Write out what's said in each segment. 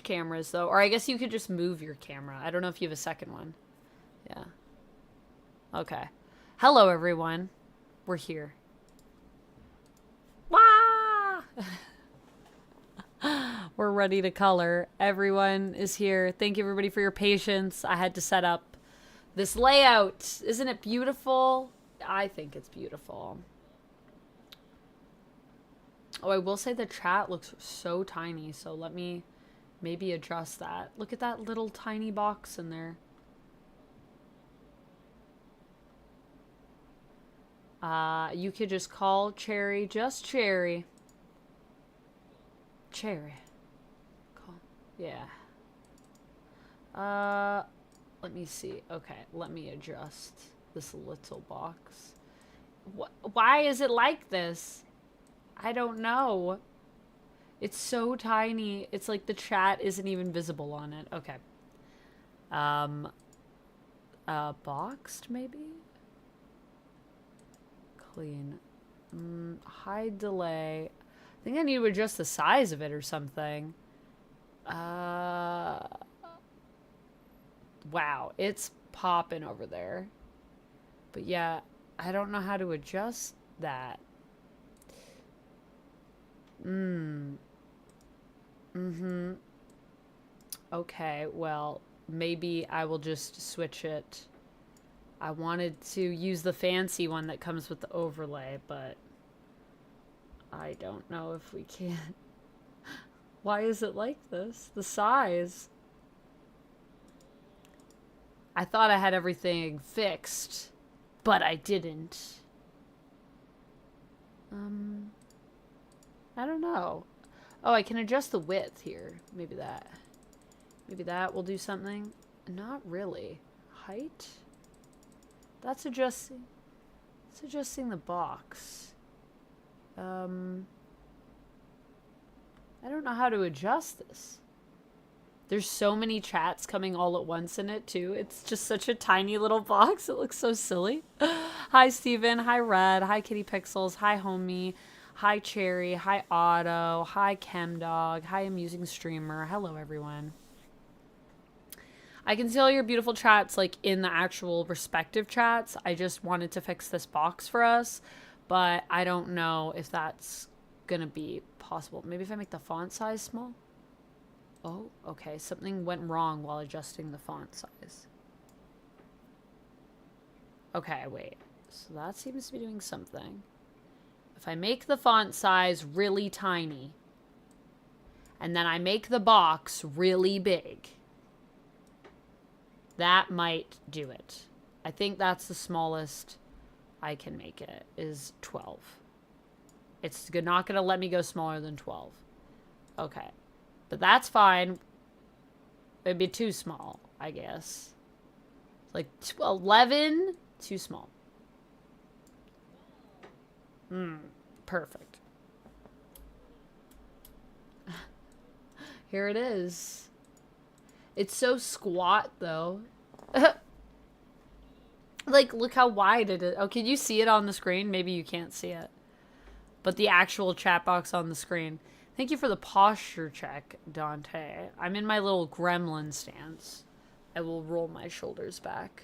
switch cameras, though. Or I guess you could just move your camera. I don't know if you have a second one. Yeah. Okay. Hello, everyone. We're here. Wah! We're ready to color. Everyone is here. Thank you, everybody, for your patience. I had to set up this layout. Isn't it beautiful? I think it's beautiful. Oh, I will say the chat looks so tiny, so let me maybe adjust that. Look at that little tiny box in there. You could just call Cherry just Cherry. Cherry. Call. Yeah. Let me see. Okay, let me adjust this little box. Why is it like this? I don't know. It's so tiny. It's like the chat isn't even visible on it. Okay. Boxed maybe? Clean. High delay. I think I need to adjust the size of it or something. Wow, it's popping over there. But yeah, I don't know how to adjust that. Okay, well, maybe I will just switch it. I wanted to use the fancy one that comes with the overlay, but I don't know if we can. Why is it like this? The size. I thought I had everything fixed, but I didn't. I don't know. Oh, I can adjust the width here. Maybe that. Maybe that will do something. Not really. Height? That's adjusting. It's adjusting the box. I don't know how to adjust this. There's so many chats coming all at once in it, too. It's just such a tiny little box. It looks so silly. Hi, Steven. Hi, Red. Hi, Kitty Pixels. Hi, Homie. Hi, Cherry. Hi, Otto. Hi, Chemdog. Hi, Amusing Streamer. Hello, everyone. I can see all your beautiful chats, like, in the actual respective chats. I just wanted to fix this box for us, but I don't know if that's gonna be possible. Maybe if I make the font size small? Oh, okay. Something went wrong while adjusting the font size. Okay, wait. So that seems to be doing something. If I make the font size really tiny, and then I make the box really big, that might do it. I think that's the smallest I can make it, is 12. It's not going to let me go smaller than 12. Okay. But that's fine. It'd be too small, I guess. Like 11? Too small. Perfect. Here it is. It's so squat, though. Like, look how wide it is. Oh, can you see it on the screen? Maybe you can't see it. But the actual chat box on the screen. Thank you for the posture check, Dante. I'm in my little gremlin stance. I will roll my shoulders back.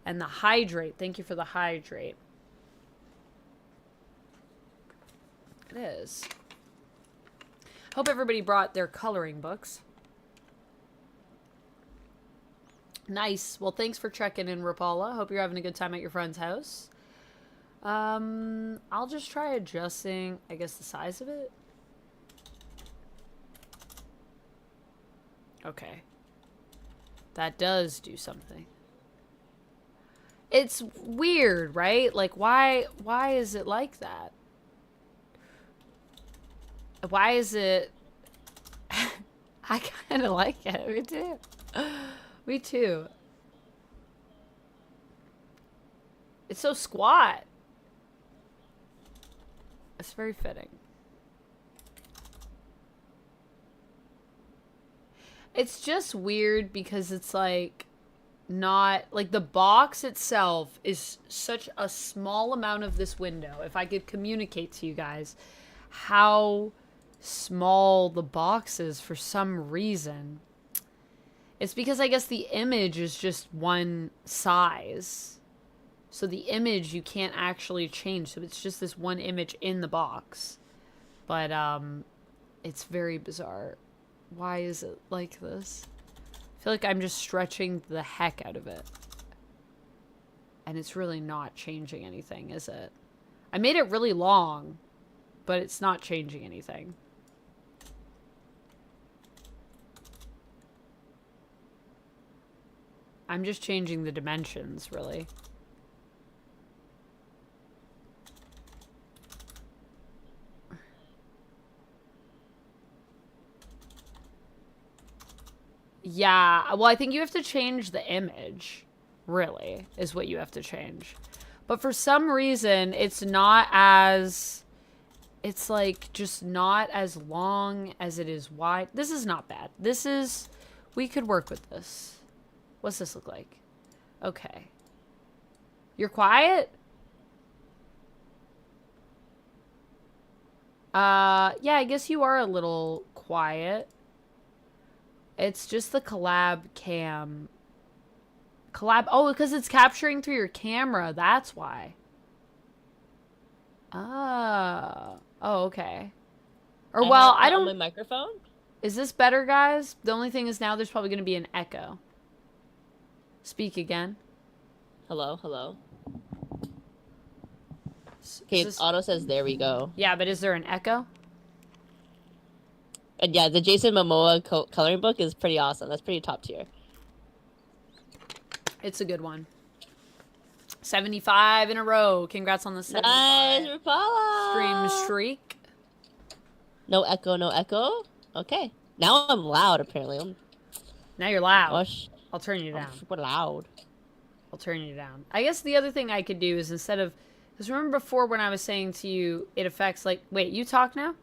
And the hydrate. Thank you for the hydrate. It is. Hope everybody brought their coloring books. Nice. Well, thanks for checking in, Rapala. Hope you're having a good time at your friend's house. I'll just try adjusting, I guess, the size of it. Okay. That does do something. It's weird, right? Like, why is it like that? Why is it... I kind of like it. Me too. Me too. It's so squat. It's very fitting. It's just weird because it's like not like the box itself is such a small amount of this window. If I could communicate to you guys how small the box is for some reason. It's because I guess the image is just one size. So the image you can't actually change. So it's just this one image in the box. But it's very bizarre. Why is it like this? I feel like I'm just stretching the heck out of it. And it's really not changing anything, is it? I made it really long, but it's not changing anything. I'm just changing the dimensions, really. Yeah, well, I think you have to change the image, really, is what you have to change. But for some reason, it's not as... It's, like, just not as long as it is wide. This is not bad. This is... We could work with this. What's this look like? Okay. You're quiet? Yeah, I guess you are a little quiet. It's just the collab cam. Oh, because it's capturing through your camera. That's why. Oh, okay. Or, well, I don't... my microphone? Is this better, guys? The only thing is now there's probably going to be an echo. Speak again. Hello, hello. Okay, auto says there we go. Yeah, but is there an echo? And yeah, the Jason Momoa coloring book is pretty awesome. That's pretty top tier. It's a good one. 75 in a row. Congrats on the 75. Nice, Rapala! Stream streak. No echo, no echo. Okay. Now I'm loud, apparently. Now you're loud. Gosh. I'll turn you down. I'm super loud. I'll turn you down. I guess the other thing I could do is instead of... Because remember before when I was saying to you, it affects like... Wait, you talk now?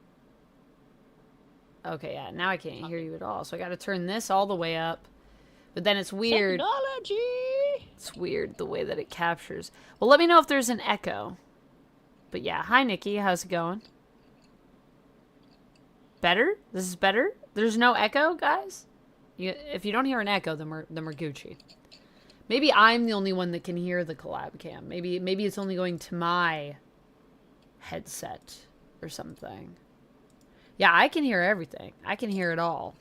Okay, yeah. Now I can't hear you at all. So I got to turn this all the way up. But then it's weird. Technology! It's weird the way that it captures. Well, let me know if there's an echo. But yeah. Hi, Nikki. How's it going? Better? This is better? There's no echo, guys? If you don't hear an echo, then we're Gucci. Maybe I'm the only one that can hear the collab cam. Maybe it's only going to my headset or something. Yeah, I can hear everything. I can hear it all.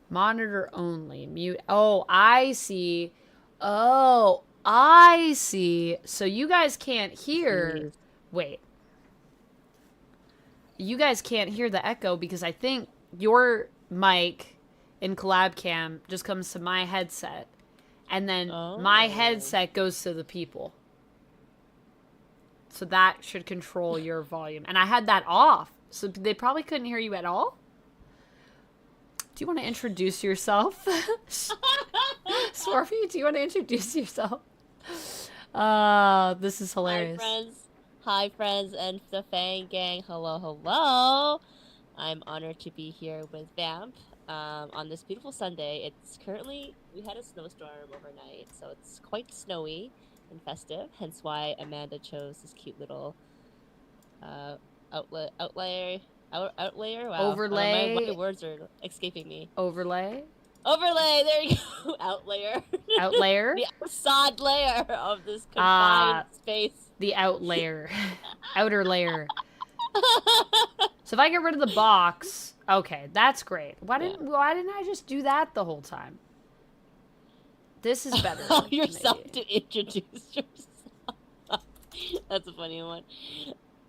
Monitor only. Mute. Oh, I see. Oh, I see. So you guys can't hear... Wait. You guys can't hear the echo because I think your mic in collab cam just comes to my headset. And then my headset goes to the people. So that should control your volume. And I had that off. So they probably couldn't hear you at all. Do you want to introduce yourself? Swormy, do you want to introduce yourself? This is hilarious. Hi, friends, and the Fang Gang. Hello, hello. I'm honored to be here with Vamp on this beautiful Sunday. It's currently, we had a snowstorm overnight, so it's quite snowy and festive, hence why Amanda chose this cute little outlayer. Wow. Overlay. My words are escaping me. Overlay. There you go. Outlayer. Outlayer. The outside layer of this confined space. The outlayer. Outer layer. So if I get rid of the box, okay, that's great. Why didn't I just do that the whole time? This is better. Yourself maybe. To introduce yourself. That's a funny one.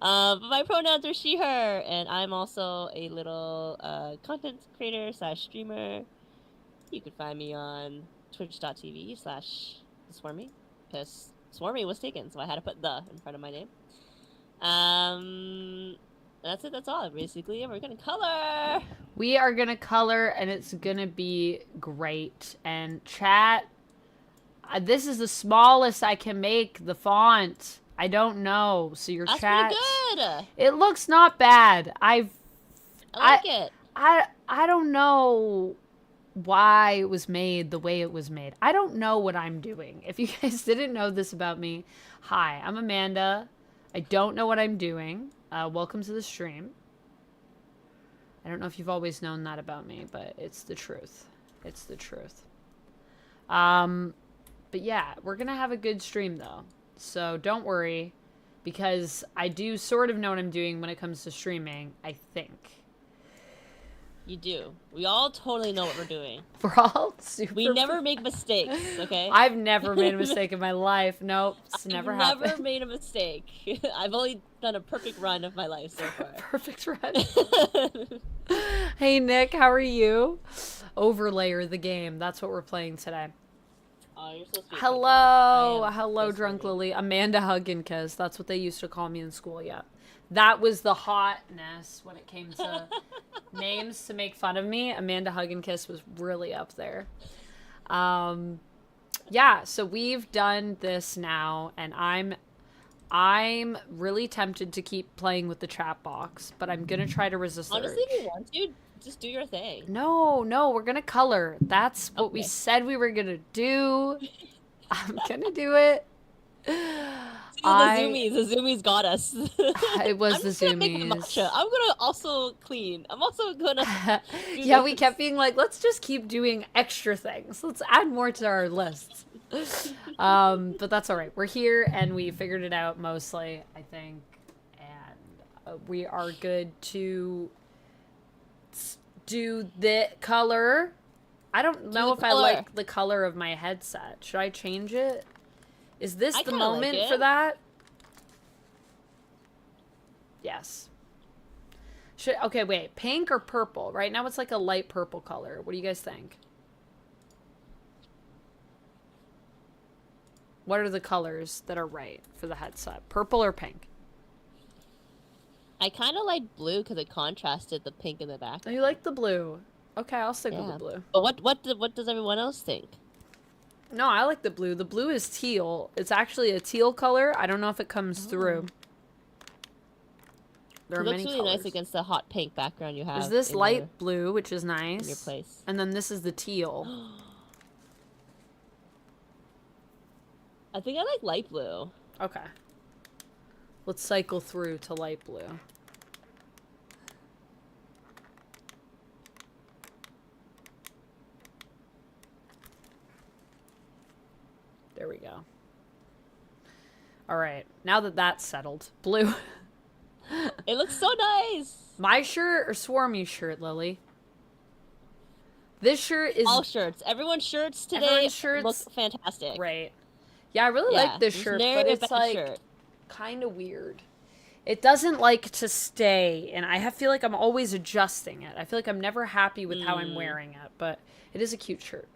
But my pronouns are she, her, and I'm also a little content creator / streamer. You can find me on twitch.tv/Swormy, because Swormy was taken, so I had to put the in front of my name. That's it, that's all, basically, and we're gonna color! We are gonna color, and it's gonna be great. And chat, this is the smallest I can make the font. I don't know. So your That's chat. Pretty good. It looks not bad. I like it. I don't know why it was made the way it was made. I don't know what I'm doing. If you guys didn't know this about me, hi, I'm Amanda. I don't know what I'm doing. Welcome to the stream. I don't know if you've always known that about me, but it's the truth. It's the truth. But yeah, we're going to have a good stream, though. So don't worry, because I do sort of know what I'm doing when it comes to streaming, I think. You do. We all totally know what we're doing. We're all super... We never make mistakes, okay? I've never made a mistake in my life. Nope, it's never happened. I've never made a mistake. I've only done a perfect run of my life so far. Perfect run. Hey, Nick, how are you? Overlayer the game. That's what we're playing today. Oh, you're so sweet. Hello. Hello, so Drunk sorry. Lily. Amanda Hug and Kiss. That's what they used to call me in school, yeah. That was the hotness when it came to names to make fun of me. Amanda Hug and Kiss was really up there. Yeah, so we've done this now, and I'm really tempted to keep playing with the chat box, but I'm gonna try to resist the Honestly, urge. if you want to, just do your thing. No, we're gonna color. That's what we Okay. said we were gonna do. I'm gonna do it. The zoomies got us. It was I'm the just gonna make zoomies. matcha. I'm gonna also clean. I'm also gonna Yeah, we this. kept being like, let's just keep doing extra things. Let's add more to our lists. But that's all right. We're here and we figured it out mostly, I think, and we are good to do the color. I don't know if I like the color of my headset. Should I change it? Is this the moment for that? Yes. Okay, wait. Pink or purple? Right now it's like a light purple color. What do you guys think? What are the colors that are right for the headset? Purple or pink? I kind of like blue because it contrasted the pink in the back. Oh, you like the blue. Okay, I'll stick with the blue. But what does everyone else think? No, I like the blue. The blue is teal. It's actually a teal color. I don't know if it comes through. There are it looks many really colors. nice against the hot pink background you have. There's this light blue, which is nice. In your place. And then this is the teal. I think I like light blue. Okay. Let's cycle through to light blue. There we go. All right. Now that that's settled. Blue. It looks so nice. My shirt or Swormy's shirt, Lily? This shirt is... All shirts. Everyone's shirts today look fantastic. Right. Yeah, I really like this shirt, but it's like kind of weird. It doesn't like to stay, and I feel like I'm always adjusting it. I feel like I'm never happy with how I'm wearing it, but it is a cute shirt.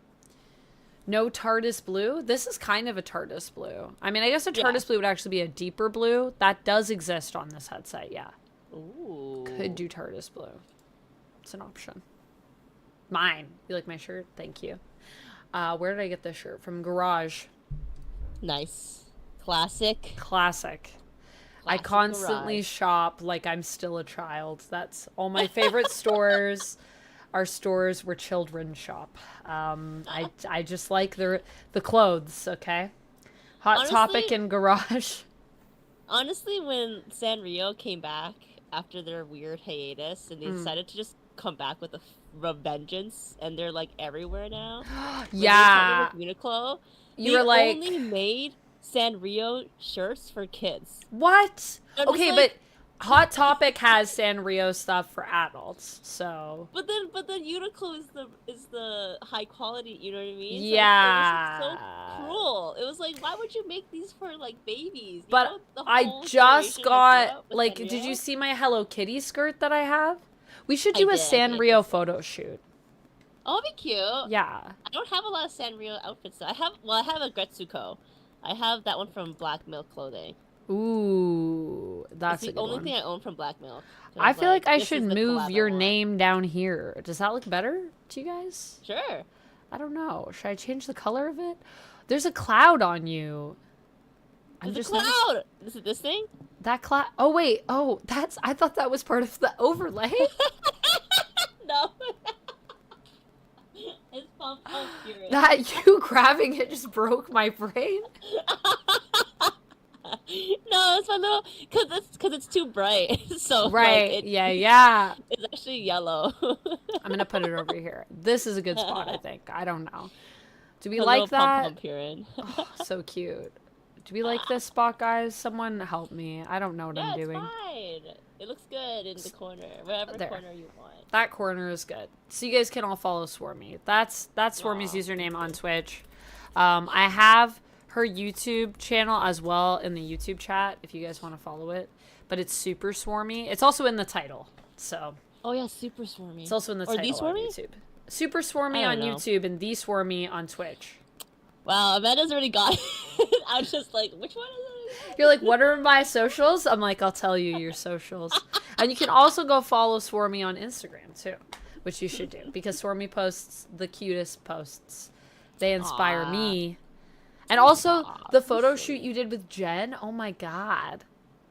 No TARDIS blue? This is kind of a TARDIS blue. I mean, I guess a TARDIS blue would actually be a deeper blue. That does exist on this headset, yeah. Ooh. Could do TARDIS blue. It's an option. Mine. You like my shirt? Thank you. Where did I get this shirt? From Garage. Nice. Classic. Classic. I constantly shop like I'm still a child. That's all my favorite stores are stores where children shop. I just like the clothes, okay? Hot Topic and Garage. Honestly, when Sanrio came back after their weird hiatus and they decided to just come back with a revengeance and they're like everywhere now. Yeah. Uniqlo. You were like only made Sanrio shirts for kids. What? Okay, but Hot Topic has Sanrio stuff for adults, so. But then Uniqlo is the high quality. You know what I mean? Yeah. So, it was so cruel. It was like, why would you make these for like babies? But I just got like, did you see my Hello Kitty skirt that I have? We should do a Sanrio photo shoot. Oh, that'd be cute. Yeah. I don't have a lot of Sanrio outfits. I have a Gretsuko. I have that one from Black Milk Clothing. Ooh, that's the only thing I own from Black Milk. I feel like I should move your name down here. Does that look better to you guys? Sure. I don't know. Should I change the color of it? There's a cloud on you. There's a cloud. Is it this thing? That cloud. Oh wait. Oh, I thought that was part of the overlay. No. It's pom-pom spirit. That you grabbing it just broke my brain. No, it's my little, cause it's too bright. So right, like, yeah. It's actually yellow. I'm gonna put it over here. This is a good spot, I think. I don't know. Do we A like little that? pump here in. Oh, so cute. Do we like this spot, guys? Someone help me. I don't know what I'm doing. It's fine. It looks good in the corner, whatever There. corner you want. That corner is good. So you guys can all follow Swormy. That's Swarmy's username on Twitch. I have her YouTube channel as well in the YouTube chat if you guys want to follow it. But it's Super Swarmy. It's also in the title. So. Oh yeah, Super Swarmy. It's also in the or title on YouTube. Super Swarmy on YouTube and The Swarmy on Twitch. Wow, Amanda's already got it. I was just like, which one is it? You're like, what are my socials? I'm like, I'll tell you your socials. And you can also go follow Swarmy on Instagram too, which you should do because Swarmy posts the cutest posts. They inspire me. And also the photo shoot you did with Jen. Oh my god.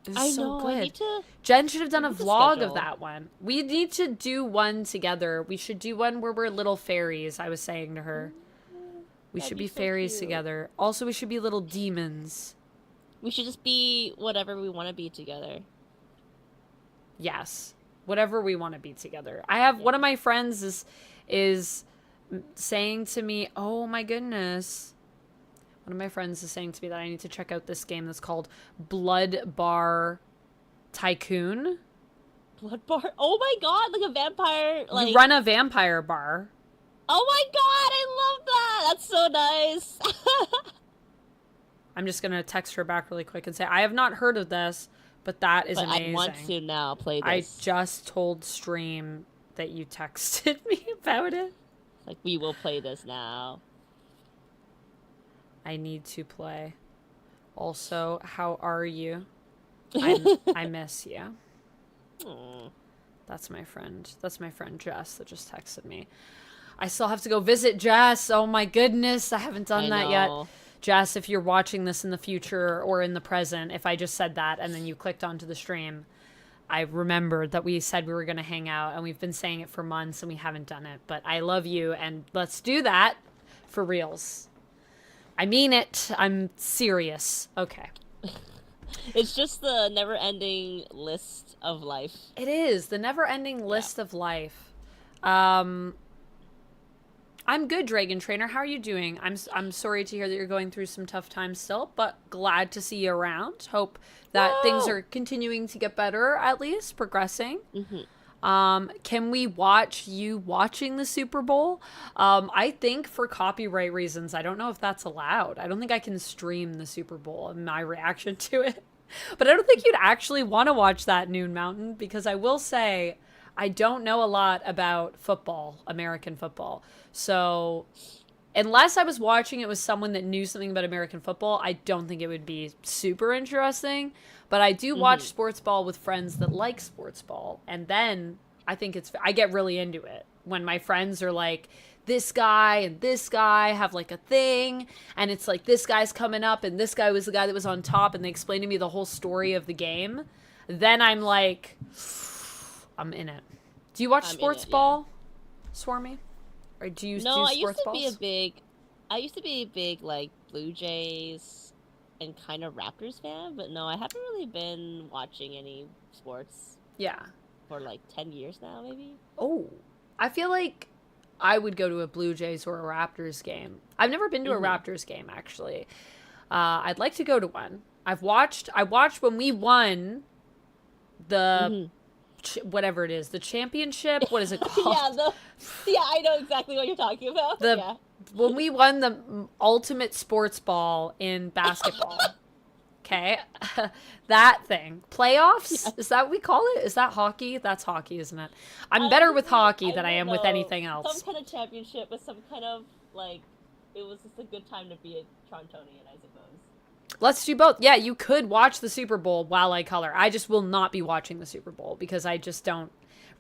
It was so good. Jen should have done a vlog of that one. We need to do one together. We should do one where we're little fairies, I was saying to her. We should be fairies together. Also, we should be little demons. We should just be whatever we want to be together. Yes. Whatever we want to be together. I have one of my friends is saying to me, oh my goodness. One of my friends is saying to me that I need to check out this game that's called Blood Bar Tycoon. Blood Bar? Oh my god, like a vampire. Like... You run a vampire bar. Oh my god, I love that! That's so nice. I'm just going to text her back really quick and say, I have not heard of this, but that is amazing. I want to now play this. I just told Stream that you texted me about it. Like, we will play this now. I need to play. Also, how are you? I miss you. Aww. That's my friend. That's my friend Jess that just texted me. I still have to go visit Jess. Oh my goodness. I haven't done that yet. Jess, if you're watching this in the future or in the present, if I just said that and then you clicked onto the stream, I remembered that we said we were going to hang out and we've been saying it for months and we haven't done it. But I love you and let's do that for reals. I mean it. I'm serious. Okay. It's just the never-ending list of life. It is. The never-ending list of life. I'm good, Dragon Trainer. How are you doing? I'm sorry to hear that you're going through some tough times still, but glad to see you around. Hope that things are continuing to get better, at least, progressing. Mm-hmm. Can we watch you watching the Super Bowl? I think for copyright reasons, I don't know if that's allowed. I don't think I can stream the Super Bowl and my reaction to it. But I don't think you'd actually want to watch that, Noon Mountain, because I will say I don't know a lot about football, American football. So unless I was watching it with someone that knew something about American football, I don't think it would be super interesting. But I do watch sports ball with friends that like sports ball. And then I think I get really into it when my friends are like, this guy and this guy have like a thing. And it's like, this guy's coming up and this guy was the guy that was on top. And they explain to me the whole story of the game. Then I'm like, I'm in it. Do you watch sports ball, Swarmy? Or do you do sports balls? I used to be a big like Blue Jays and kind of Raptors fan, but no, I haven't really been watching any sports. Yeah. For like 10 years now, maybe. Oh, I feel like I would go to a Blue Jays or a Raptors game. I've never been to a Raptors game actually. I'd like to go to one. I watched when we won the whatever it is, the championship. What is it called? Yeah, I know exactly what you're talking about. When we won the ultimate sports ball in basketball. Okay, that thing. Playoffs? Yeah. Is that what we call it? Is that hockey? That's hockey, isn't it? I'm better with hockey than I am with anything else. Some kind of championship with some kind of like, it was just a good time to be a Torontonian, I suppose. Let's do both. Yeah, you could watch the Super Bowl while I color. I just will not be watching the Super Bowl because I just don't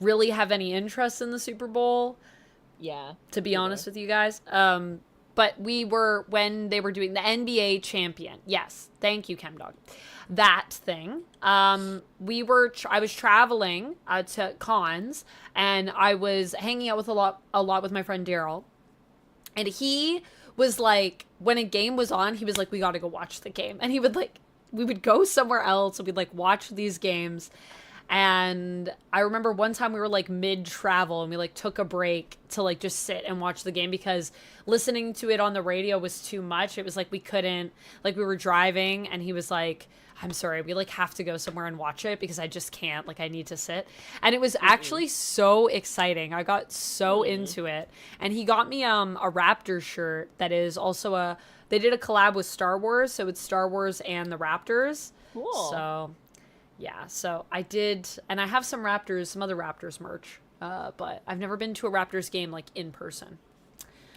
really have any interest in the Super Bowl. Yeah. To be honest with you guys. But we were, when they were doing the NBA champion. Yes. Thank you, ChemDog. That thing. I was traveling to cons and I was hanging out with a lot with my friend Daryl. And he was like, when a game was on, he was like, we got to go watch the game. And he would like, we would go somewhere else and we'd like watch these games. And I remember one time we were like mid-travel and we like took a break to like just sit and watch the game because listening to it on the radio was too much. It was like we couldn't, like we were driving and he was like, I'm sorry, we like have to go somewhere and watch it because I just can't, like I need to sit. And it was actually so exciting. I got so into it. And he got me a Raptors shirt that is also they did a collab with Star Wars, so it's Star Wars and the Raptors. Cool. So yeah, so I did, and I have some other Raptors merch, but I've never been to a Raptors game, like, in person.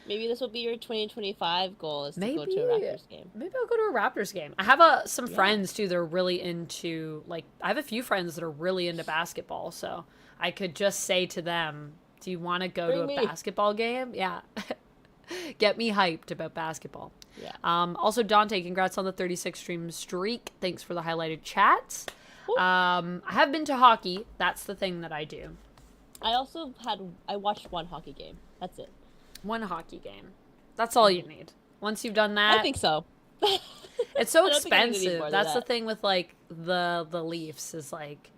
Maybe this will be your 2025 goal, is to go to a Raptors game. Maybe I'll go to a Raptors game. I have some friends, too, that are really into, like, I have a few friends that are really into basketball, so I could just say to them, do you want to go to a basketball game? Yeah. Get me hyped about basketball. Yeah. Also, Dante, congrats on the 36 stream streak. Thanks for the highlighted chats. I have been to hockey. That's the thing that I do. I watched one hockey game. That's it. One hockey game. That's all you need. Once you've done that. I think so. It's so expensive. That's the thing with like the Leafs is like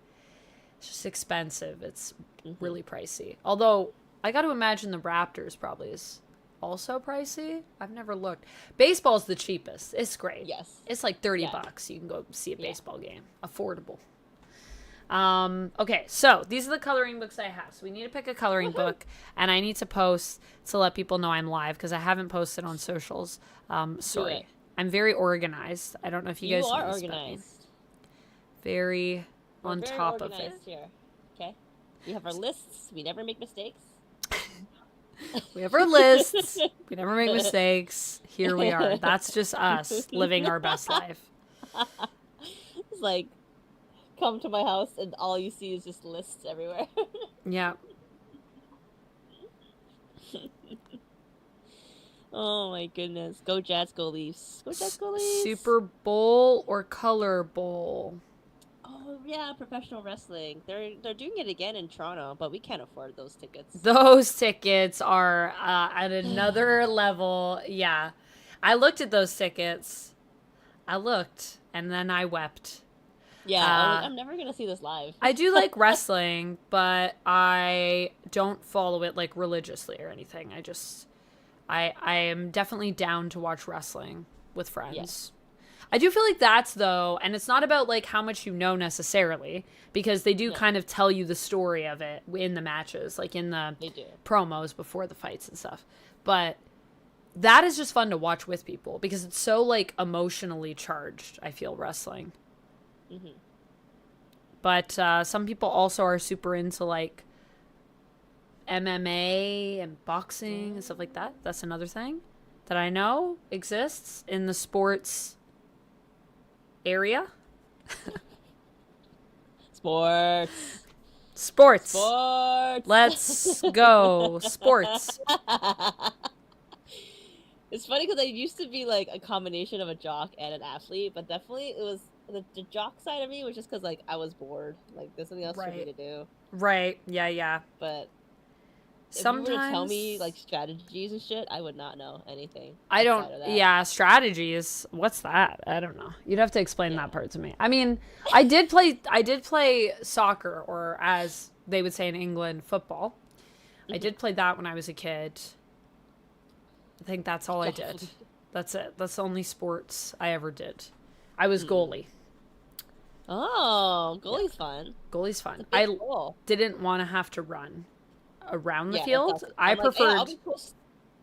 it's just expensive. It's really pricey. Although I got to imagine the Raptors probably is also pricey. I've never looked. Baseball's the cheapest. It's great. Yes. It's like $30. You can go see a baseball game. Affordable. Okay, so these are the coloring books I have. So we need to pick a coloring book, and I need to post to let people know I'm live because I haven't posted on socials. Sorry. I'm very organized. I don't know if you guys are organized. Very on top of it. Here. Okay. We have our lists. We never make mistakes. We have our lists. We never make mistakes. Here we are. That's just us living our best life. It's like, come to my house and all you see is just lists everywhere. Yeah. Oh my goodness. Go Jets, go Leafs. Go Jets, go Leafs. Super Bowl or Color Bowl? Oh yeah, professional wrestling. They're doing it again in Toronto, but we can't afford those tickets. Those tickets are at another level. Yeah. I looked at those tickets. I looked, and then I wept. Yeah, I'm never going to see this live. I do like wrestling, but I don't follow it, like, religiously or anything. I am definitely down to watch wrestling with friends. Yes. I do feel like that's, though, and it's not about, like, how much you know necessarily, because they do kind of tell you the story of it in the matches, like in the promos before the fights and stuff. But that is just fun to watch with people, because it's so, like, emotionally charged, I feel, wrestling. Mm-hmm. But some people also are super into, like, MMA and boxing and stuff like that. That's another thing that I know exists in the sports area. Sports. Let's go. Sports. It's funny because I used to be like a combination of a jock and an athlete, but definitely it was the jock side of me was just because like I was bored. Like there's something else for me to do. Right. Yeah. But sometimes if you were to tell me like strategies and shit, I would not know anything. I don't. Yeah, strategies. What's that? I don't know. You'd have to explain that part to me. I mean, I did play soccer, or as they would say in England, football. I did play that when I was a kid. I think that's all I did. That's it. That's the only sports I ever did. I was goalie. Oh, goalie's fun. Goalie's fun. I didn't want to have to run around the field. I preferred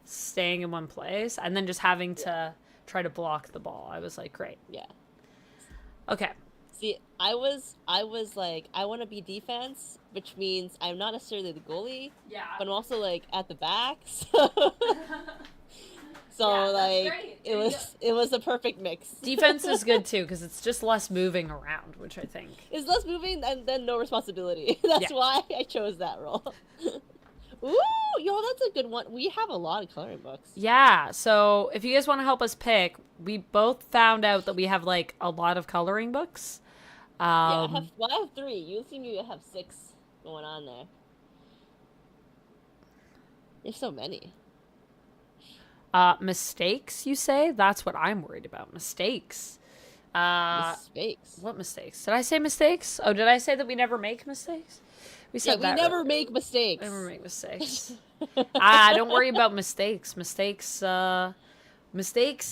staying in one place and then just having to try to block the ball. I was like, great. Yeah. Okay. See, I was like, I want to be defense, which means I'm not necessarily the goalie. Yeah. But I'm also like at the back. So like it was a perfect mix. Defense is good too because it's just less moving around, which I think it's less moving and then no responsibility. That's why I chose that role. Ooh, yo, that's a good one. We have a lot of coloring books. Yeah, so if you guys want to help us pick, we both found out that we have like a lot of coloring books. I have 3. You seem to have 6 going on there. There's so many. Mistakes, you say? That's what I'm worried about. Mistakes. Mistakes. What mistakes? Did I say mistakes? Oh, did I say that we never make mistakes? We said we never make mistakes. Never make mistakes. Don't worry about mistakes. Mistakes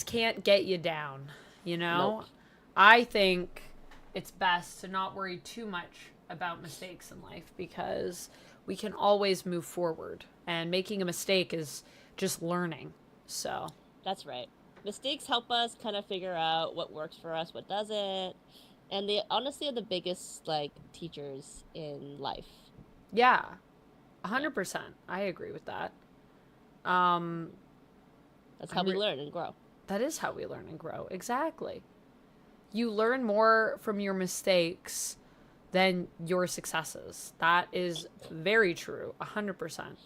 can't get you down, you know? Nope. I think it's best to not worry too much about mistakes in life because we can always move forward. And making a mistake is just learning. So that's right. Mistakes help us kind of figure out what works for us, what doesn't. And they honestly are the biggest like teachers in life. Yeah. 100%. I agree with that. That's how we learn and grow. That is how we learn and grow. Exactly. You learn more from your mistakes than your successes. That is very true. 100%.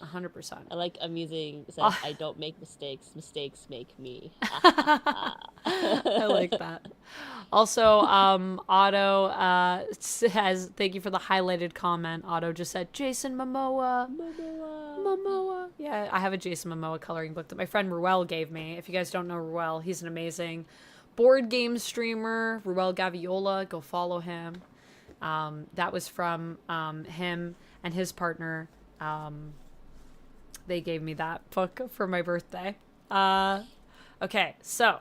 100%. I like amusing says, I don't make mistakes. Mistakes make me. I like that. Also, Otto says, thank you for the highlighted comment. Otto just said, Jason Momoa. Momoa. Yeah, I have a Jason Momoa coloring book that my friend Ruel gave me. If you guys don't know Ruel, he's an amazing board game streamer. Ruel Gaviola. Go follow him. That was from him and his partner. They gave me that book for my birthday. Okay, so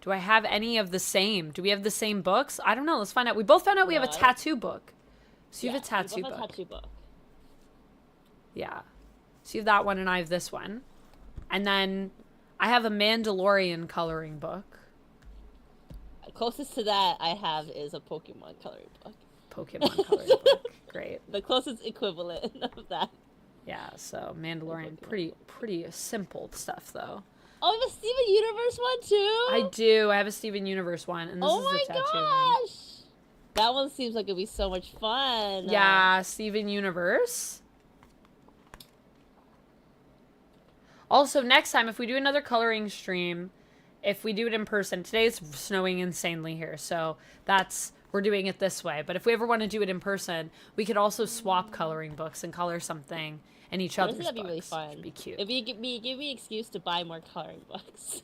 do I have any of the same? Do we have the same books? I don't know. Let's find out. We both found out we have a tattoo book. So you have a tattoo book. Yeah. So you have that one and I have this one. And then I have a Mandalorian coloring book. Closest to that I have is a Pokemon coloring book. Pokemon coloring book. Great. The closest equivalent of that. Yeah, so Mandalorian, pretty simple stuff though. Oh, you have a Steven Universe one too? I do. I have a Steven Universe one, and this is the tattoo one. That one seems like it'd be so much fun. Yeah, Steven Universe. Also, next time, if we do another coloring stream, if we do it in person, today it's snowing insanely here, so we're doing it this way. But if we ever want to do it in person, we could also swap coloring books and color something in each other's books. That'd be really fun. It'd be cute. If you give me an excuse to buy more coloring books.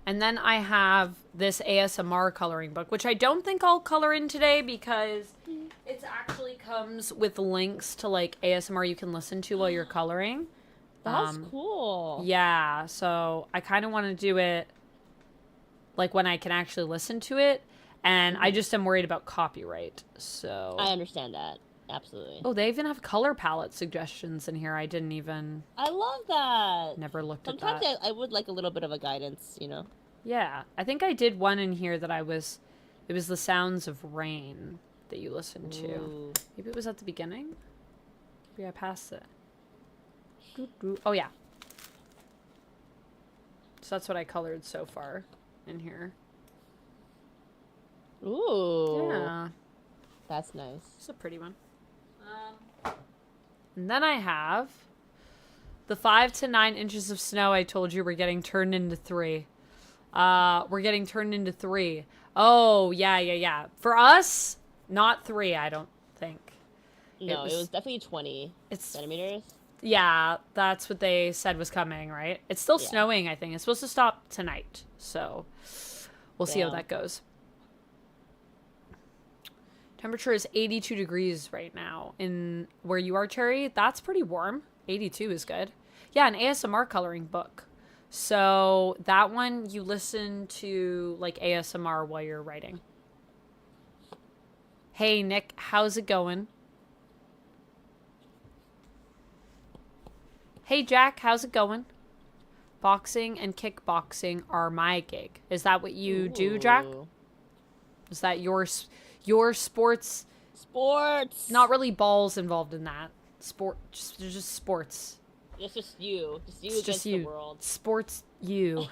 And then I have this ASMR coloring book, which I don't think I'll color in today because it actually comes with links to like ASMR you can listen to while you're coloring. That's cool. Yeah, so I kind of want to do it like when I can actually listen to it, and I just am worried about copyright. So I understand that. Absolutely. Oh, they even have color palette suggestions in here. I love that. Never looked at that. Sometimes I would like a little bit of a guidance, you know. Yeah, I think I did one in here that it was the sounds of rain that you listened to. Ooh. Maybe it was at the beginning. Maybe I passed it. Oh yeah. So that's what I colored so far in here. Ooh. Yeah. That's nice. It's a pretty one. And then I have the 5 to 9 inches of snow I told you were getting turned into 3. We're getting turned into 3. Oh, yeah. For us, not 3, I don't think. No, it was definitely 20 centimeters. Yeah, that's what they said was coming, right? It's still snowing, I think. It's supposed to stop tonight, so we'll see how that goes. Temperature is 82 degrees right now in where you are, Cherry. That's pretty warm. 82 is good. Yeah, an ASMR coloring book. So that one, you listen to like ASMR while you're writing. Hey, Nick, how's it going? Hey, Jack, how's it going? Boxing and kickboxing are my gig. Is that what you do, Jack? Is that your sports? Sports. Not really balls involved in that. Just sports. It's just you. Just you against the world. Sports you.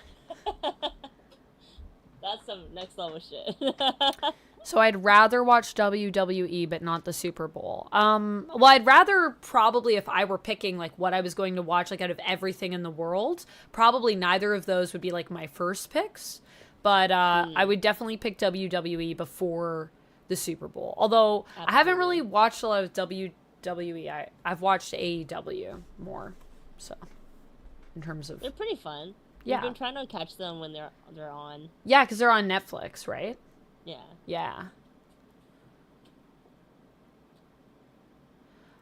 That's some next level shit. So I'd rather watch WWE, but not the Super Bowl. Well, I'd rather probably, if I were picking like what I was going to watch, like out of everything in the world, probably neither of those would be like my first picks. But I would definitely pick WWE before the Super Bowl. Although I haven't really watched a lot of WWE. I've watched AEW more. So in terms of... They're pretty fun. We've Yeah. been trying to catch them when they're on. Yeah, because they're on Netflix, right? Yeah. Yeah.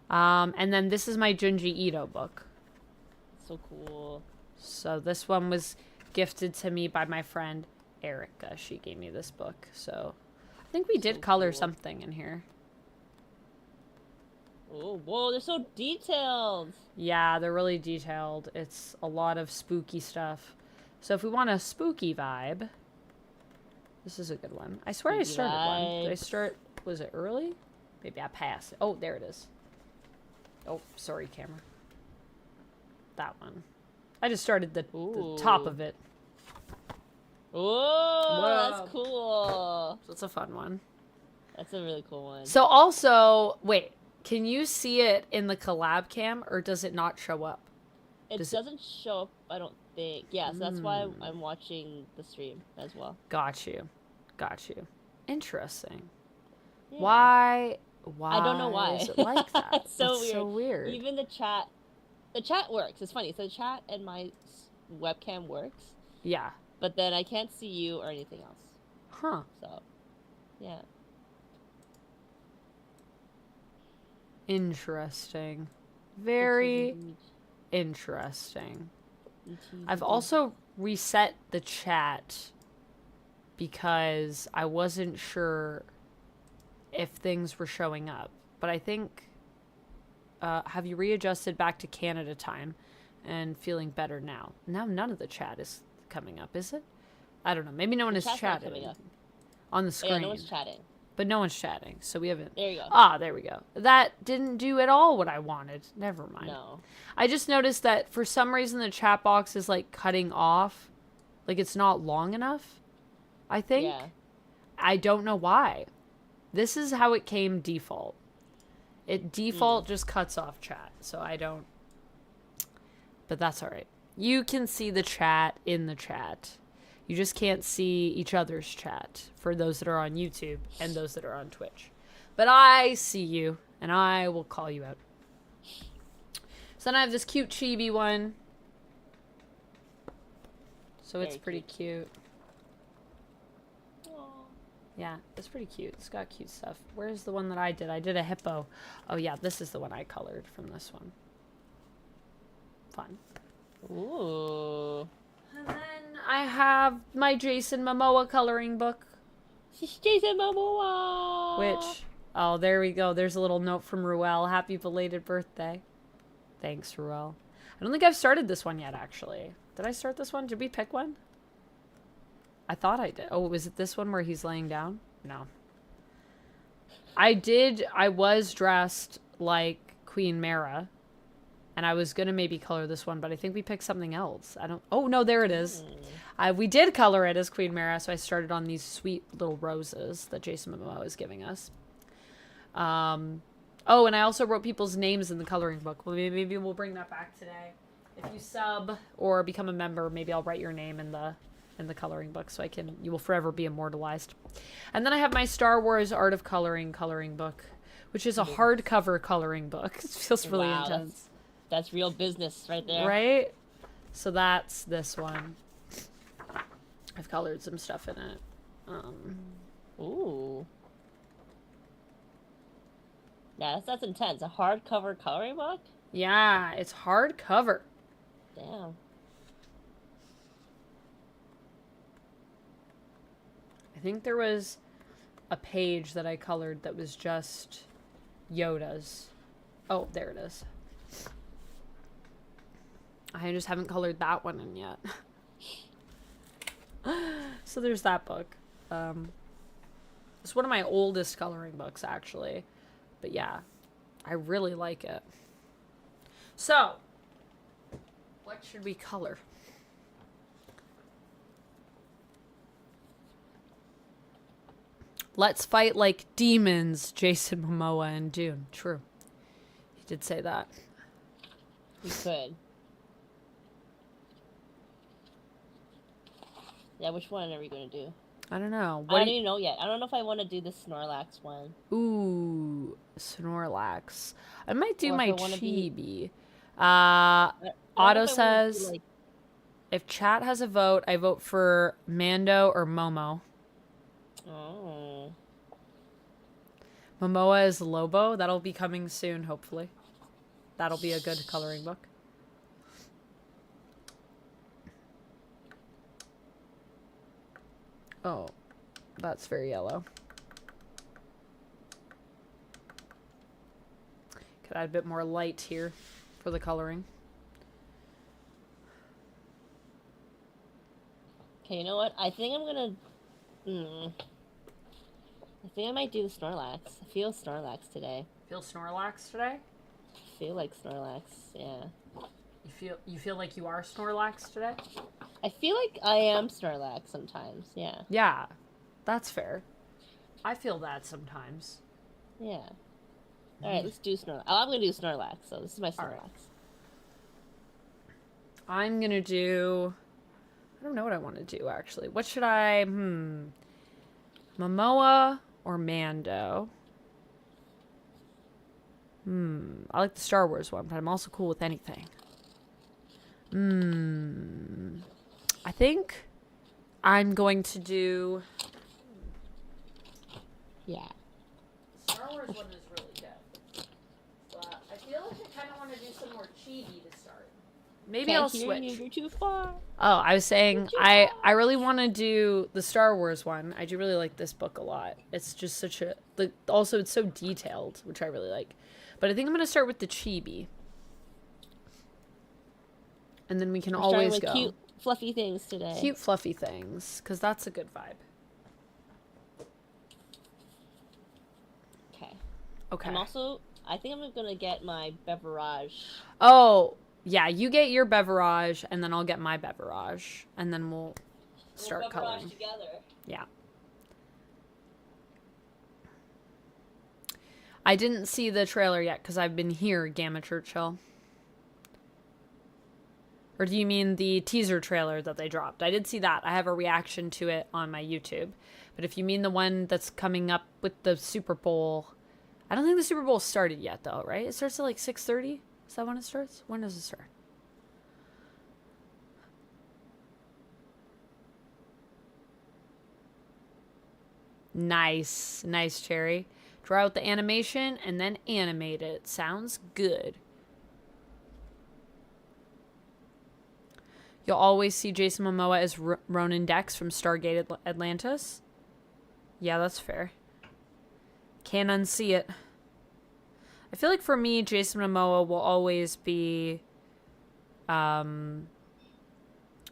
And then this is my Junji Ito book. So cool. So this one was gifted to me by my friend Erica. She gave me this book. So I think we did color something in here. Oh, whoa, they're so detailed. Yeah, they're really detailed. It's a lot of spooky stuff. So if we want a spooky vibe, this is a good one. I swear I started one. Did I start, was it early? Maybe I passed. Oh, there it is. Oh, sorry, camera. That one. I just started the top of it. Oh, that's cool. That's a fun one. That's a really cool one. So also, wait, can you see it in the collab cam or does it not show up? It doesn't show up, I don't think. Yeah, so that's why I'm watching the stream as well. Got you. Got you. Interesting. Yeah. Why I don't know why. is it like that? It's so It's weird. so weird. Even the chat works. It's funny. So the chat and my webcam works. Yeah. But then I can't see you or anything else. Huh. So, yeah. Interesting. Very interesting. I've also reset the chat because I wasn't sure if things were showing up. But I think, have you readjusted back to Canada time and feeling better now? Now none of the chat is coming up, is it? I don't know. Maybe no one is chatting on the screen. Yeah, no one's chatting. But no one's chatting, so we haven't... There you go. Ah, there we go. That didn't do at all what I wanted. Never mind. No. I just noticed that for some reason the chat box is, like, cutting off. Like, it's not long enough, I think. Yeah. I don't know why. This is how it came default. It default just cuts off chat, so I don't... But that's alright. You can see the chat in the chat. You just can't see each other's chat for those that are on YouTube and those that are on Twitch. But I see you, and I will call you out. So then I have this cute chibi one. So it's pretty cute. Aww. Yeah, it's pretty cute. It's got cute stuff. Where's the one that I did? I did a hippo. Oh yeah, this is the one I colored from this one. Fun. Ooh. And then I have my Jason Momoa coloring book. Jason Momoa! Which, oh, there we go. There's a little note from Ruel. Happy belated birthday. Thanks, Ruel. I don't think I've started this one yet, actually. Did I start this one? Did we pick one? I thought I did. Oh, was it this one where he's laying down? No. I was dressed like Queen Mara. And I was going to maybe color this one, but I think we picked something else. Oh, no, there it is. We did color it as Queen Mara, so I started on these sweet little roses that Jason Momoa is giving us. Oh, and I also wrote people's names in the coloring book. Well, maybe we'll bring that back today. If you sub or become a member, maybe I'll write your name in the coloring book so you will forever be immortalized. And then I have my Star Wars Art of Coloring book, which is a hardcover coloring book. It feels really intense. That's real business right there. Right? So that's this one. I've colored some stuff in it. Ooh. Yeah, that's intense. A hardcover coloring book? Yeah, it's hardcover. Damn. I think there was a page that I colored that was just Yoda's. Oh, there it is. I just haven't colored that one in yet. So there's that book. It's one of my oldest coloring books, actually. But yeah, I really like it. So, what should we color? Let's fight like demons, Jason Momoa and Dune. True. He did say that. We could. Yeah, which one are we going to do? I don't know. I don't even know yet. I don't know if I want to do the Snorlax one. Ooh, Snorlax. I might do my chibi. I Otto says If chat has a vote, I vote for Mando or Momo. Oh. Momoa is Lobo. That'll be coming soon, hopefully. That'll be a good coloring book. Oh, that's very yellow. Could add a bit more light here for the coloring. Okay, you know what? I think I'm gonna... I think I might do the Snorlax. I feel Snorlax today. Feel Snorlax today? I feel like Snorlax, yeah. You feel like you are Snorlax today? I feel like I am Snorlax sometimes, yeah. Yeah, that's fair. I feel that sometimes. Yeah. Alright, let's do Snorlax. Oh, I'm gonna do Snorlax, so this is my Snorlax. Right. I'm gonna do... I don't know what I want to do, actually. What should I... Momoa or Mando? I like the Star Wars one, but I'm also cool with anything. I think I'm going to do... Yeah. Star Wars one is really good. But I feel like I kind of want to do some more chibi to start. Maybe I'll switch. You're too far. Oh, I was saying I really want to do the Star Wars one. I do really like this book a lot. It's just such a... also, it's so detailed, which I really like. But I think I'm going to start with the chibi. And then we can always go. Cute, fluffy things today. Cute, fluffy things. Because that's a good vibe. Okay. Okay. I'm also... I think I'm going to get my beverage. Oh, yeah. You get your beverage, and then I'll get my beverage. And then we'll start coloring. Together. Yeah. I didn't see the trailer yet because I've been here, Gamma Churchill. Or do you mean the teaser trailer that they dropped? I did see that. I have a reaction to it on my YouTube. But if you mean the one that's coming up with the Super Bowl... I don't think the Super Bowl started yet, though, right? It starts at like 6:30? Is that when it starts? When does it start? Nice. Nice, Cherry. Draw out the animation and then animate it. Sounds good. You'll always see Jason Momoa as Ronan Dex from Stargate Atlantis. Yeah, that's fair. Can't unsee it. I feel like for me, Jason Momoa will always be...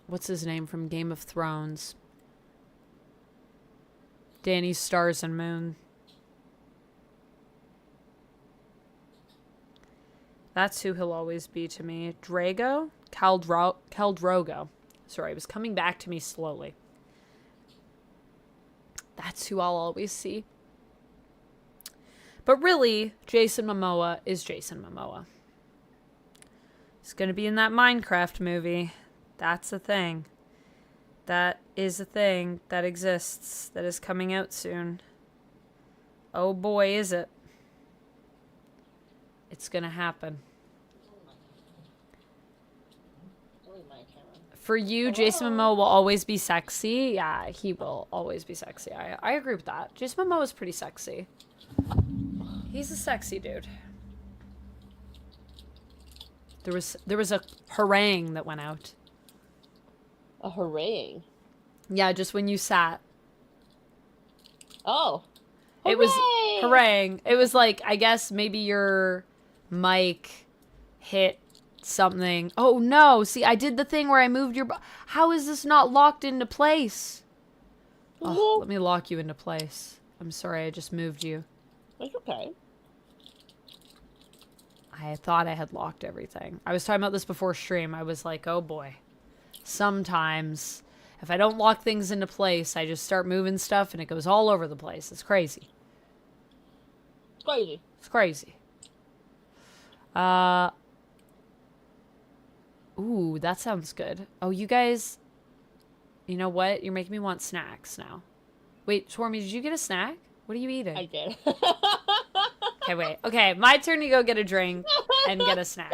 what's his name from Game of Thrones? Danny's Stars and Moon. That's who he'll always be to me. Drago? Khal Sorry, it was coming back to me slowly. That's who I'll always see. But really, Jason Momoa is Jason Momoa. He's going to be in that Minecraft movie. That's a thing. That is a thing that exists, that is coming out soon. Oh boy, is it. It's going to happen. For you, Jason Momoa will always be sexy. Yeah, he will always be sexy. I agree with that. Jason Momoa is pretty sexy. He's a sexy dude. There was a harangue that went out. A harangue? Yeah, just when you sat. Oh. It was harangue. It was like, I guess maybe your mic hit something. Oh no, see, I did the thing where I moved your... How is this not locked into place? Oh, let me lock you into place. I'm sorry, I just moved you. It's okay. I thought I had locked everything. I was talking about this before stream. I was like, oh boy. Sometimes, if I don't lock things into place, I just start moving stuff and it goes all over the place. It's crazy. It's crazy. It's crazy. Ooh, that sounds good. Oh, you guys... You know what? You're making me want snacks now. Wait, Swormy, did you get a snack? What are you eating? I did. Okay, wait. Okay, my turn to go get a drink and get a snack.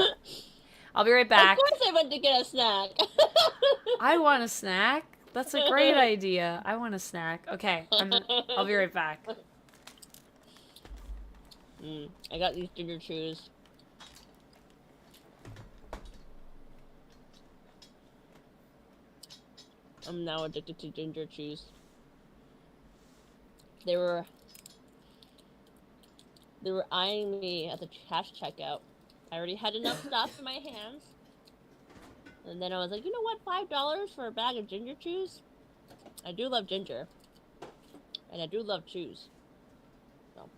I'll be right Of back. course I went to get a snack. I want a snack. That's a great idea. I want a snack. Okay, I'll be right back. I got these ginger chews. I'm now addicted to ginger chews. They were eyeing me at the cash checkout. I already had enough stuff in my hands. And then I was like, you know what, $5 for a bag of ginger chews? I do love ginger. And I do love chews. So,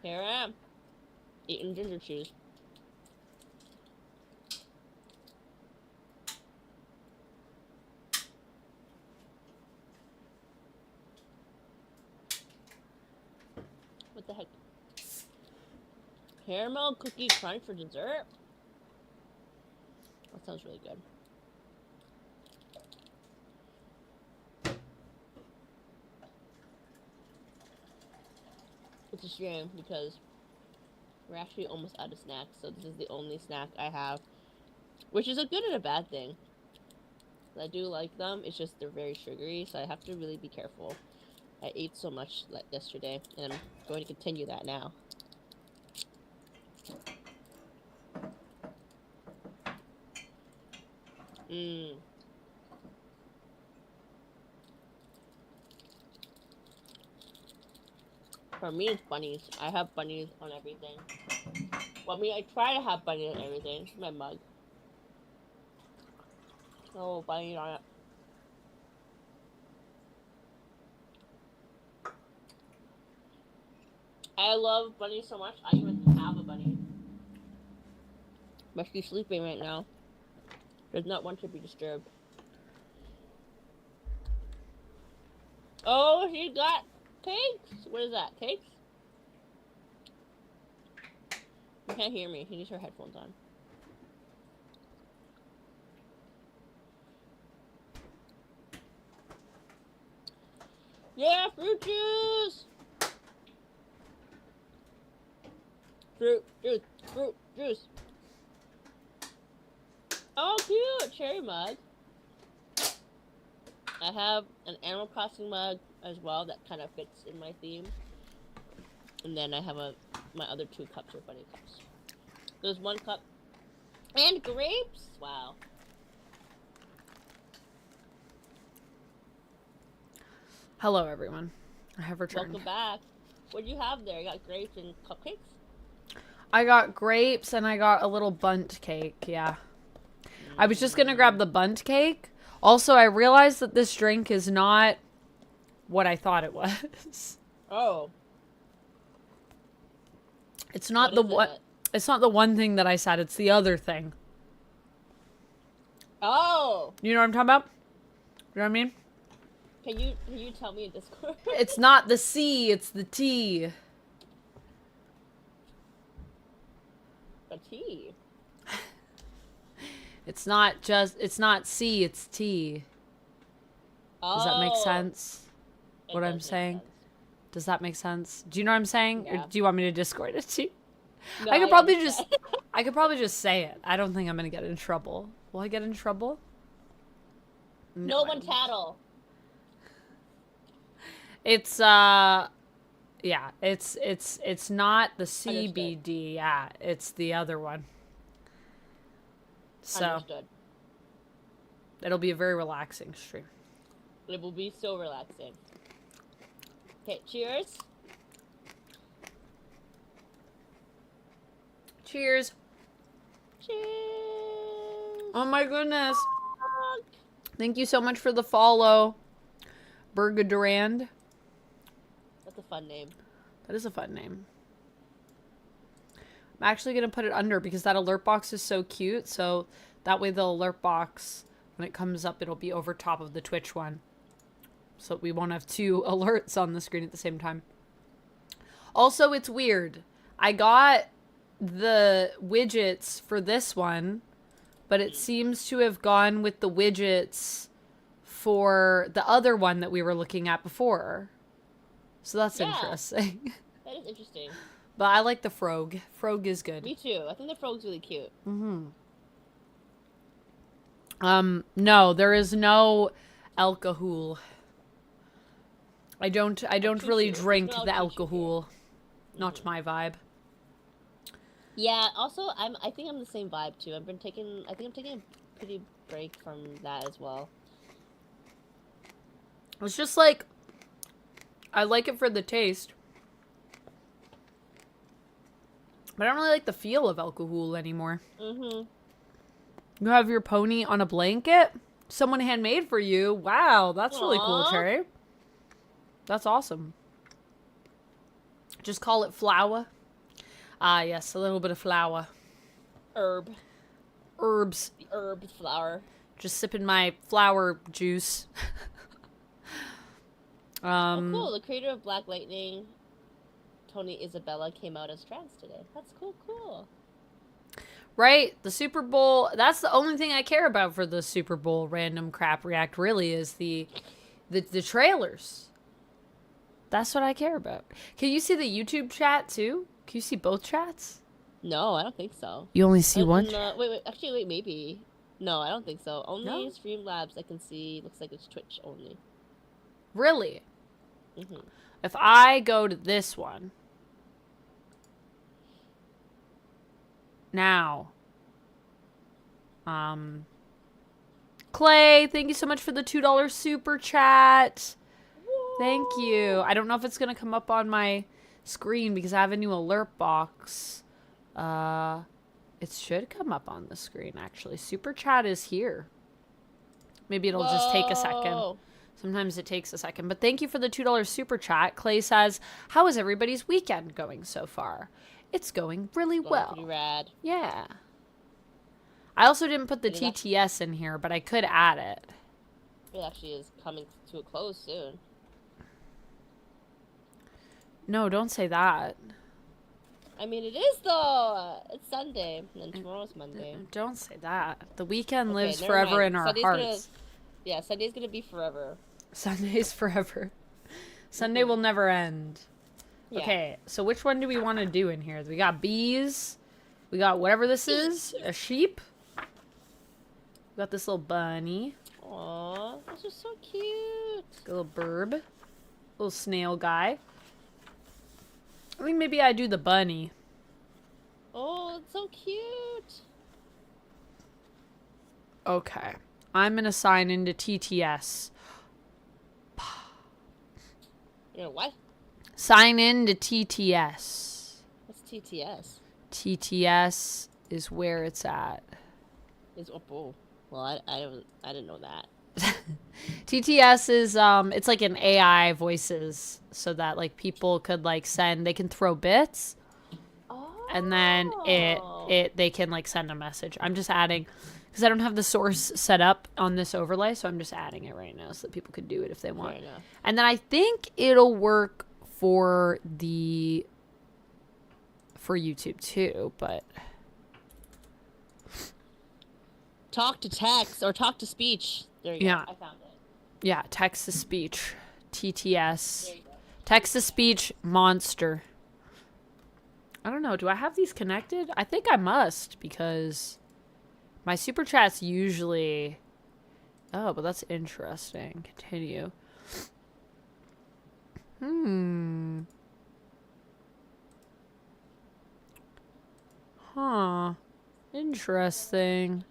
here I am, eating ginger chews. What the heck? Caramel cookie crunch for dessert? That sounds really good. It's a shame because we're actually almost out of snacks, so this is the only snack I have, which is a good and a bad thing. I do like them, it's just they're very sugary, so I have to really be careful. I ate so much yesterday, and I'm going to continue that now. For me, it's bunnies. I have bunnies on everything. Well, I mean, I try to have bunnies on everything. My mug. Oh, bunnies on it. I love bunnies so much, I even have a bunny. But she's sleeping right now. Does not want to be disturbed. Oh, she got cakes! What is that? Cakes? You can't hear me. She needs her headphones on. Yeah, fruit juice! Fruit juice. Fruit juice. Oh, cute! Cherry mug. I have an Animal Crossing mug as well that kind of fits in my theme. And then I have my other 2 cups are bunny cups. There's 1 cup. And grapes? Wow. Hello, everyone. I have returned. Welcome back. What do you have there? You got grapes and cupcakes? I got grapes and I got a little bunt cake, yeah. I was just gonna grab the bunt cake. Also, I realized that this drink is not what I thought it was. Oh. It's not the one. It's not the one thing that I said. It's the other thing. Oh. You know what I'm talking about? You know what I mean? Can you tell me in Discord? It's not the C. It's the T. A tea. It's not C. It's T. Does that make sense? What I'm saying? Does that make sense? Do you know what I'm saying? Yeah. Or do you want me to Discord it to you? No, I could probably just say it. I don't think I'm gonna get in trouble. Will I get in trouble? No one tattle. It's yeah, it's not the CBD. Understood. Yeah, it's the other one. So Understood. It'll be a very relaxing stream. It will be so relaxing. Okay, cheers. Cheers. Cheers. Oh my goodness. Thank you so much for the follow, Burger Durand. That's a fun name. That is a fun name. I'm actually going to put it under because that alert box is so cute. So that way the alert box, when it comes up, it'll be over top of the Twitch one. So we won't have 2 alerts on the screen at the same time. Also, it's weird. I got the widgets for this one, but it seems to have gone with the widgets for the other one that we were looking at before. So that's interesting. That is interesting. But I like the frog. Frog is good. Me too. I think the frog's really cute. Mm-hmm. No, there is no alcohol. I don't really drink the alcohol. Not my vibe. Yeah, also I think I'm the same vibe too. I think I'm taking a pretty break from that as well. It's just like I like it for the taste. But I don't really like the feel of alcohol anymore. You have your pony on a blanket? Someone handmade for you. Wow, that's really cool, Cherry. That's awesome. Just call it flour. Ah, yes, a little bit of flour. Herbs. Herb flour. Just sipping my flower juice. Oh, cool. The creator of Black Lightning, Tony Isabella, came out as trans today. That's cool. Right? The Super Bowl, that's the only thing I care about for the Super Bowl random crap react, really, is the trailers. That's what I care about. Can you see the YouTube chat, too? Can you see both chats? No, I don't think so. You only see one? Wait, actually, maybe. No, I don't think so. Only Streamlabs I can see. Looks like it's Twitch only. Really? If I go to this one. Now. Clay, thank you so much for the $2 super chat. Whoa. Thank you. I don't know if it's going to come up on my screen because I have a new alert box. It should come up on the screen, actually. Super chat is here. Maybe it'll just take a second. Sometimes it takes a second. But thank you for the $2 super chat. Clay says, how is everybody's weekend going so far? It's going really well. Pretty rad. Yeah. I also didn't put the TTS in here, but I could add it. It actually is coming to a close soon. No, don't say that. I mean, it is though. It's Sunday, and tomorrow's Monday. Don't say that. The weekend lives forever in our hearts. Yeah, Sunday's gonna be forever. Sunday's forever. Sunday will never end. Yeah. Okay, so which one do we want to do in here? We got bees. We got whatever this is. A sheep. We got this little bunny. Aww, this is so cute. A little burb. Little snail guy. I think maybe I do the bunny. Oh, it's so cute. Okay. I'm going to sign into TTS. You know what? Sign in to TTS. What's TTS? TTS is where it's at. Is well, I didn't know that. TTS is it's like an AI voices so that like people could like they can throw bits. And then they can like send a message. I'm just adding because I don't have the source set up on this overlay, so I'm just adding it right now so that people could do it if they want. And then I think it'll work for YouTube too, but talk to text or talk to speech. There you go. I found it. Yeah, text to speech. TTS. There you go. Text to speech monster. I don't know. Do I have these connected? I think I must because my super chats usually... Oh, but that's interesting. Continue. Huh. Interesting.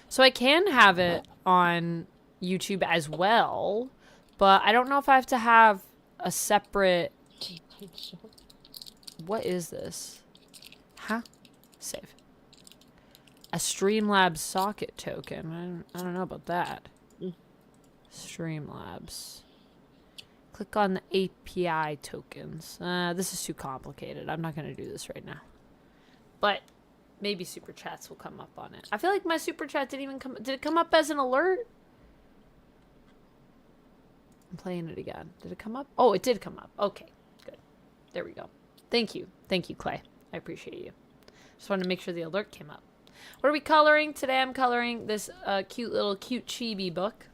So I can have it on YouTube as well, but I don't know if I have to have a separate... What is this? Huh? Save. A Streamlabs socket token. I don't know about that. Streamlabs. Click on the API tokens. This is too complicated. I'm not going to do this right now. But maybe super chats will come up on it. I feel like my super chat didn't even come... Did it come up as an alert? I'm playing it again. Did it come up? Oh, it did come up. Okay, good. There we go. Thank you. Thank you, Clay. I appreciate you. Just wanted to make sure the alert came up. What are we coloring? Today I'm coloring this cute chibi book.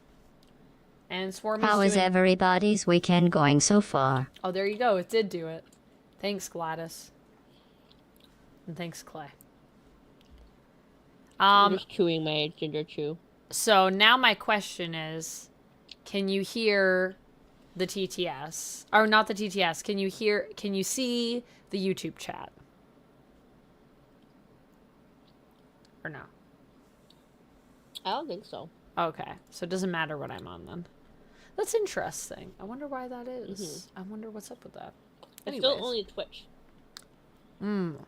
And Swormy. How is everybody's weekend going so far? Oh, there you go. It did do it. Thanks, Gladys. And thanks, Clay. I'm just chewing my ginger chew. So now my question is, can you hear the TTS? Or not the TTS. Can you see the YouTube chat? Or no? I don't think so. Okay. So it doesn't matter what I'm on then. That's interesting. I wonder why that is. I wonder what's up with that. It's still only Twitch. Only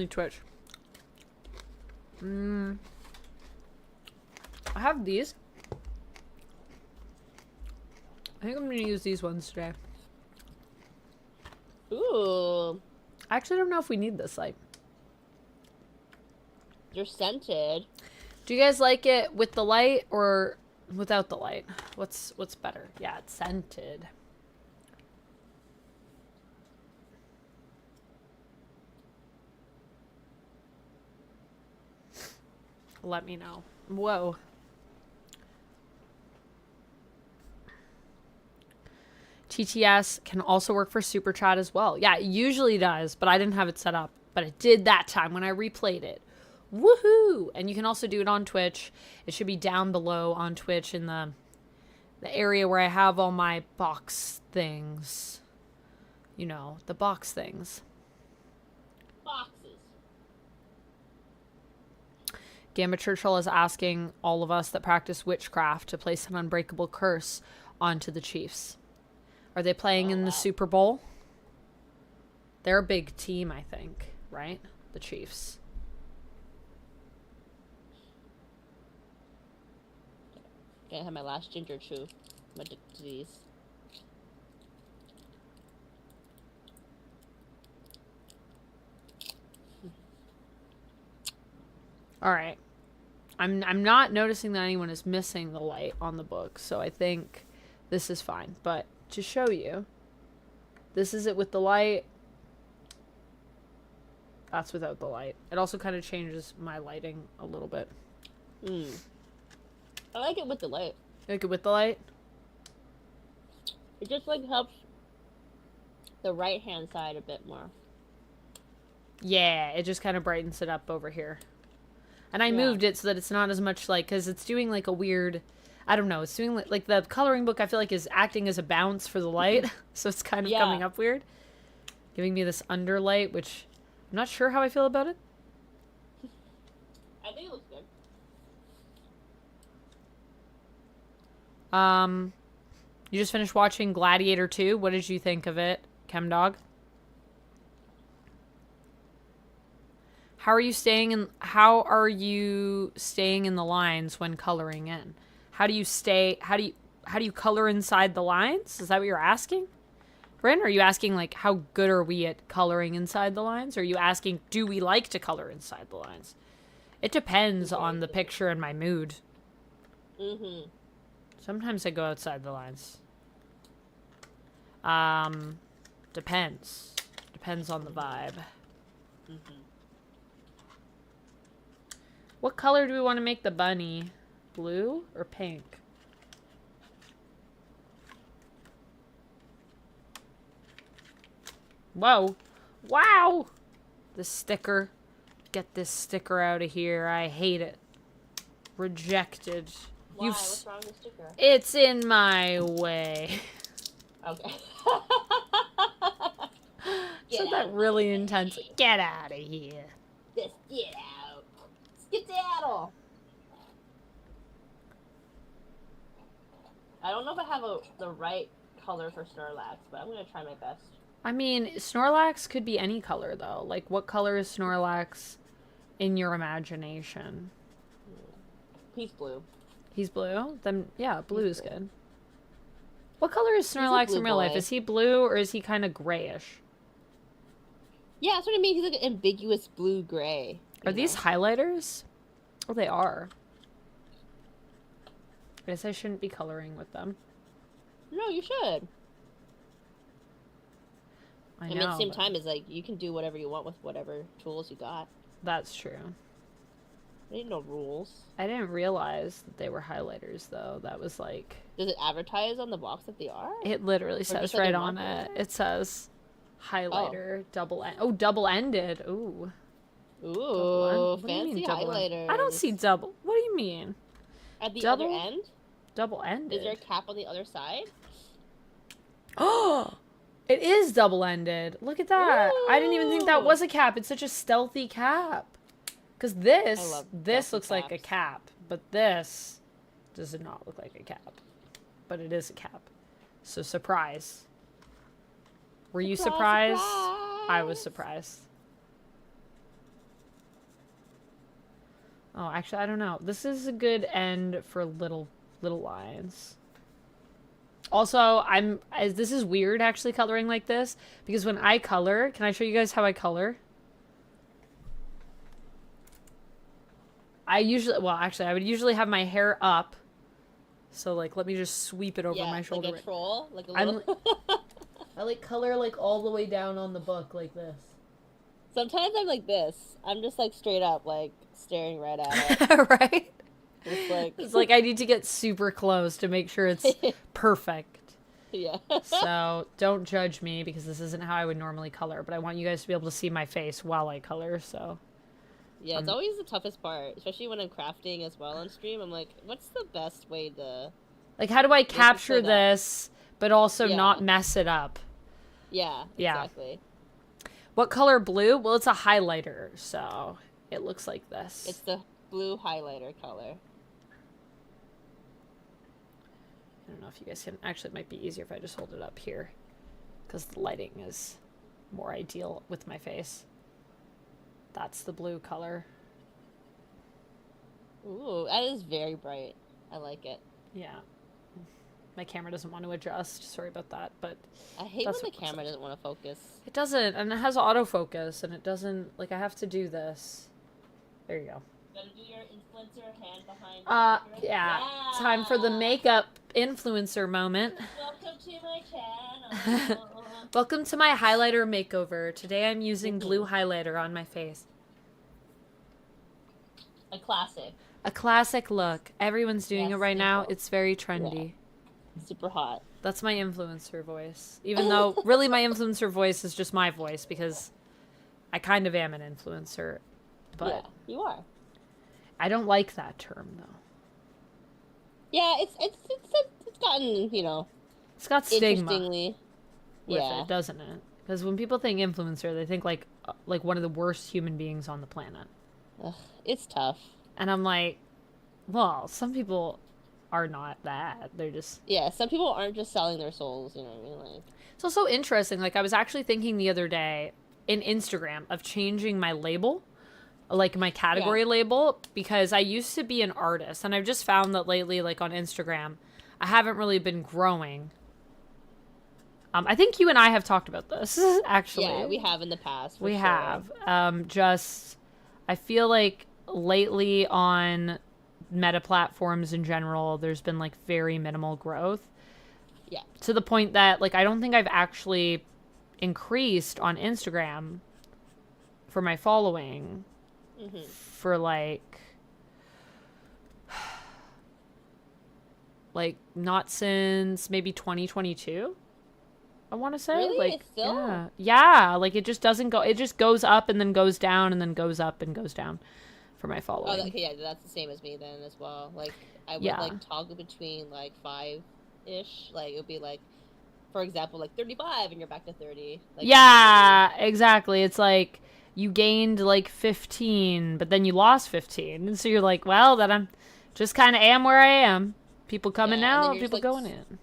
Twitch. I have these. I think I'm gonna use these ones today. Ooh. I actually don't know if we need this light. They're scented. Do you guys like it with the light or without the light? What's better? Yeah, it's scented. Let me know. Whoa. TTS can also work for Super Chat as well. Yeah, it usually does, but I didn't have it set up. But it did that time when I replayed it. Woohoo! And you can also do it on Twitch. It should be down below on Twitch in the area where I have all my box things. You know, the box things. Boxes. Gambit Churchill is asking all of us that practice witchcraft to place an unbreakable curse onto the Chiefs. Are they playing in the Super Bowl? They're a big team, I think, right? The Chiefs. Gonna have my last ginger chew. My disease. All right. I'm not noticing that anyone is missing the light on the book, so I think this is fine. But to show you, this is it with the light. That's without the light. It also kind of changes my lighting a little bit. I like it with the light. You like it with the light? It just like helps the right hand side a bit more. Yeah, it just kind of brightens it up over here. And I moved it so that it's not as much like, because it's doing like a weird, I don't know, it's doing like the coloring book I feel like is acting as a bounce for the light. So it's kind of coming up weird. Giving me this underlight, which I'm not sure how I feel about it. I think it looks good. You just finished watching Gladiator 2. What did you think of it, ChemDog? How are you staying in the lines when coloring in? How do you color inside the lines? Is that what you're asking? Bryn, are you asking like how good are we at coloring inside the lines? Or are you asking do we like to color inside the lines? It depends on the picture and my mood. Sometimes I go outside the lines. Depends. Depends on the vibe. What color do we want to make the bunny? Blue or pink? Whoa. Wow! The sticker. Get this sticker out of here. I hate it. Rejected. Why? What's wrong with the sticker? It's in my way. Okay. Said that really intensely. Get out of here. Just get out. Skedaddle. I don't know if I have the right color for Snorlax, but I'm gonna try my best. I mean, Snorlax could be any color, though. Like, what color is Snorlax in your imagination? He's blue. He's blue? Then, yeah, blue is good. What color is Snorlax in real life? Is he blue or is he kind of grayish? Yeah, that's what I mean. He's like an ambiguous blue-gray. Are these highlighters? Oh, they are. I guess I shouldn't be coloring with them. No, you should. I mean, at the same time, it's like, you can do whatever you want with whatever tools you got. That's true. There ain't no rules. I didn't realize that they were highlighters, though. That was like... Does it advertise on the box that they are? It literally says right on it. It says highlighter, double-ended. Ooh. Ooh, What do you fancy mean double-ended? highlighters. I don't see double. What do you you mean? At the Double? other end? Double-ended. Is there a cap on the other side? Oh, it is double-ended. Look at that. I didn't even think that Ooh. was a cap. It's such a stealthy cap. Because this looks like a cap, but this does not look like a cap. But it is a cap. So surprise. Were you surprised? I was surprised. Oh, actually, I don't know. This is a good end for little lines. Also, this is weird actually coloring like this, because when I color, can I show you guys how I color? I would usually have my hair up. So like, let me just sweep it over my shoulder. Like a troll, like a little. I like color like all the way down on the book like this. Sometimes I'm like this. I'm just like straight up, like staring right at it. Right? It's like I need to get super close to make sure it's perfect. Yeah. So don't judge me, because this isn't how I would normally color, but I want you guys to be able to see my face while I color, so. Yeah, it's always the toughest part, especially when I'm crafting as well on stream. I'm like, what's the best way to... Like, how do I capture this, but also not mess it up? Yeah, exactly. What color blue? Well, it's a highlighter, so it looks like this. It's the blue highlighter color. I don't know if you guys can... Actually, it might be easier if I just hold it up here, because the lighting is more ideal with my face. That's the blue color. Ooh, that is very bright. I like it. Yeah. My camera doesn't want to adjust. Sorry about that, but... I hate when the camera doesn't want to focus. It doesn't, and it has autofocus, and it doesn't... Like, I have to do this. There you go. Gotta do your influencer hand behind yeah. Time for the makeup influencer moment. Welcome to my channel. Welcome to my highlighter makeover. Today I'm using blue highlighter on my face. A classic. A classic look. Everyone's doing it right now. It's very trendy. Yeah. Super hot. That's my influencer voice. Even though, really, my influencer voice is just my voice, because I kind of am an influencer. But yeah, you are. I don't like that term, though. Yeah, it's gotten, you know... It's got stigma. Interestingly. With it, doesn't it? Because when people think influencer, they think like one of the worst human beings on the planet. Ugh, it's tough. And I'm like, well, some people are not that. They're just... Yeah, some people aren't just selling their souls, you know what I mean? Like... It's also interesting. Like, I was actually thinking the other day in Instagram of changing my label, like my category label, because I used to be an artist, and I've just found that lately, like on Instagram, I haven't really been growing. I think you and I have talked about this, actually. Yeah, we have in the past. We have. I feel like lately on meta platforms in general, there's been like very minimal growth. Yeah. To the point that like I don't think I've actually increased on Instagram for my following for like not since maybe 2022. I want to say, really? like, It's still... yeah, like it just doesn't go. It just goes up and then goes down and then goes up and goes down for my following. Oh, okay, yeah, that's the same as me then as well. Like, I would like toggle between like 5-ish. Like, it would be like, for example, like 35, and you're back to 30. Like, yeah, exactly. It's like you gained like 15, but then you lost 15, and so you're like, well, then I'm just kind of am where I am. People coming out, people going in.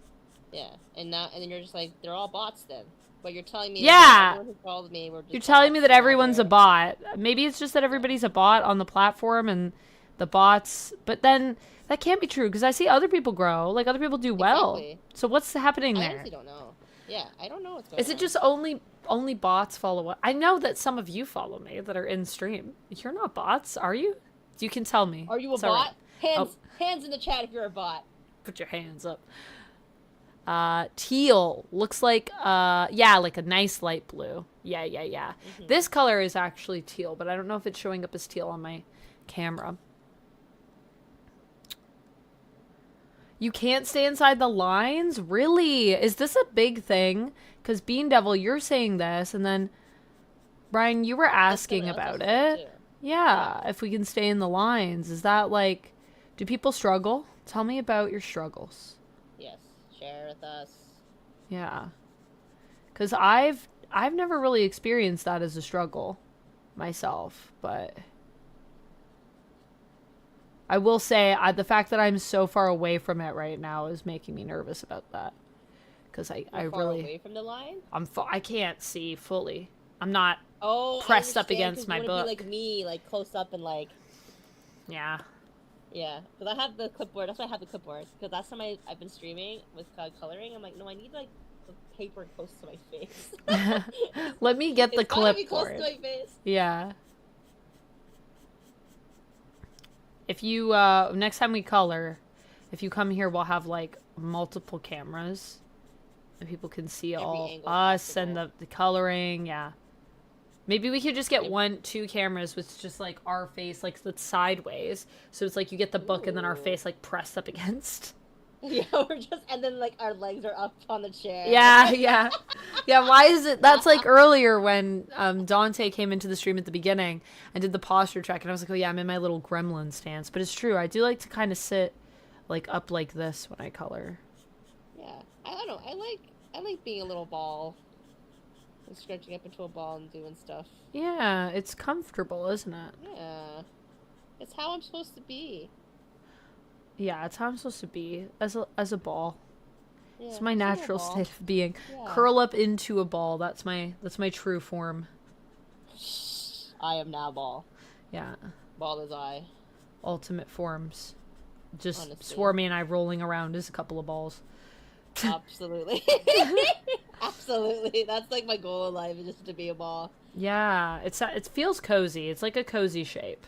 Yeah, and then you're just like, they're all bots then. But you're telling me yeah, who followed me were just you're telling me that everyone's a bot. Maybe it's just that everybody's a bot on the platform and the bots, but then that can't be true because I see other people grow, like other people do well. Exactly. So what's happening there? I honestly don't know. Yeah, I don't know what's going on. Is it just only bots follow us? I know that some of you follow me that are in stream. You're not bots, are you? You can tell me. Are you a bot? Right. Hands in the chat if you're a bot. Put your hands up. Teal looks like yeah, like a nice light blue. Yeah. This color is actually teal, but I don't know if it's showing up as teal on my camera. You can't stay inside the lines? Really? Is this a big thing? Because Bean Devil, you're saying this, and then Brian, you were asking about it. Yeah, if we can stay in the lines. Is that like Do people struggle? Tell me about your struggles. Yes, share with us. Yeah. Because I've never really experienced that as a struggle myself, but I will say the fact that I'm so far away from it right now is making me nervous about that. Because I Far really away from the line. I can't see fully. I'm not Oh, pressed I up against my you book. Be like me, like close up and like. Yeah. Yeah, because I have the clipboard. That's why I have the clipboard. Because last time I've been streaming with coloring, I'm like, no, I need like the paper close to my face. Let me get the it's gotta be clipboard. close to my face. Yeah. If you next time we color, if you come here, we'll have like multiple cameras, and people can see all us and the coloring. Yeah. Maybe we could just get 2 cameras with just like our face like that's sideways, so it's like you get the book and then our face like pressed up against. Yeah, and then like our legs are up on the chair. Yeah, yeah. Yeah, why is it that's like earlier when Dante came into the stream at the beginning and did the posture check, and I was like, oh yeah, I'm in my little gremlin stance. But it's true, I do like to kind of sit like up like this when I color. Yeah, I don't know, I like being a little ball and stretching up into a ball and doing stuff. Yeah, it's comfortable, isn't it? Yeah, it's how I'm supposed to be. Yeah, it's how I'm supposed to be as a ball. Yeah, it's my natural state of being. Yeah. Curl up into a ball. That's my true form. I am now ball. Yeah. Ball is I. Ultimate forms. Just Honestly. Swormy and I rolling around as a couple of balls. Absolutely. Absolutely. That's like my goal in life, is just to be a ball. Yeah, it feels cozy. It's like a cozy shape.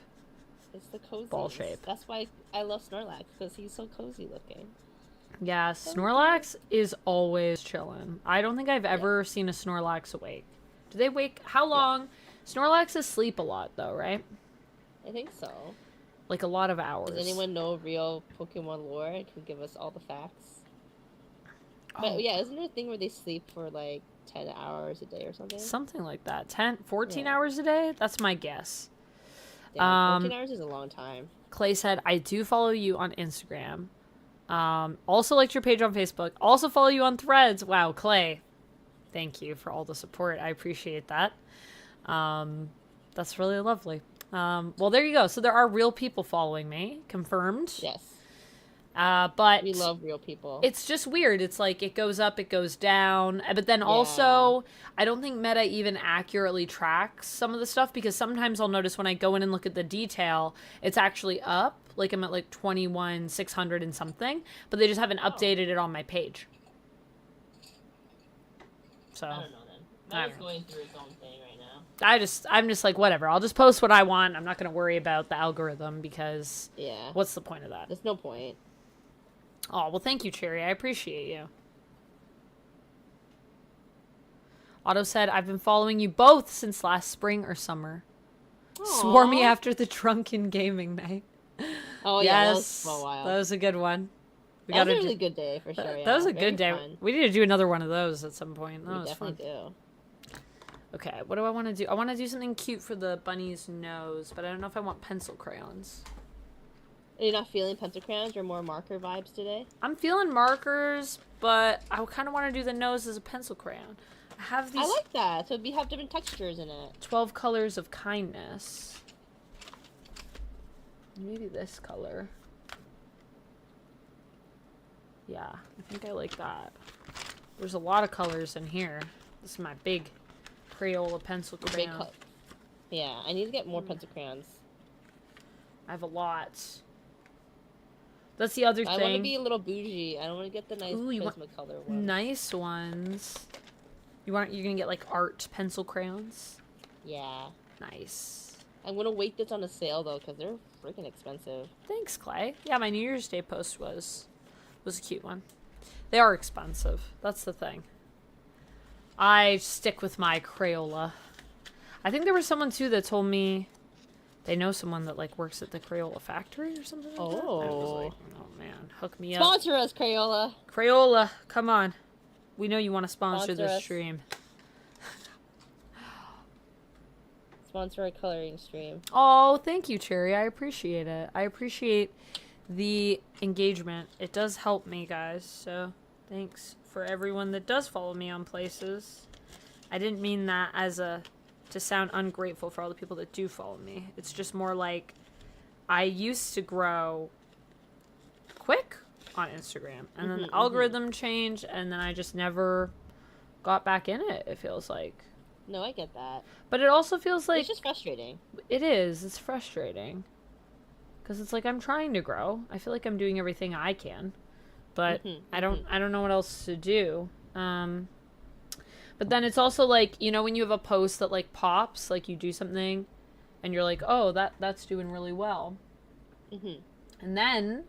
It's the cozy ball shape. That's why I love Snorlax, because he's so cozy looking. Yeah, Snorlax is always chilling. I don't think I've ever seen a Snorlax awake. Do they wake? How long? Yeah. Snorlax asleep a lot, though, right? I think so. Like a lot of hours. Does anyone know real Pokemon lore and can give us all the facts? Oh. But yeah, isn't there a thing where they sleep for like 10 hours a day or something? Something like that. 14 hours a day? That's my guess. Yeah, 14 hours is a long time. Clay said, I do follow you on Instagram. Also liked your page on Facebook. Also follow you on Threads. Wow, Clay. Thank you for all the support. I appreciate that. That's really lovely. Well, there you go. So there are real people following me. Confirmed. Yes. But we love real people. It's just weird. It's like it goes up, it goes down. But then also, I don't think Meta even accurately tracks some of the stuff, because sometimes I'll notice when I go in and look at the detail, it's actually up. Like I'm at like 21,600 and something, but they just haven't updated it on my page. So I don't know then. Meta's going through its own thing right now. I'm just like, whatever. I'll just post what I want. I'm not going to worry about the algorithm, because what's the point of that? There's no point. Oh, well, thank you, Cherry. I appreciate you. Otto said, I've been following you both since last spring or summer. Aww. Swormy after the drunken gaming night. Oh, yes, yeah, that was for a while. That was a good one. That was a really good day, for sure. That was a good day. Fun. We need to do another one of those at some point. That we was definitely fun. do. Okay, what do I want to do? I want to do something cute for the bunny's nose, but I don't know if I want pencil crayons. Are you not feeling pencil crayons or more marker vibes today? I'm feeling markers, but I kind of want to do the nose as a pencil crayon. I have these. I like that. So we have different textures in it. 12 colors of kindness. Maybe this color. Yeah, I think I like that. There's a lot of colors in here. This is my big Crayola pencil crayon. Yeah, I need to get more pencil crayons. I have a lot. That's the other thing. I want to be a little bougie. I don't want to get the nice Prismacolor ones. Nice ones. You're gonna get like art pencil crayons? Yeah. Nice. I'm gonna wait this on a sale though, because they're freaking expensive. Thanks, Clay. Yeah, my New Year's Day post was a cute one. They are expensive. That's the thing. I stick with my Crayola. I think there was someone too that told me they know someone that like works at the Crayola factory or something like that. I was like, oh man, hook me up. Sponsor us, Crayola. Crayola, come on. We know you want to sponsor this stream. Sponsor a coloring stream. Oh, thank you, Cherry. I appreciate it. I appreciate the engagement. It does help me, guys. So thanks for everyone that does follow me on places. I didn't mean that as to sound ungrateful for all the people that do follow me. It's just more like I used to grow quick on Instagram, and then the algorithm changed, and then I just never got back in it, it feels like. No, I get that. But it also feels like... It's just frustrating. It is. It's frustrating. Because it's like I'm trying to grow. I feel like I'm doing everything I can. But I don't know what else to do. But then it's also like, you know, when you have a post that like pops, like you do something and you're like, oh, that's doing really well. And then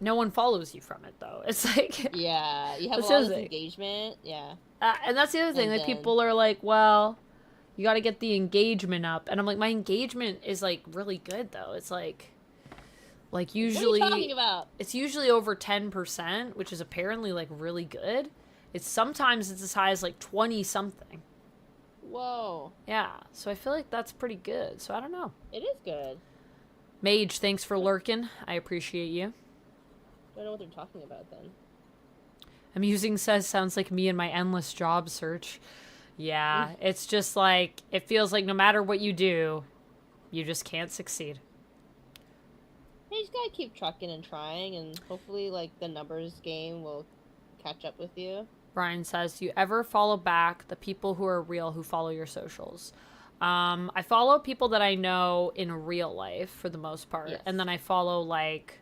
no one follows you from it, though. It's like... Yeah, you have a lot of engagement. Yeah. And that's the other thing. Like, people are like, well, you got to get the engagement up. And I'm like, my engagement is, like, really good, though. It's like usually... What are you talking about? It's usually over 10%, which is apparently, like, really good. Sometimes it's as high as, like, 20-something. Whoa. Yeah. So I feel like that's pretty good. So I don't know. It is good. Mage, thanks for lurking. I appreciate you. I don't know what they're talking about, then. Amusing says, sounds like me and my endless job search. Yeah, it's just like, it feels like no matter what you do, you just can't succeed. You just gotta keep trucking and trying, and hopefully, like, the numbers game will catch up with you. Brian says, do you ever follow back the people who are real who follow your socials? I follow people that I know in real life, for the most part. Yes. And then I follow, like,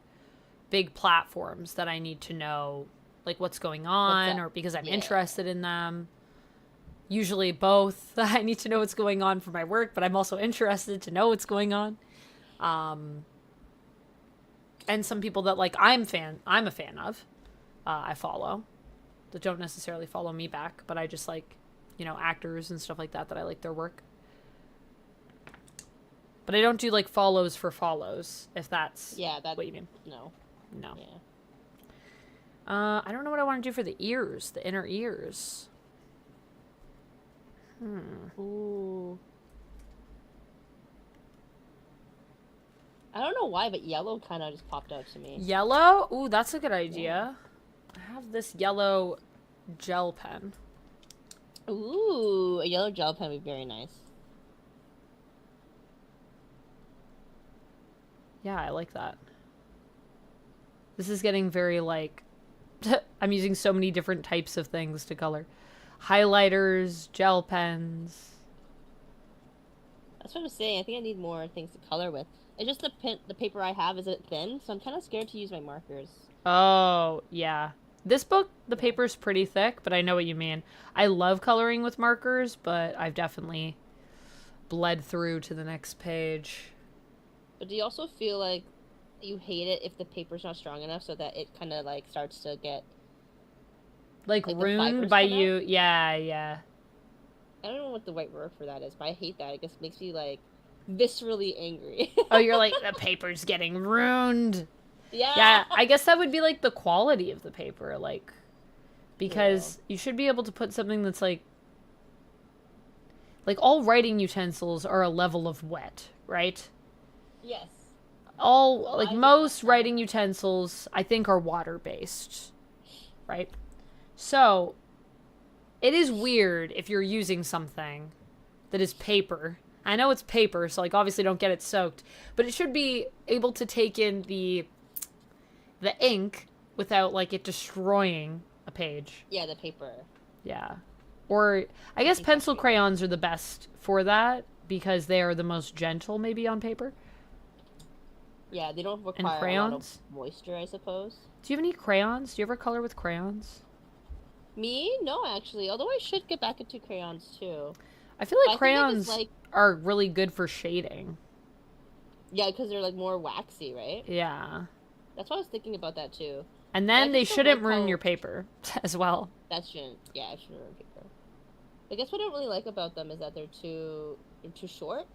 big platforms that I need to know, like, what's going on, or because I'm interested in them. Usually both. I need to know what's going on for my work, but I'm also interested to know what's going on. And some people that, like, I'm a fan of, I follow, that don't necessarily follow me back, but I just like, you know, actors and stuff like that I like their work. But I don't do, like, follows for follows, if that's what you mean. No. Yeah. I don't know what I want to do for the ears, the inner ears. Ooh. I don't know why, but yellow kind of just popped out to me. Yellow? Ooh, that's a good idea. Yeah. I have this yellow gel pen. Ooh, a yellow gel pen would be very nice. Yeah, I like that. This is getting very, like... I'm using so many different types of things to color. Highlighters, gel pens. That's what I'm saying. I think I need more things to color with. It's just the paper I have isn't thin, so I'm kind of scared to use my markers. Oh, yeah. This book, the paper's pretty thick, but I know what you mean. I love coloring with markers, but I've definitely bled through to the next page. But do you also feel like you hate it if the paper's not strong enough so that it kind of, like, starts to get... Like ruined by you? Yeah. I don't know what the right word for that is, but I hate that. It just makes me, like, viscerally angry. Oh, you're like, the paper's getting ruined. Yeah, I guess that would be, like, the quality of the paper, like, because you should be able to put something that's, like, all writing utensils are a level of wet, right? Yes. Most writing utensils, I think, are water-based, right? So, it is weird if you're using something that is paper. I know it's paper, so, like, obviously don't get it soaked, but it should be able to take in the ink without, like, it destroying a page. Yeah, the paper. Yeah. Or, I guess pencil crayons are the best for that, because they are the most gentle, maybe, on paper. Yeah, they don't require a lot of moisture, I suppose. Do you have any crayons? Do you ever color with crayons? Me? No, actually. Although I should get back into crayons, too. I feel like crayons are really good for shading. Yeah, because they're, like, more waxy, right? Yeah. That's why I was thinking about that, too. And then they shouldn't ruin your paper, as well. That shouldn't. Yeah, it shouldn't ruin paper. I guess what I don't really like about them is that they're too short.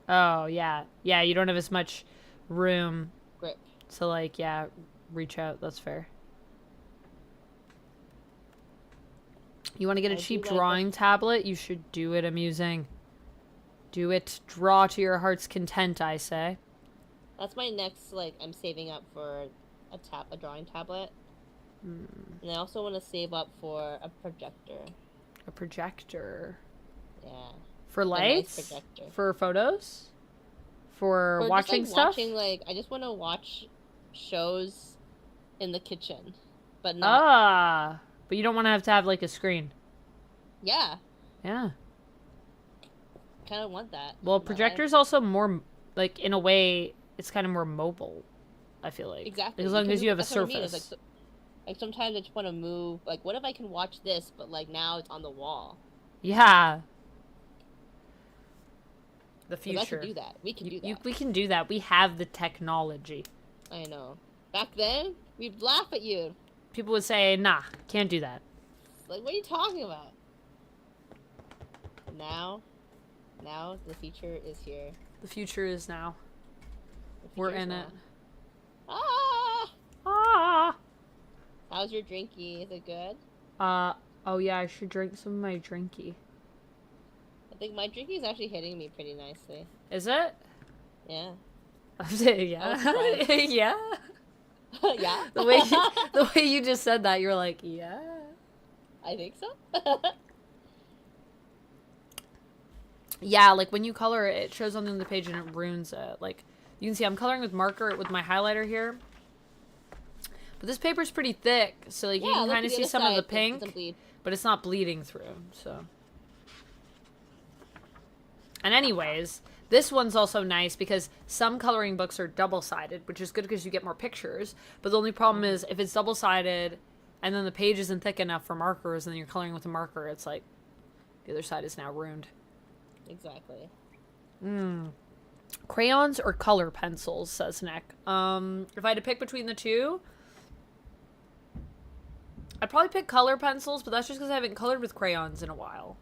Oh, yeah. Yeah, you don't have as much room. Grip. So, like, yeah, reach out. That's fair. You want to get a cheap drawing tablet? You should do it, Amusing. Do it. Draw to your heart's content, I say. That's my next, like, I'm saving up for a drawing tablet. Hmm. And I also want to save up for a projector. A projector. Yeah. For Nice lights? projector. For photos? For Or watching just, like, stuff? watching, like, I just want to watch shows in the kitchen. But not... Ah! But you don't want to have like a screen. Yeah. Yeah. Kind of want that. Well, projector's also more, like, in a way, it's kind of more mobile, I feel like. Exactly. As long as you have a that's what I mean, surface. is, like, sometimes I just want to move. Like, what if I can watch this, but, like, now it's on the wall? Yeah. The future. I could do that. We can do that. We can do that. We have the technology. I know. Back then, we'd laugh at you. People would say, nah, can't do that. Like, what are you talking about? Now the future is here. The future is now. The We're future is in now. it. Ah! Ah! How's your drinky? Is it good? Oh yeah, I should drink some of my drinky. I think my drinky is actually hitting me pretty nicely. Is it? Yeah. Yeah. Yeah. Yeah? The way you just said that, you're like, yeah. I think so. Yeah, like when you color it, it shows on the page and it ruins it. Like, you can see I'm coloring with marker with my highlighter here. But this paper's pretty thick, so like you can kind of see some of the pink, but it's not bleeding through, so. And anyways, this one's also nice because some coloring books are double-sided, which is good because you get more pictures. But the only problem is if it's double-sided and then the page isn't thick enough for markers and then you're coloring with a marker, it's like the other side is now ruined. Exactly. Crayons or color pencils, says Nick. If I had to pick between the two, I'd probably pick color pencils, but that's just because I haven't colored with crayons in a while.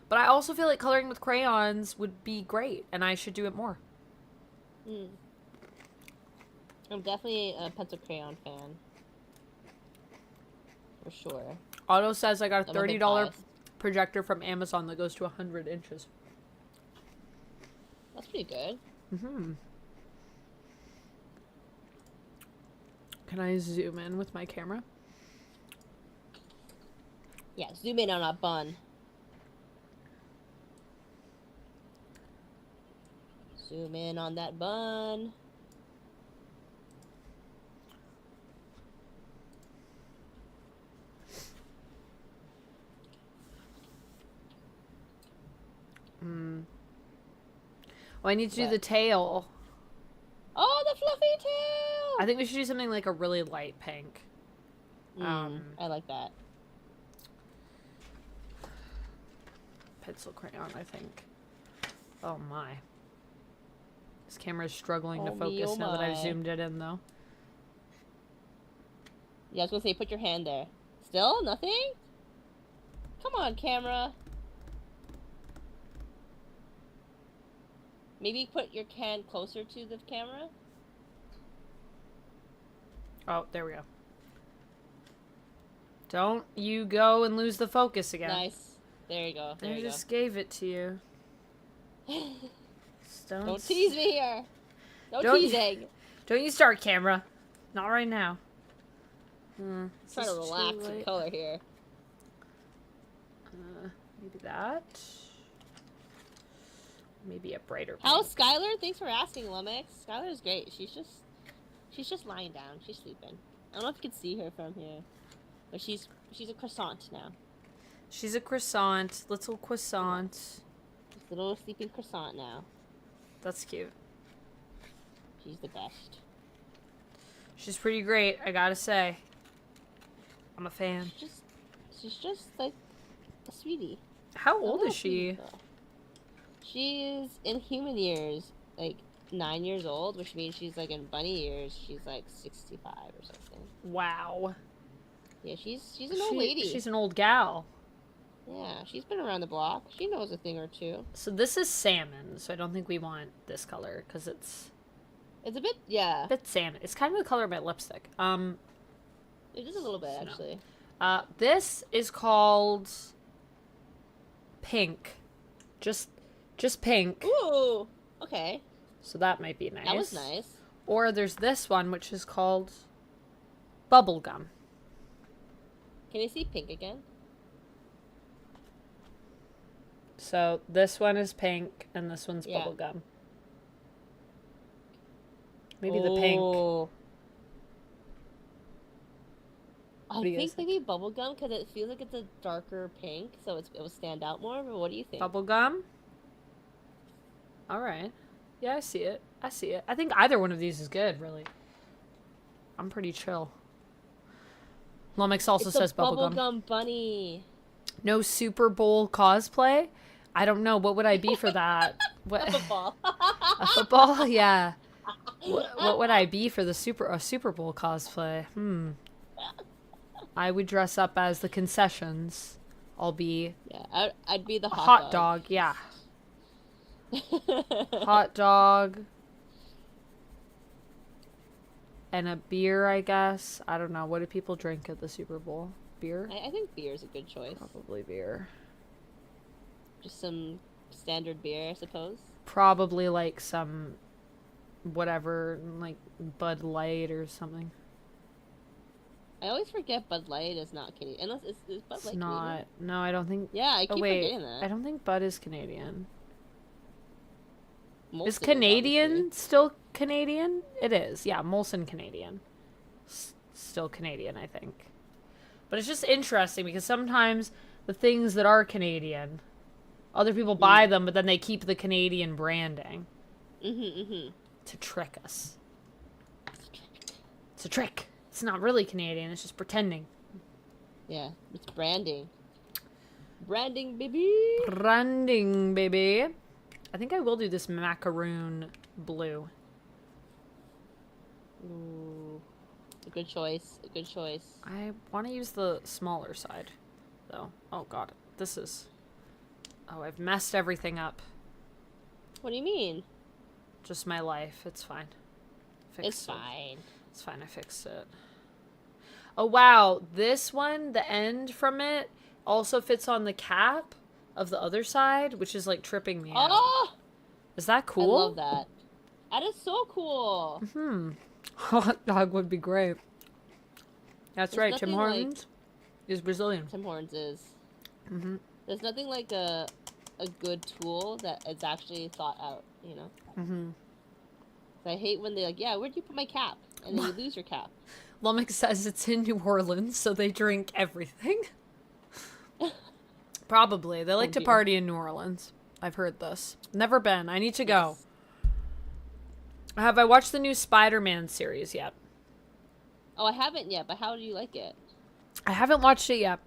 But I also feel like coloring with crayons would be great, and I should do it more. I'm definitely a pencil crayon fan. For sure. Otto says I got a I'm a big $30 bias. projector from Amazon that goes to 100 inches. That's pretty good. Can I zoom in with my camera? Yeah, zoom in on that bun. Zoom in on that bun. Oh, I need to do the tail. Oh, the fluffy tail! I think we should do something like a really light pink. I like that. Pencil crayon, I think. Oh my. This camera is struggling to focus now that I've zoomed it in, though. Yeah, I was gonna say, put your hand there. Still? Nothing? Come on, camera. Maybe put your hand closer to the camera? Oh, there we go. Don't you go and lose the focus again. Nice. There you go. There I you just gave it to you. Don't tease me here. No Don't- teasing. Don't you start, camera. Not right now. Try to relax and color here. Maybe that. Maybe a brighter pink. How's Skylar? Thanks for asking, Lumix. Skylar's great. She's just lying down. She's sleeping. I don't know if you can see her from here, but she's a croissant now. She's a croissant. Little croissant. She's a little sleeping croissant now. That's cute. She's the best. She's pretty great, I gotta say. I'm a fan. She's just like a sweetie. How old is she? She's in human years, like 9 years old, which means she's like in bunny years, she's like 65 or something. Wow. Yeah, she's an old lady. She's an old gal. Yeah, she's been around the block. She knows a thing or two. So this is salmon, so I don't think we want this color, because it's It's a bit, yeah. a bit salmon. It's kind of the color of my lipstick. It is a little bit, actually. This is called pink. Just pink. Ooh, okay. So that might be nice. That was nice. Or there's this one, which is called bubblegum. Can you see pink again? So this one is pink, and this one's Yeah. bubblegum. Maybe the pink. I do you think guys maybe bubblegum because it feels like it's a darker pink, so it will stand out more. But what do you think? Bubblegum? Alright. Yeah, I see it. I see it. I think either one of these is good, really. I'm pretty chill. Lumix also It's says a bubblegum. bubblegum bunny. No Super Bowl cosplay? I don't know. What would I be for that? What? A football. A football? Yeah. What would I be for the Super Bowl cosplay? I would dress up as the concessions. I'll be Yeah, I'd be the a hot hot dog. Yeah. Hot dog. And a beer, I guess. I don't know. What do people drink at the Super Bowl? Beer? I think beer is a good choice. Probably beer. Just some standard beer, I suppose. Probably like some whatever, like Bud Light or something. I always forget Bud Light is not Canadian. Unless is Bud It's Light not. Canadian? No, I don't think. Yeah, I keep Oh wait, forgetting that. I don't think Bud is Canadian. Molson Is Canadian obviously. still Canadian? It is. Yeah, Molson Canadian. Still Canadian, I think. But it's just interesting because sometimes the things that are Canadian, other people buy them, but then they keep the Canadian branding. To trick us. It's a trick. It's not really Canadian. It's just pretending. Yeah, it's branding. Branding, baby. Branding, baby. I think I will do this macaroon blue. Ooh, a good choice. A good choice. I want to use the smaller side, though. Oh god, this is... Oh, I've messed everything up. What do you mean? Just my life. It's fine. It's Fixed it. fine. It's fine, I fixed it. Oh wow, this one, the end from it, also fits on the cap of the other side, which is like tripping me out. Oh! Is that cool? I love that. That is so cool. Hot dog would be great. That's There's right, Tim nothing like- Hortons is Brazilian. Tim Hortons is. There's nothing like a good tool that is actually thought out, you know? I hate when they're like, yeah, where'd you put my cap? And then you lose your cap. Lumix says it's in New Orleans, so they drink everything. Probably. They like to dear. party in New Orleans. I've heard this. Never been. I need to go. Yes. Have I watched the new Spider-Man series yet? Oh, I haven't yet, but how do you like it? I haven't watched it yet.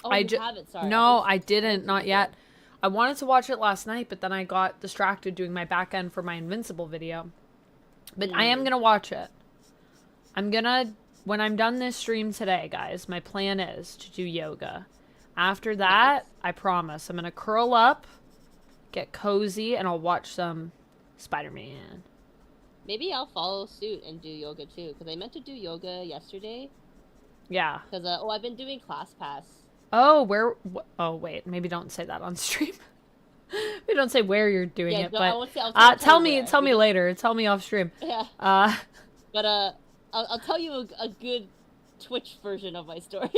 Oh, I you haven't, sorry. No, I didn't. Not yet. I wanted to watch it last night, but then I got distracted doing my back end for my Invincible video. But I am going to watch it. I'm going to, when I'm done this stream today, guys, my plan is to do yoga. After that, I promise, I'm going to curl up, get cozy, and I'll watch some Spider-Man. Maybe I'll follow suit and do yoga too, because I meant to do yoga yesterday. Yeah. Because, I've been doing ClassPass. Oh, oh, wait. Maybe don't say that on stream. We don't say where you're doing it, no, but I won't say, I'll tell you me where. later. Tell me off stream. Yeah. But I'll tell you a good Twitch version of my story.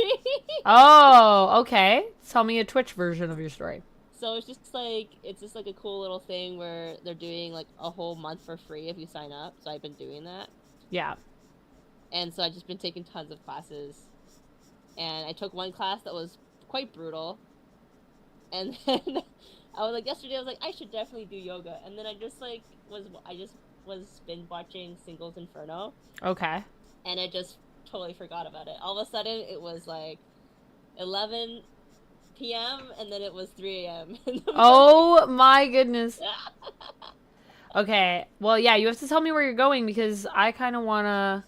Oh, okay. Tell me a Twitch version of your story. So it's just like a cool little thing where they're doing like a whole month for free if you sign up. So I've been doing that. Yeah. And so I've just been taking tons of classes. And I took one class that was quite brutal. And then I was like, yesterday I was like, I should definitely do yoga. And then I just was binge watching Singles Inferno. Okay. And I just totally forgot about it. All of a sudden it was like 11 p.m. and then it was 3 a.m. Oh my goodness. Okay. Well, yeah, you have to tell me where you're going because I kind of want to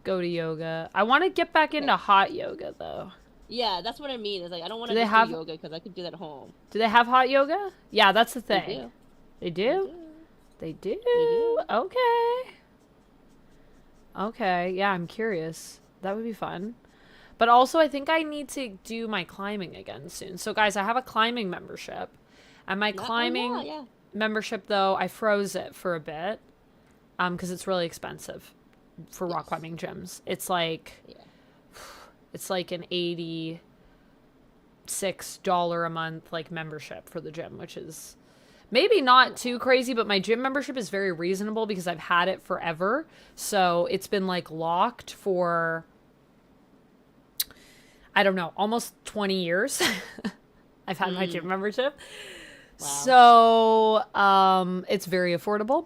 go to yoga. I want to get back into hot yoga though. Yeah, that's what I mean. It's like I don't want Do to they do have- yoga because I could do that at home. Do they have hot yoga? Yeah, that's the They thing. do. They do? They They do? do. Okay. Okay, yeah, I'm curious. That would be fun. But also, I think I need to do my climbing again soon. So, guys, I have a climbing membership. And my climbing yeah. membership, though, I froze it for a bit. because it's really expensive for rock climbing gyms. It's like an $86 a month like membership for the gym, which is maybe not too crazy, but my gym membership is very reasonable because I've had it forever. So it's been like locked for, I don't know, almost 20 years. I've had my gym membership. Wow. So it's very affordable.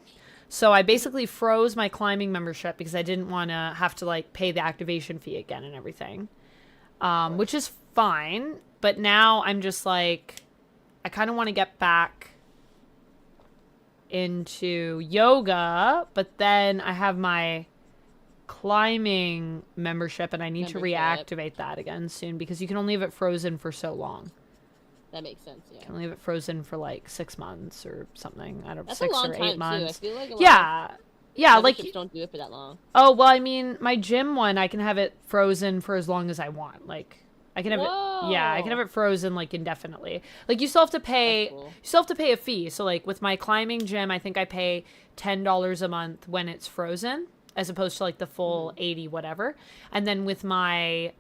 So I basically froze my climbing membership because I didn't want to have to like pay the activation fee again and everything, which is fine. But now I'm just like, I kind of want to get back into yoga, but then I have my climbing membership and I need to reactivate that again soon because you can only have it frozen for so long. That makes sense, yeah. You can leave it frozen for like 6 months or something. I don't know, That's 6 a long or 8 time months. Too. I feel like yeah, like don't do it for that long. Oh, well, I mean, my gym one, I can have it frozen for as long as I want. Like I can have I can have it frozen like indefinitely. Like you still have to pay you still have to pay a fee. So like with my climbing gym, I think I pay $10 a month when it's frozen as opposed to like the full 80 whatever. And then with my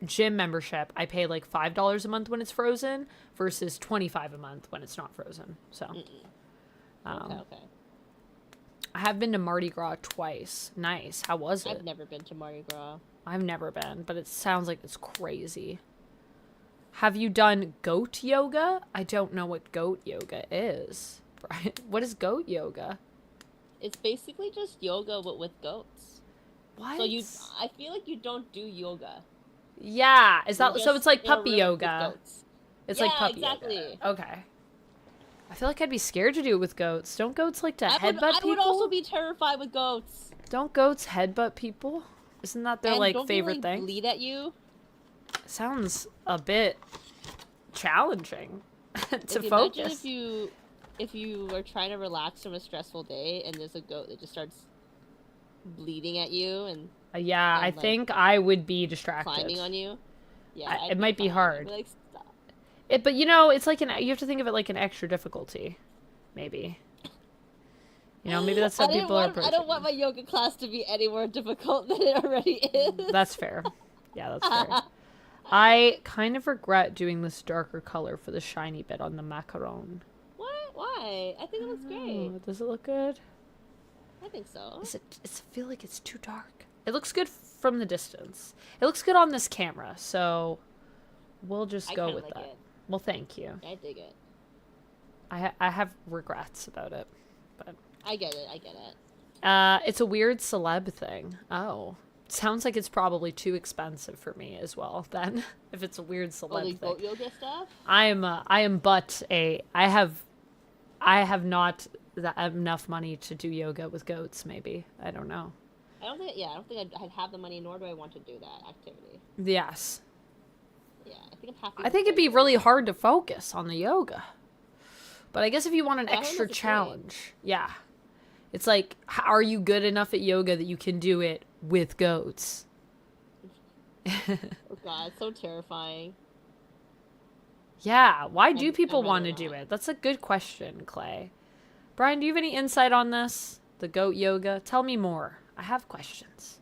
gym membership, I pay like $5 a month when it's frozen versus $25 a month when it's not frozen. So Okay. I have been to Mardi Gras twice. Nice. How was it? I've never been to Mardi Gras. I've never been, but it sounds like it's crazy. Have you done goat yoga? I don't know what goat yoga is. Brian, what is goat yoga? It's basically just yoga but with goats. What? So I feel like you don't do yoga. Yeah, is that so? It's like puppy yoga. It's like puppy yoga. Okay. I feel like I'd be scared to do it with goats. Don't goats like to headbutt people? I would also be terrified with goats. Don't goats headbutt people? Isn't that their like favorite thing? Bleed at you? Sounds a bit challenging to focus. If you are trying to relax from a stressful day and there's a goat that just starts bleeding at you and I think I would be distracted. Climbing on you? Yeah, it might be hard. Like, stop. But you know, it's like you have to think of it like an extra difficulty, maybe. You know, maybe that's how people are approaching. I don't want my yoga class to be any more difficult than it already is. That's fair. Yeah, that's fair. I kind of regret doing this darker color for the shiny bit on the macaron. What? Why? I think it looks great. Does it look good? I think so. I feel like it's too dark. It looks good from the distance. It looks good on this camera, so we'll just go with that. Well, thank you. I dig it. I have regrets about it, but I get it. It's a weird celeb thing. Oh, sounds like it's probably too expensive for me as well. Then, if it's a weird celeb thing. Goat yoga stuff. I have not enough money to do yoga with goats. Maybe I don't know. I don't think I'd have the money, nor do I want to do that activity. Yes. Yeah, I think I'm happy. I think it'd be really hard to focus on the yoga. But I guess if you want an extra challenge, yeah. It's like, are you good enough at yoga that you can do it with goats? Oh god, so terrifying. Yeah, why do people want to do it? That's a good question, Clay. Brian, do you have any insight on this? The goat yoga? Tell me more. I have questions.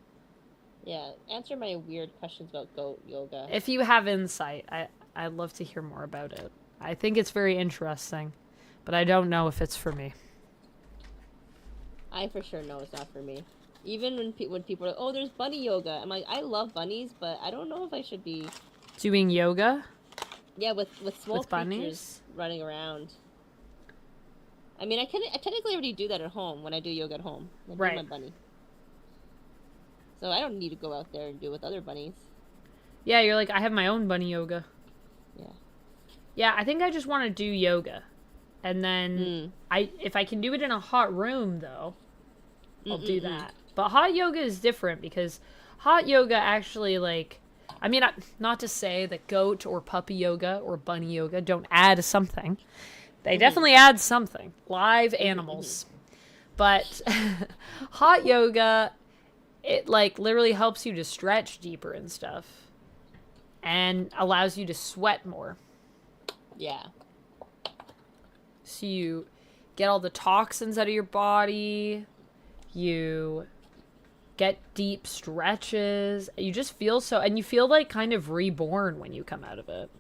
Yeah, answer my weird questions about goat yoga. If you have insight, I'd love to hear more about it. I think it's very interesting, but I don't know if it's for me. I for sure know it's not for me. Even when people are like, oh, there's bunny yoga. I'm like, I love bunnies, but I don't know if I should be... Doing yoga? Yeah, with small with creatures bunnies? Running around. I mean, I technically already do that at home when I do yoga at home. Right. My bunny. So I don't need to go out there and do it with other bunnies. Yeah, you're like, I have my own bunny yoga. Yeah. Yeah, I think I just want to do yoga. And then if I can do it in a hot room, though, I'll do that. But hot yoga is different because hot yoga actually, like, I mean, not to say that goat or puppy yoga or bunny yoga don't add something. They definitely add something. Live animals. But hot yoga, it, like, literally helps you to stretch deeper and stuff. And allows you to sweat more. Yeah. So you get all the toxins out of your body. You get deep stretches. You just feel so, and you feel like kind of reborn when you come out of it.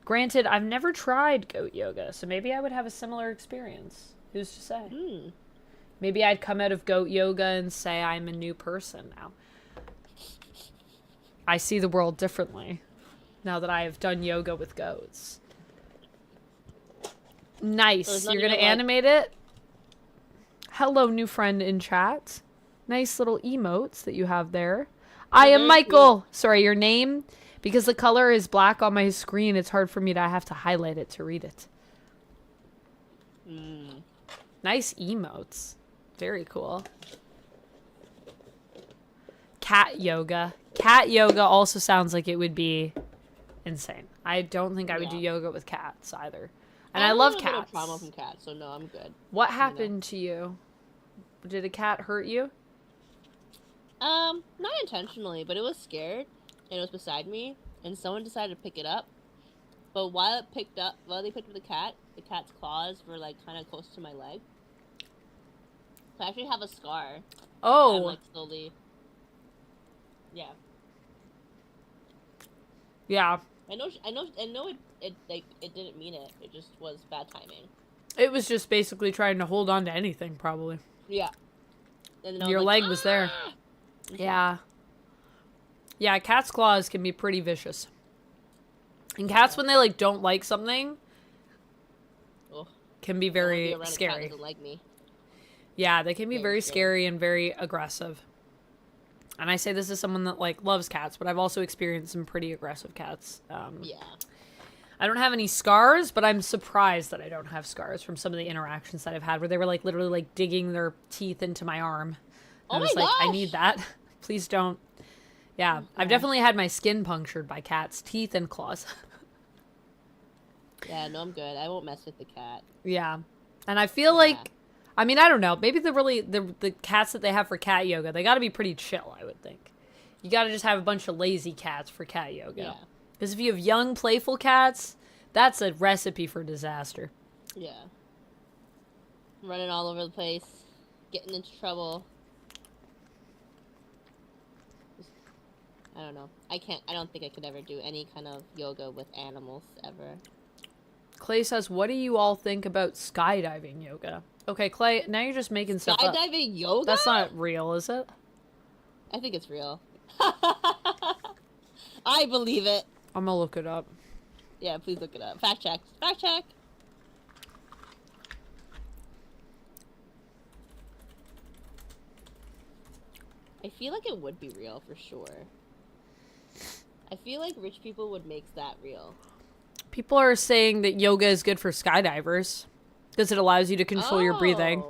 Granted, I've never tried goat yoga, so maybe I would have a similar experience. Who's to say? Maybe I'd come out of goat yoga and say I'm a new person now. I see the world differently now that I have done yoga with goats. Nice. So you're going to animate it? Hello, new friend in chat. Nice little emotes that you have there. I am Michael. Sorry, your name? Because the color is black on my screen, it's hard for me to have to highlight it to read it. Nice emotes. Very cool. Cat yoga. Cat yoga also sounds like it would be insane. I don't think I would do yoga with cats either. And I love cats. I have a trauma from cats, so no, I'm good. What happened to you? Did a cat hurt you? Not intentionally, but it was scared, and it was beside me, and someone decided to pick it up. But while they picked up the cat's claws were like kind of close to my leg. So I actually have a scar. Oh. I'm like slowly. Yeah. Yeah. I know. It didn't mean it. It just was bad timing. It was just basically trying to hold on to anything, probably. Yeah. And then your leg was there. Yeah. Yeah, cat's claws can be pretty vicious. And cats, when they like don't like something, can be very scary. A cat doesn't like me. Yeah, they can be very scary and very aggressive. And I say this as someone that like loves cats, but I've also experienced some pretty aggressive cats. Yeah. I don't have any scars, but I'm surprised that I don't have scars from some of the interactions that I've had where they were like literally like digging their teeth into my arm. And I was like, I need that. Please don't. Yeah, I've definitely had my skin punctured by cats' teeth and claws. Yeah, no, I'm good. I won't mess with the cat. Yeah. And I feel like, I mean, I don't know. Maybe the cats that they have for cat yoga, they got to be pretty chill, I would think. You got to just have a bunch of lazy cats for cat yoga. Yeah. Because if you have young, playful cats, that's a recipe for disaster. Yeah. Running all over the place, getting into trouble. I don't know. I don't think I could ever do any kind of yoga with animals ever. Clay says, what do you all think about skydiving yoga? Okay, Clay, now you're just making stuff up. Skydiving yoga? That's not real, is it? I think it's real. I believe it. I'm gonna look it up. Yeah, please look it up. Fact check. Fact check. I feel like it would be real for sure. I feel like rich people would make that real. People are saying that yoga is good for skydivers because it allows you to control your breathing.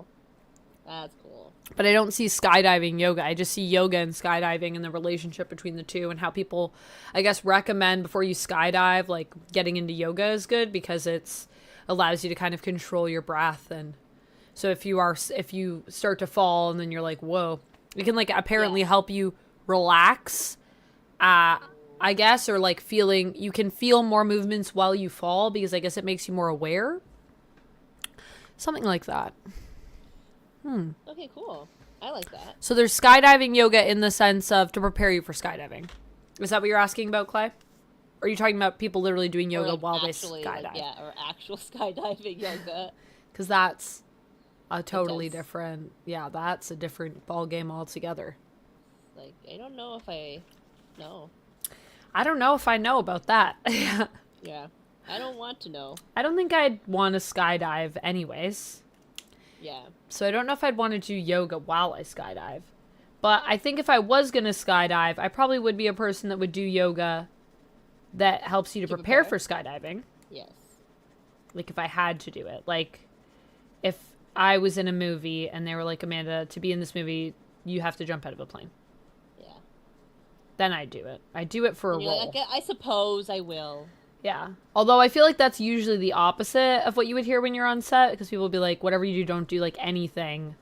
That's cool. But I don't see skydiving yoga. I just see yoga and skydiving and the relationship between the two and how people, I guess, recommend before you skydive, like getting into yoga is good because it's allows you to kind of control your breath. And so if you start to fall and then you're like, whoa, it can like apparently help you relax. I guess, or like you can feel more movements while you fall because I guess it makes you more aware. Something like that. Okay, cool. I like that. So there's skydiving yoga in the sense of to prepare you for skydiving. Is that what you're asking about, Clay? Or are you talking about people literally doing yoga while they skydive? Like, yeah, or actual skydiving yoga. Because that's a totally different, that's a different ball game altogether. Like, I don't know if I know. I don't know if I know about that. Yeah. I don't want to know. I don't think I'd want to skydive anyways. Yeah. So I don't know if I'd want to do yoga while I skydive. But I think if I was going to skydive, I probably would be a person that would do yoga that helps you to prepare for skydiving. Yes. Like if I had to do it. Like if I was in a movie and they were like, Amanda, to be in this movie, you have to jump out of a plane. Then I do it. I do it for a role. Like, I suppose I will. Yeah. Although I feel like that's usually the opposite of what you would hear when you're on set. Because people will be like, whatever you do, don't do like anything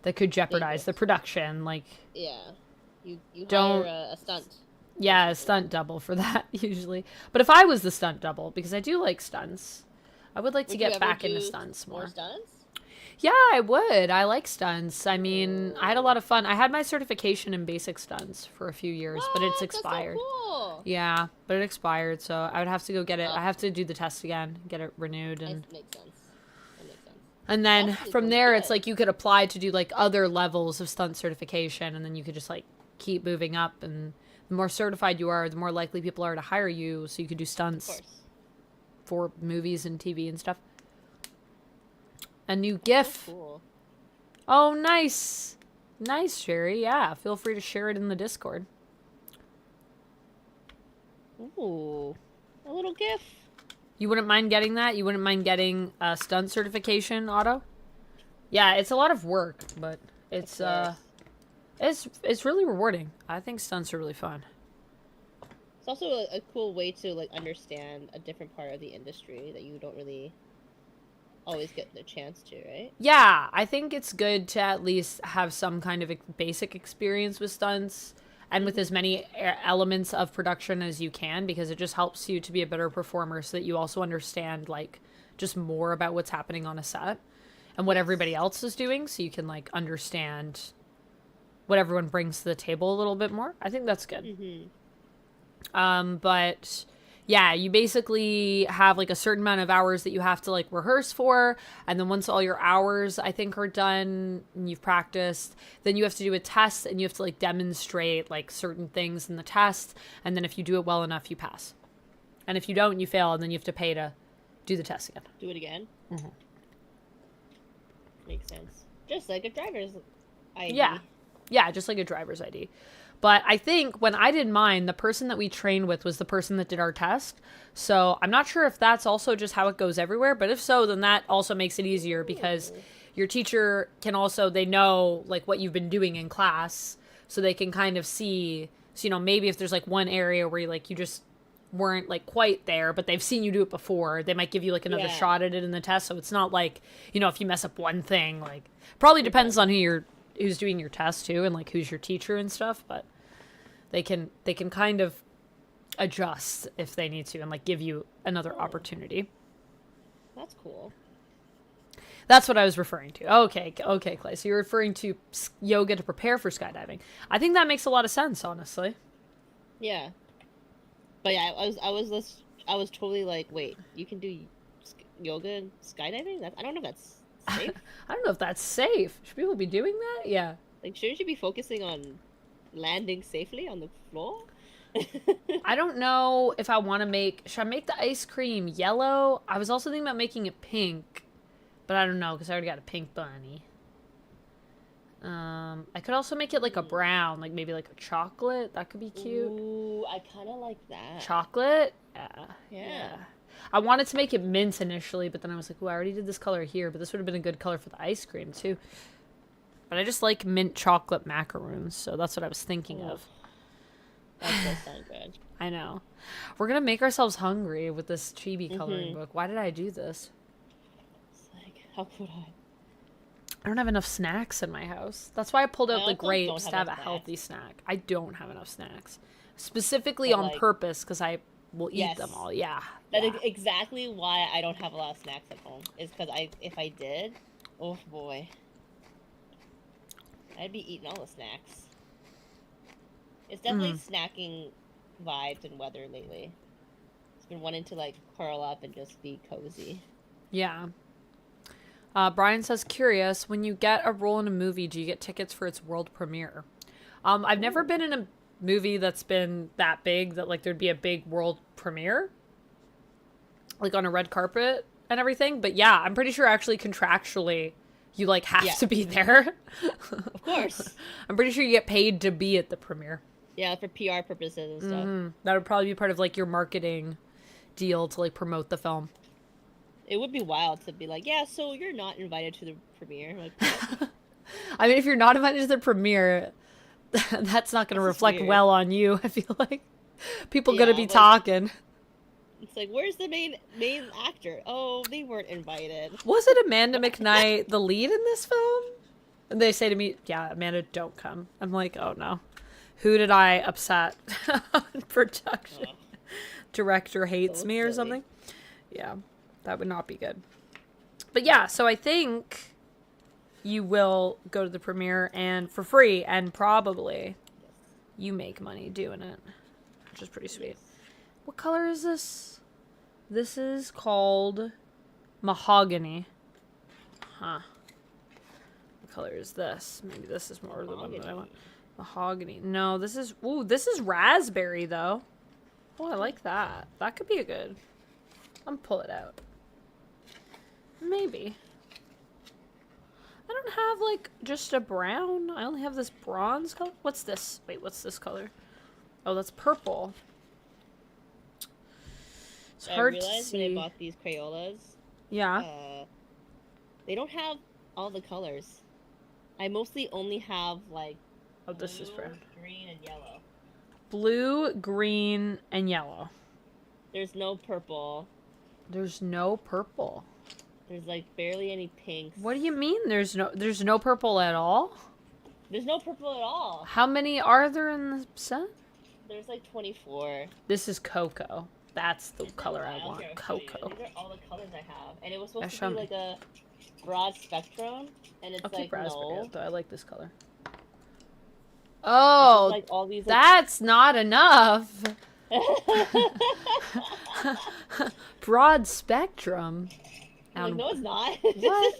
that could jeopardize the production. Like, yeah. You don't hire a stunt. Yeah, a stunt double for that usually. But if I was the stunt double, because I do like stunts, I would like to Would you get ever back into do stunts more. stunts? Yeah, I would. I like stunts. I mean, I had a lot of fun. I had my certification in basic stunts for a few years, but it's What? That's so expired. cool. Yeah, but it expired, so I would have to go get it. I have to do the test again, get it renewed, and That makes sense. That makes sense. and then That's really from cool. there, Good. it's like you could apply to do like other levels of stunt certification, and then you could just like keep moving up. And the more certified you are, the more likely people are to hire you, so you could do Of stunts course. for movies and TV and stuff. A new So GIF. cool. Oh, nice. Nice, Sherry. Yeah, feel free to share it in the Discord. Ooh, a little GIF. You wouldn't mind getting that? You wouldn't mind getting a stunt certification, Otto? Yeah, it's a lot of work, but it's it's really rewarding. I think stunts are really fun. It's also a cool way to like understand a different part of the industry that you don't really always get the chance to, right? Yeah, I think it's good to at least have some kind of basic experience with stunts and with as many elements of production as you can, because it just helps you to be a better performer, so that you also understand like just more about what's happening on a set and what everybody else is doing, so you can like understand what everyone brings to the table a little bit more. I think that's good. But yeah, you basically have like a certain amount of hours that you have to like rehearse for, and then once all your hours I think are done and you've practiced, then you have to do a test, and you have to like demonstrate like certain things in the test, and then if you do it well enough, you pass. And if you don't, you fail, and then you have to pay to do the test again. Do it again. Makes sense. Just like a driver's ID. Yeah, just like a driver's ID. But I think when I did mine, the person that we trained with was the person that did our test. So I'm not sure if that's also just how it goes everywhere. But if so, then that also makes it easier, because your teacher can also, they know like what you've been doing in class. So they can kind of see, so, you know, maybe if there's like one area where you just weren't like quite there, but they've seen you do it before, they might give you like another shot at it in the test. So it's not like, you know, if you mess up one thing, like probably depends on who's doing your test too, and like who's your teacher and stuff, but they can kind of adjust if they need to, and like give you another opportunity. That's cool. That's what I was referring to. Okay, Clay. So you're referring to yoga to prepare for skydiving. I think that makes a lot of sense, honestly. Yeah. But yeah, I was totally like, wait, you can do yoga and skydiving? I don't know if that's safe. I don't know if that's safe. Should people be doing that? Yeah. Like, shouldn't you be focusing on landing safely on the floor? I don't know if I want to should I make the ice cream yellow? I was also thinking about making it pink, but I don't know, because I already got a pink bunny. I could also make it like a brown, like maybe like a chocolate. That could be cute. Ooh, I kind of like that. Chocolate? Yeah. I wanted to make it mint initially, but then I was like, oh, I already did this color here, but this would have been a good color for the ice cream too. But I just like mint chocolate macaroons, so that's what I was thinking of. That does sound good. I know. We're going to make ourselves hungry with this chibi coloring book. Why did I do this? It's like, how could I? I don't have enough snacks in my house. That's why I pulled out the also don't grapes have to have a enough healthy snack. I don't have enough snacks. Specifically But, on like- purpose, because I will eat Yes. them all. Yeah. That yeah. is exactly why I don't have a lot of snacks at home. Is because if I did, oh boy, I'd be eating all the snacks. It's definitely snacking vibes and weather lately. It's been wanting to like curl up and just be cozy. Yeah. Brian says, curious, when you get a role in a movie, do you get tickets for its world premiere? I've never been in a movie that's been that big that like there'd be a big world premiere, like on a red carpet and everything. But yeah, I'm pretty sure actually contractually you like have to be there. Of course. I'm pretty sure you get paid to be at the premiere. Yeah, for PR purposes and stuff. That would probably be part of like your marketing deal to like promote the film. It would be wild to be like, yeah, so you're not invited to the premiere. Like, what? I mean, if you're not invited to the premiere, that's not going to reflect weird. well on you. I feel like people Yeah, going to be like- talking. It's like, where's the main actor? Oh, they weren't invited. Was it Amanda McKnight the lead in this film? And they say to me, yeah, Amanda, don't come. I'm like, oh no. Who did I upset on production? Ugh. Director hates So me or silly. something? Yeah. That would not be good. But yeah, so I think you will go to the premiere and for free, and probably you make money doing it, which is pretty sweet. What color is this? This is called mahogany. Huh. What color is this? Maybe this is more the one that I want. Mahogany. No, this is... Ooh, this is raspberry, though. Oh, I like that. That could be a good... I'm pull it out. Maybe. I don't have, like, just a brown. I only have this bronze color. What's this? Wait, what's this color? Oh, that's purple. It's hard to see. I realized when I bought these Crayolas, yeah, they don't have all the colors. I mostly only have, like, this is brown. Green, and yellow. Blue, green, and yellow. There's no purple. There's no purple. There's, like, barely any pinks. What do you mean there's no purple at all? There's no purple at all. How many are there in the set? There's, like, 24. This is cocoa. That's the color I want. Cocoa. These are all the colors I have. And it was supposed to be, like, a broad spectrum. And it's, like, no. Though. I like this color. Oh, like all these, like... that's not enough. Broad spectrum. Like, no, it's not. What?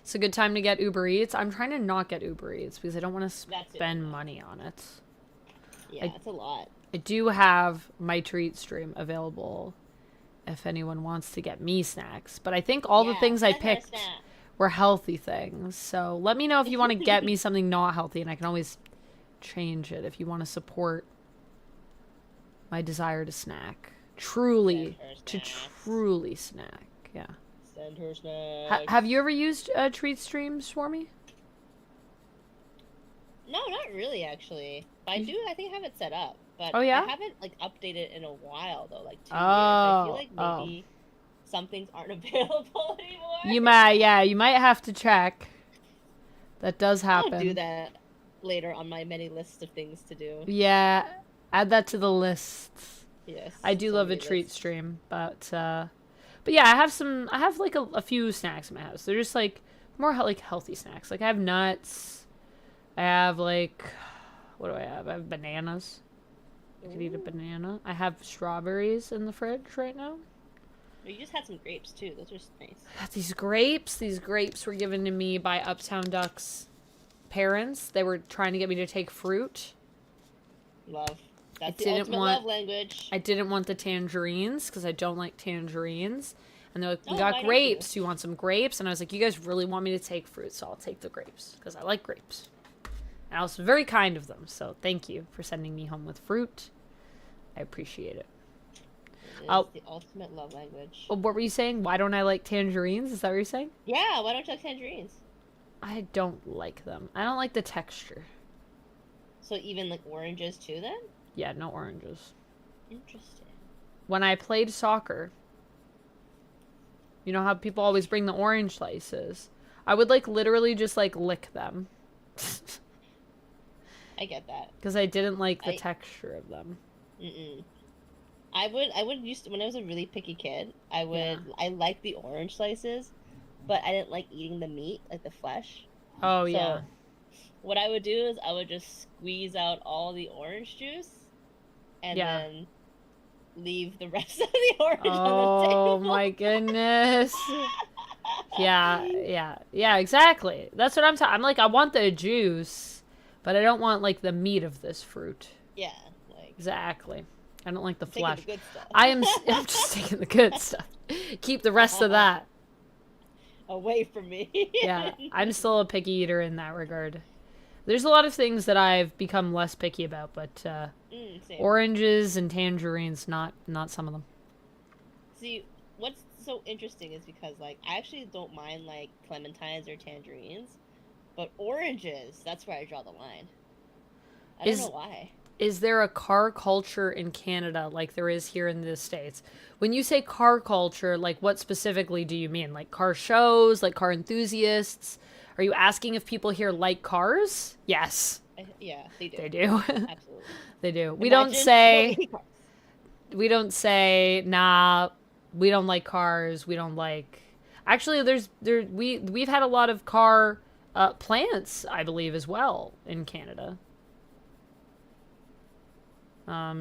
It's a good time to get Uber Eats. I'm trying to not get Uber Eats because I don't want to spend money on it. Yeah, it's a lot. I do have my treat stream available if anyone wants to get me snacks. But I think all the things I picked were healthy things. So let me know if you want to get me something not healthy, and I can always change it if you want to support my desire to snack. Truly snack. Yeah. Send her snacks. Have you ever used treat stream, Swormy? No, not really, actually. But I think I have it set up. But oh, yeah? I haven't, like, updated in a while, though. Like, 2 years. I feel like maybe some things aren't available anymore. You might have to check. That does happen. I'll do that later on my many lists of things to do. Yeah, add that to the list. Yes. I do love a treat stream, but yeah, I have like a few snacks in my house. They're just like more like healthy snacks. Like I have nuts. I have like, what do I have? I have bananas. I could eat a banana. I have strawberries in the fridge right now. You just had some grapes too. Those are nice. These grapes were given to me by Uptown Duck's parents. They were trying to get me to take fruit. Love. That's the ultimate love language. I didn't want the tangerines because I don't like tangerines. And they're like, we Oh, got why don't grapes. Do you want some grapes? And I was like, you guys really want me to take fruit, so I'll take the grapes because I like grapes. And I was very kind of them, so thank you for sending me home with fruit. I appreciate it. It's the ultimate love language. What were you saying? Why don't I like tangerines? Is that what you're saying? Yeah, why don't you like tangerines? I don't like them. I don't like the texture. So even like oranges too then? Yeah, no oranges. Interesting. When I played soccer, you know how people always bring the orange slices? I would like literally just like lick them. I get that. Because I didn't like the texture of them. I would used to, when I was a really picky kid, I liked the orange slices, but I didn't like eating the meat, like the flesh. Oh, so yeah. What I would do is I would just squeeze out all the orange juice and then leave the rest of the orange on the table. Oh my goodness. Yeah, exactly. That's what I'm talking. I'm like, I want the juice, but I don't want like the meat of this fruit. Yeah, like exactly. I don't like the flesh. The good stuff. I'm just taking the good stuff. Keep the rest of that away from me. Yeah, I'm still a picky eater in that regard. There's a lot of things that I've become less picky about, but oranges and tangerines, not some of them. See, what's so interesting is because, like, I actually don't mind, like, clementines or tangerines, but oranges, that's where I draw the line. I don't know why. Is there a car culture in Canada like there is here in the States? When you say car culture, like, what specifically do you mean? Like car shows, like car enthusiasts? Are you asking if people here like cars? Yes. Yeah, they do. They do. Absolutely. They do. We don't say, nah, we don't like cars. We don't like. Actually, we've had a lot of car plants, I believe, as well in Canada.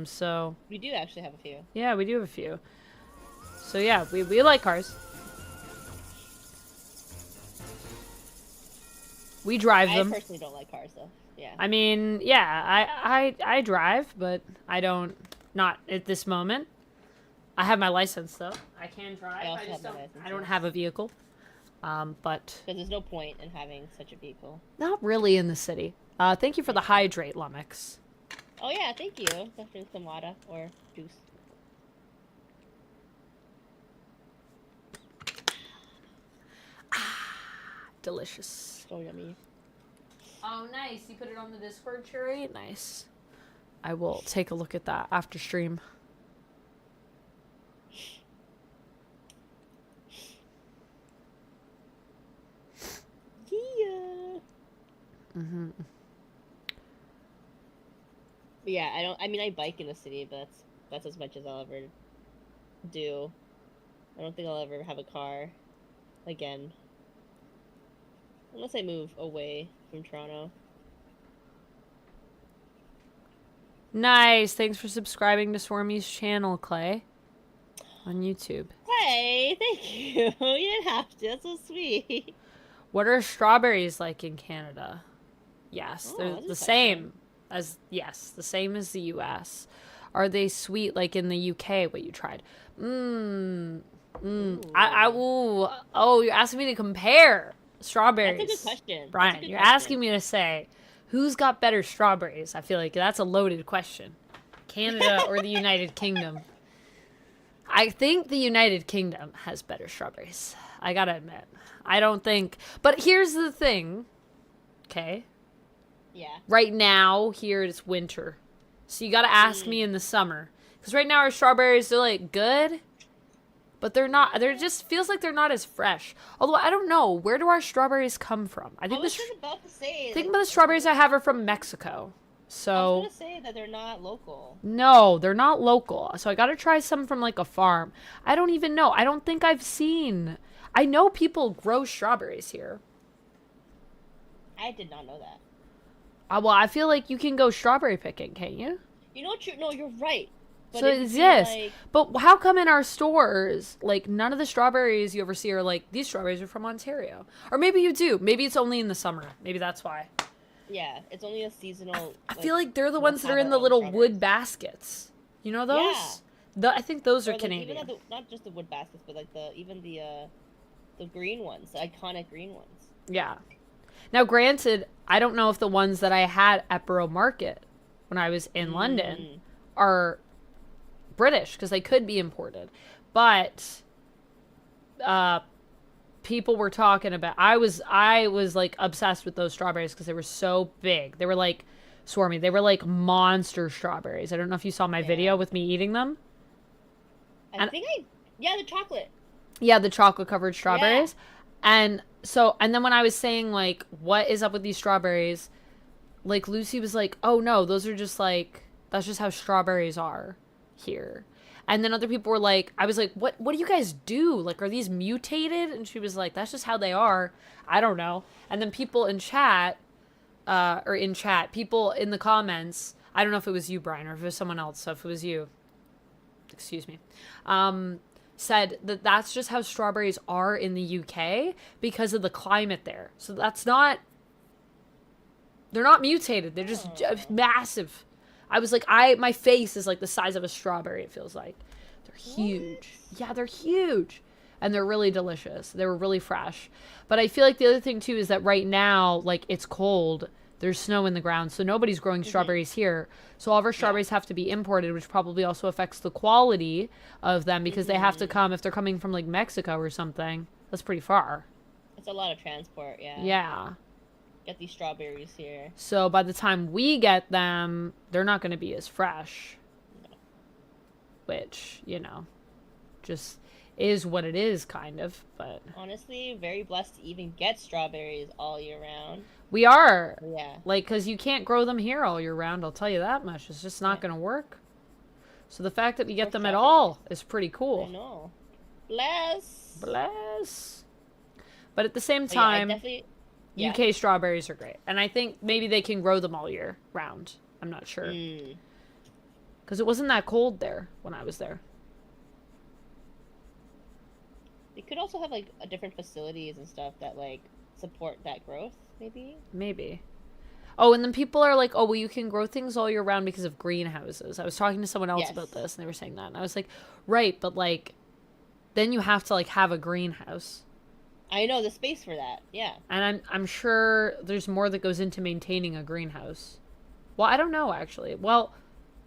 So We do actually have a few. yeah, we do have a few. So yeah, we like cars. We drive them. I personally don't like cars though. Yeah. I mean, yeah, I drive, but I don't, not at this moment. I have my license though. I can drive. I also just have my don't. license, I don't yes. have a vehicle. But Because there's no point in having such a vehicle. not really in the city. Thank you for the hydrate, Lumix. Oh yeah, thank you. Let's drink some water or juice. Delicious. So yummy. Oh, nice. You put it on the Discord, Cherry? Nice. I will take a look at that after stream. Yeah. Mm-hmm. But yeah, I mean, I bike in the city, but that's as much as I'll ever do. I don't think I'll ever have a car again. Unless I move away from Toronto. Nice. Thanks for subscribing to Swormy's channel, Clay. On YouTube. Hey, thank you. You didn't have to. That's so sweet. What are strawberries like in Canada? Yes, Oh, they're that's a the question. same as the same as the US. Are they sweet like in the UK? What you tried? Ooh. Oh, you're asking me to compare strawberries. That's a good question. Brian, That's a good you're question. asking me to say who's got better strawberries. I feel like that's a loaded question. Canada or the United Kingdom? I think the United Kingdom has better strawberries. I gotta admit. I don't think. But here's the thing. Okay. Yeah. Right now, here it's winter. So you gotta ask me in the summer. Because right now our strawberries, they're like good. But they're not. They're just feels like they're not as fresh. Although I don't know. Where do our strawberries come from? I I think was just about to say. think about the strawberries I have are from Mexico. I So was gonna say that they're not local. no, they're not local. So I gotta try some from like a farm. I don't even know. I don't think I've seen. I know people grow strawberries here. I did not know that. Well, I feel like you can go strawberry picking, can't you? You know what? No, you're right. But So it it would be exists. like- But how come in our stores, like, none of the strawberries you ever see are like, these strawberries are from Ontario? Or maybe you do. Maybe it's only in the summer. Maybe that's why. Yeah, it's only a seasonal. I feel like they're the we'll ones that have are in our the own little strawberries. wood baskets. You know those? Yeah. I think those are Or, like, Canadian. Even not just the wood baskets, but like the green ones, the iconic green ones. Yeah. Now, granted, I don't know if the ones that I had at Borough Market when I was in London are British, because they could be imported. But people were talking about. I was like obsessed with those strawberries because they were so big. They were like Swormy. They were like monster strawberries. I don't know if you saw my video with me eating them. Yeah, the chocolate. Yeah, the chocolate covered strawberries. And then when I was saying like, what is up with these strawberries? Like Lucy was like, oh no, those are just like, that's just how strawberries are here. And then other people were like, I was like, what do you guys do? Like, are these mutated? And she was like, that's just how they are. I don't know. And then people in chat, people in the comments, I don't know if it was you, Brian, or if it was someone else. So if it was you, excuse me, said that that's just how strawberries are in the UK because of the climate there. So they're not mutated. They're just massive. I was like, my face is like the size of a strawberry, it feels like. They're huge. What? Yeah, they're huge. And they're really delicious. They were really fresh. But I feel like the other thing too is that right now, like, it's cold. There's snow in the ground, so nobody's growing strawberries here. So all of our strawberries have to be imported, which probably also affects the quality of them because they have to come, if they're coming from like Mexico or something, that's pretty far. It's a lot of transport, yeah. Yeah. Get these strawberries here. So by the time we get them, they're not going to be as fresh. No. Which, just is what it is, kind of. But Honestly, very blessed to even get strawberries all year round. we are. Yeah. Like, because you can't grow them here all year round, I'll tell you that much. It's just not going to work. So the fact that we get them at all is pretty cool. I know. Bless. Bless. But at the same Oh, yeah, I time, definitely. Yeah. UK strawberries are great. And I think maybe they can grow them all year round. I'm not sure. Because it wasn't that cold there when I was there. They could also have like a different facilities and stuff that like support that growth, maybe. Maybe. Oh, and then people are like, oh, well, you can grow things all year round because of greenhouses. I was talking to someone else about this, and they were saying that. And I was like, right, but, like, then you have to, like, have a greenhouse. I know, the space for that, yeah. And I'm sure there's more that goes into maintaining a greenhouse. Well, I don't know, actually. Well,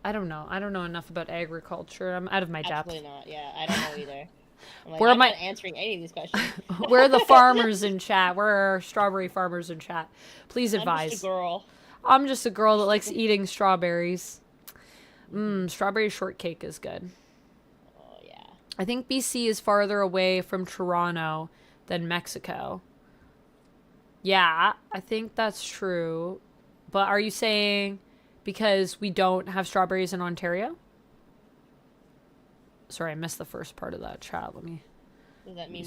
I don't know. I don't know enough about agriculture. I'm out of my depth. Absolutely not, yeah. I don't know either. I'm like, Where I'm am I not answering any of these questions. Where are the farmers in chat? Where are our strawberry farmers in chat? Please advise. I'm just a girl. I'm just a girl that likes eating strawberries. Strawberry shortcake is good. Oh, yeah. I think BC is farther away from Toronto than Mexico. Yeah, I think that's true. But are you saying because we don't have strawberries in Ontario? Sorry, I missed the first part of that chat. Let me... Does that mean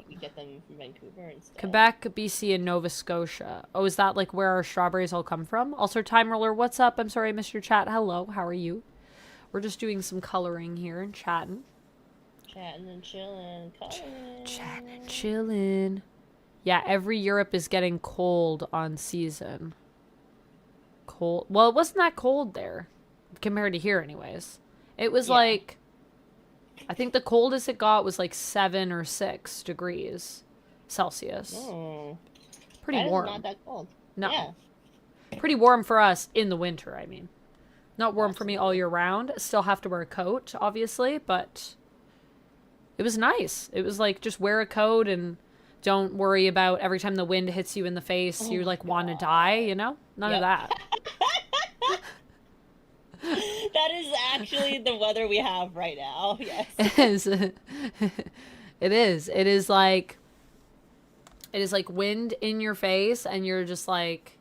we get them from Vancouver instead? Quebec, BC, and Nova Scotia. Oh, is that like where our strawberries all come from? Also, Time Roller, what's up? I'm sorry I missed your chat. Hello, how are you? We're just doing some coloring here and chatting. Chatting and chilling. Coloring. Chatting and chilling. Yeah, every Europe is getting cold on season. Cold. Well, it wasn't that cold there compared to here anyways. It was like... I think the coldest it got was like 7 or 6 degrees Celsius. Oh. Pretty warm. Not that cold. No. Yeah. Pretty warm for us in the winter, I mean. Not warm for me all year round. Still have to wear a coat, obviously, but it was nice. It was like just wear a coat and don't worry about every time the wind hits you in the face, you like want to die, you know? None of that. That is actually the weather we have right now. Yes. It is. It is. It is like wind in your face and you're just like,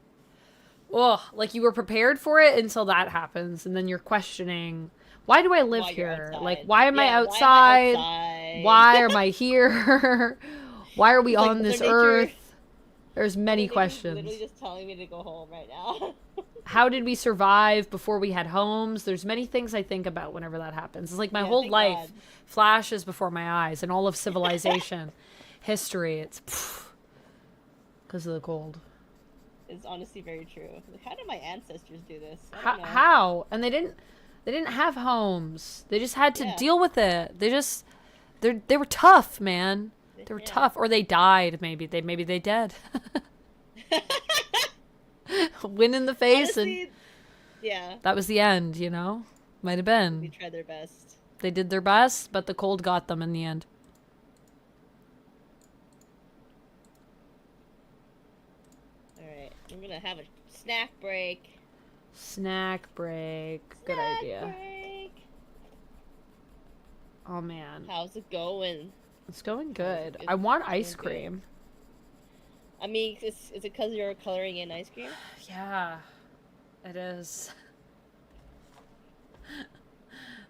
oh, like you were prepared for it until that happens. And then you're questioning, why do I live here? Like, why am I outside? Why am I here? Why are we on this earth? There's many questions. Literally just telling me to go home right now. How did we survive before we had homes? There's many things I think about whenever that happens. It's like my whole life flashes before my eyes and all of civilization, history. It's because of the cold. It's honestly very true. Like, how did my ancestors do this? How? And they didn't have homes. They just had to deal with it. They were tough, man. They were tough, or they died. Maybe they dead. Wind in the face. Honestly, and that was the end, you know? Might have been. They tried their best. They did their best, but the cold got them in the end. Alright, I'm gonna have a snack break. Snack break. Good idea. Break. Oh, man. How's it going? It's going good. I want ice cream. I mean, is it because you're coloring in ice cream? Yeah, it is.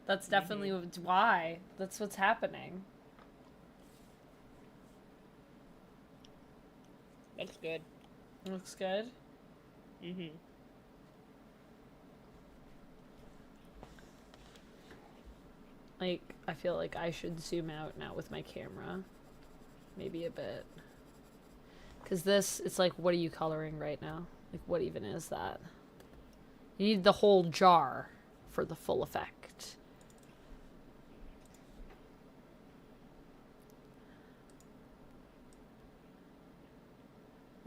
That's definitely why. That's what's happening. Looks good. Looks good? Mm-hmm. Like, I feel like I should zoom out now with my camera. Maybe a bit. Because this, it's like, what are you coloring right now? Like, what even is that? You need the whole jar for the full effect.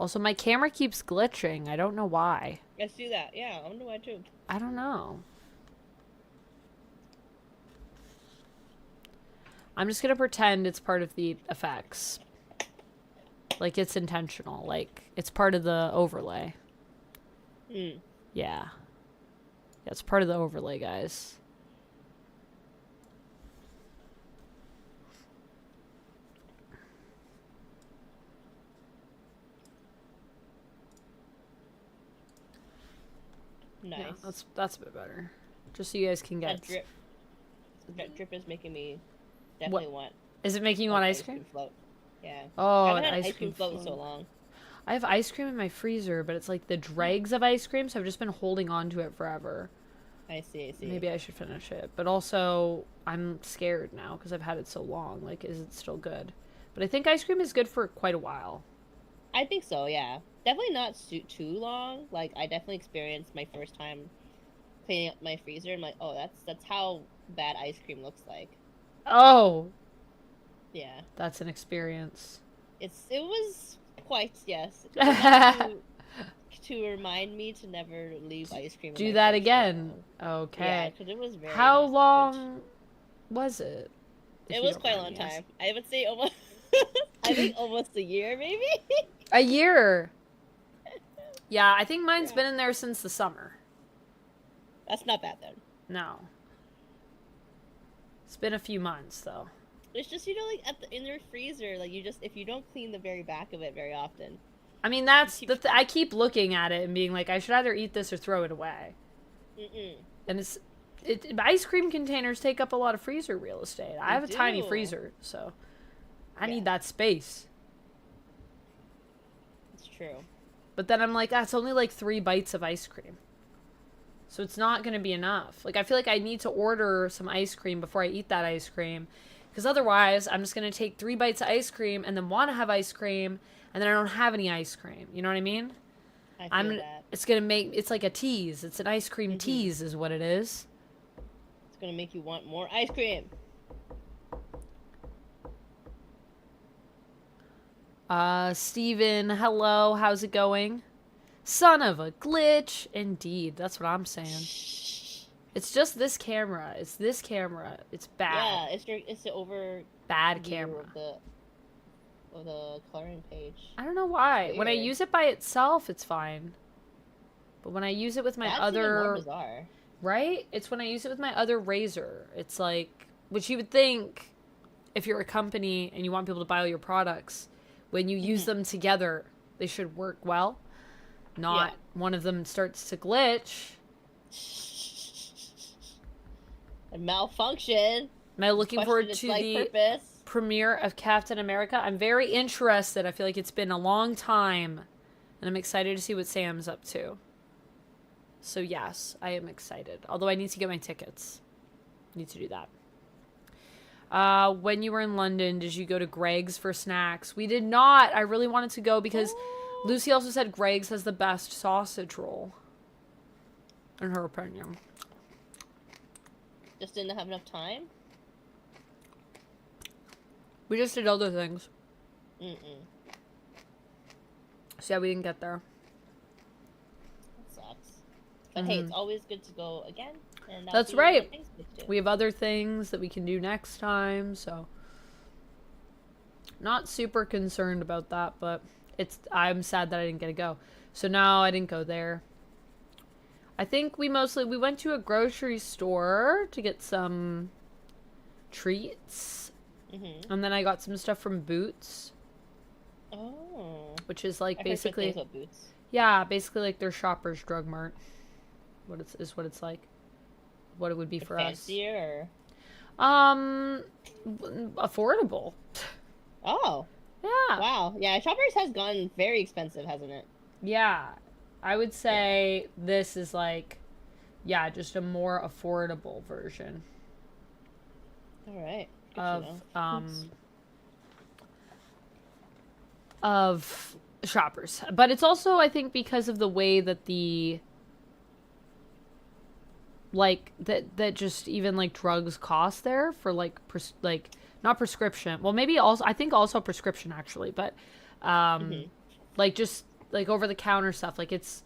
Also, my camera keeps glitching. I don't know why. I see that. Yeah, I wonder why too. I don't know. I'm just gonna pretend it's part of the effects. Like, it's intentional. Like, it's part of the overlay. Mm. Yeah. Yeah, it's part of the overlay, guys. Nice. Yeah, that's a bit better. Just so you guys can get... That drip is making me definitely want Is it making you want ice cream? Float. Yeah. Oh, I haven't an had ice cream float in so float. long. I have ice cream in my freezer, but it's like the dregs of ice cream, so I've just been holding on to it forever. I see. Maybe I should finish it. But also, I'm scared now because I've had it so long. Like, is it still good? But I think ice cream is good for quite a while. I think so, yeah. Definitely not too long. Like, I definitely experienced my first time cleaning up my freezer. I'm like, oh, that's how bad ice cream looks like. Oh! Yeah. That's an experience. It was quite, yes. To remind me to never leave ice cream. Do that again. Okay. Yeah, because it was very. How long was it? It was quite a long time. I would say almost. I think almost a year, maybe. A year. Yeah, I think mine's been in there since the summer. That's not bad then. No. It's been a few months though. It's just, you know, like in your freezer, like if you don't clean the very back of it very often. I mean, that's I keep looking at it and being like, I should either eat this or throw it away. And ice cream containers take up a lot of freezer real estate. I have a tiny freezer, so I need that space. It's true. But then I'm like, that's only like 3 bites of ice cream. So it's not going to be enough. Like, I feel like I need to order some ice cream before I eat that ice cream. Because otherwise, I'm just going to take 3 bites of ice cream and then want to have ice cream. And then I don't have any ice cream. You know what I mean? I feel that. It's going to make... It's like a tease. It's an ice cream tease is what it is. It's going to make you want more ice cream. Steven, hello. How's it going? Son of a glitch. Indeed. That's what I'm saying. It's just this camera. It's this camera. It's bad. Yeah, it's the over... Bad camera. Of the coloring page. I don't know why. Weird. When I use it by itself, it's fine. But when I use it with my other... Even more bizarre. Right? It's when I use it with my other razor. It's like... Which you would think, if you're a company and you want people to buy all your products, when you use them together, they should work well. Not one of them starts to glitch. A malfunction. Am I looking forward to the premiere of Captain America? I'm very interested. I feel like it's been a long time. And I'm excited to see what Sam's up to. So yes, I am excited. Although I need to get my tickets. Need to do that. When you were in London, did you go to Greg's for snacks? We did not. I really wanted to go because Lucy also said Greg's has the best sausage roll. In her opinion. Just didn't have enough time? We just did other things. So yeah, we didn't get there. That sucks. But hey, it's always good to go again. And that's right. We have other things that we can do next time, so not super concerned about that, but I'm sad that I didn't get to go. So now I didn't go there. I think we went to a grocery store to get some treats. And then I got some stuff from Boots. Oh. Which is like basically... I've heard good things about Boots. Yeah, basically like their Shoppers Drug Mart. What it's like. What it would be for fancier, us. Affordable. Oh. Yeah. Wow. Yeah, Shoppers has gone very expensive, hasn't it? Yeah. I would say this is like, yeah, just a more affordable version. Alright. Of Shoppers. But it's also, I think, because of the way that that just even like drugs cost there for like not prescription. Well, maybe also, I think also prescription actually, but like just like over the counter stuff, like it's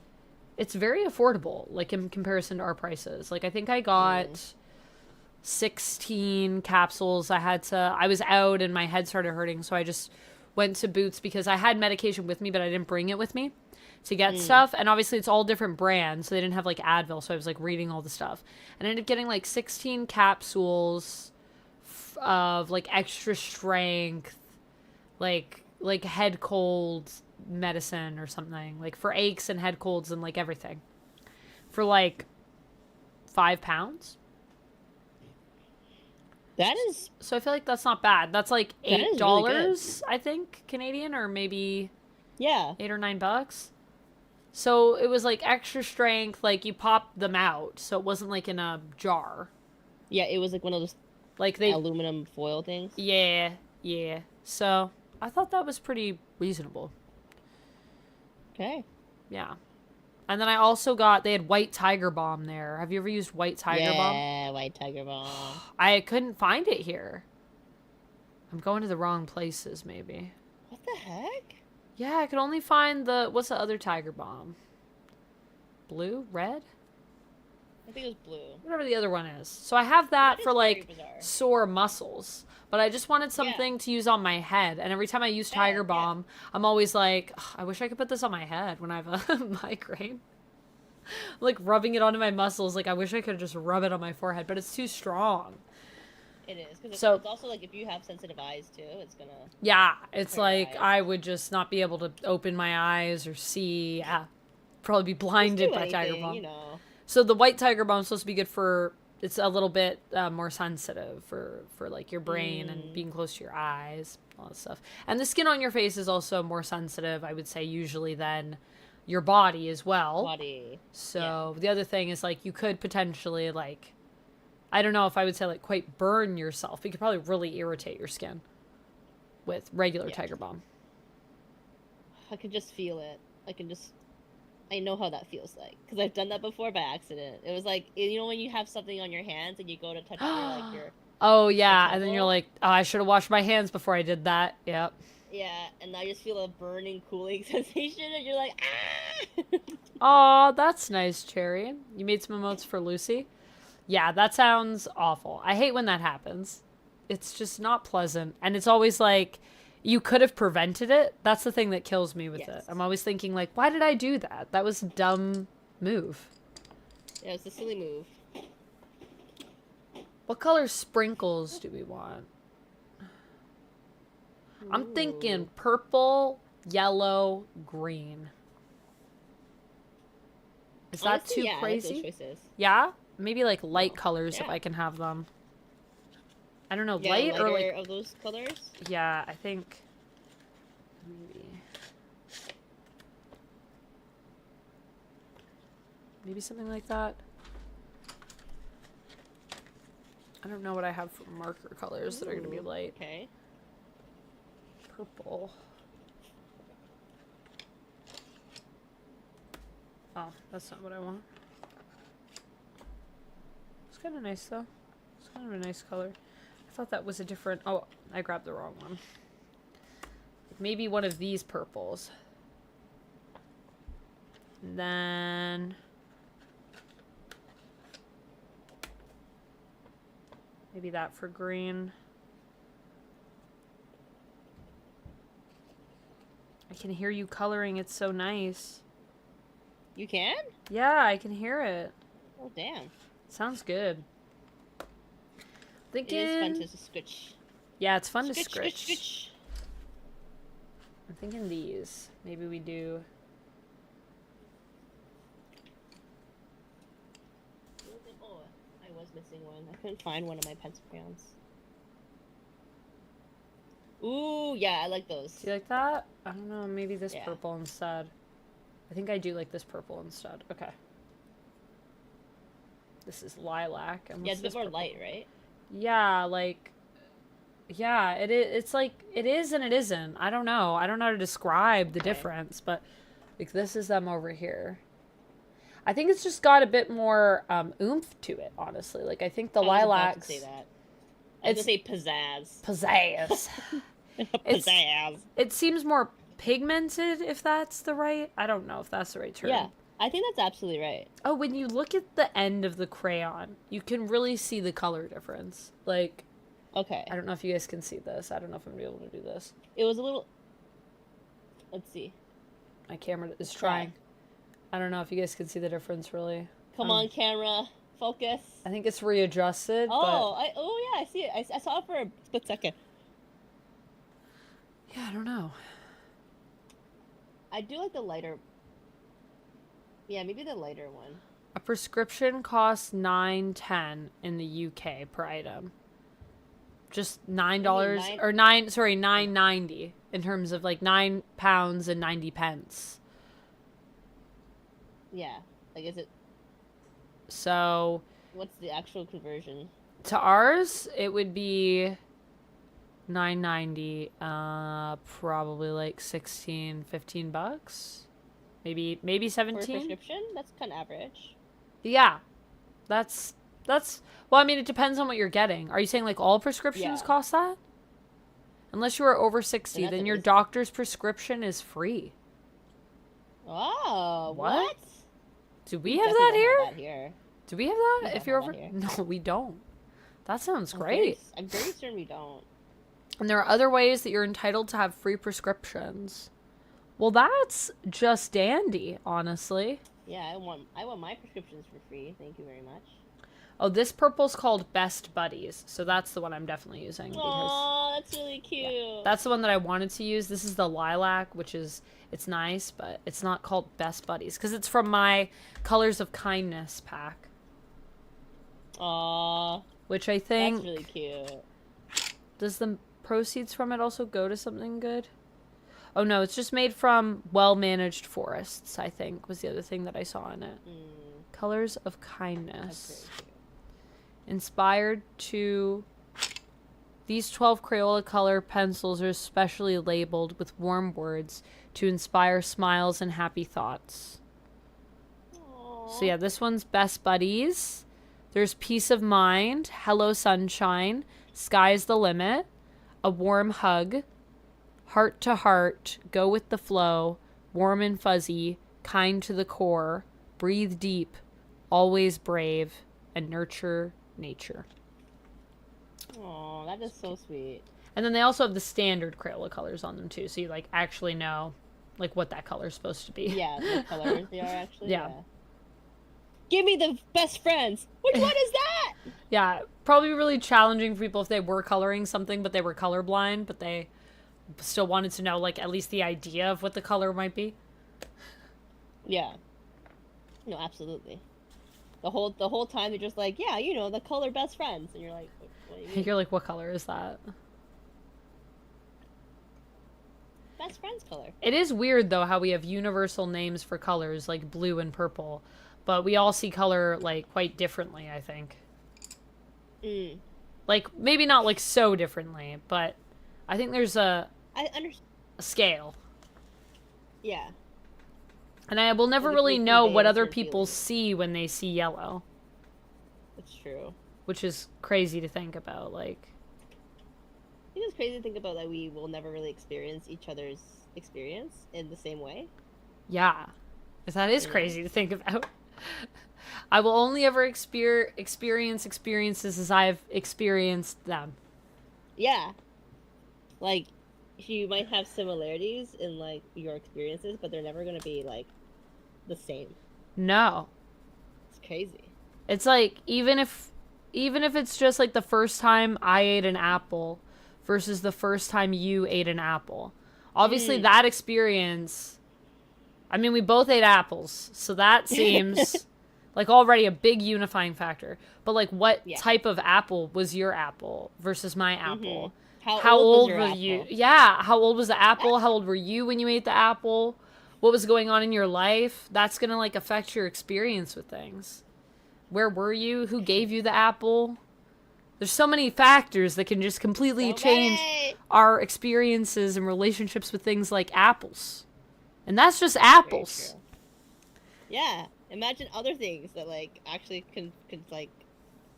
very affordable, like in comparison to our prices. Like I think I got 16 capsules. I was out and my head started hurting, so I just went to Boots because I had medication with me, but I didn't bring it with me to get stuff. And obviously it's all different brands, so they didn't have like Advil, so I was like reading all the stuff. And I ended up getting like 16 capsules of like extra strength, like head cold medicine or something, like for aches and head colds and like everything, for like £5. That is So I feel like that's not bad. That's like That is $8, I think, Canadian, or maybe yeah. $8 or $9. So it was like extra strength, like you popped them out, so it wasn't like in a jar. Yeah, it was like one of those Like they aluminum foil things. Yeah, yeah. So I thought that was pretty reasonable. Okay. Yeah. And then I also got, they had White Tiger Balm there. Have you ever used White Tiger Balm? Yeah, white tiger balm. I couldn't find it here. I'm going to the wrong places, maybe. What the heck? Yeah, I could only find the, what's the other Tiger Balm? Blue? Red? I think it was blue. Whatever the other one is. So I have that That for is very like bizarre. sore muscles. But I just wanted something to use on my head. And every time I use Tiger yeah. Balm, I'm always like, "Ugh, I wish I could put this on my head when I have a migraine. Like rubbing it onto my muscles. Like I wish I could just rub it on my forehead, but it's too strong. It is. Because So- it's also like if you have sensitive eyes too, it's gonna. Yeah, it's For your like eyes. I would just not be able to open my eyes or see. Yeah, probably be blinded Just by do Tiger anything, Balm. You know. So the White Tiger Balm is supposed to be good for, it's a little bit more sensitive for like your brain and being close to your eyes, all that stuff. And the skin on your face is also more sensitive, I would say, usually than your body as well. Body. So the other thing is like you could potentially like, I don't know if I would say like quite burn yourself. You could probably really irritate your skin with regular Yeah. Tiger Balm. I can just feel it. I know how that feels like because I've done that before by accident. It was like you know when you have something on your hands and you go to touch your Oh yeah, and then you're temple? like, oh, I should have washed my hands before I did that. Yep. yeah, and I just feel a burning, cooling sensation, and you're like, ah. Aw, that's nice, Cherry. You made some emotes for Lucy? Yeah, that sounds awful. I hate when that happens. It's just not pleasant. And it's always like, you could have prevented it. That's the thing that kills me with it. Yes. I'm always thinking, like, why did I do that? That was a dumb move. Yeah, it's a silly move. What color sprinkles do we want? I'm thinking Ooh. purple, yellow, green. Is that Honestly, too yeah, crazy? I like those choices. Yeah? Maybe like light colors if Yeah. I can have them. I don't know, Yeah, light or lighter like, of those colors. yeah, I think maybe something like that. I don't know what I have for marker colors that are gonna be Ooh, light. Okay. Purple. Oh, that's not what I want. It's kind of nice though. It's kind of a nice color. I thought that was a different. Oh, I grabbed the wrong one. Maybe one of these purples. And then maybe that for green. I can hear you coloring. It's so nice. You can? Yeah, I can hear it. Oh damn! Sounds good. Thinking. It is fun to scritch. Yeah, it's fun to Scritch, scritch. scritch, scritch. I'm thinking these. Maybe we do. Oh, I was missing one. I couldn't find one of my pencil crayons. Ooh, yeah, I like those. Do you like that? I don't know. Maybe this Yeah. purple instead. I think I do like this purple instead. Okay. This is lilac. And Yeah, what's it's a bit this more purple? light, right? Yeah, like. Yeah, it is. It's like it is and it isn't. I don't know. I don't know how to describe the Okay. difference, but like this is them over here. I think it's just got a bit more oomph to it, honestly. Like I think the I was about lilacs. to say that. I was gonna say pizzazz. Pizzazz. It's- Pizzazz. It seems more pigmented, if that's the right. I don't know if that's the right term. Yeah, I think that's absolutely right. Oh, when you look at the end of the crayon, you can really see the color difference. Like, Okay. I don't know if you guys can see this. I don't know if I'm gonna be able to do this. It was a little. Let's see. My camera is Try. trying. I don't know if you guys can see the difference, really. Come on, camera, focus. I think it's readjusted. Oh, yeah, I see it. I saw it for a split second. But yeah, I don't know. I do like the lighter. Yeah, maybe the lighter one. A prescription costs $9.10 in the UK per item. Just $9 or $9.90 in terms of like £9 and 90 pence. Yeah. Like, is it? So. What's the actual conversion? To ours, it would be $9.90. Probably like 16, $15. Maybe 17. For a prescription, that's kind of average. Yeah, that's. Well, I mean, it depends on what you're getting. Are you saying like all prescriptions cost that? Unless you are over 60, then your doctor's prescription is free. Oh, what? Do we have that here? Have that here? Do we have that? If you're over, no, we don't. That sounds great. I'm very certain we don't. And there are other ways that you're entitled to have free prescriptions. Well, that's just dandy, honestly. Yeah, I want my prescriptions for free. Thank you very much. Oh, this purple's called Best Buddies, so that's the one I'm definitely using. Oh, that's really cute. Yeah, that's the one that I wanted to use. This is the lilac, which is, it's nice, but it's not called Best Buddies, because it's from my Colors of Kindness pack. Aww. Which I think... That's really cute. Does the proceeds from it also go to something good? Oh no, it's just made from well-managed forests, I think, was the other thing that I saw in it. Colors of Kindness. Inspired to... These 12 Crayola color pencils are specially labeled with warm words to inspire smiles and happy thoughts. Aww. So yeah, this one's Best Buddies. There's Peace of Mind, Hello Sunshine, Sky's the Limit, A Warm Hug, Heart to Heart, Go with the Flow, Warm and Fuzzy, Kind to the Core, Breathe Deep, Always Brave, and Nurture Nature. Oh, that is so sweet. And then they also have the standard Crayola colors on them too, so you like actually know like what that color is supposed to be. Yeah, what colors they are actually. Yeah. Give me the best friends. Which one is that? Yeah, probably really challenging for people if they were coloring something, but they were colorblind, but they still wanted to know like at least the idea of what the color might be. Yeah. No, absolutely. The whole time they're just like, yeah, you know, the color best friends, and you're like, what do you mean? You're like, what color is that? Best friends color. It is weird though how we have universal names for colors like blue and purple, but we all see color like quite differently, I think. Like maybe not like so differently, but I think there's a scale. Yeah. And I will never really know what other people see when they see yellow. That's true. Which is crazy to think about, like... I think it's crazy to think about that we will never really experience each other's experience in the same way. Yeah. That is crazy to think about. I will only ever experience experiences as I've experienced them. Yeah. Like, you might have similarities in, like, your experiences, but they're never going to be, like, the same. No. It's crazy. It's like, even if it's just, like, the first time I ate an apple versus the first time you ate an apple. Obviously, that experience... I mean, we both ate apples, so that seems... like, already a big unifying factor. But, like, what type of apple was your apple versus my apple? How old were you? Yeah, how old was the apple? How old were you when you ate the apple? What was going on in your life? That's going to, like, affect your experience with things. Where were you? Who gave you the apple? There's so many factors that can just completely change our experiences and relationships with things like apples. And that's just apples. Yeah. Imagine other things that, like, actually can like,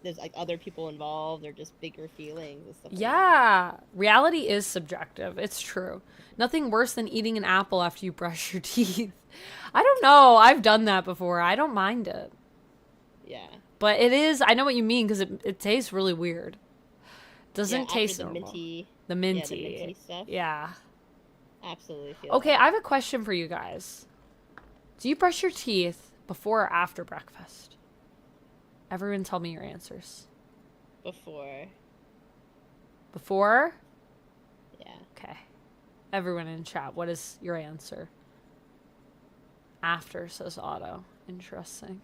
there's, like, other people involved or just bigger feelings and stuff like that. Reality is subjective. It's true. Nothing worse than eating an apple after you brush your teeth. I don't know. I've done that before. I don't mind it. Yeah. But it is, I know what you mean, because it tastes really weird. Doesn't taste normal. The minty. Yeah, the minty stuff. Yeah. Absolutely feel Okay, that. I have a question for you guys. Do you brush your teeth before or after breakfast? Everyone tell me your answers. Before. Before? Yeah. Okay. Everyone in chat, what is your answer? After, says Otto. Interesting.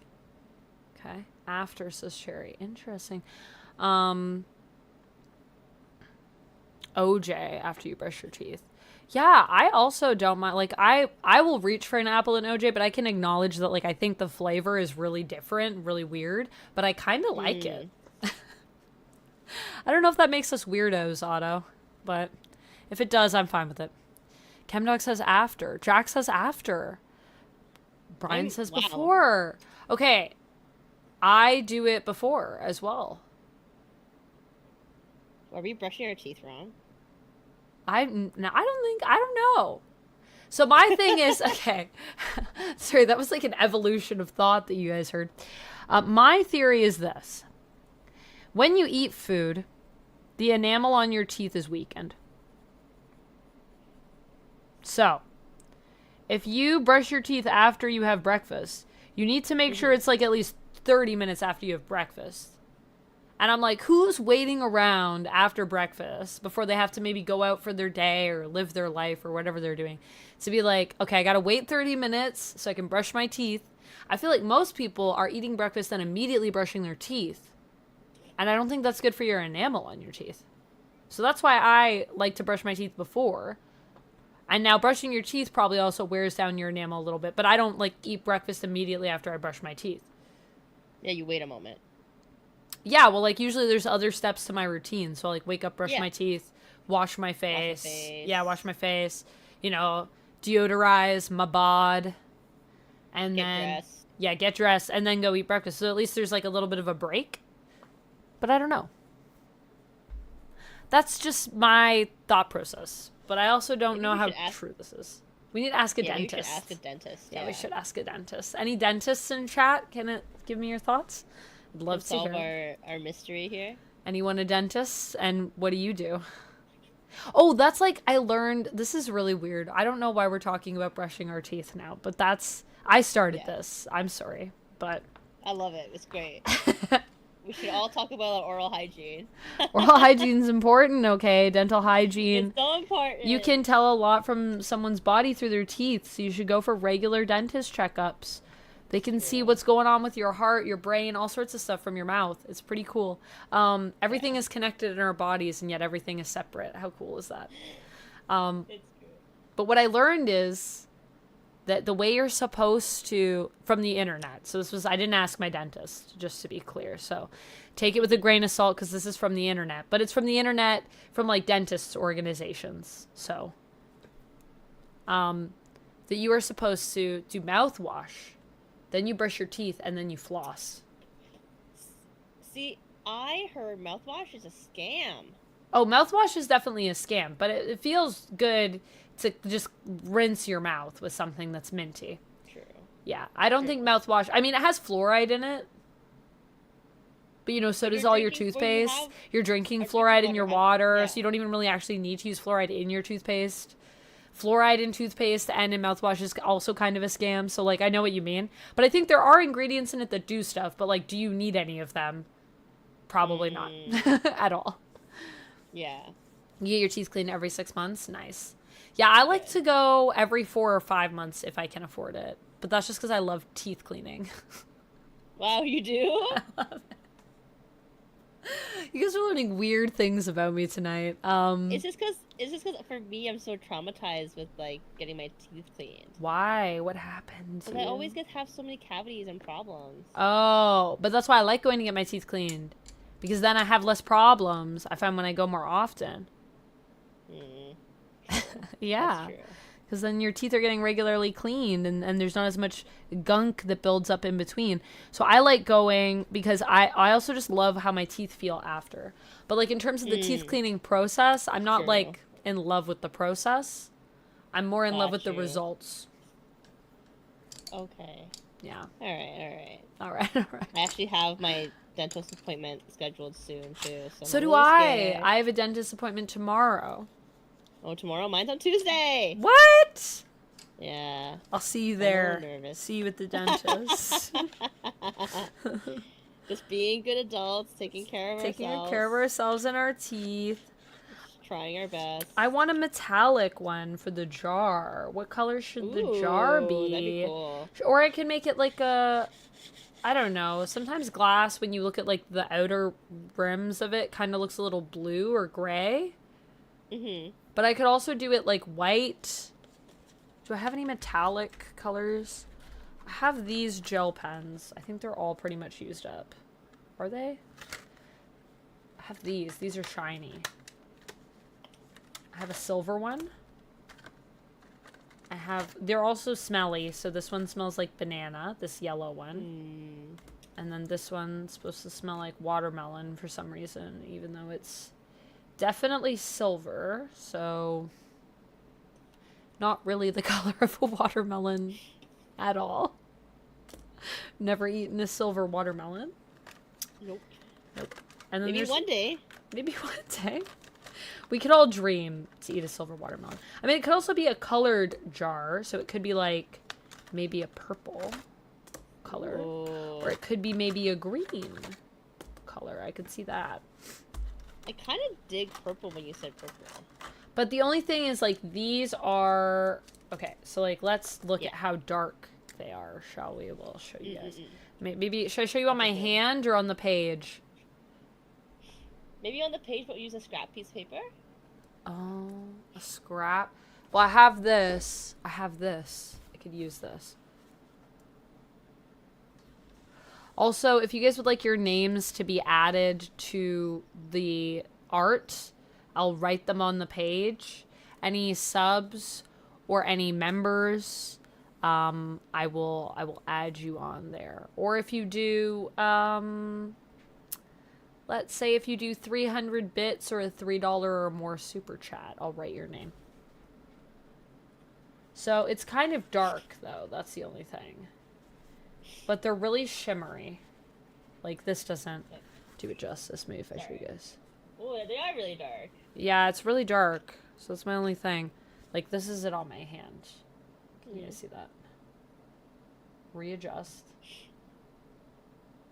Okay. After, says Sherry. Interesting. OJ after you brush your teeth. Yeah, I also don't mind. Like, I will reach for an apple and OJ, but I can acknowledge that, like, I think the flavor is really different, really weird, but I kind of like it. I don't know if that makes us weirdos, Otto, but if it does, I'm fine with it. Chemdog says after. Jack says after. Brian says before. Okay, I do it before as well. Are we brushing our teeth wrong? I don't know. So my thing is, okay, sorry, that was like an evolution of thought that you guys heard. My theory is this. When you eat food, the enamel on your teeth is weakened. So, if you brush your teeth after you have breakfast, you need to make sure it's like at least 30 minutes after you have breakfast. And I'm like, who's waiting around after breakfast before they have to maybe go out for their day or live their life or whatever they're doing to be like, okay, I got to wait 30 minutes so I can brush my teeth. I feel like most people are eating breakfast and immediately brushing their teeth. And I don't think that's good for your enamel on your teeth. So that's why I like to brush my teeth before. And now brushing your teeth probably also wears down your enamel a little bit. But I don't like eat breakfast immediately after I brush my teeth. Yeah, you wait a moment. Yeah, well, like, usually there's other steps to my routine. So, like, wake up, brush my teeth, wash my face. Yeah, wash my face. You know, deodorize my bod. And then... dressed. Yeah, get dressed. And then go eat breakfast. So at least there's, like, a little bit of a break. But I don't know. That's just my thought process. But I also don't know how true this is. We need to ask a dentist. We should ask a dentist. Yeah, we should ask a dentist. Any dentists in chat? Can it give me your thoughts? I'd love to solve hear. our mystery here. Anyone a dentist? And what do you do? Oh, that's like, I learned, this is really weird. I don't know why we're talking about brushing our teeth now, but I started this. I'm sorry, but. I love it. It's great. We should all talk about oral hygiene. Oral hygiene's important, okay? Dental hygiene. It's so important. You can tell a lot from someone's body through their teeth, so you should go for regular dentist checkups. They can see what's going on with your heart, your brain, all sorts of stuff from your mouth. It's pretty cool. Everything is connected in our bodies, and yet everything is separate. How cool is that? It's good. But what I learned is that the way you're supposed to, from the internet, so I didn't ask my dentist, just to be clear. So take it with a grain of salt because this is from the internet. But it's from the internet, from like dentists' organizations. So that you are supposed to do mouthwash. Then you brush your teeth, and then you floss. See, I heard mouthwash is a scam. Oh, mouthwash is definitely a scam, but it feels good to just rinse your mouth with something that's minty. True. Yeah, I don't think mouthwash... I mean, it has fluoride in it. But, you know, so does all your toothpaste. You're drinking fluoride in your water, so you don't even really actually need to use fluoride in your toothpaste. Fluoride in toothpaste and in mouthwash is also kind of a scam, so, like, I know what you mean. But I think there are ingredients in it that do stuff, but, like, do you need any of them? Probably not. At all. Yeah. You get your teeth cleaned every 6 months? Nice. Yeah, I like to go every 4 or 5 months if I can afford it. But that's just because I love teeth cleaning. Wow, you do? I love it. You guys are learning weird things about me tonight. It's just because for me, I'm so traumatized with, like, getting my teeth cleaned. Why? What happened? Because I always have so many cavities and problems. Oh, but that's why I like going to get my teeth cleaned. Because then I have less problems, I find, when I go more often. Yeah. Because then your teeth are getting regularly cleaned and there's not as much gunk that builds up in between. So I like going because I also just love how my teeth feel after. But, like, in terms of the teeth cleaning process, I'm not, like, in love with the process. I'm more in love with the results. Okay. Yeah. All right. I actually have my dentist appointment scheduled soon, too. So do I. I have a dentist appointment tomorrow. Oh, tomorrow? Mine's on Tuesday. What? Yeah. I'll see you there. I'm a little nervous. See you at the dentist. Just being good adults, taking care of ourselves and our teeth. Trying our best. I want a metallic one for the jar. What color should the jar be? That'd be cool. Or I can make it like a... I don't know. Sometimes glass, when you look at, like, the outer rims of it, kind of looks a little blue or gray. But I could also do it like white. Do I have any metallic colors? I have these gel pens. I think they're all pretty much used up. Are they? I have these. These are shiny. I have a silver one. They're also smelly, so this one smells like banana, this yellow one. And then this one's supposed to smell like watermelon for some reason, even though it's definitely silver, so not really the color of a watermelon at all. Never eaten a silver watermelon. Nope. And then maybe one day. Maybe one day. We could all dream to eat a silver watermelon. I mean, it could also be a colored jar, so it could be like maybe a purple color. Ooh. Or it could be maybe a green color. I could see that. I kind of dig purple when you said purple. But the only thing is, like, these are... Okay, so, like, let's look at how dark they are, shall we? We'll show you guys. Maybe, should I show you on my hand or on the page? Maybe on the page, but use a scrap piece of paper? Oh, a scrap. Well, I have this. I could use this. Also, if you guys would like your names to be added to the art, I'll write them on the page. Any subs or any members, I will add you on there. Or if you do, let's say if you do 300 bits or a $3 or more super chat, I'll write your name. So it's kind of dark, though. That's the only thing. But they're really shimmery. Like, this doesn't do it justice. Maybe if I show you guys. Oh, they are really dark. Yeah, it's really dark. So that's my only thing. Like, this is it on my hand. Can you guys see that? Readjust.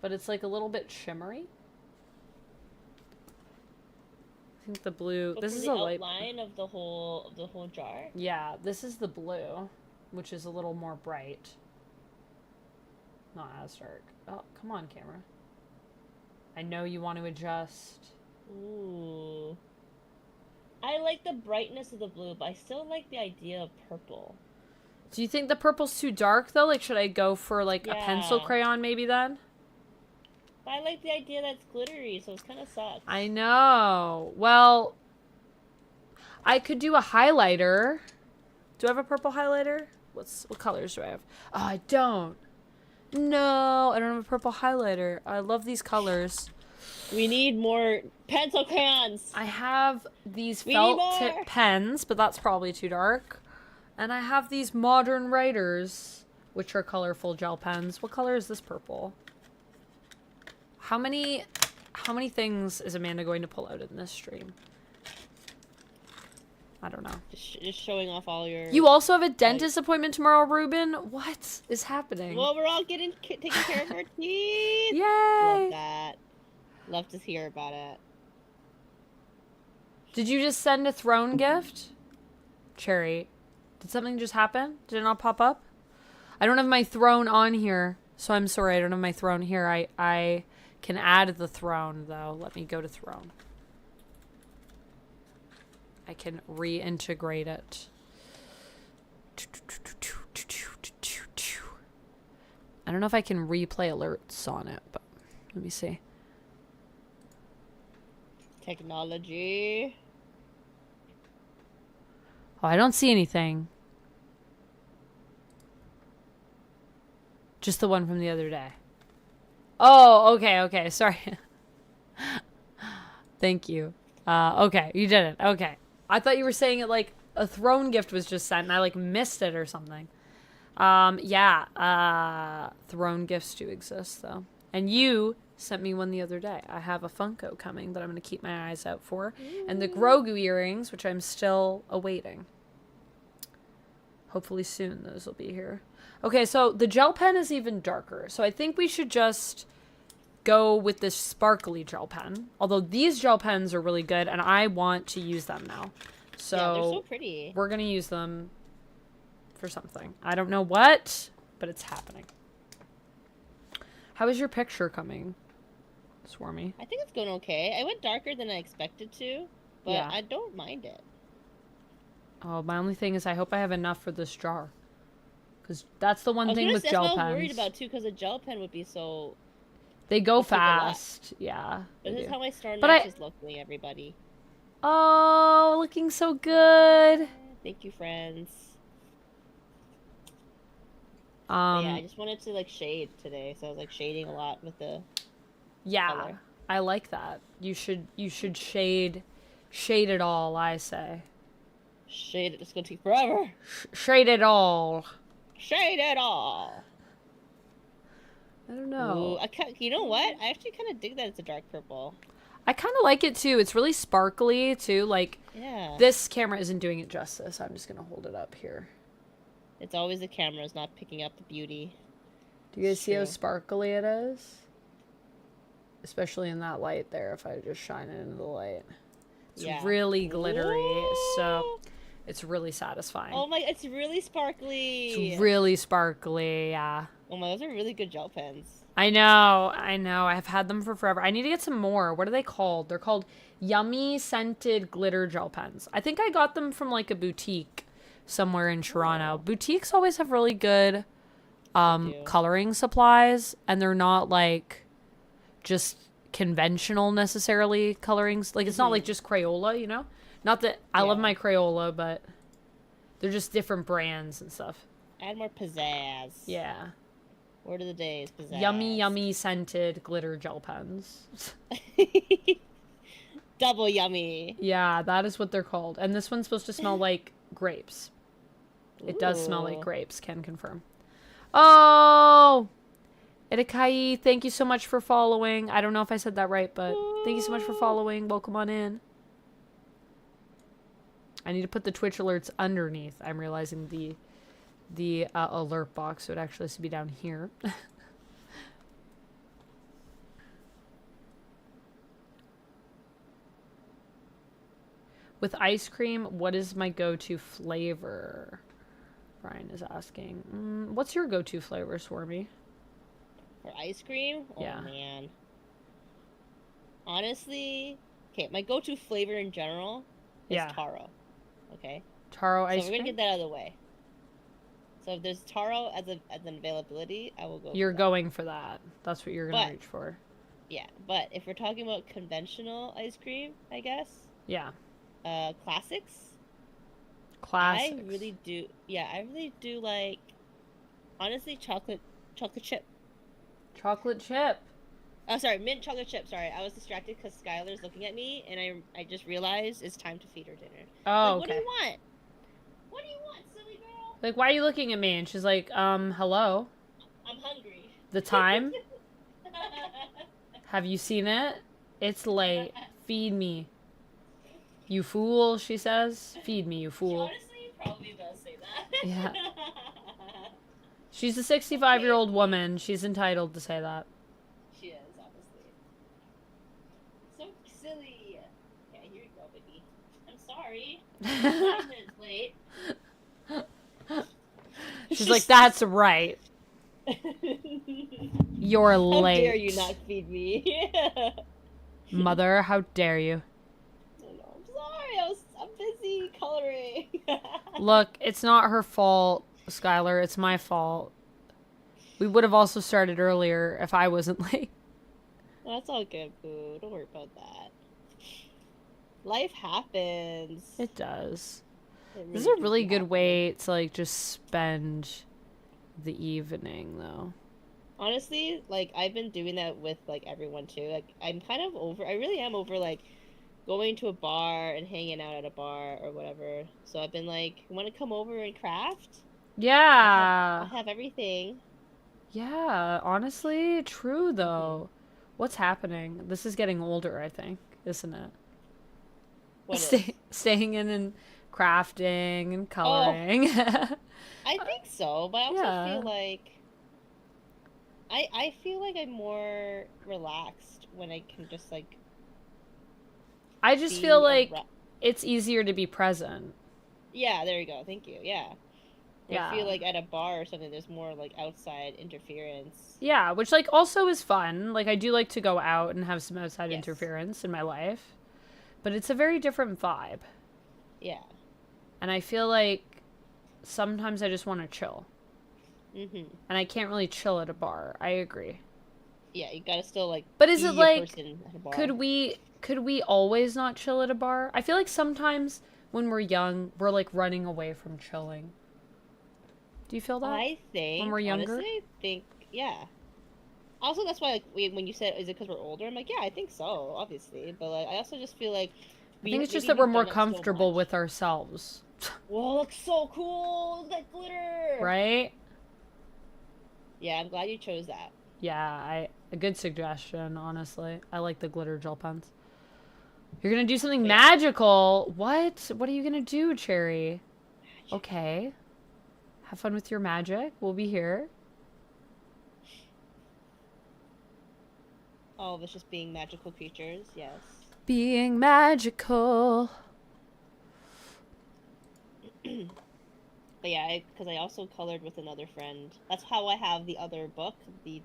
But it's like a little bit shimmery. I think the blue. But this is the a light outline of the whole jar. Yeah, this is the blue, which is a little more bright. Not as dark. Oh, come on, camera. I know you want to adjust. Ooh. I like the brightness of the blue, but I still like the idea of purple. Do you think the purple's too dark, though? Like, should I go for, like, a pencil crayon, maybe, then? But I like the idea that it's glittery, so it kind of sucks. I know. Well, I could do a highlighter. Do I have a purple highlighter? What colors do I have? Oh, I don't. No, I don't have a purple highlighter. I love these colors. We need more pencil crayons. I have these felt tip pens, but that's probably too dark. And I have these modern writers, which are colorful gel pens. What color is this purple? How many things is Amanda going to pull out in this stream? I don't know. Just showing off all your... You also have a dentist appointment tomorrow, Ruben? What is happening? Well, we're all taking care of our teeth. Yay! Love that. Love to hear about it. Did you just send a throne gift? Cherry, did something just happen? Did it not pop up? I don't have my throne on here, so I'm sorry. I don't have my throne here. I can add the throne, though. Let me go to throne. I can reintegrate it. I don't know if I can replay alerts on it, but let me see. Technology. Oh, I don't see anything. Just the one from the other day. Oh, okay, sorry. Thank you. Okay, you did it. Okay. I thought you were saying it like a throne gift was just sent and I like missed it or something. Yeah, throne gifts do exist though. And you sent me one the other day. I have a Funko coming that I'm going to keep my eyes out for. And the Grogu earrings, which I'm still awaiting. Hopefully soon those will be here. Okay, so the gel pen is even darker. So I think we should just go with this sparkly gel pen. Although these gel pens are really good and I want to use them now. So yeah, they're so pretty. We're going to use them for something. I don't know what, but it's happening. How is your picture coming, Swormy? I think it's going okay. I went darker than I expected to. but Yeah. I don't mind it. Oh, my only thing is I hope I have enough for this jar. Because that's the one thing with That's gel what I pens. was worried about too, because a gel pen would be so... They go would take a lot. fast. Yeah. But this is how my star But match is looking, everybody. Oh, looking so good. Thank you, friends. But yeah, I just wanted to like shade today, so I was like shading a lot with the color. I like that. You should shade it all, I say. Shade it, it's gonna take forever. Shade it all. Shade it all. I don't know. Ooh, you know what? I actually kind of dig that it's a dark purple. I kind of like it too. It's really sparkly too. Like, yeah. This camera isn't doing it justice. I'm just gonna hold it up here. It's always the camera's not picking up the beauty. Do you guys see how sparkly it is? Especially in that light there, if I just shine it into the light. It's really glittery, so it's really satisfying. Oh my, it's really sparkly. It's really sparkly, yeah. Oh my, those are really good gel pens. I know. I've had them for forever. I need to get some more. What are they called? They're called Yummy Scented Glitter Gel Pens. I think I got them from like a boutique somewhere in Toronto. Boutiques always have really good coloring supplies, and they're not like just conventional necessarily colorings. Like, it's not like just Crayola, you know? Not that I love my Crayola, but they're just different brands and stuff. Add more pizzazz. Yeah. Word of the day is pizzazz. Yummy scented glitter gel pens. Double yummy. Yeah, that is what they're called. And this one's supposed to smell like grapes. It does smell like grapes, can confirm. Oh! Itakai, thank you so much for following. I don't know if I said that right, but thank you so much for following. Welcome on in. I need to put the Twitch alerts underneath. I'm realizing the alert box would actually be down here. With ice cream, what is my go-to flavor? Brian is asking. What's your go-to flavor, Swormy? For ice cream? Oh, man. Honestly, okay, my go-to flavor in general is taro. Okay? Taro ice cream? So we're gonna get that out of the way. So if there's taro as an availability, I will go You're going for that. That's what you're gonna reach for. Yeah, but if we're talking about conventional ice cream, I guess. Yeah. Classics. Classics. I really do like, honestly, chocolate chip. Chocolate chip. Oh, sorry, mint chocolate chip. Sorry, I was distracted because Skylar's looking at me, and I just realized it's time to feed her dinner. Oh, like, what do you want? What do you want, silly girl? Like, why are you looking at me? And she's like, hello? I'm hungry. The time? Have you seen it? It's late. Feed me. You fool, she says. Feed me, you fool. She honestly probably does say that. Yeah. She's a 65-year-old woman. She's entitled to say that. She is, obviously. So silly. Okay, here you go, baby. I'm sorry. I'm 5 minutes late. She's like, that's right. You're late. How dare you not feed me? Mother, how dare you? I'm sorry, I'm busy coloring. Look, it's not her fault, Skylar. It's my fault. We would have also started earlier if I wasn't late. That's all good, boo. Don't worry about that. Life happens. It does. It This is a really good way to, like, just spend the evening, though. Honestly, like, I've been doing that with, like, everyone, too. Like, I'm kind of over... I really am over, like, going to a bar and hanging out at a bar or whatever. So I've been like, you want to come over and craft? Yeah. I'll have everything. Yeah, honestly, true, though. What's happening? This is getting older, I think, isn't it? What is? Staying in and crafting and coloring. Oh, I think so, but I also feel like... I feel like I'm more relaxed when I can just, like... I just feel like it's easier to be present. Yeah, there you go. Thank you. Yeah. Yeah. I feel like at a bar or something, there's more, like, outside interference. Yeah, which, like, also is fun. Like, I do like to go out and have some outside interference in my life. But it's a very different vibe. Yeah. And I feel like sometimes I just want to chill. Mm-hmm. And I can't really chill at a bar. I agree. Yeah, you gotta still, like, But is be it a like, person at a bar. could we always not chill at a bar? I feel like sometimes when we're young, we're like running away from chilling. Do you feel that? I think, when we're younger? honestly, I think, yeah. Also, that's why, like, when you said, is it because we're older? I'm like, yeah, I think so, obviously. But, like, I also just feel like I think it's just maybe that we're we've more done it so comfortable much. with ourselves. Whoa, looks so cool! Look at that glitter! Right? Yeah, I'm glad you chose that. Yeah, a good suggestion, honestly. I like the glitter gel pens. You're gonna do something magical. What? What are you gonna do, Cherry? Magic. Okay. Have fun with your magic. We'll be here. All of us just being magical creatures, yes. Being magical. But yeah, because I also colored with another friend. That's how I have the other book,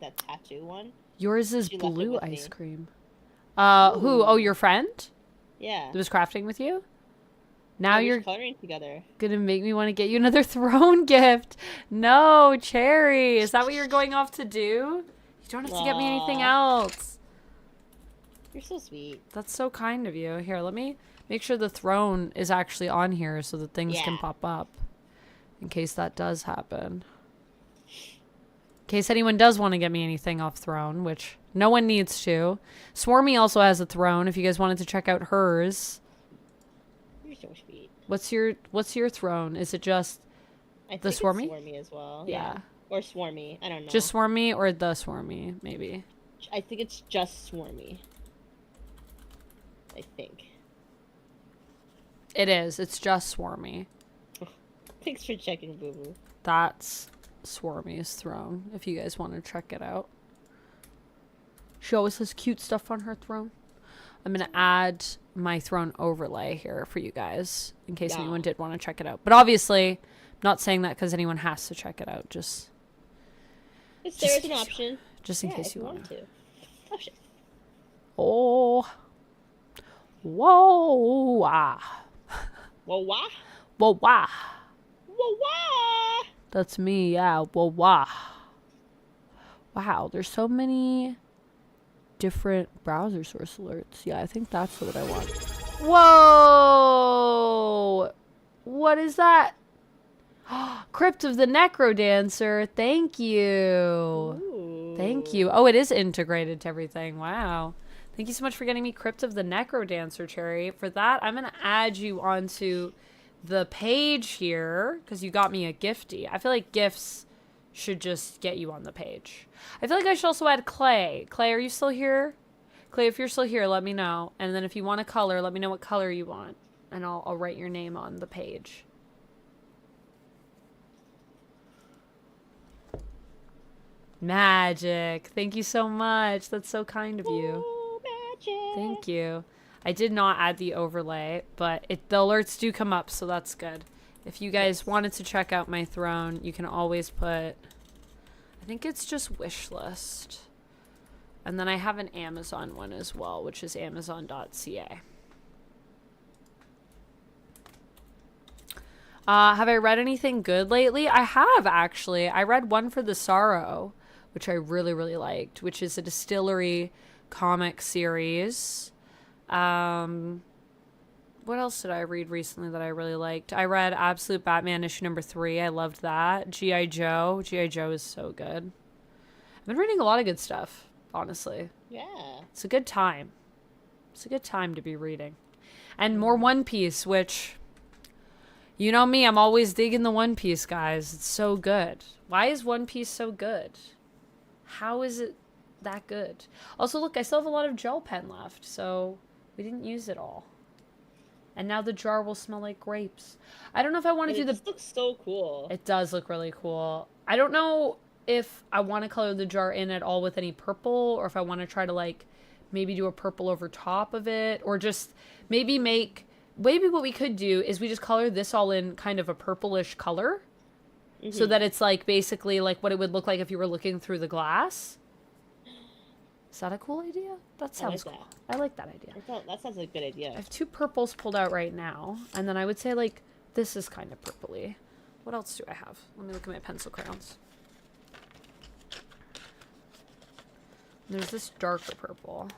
that tattoo one. Yours is She left it blue with ice me. cream. Who? Oh, Ooh. your friend? Yeah. That was crafting with you? Now Yeah, we you're were coloring together. gonna make me want to get you another throne gift. No, Cherry. Is that what you're going off to do? You don't have to get me anything else. You're so sweet. That's so kind of you. Here, let me make sure the throne is actually on here so that things can pop up. In case that does happen. In case anyone does want to get me anything off throne, which no one needs to. Swormy also has a throne if you guys wanted to check out hers. You're so sweet. What's your throne? Is it just I think the Swormy? It's Swormy as well. Yeah. Or Swormy. I don't know. Just Swormy or the Swormy, maybe? I think it's just Swormy. I think. It is. It's just Swormy. Thanks for checking, Boo Boo. That's Swarmy's throne, if you guys want to check it out. She always has cute stuff on her throne. I'm going to add my throne overlay here for you guys, in case anyone did want to check it out. But obviously, I'm not saying that because anyone has to check it out. Just There is an option. Just in case you want to. Oh, shit. Oh. Whoa. Ah. Whoa, wah? Whoa, wah. Whoa, wah! That's me, yeah. Whoa, wah. Wow, there's so many different browser source alerts. Yeah, I think that's what I want. Whoa! What is that? Crypt of the Necrodancer. Thank you. Ooh. Thank you. Oh, it is integrated to everything. Wow. Thank you so much for getting me Crypt of the Necrodancer, Cherry. For that, I'm going to add you onto the page here because you got me a gifty. I feel like gifts should just get you on the page. I feel like I should also add Clay. Clay, are you still here? Clay, if you're still here, let me know. And then if you want a color, let me know what color you want. And I'll write your name on the page. Magic. Thank you so much. That's so kind of you. Ooh, magic. Thank you. I did not add the overlay, but the alerts do come up, so that's good. If you guys wanted to check out my throne, you can always put, I think it's just wish list. And then I have an Amazon one as well, which is amazon.ca. Have I read anything good lately? I have, actually. I read One for the Sorrow, which I really, really liked, which is a distillery comic series. What else did I read recently that I really liked? I read Absolute Batman issue number 3. I loved that. G.I. Joe. G.I. Joe is so good. I've been reading a lot of good stuff, honestly. Yeah. It's a good time. It's a good time to be reading. And more One Piece, which, you know me, I'm always digging the One Piece, guys. It's so good. Why is One Piece so good? How is it that good? Also, look, I still have a lot of gel pen left, so we didn't use it all. And now the jar will smell like grapes. I don't know if I want to do the... It looks so cool. It does look really cool. I don't know if I want to color the jar in at all with any purple, or if I want to try to, like, maybe do a purple over top of it, or just maybe make... Maybe what we could do is we just color this all in kind of a purplish color, so that it's, like, basically like what it would look like if you were looking through the glass. Is that a cool idea? That sounds like cool. I like that idea. That sounds like a good idea. I have 2 purples pulled out right now. And then I would say, like, this is kind of purpley. What else do I have? Let me look at my pencil crayons. There's this darker purple.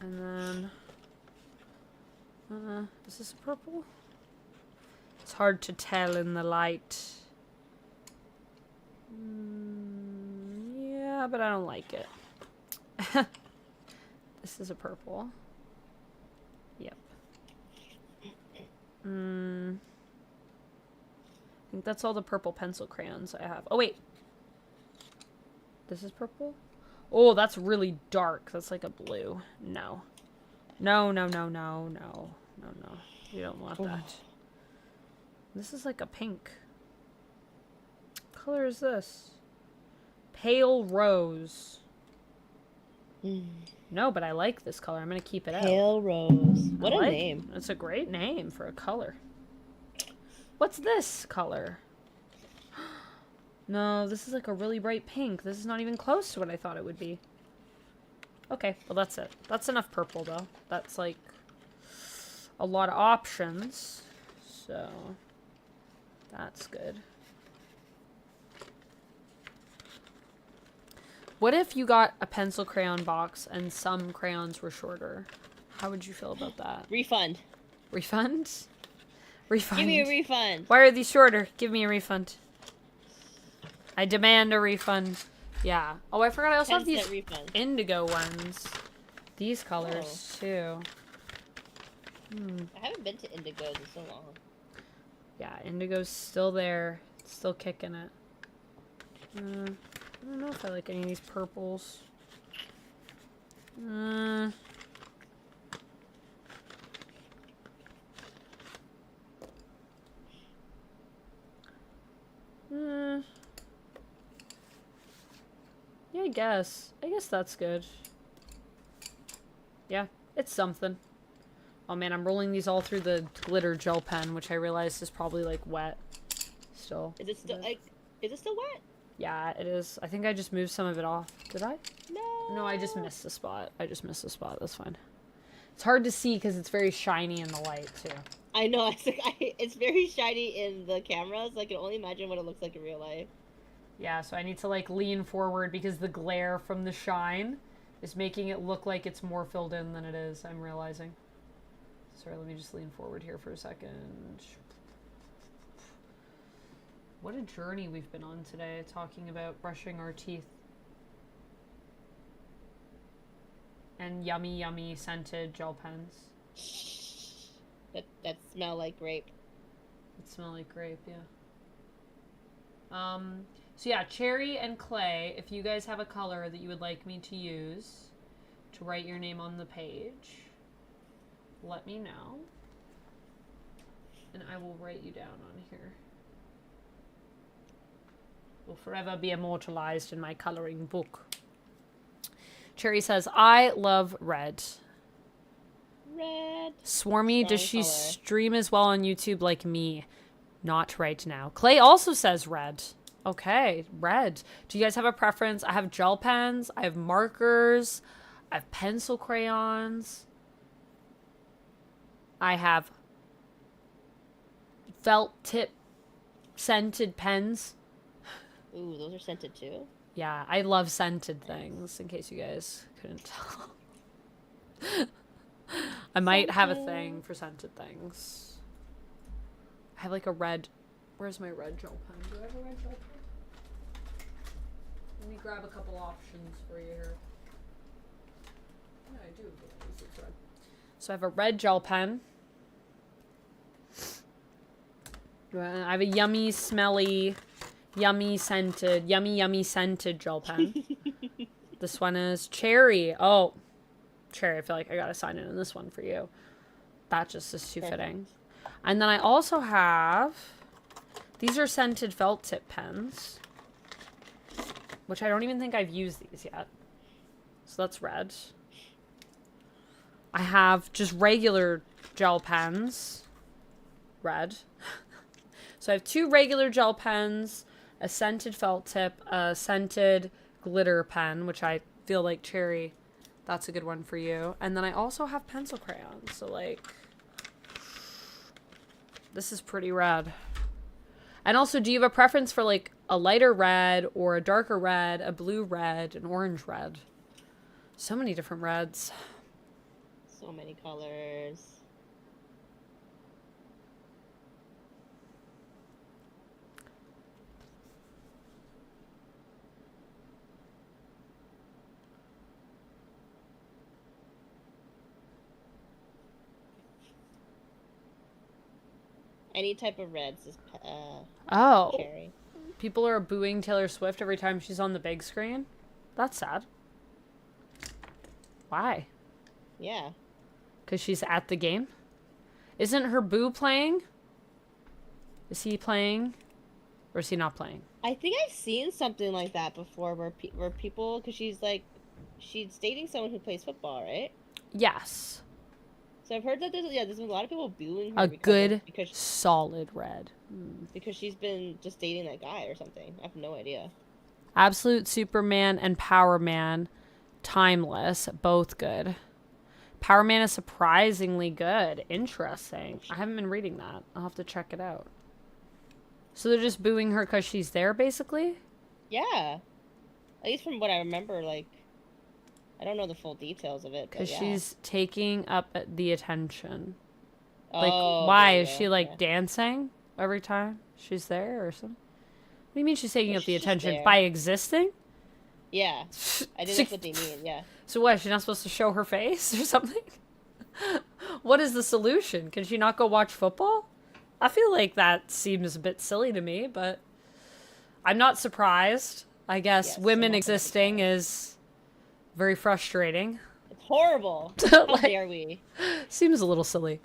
And then... is this a purple? It's hard to tell in the light. Yeah, but I don't like it. This is a purple. Yep. I think that's all the purple pencil crayons I have. Oh, wait. This is purple? Oh, that's really dark. That's like a blue. No. No, no, no, no, no. No, no. You don't want that. This is like a pink. What color is this? Pale rose. No, but I like this color. I'm going to keep it out. Pale rose. What a name. It's a great name for a color. What's this color? No, this is like a really bright pink. This is not even close to what I thought it would be. Okay, well that's it. That's enough purple though. That's like a lot of options. So that's good. What if you got a pencil crayon box and some crayons were shorter? How would you feel about that? Refund. Refund? Refund. Give me a refund. Why are these shorter? Give me a refund. I demand a refund. Yeah. Oh, I forgot I also have these indigo ones. These colors, too. I haven't been to Indigo's in so long. Yeah, indigo's still there. It's still kicking it. I don't know if I like any of these purples. Yeah, I guess. I guess that's good. Yeah, it's something. Oh man, I'm rolling these all through the glitter gel pen, which I realized is probably like wet. Still. Is it still wet? Yeah, it is. I think I just moved some of it off. Did I? No. No, I just missed the spot. That's fine. It's hard to see because it's very shiny in the light too. I know. It's very shiny in the cameras. I can only imagine what it looks like in real life. Yeah, so I need to like lean forward because the glare from the shine is making it look like it's more filled in than it is, I'm realizing. Sorry, let me just lean forward here for a second. What a journey we've been on today, talking about brushing our teeth. And yummy, yummy scented gel pens. That smell like grape. It smell like grape, yeah. So yeah, cherry and clay, if you guys have a color that you would like me to use to write your name on the page, let me know. And I will write you down on here. Will forever be immortalized in my coloring book. Cherry says, I love red. Red. Swormy, does she stream as well on YouTube like me? Not right now. Clay also says red. Okay, red. Do you guys have a preference? I have gel pens. I have markers. I have pencil crayons. I have felt tip scented pens. Ooh, those are scented too? Yeah, I love scented things, in case you guys couldn't tell. I might have a thing for scented things. I have like a red... Where's my red gel pen? Do I have a red gel pen? Let me grab a couple options for you here. Yeah, I do. It's red. So I have a red gel pen. I have a yummy, smelly, yummy scented gel pen. This one is cherry. Oh, cherry. I feel like I gotta sign in this one for you. That just is too fitting. And then I also have, these are scented felt tip pens, which I don't even think I've used these yet. So that's red. I have just regular gel pens, red. So I have 2 regular gel pens, a scented felt tip, a scented glitter pen, which I feel like Cherry, that's a good one for you. And then I also have pencil crayons. So, like, this is pretty rad. And also, do you have a preference for, like, a lighter red or a darker red, a blue red, an orange red? So many different reds. So many colors. Any type of reds is Oh. Cherry. People are booing Taylor Swift every time she's on the big screen? That's sad. Why? Yeah. Because she's at the game? Isn't her boo playing? Is he playing? Or is he not playing? I think I've seen something like that before where people, because she's dating someone who plays football, right? Yes. So I've heard that there's been a lot of people booing her Because solid red. Because she's been just dating that guy or something. I have no idea. Absolute Superman and Power Man, timeless, both good. Power Man is surprisingly good. Interesting. I haven't been reading that. I'll have to check it out. So they're just booing her because she's there, basically? Yeah. At least from what I remember, like, I don't know the full details of it, but Because yeah. she's taking up the attention. Like, Oh, why? there you Is go, she, like, yeah. dancing every time she's there or something? What do you mean she's taking up the She's just attention? there. By existing? Yeah. I think that's what they mean, yeah. So what, is she not supposed to show her face or something? What is the solution? Can she not go watch football? I feel like that seems a bit silly to me, but I'm not surprised. I guess Yes, women I'm not existing is very frustrating. It's horrible. How Like- dare we? Seems a little silly.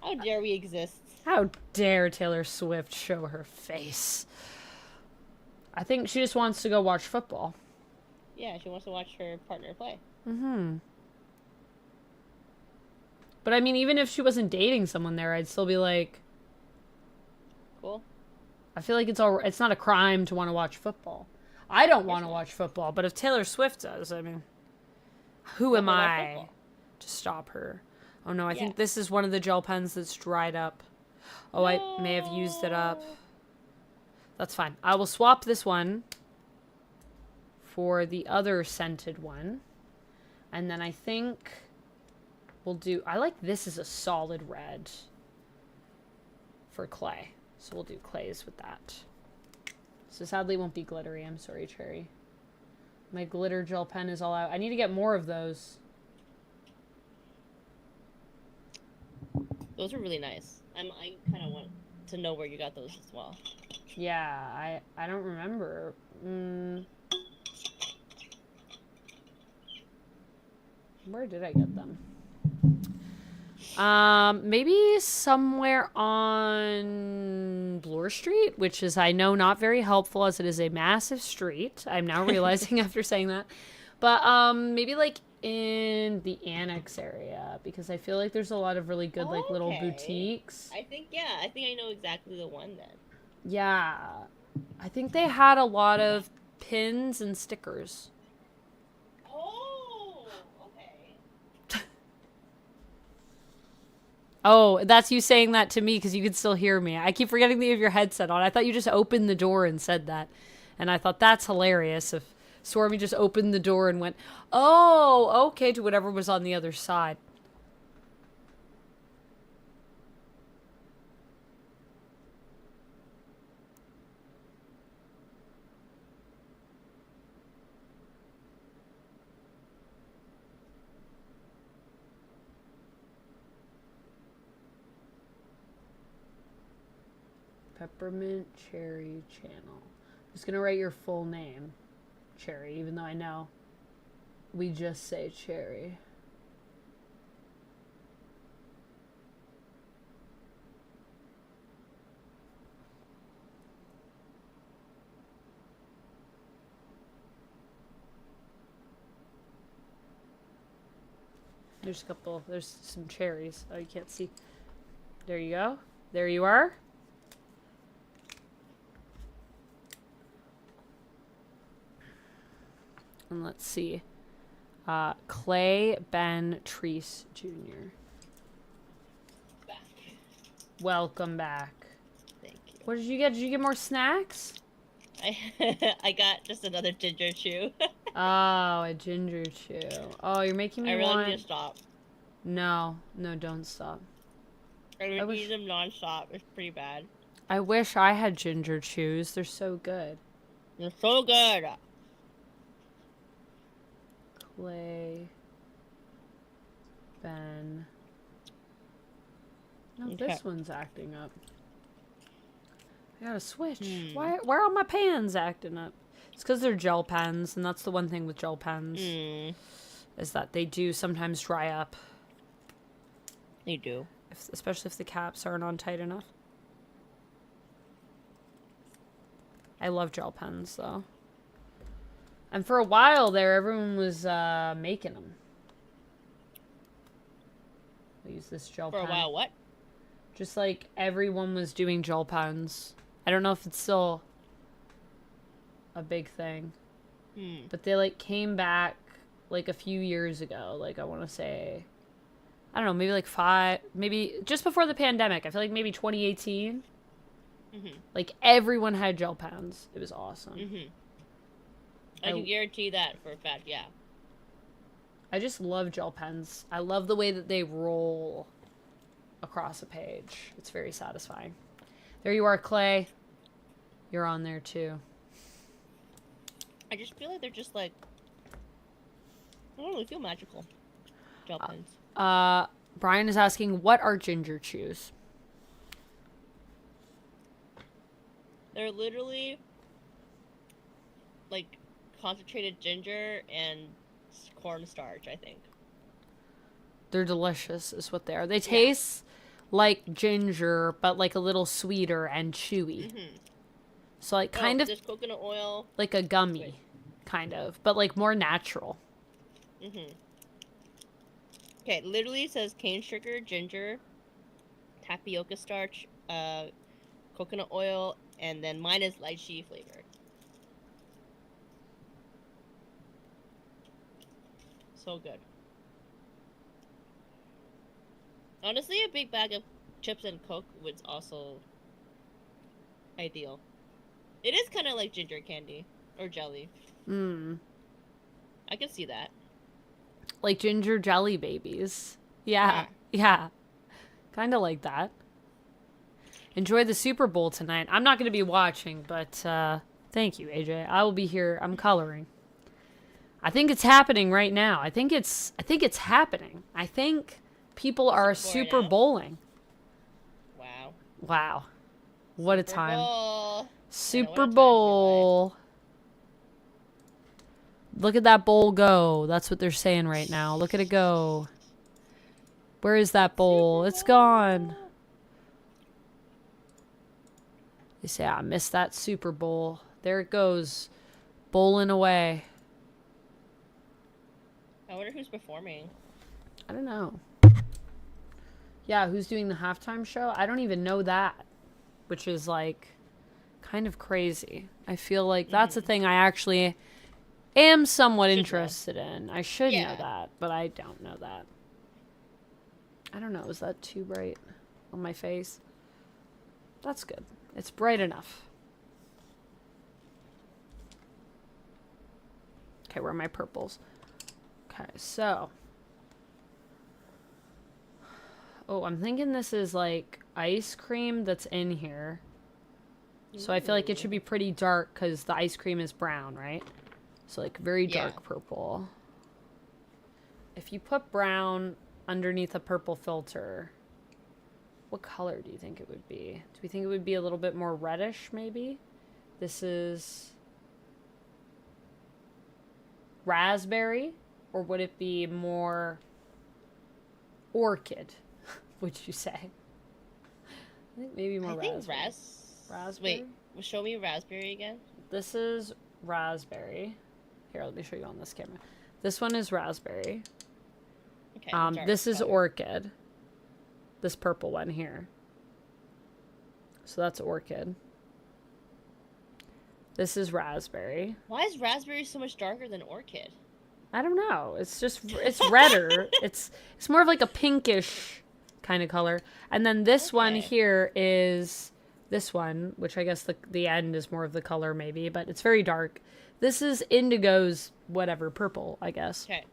How dare we exist? How dare Taylor Swift show her face? I think she just wants to go watch football. Yeah, she wants to watch her partner play. Mm-hmm. But I mean, even if she wasn't dating someone there, I'd still be like, Cool. I feel like it's not a crime to want to watch football. I don't want to watch football, but if Taylor Swift does, I mean, who am We'll watch I football. to stop her? Oh no, I Yeah. think this is one of the gel pens that's dried up. Oh, I may have used it up. No. That's fine. I will swap this one for the other scented one. And then I think we'll do... I like this as a solid red for clay. So we'll do clays with that. So sadly it won't be glittery. I'm sorry, Cherry. My glitter gel pen is all out. I need to get more of those. Those are really nice. I kind of want to know where you got those as well. Yeah, I don't remember. Where did I get them? Maybe somewhere on Bloor Street, which is, I know, not very helpful as it is a massive street. I'm now realizing after saying that. But, maybe, like, in the Annex area, because I feel like there's a lot of really good, like, little Okay. boutiques. I think I know exactly the one then. Yeah. I think they had a lot of pins and stickers. Oh, okay. Oh, that's you saying that to me because you can still hear me. I keep forgetting that you have your headset on. I thought you just opened the door and said that. And I thought that's hilarious if Swormy just opened the door and went, oh, okay, to whatever was on the other side. Peppermint Cherry Channel. I'm just gonna write your full name, Cherry, even though I know we just say Cherry. There's a couple, there's some cherries. Oh, you can't see. There you go. There you are. And let's see. Clay Ben Treese Jr. Back. Welcome back. Thank you. What did you get? Did you get more snacks? I got just another ginger chew. Oh, a ginger chew. Oh, you're making me I really want... need to stop. No, don't stop. I eat them non-stop. It's pretty bad. I wish I had ginger chews. They're so good. They're so good. Clay. Ben. No, Okay. this one's acting up. I gotta switch. Why are all my pens acting up? It's because they're gel pens, and that's the one thing with gel pens. Is that they do sometimes dry up. They do. Especially if the caps aren't on tight enough. I love gel pens, though. And for a while there, everyone was making them. I'll use this gel pen. For a while, what? Just like everyone was doing gel pens. I don't know if it's still a big thing. But they like came back like a few years ago. Like I want to say, I don't know, maybe like maybe just before the pandemic. I feel like maybe 2018. Like everyone had gel pens. It was awesome. I can guarantee that for a fact, yeah. I just love gel pens. I love the way that they roll across a page. It's very satisfying. There you are, Clay. You're on there too. I just feel like they're just like, I don't know, they feel magical. Gel pens. Brian is asking, what are ginger chews? They're literally like concentrated ginger and cornstarch, I think. They're delicious is what they are. They taste like ginger, but like a little sweeter and chewy. So like kind of there's coconut oil. like a gummy, kind of, but like more natural. Okay, it literally says cane sugar, ginger, tapioca starch, coconut oil, and then mine is lychee flavored. So good. Honestly, a big bag of chips and Coke was also ideal. It is kind of like ginger candy or jelly. I can see that. Like ginger jelly babies. Yeah. Kind of like that. Enjoy the Super Bowl tonight. I'm not going to be watching, but thank you, AJ. I will be here. I'm coloring. I think it's happening right now. I think it's happening. I think people are Super Bowling. Wow. Wow. What a Super time. Bowl. Super Bowl. Look at that bowl go. That's what they're saying right now. Look at it go. Where is that bowl? It's gone. They say, I missed that Super Bowl. There it goes. Bowling away. I wonder who's performing. I don't know. Yeah, who's doing the halftime show? I don't even know that. Which is like kind of crazy. I feel like that's a thing I actually am somewhat interested in. I should know that, but I don't know that. I don't know. Is that too bright on my face? That's good. It's bright enough. Okay, where are my purples? Okay, so. Oh, I'm thinking this is like ice cream that's in here. So I feel like it should be pretty dark because the ice cream is brown, right? So like very dark purple. If you put brown underneath a purple filter, what color do you think it would be? Do we think it would be a little bit more reddish maybe? This is raspberry, or would it be more orchid, would you say? I think maybe more raspberry. Raspberry? Wait, show me raspberry again. This is raspberry. Here, let me show you on this camera. This one is raspberry. Okay. This is orchid. This purple one here. So that's orchid. This is raspberry. Why is raspberry so much darker than orchid? I don't know. It's redder. it's more of like a pinkish kind of color. And then this one here is this one, which I guess the end is more of the color maybe, but it's very dark. This is Indigo's whatever, purple, I guess. Okay.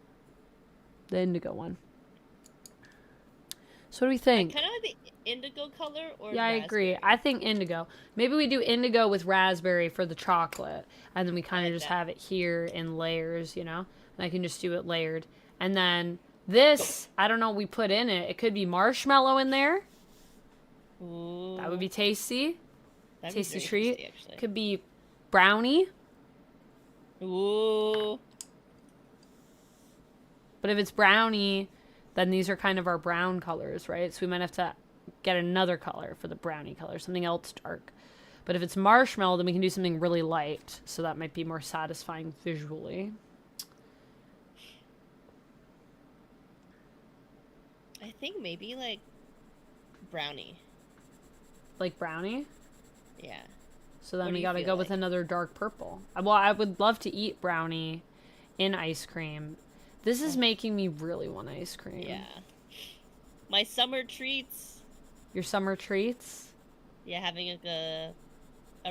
The indigo one. So what do we think? Kind of like the indigo color or Yeah, I agree. I think indigo. Maybe we do indigo with raspberry for the chocolate, and then we kind of just have it here in layers, you know? And I can just do it layered. And then this, I don't know what we put in it. It could be marshmallow in there. Ooh. That would be tasty. That'd Tasty be treat. tasty, actually. Could be brownie. Ooh. But if it's brownie, then these are kind of our brown colors, right? So we might have to get another color for the brownie color, something else dark. But if it's marshmallow, then we can do something really light. So that might be more satisfying visually. I think maybe like brownie. Like brownie? Yeah. So then What do we you gotta feel go with like? another dark purple. Well, I would love to eat brownie in ice cream. This is making me really want ice cream. Yeah. My summer treats. Your summer treats? Yeah, having like a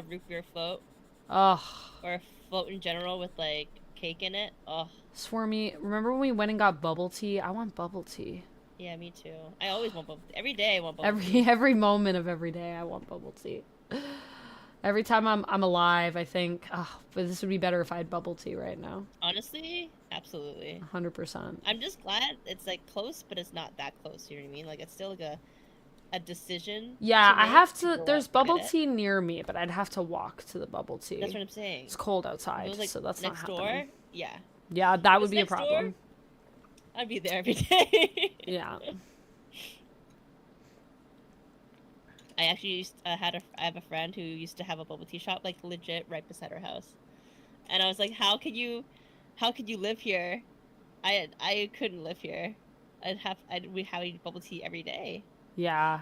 root beer float Ugh. or a float in general with like cake in it. Oh, Swarmy, remember when we went and got bubble tea? I want bubble tea. yeah, me too. I always want bubble tea. Every day I want bubble tea. Every moment of every day I want bubble tea. Every time I'm alive, I think, oh, but this would be better if I had bubble tea right now. Honestly, absolutely. 100%. I'm just glad it's like close, but it's not that close. You know what I mean? Like it's still like a decision. Yeah, to I make have go to. out There's and bubble get it. tea near me, but I'd have to walk to the bubble tea. That's what I'm saying. It's cold If outside, it was, like, so that's not next happening. door. Yeah, Yeah, that If would it's be a next door, problem. I'd be there every day. Yeah. I actually I have a friend who used to have a bubble tea shop like legit right beside her house, and I was like, how could you live here? I couldn't live here. We'd have bubble tea every day. Yeah.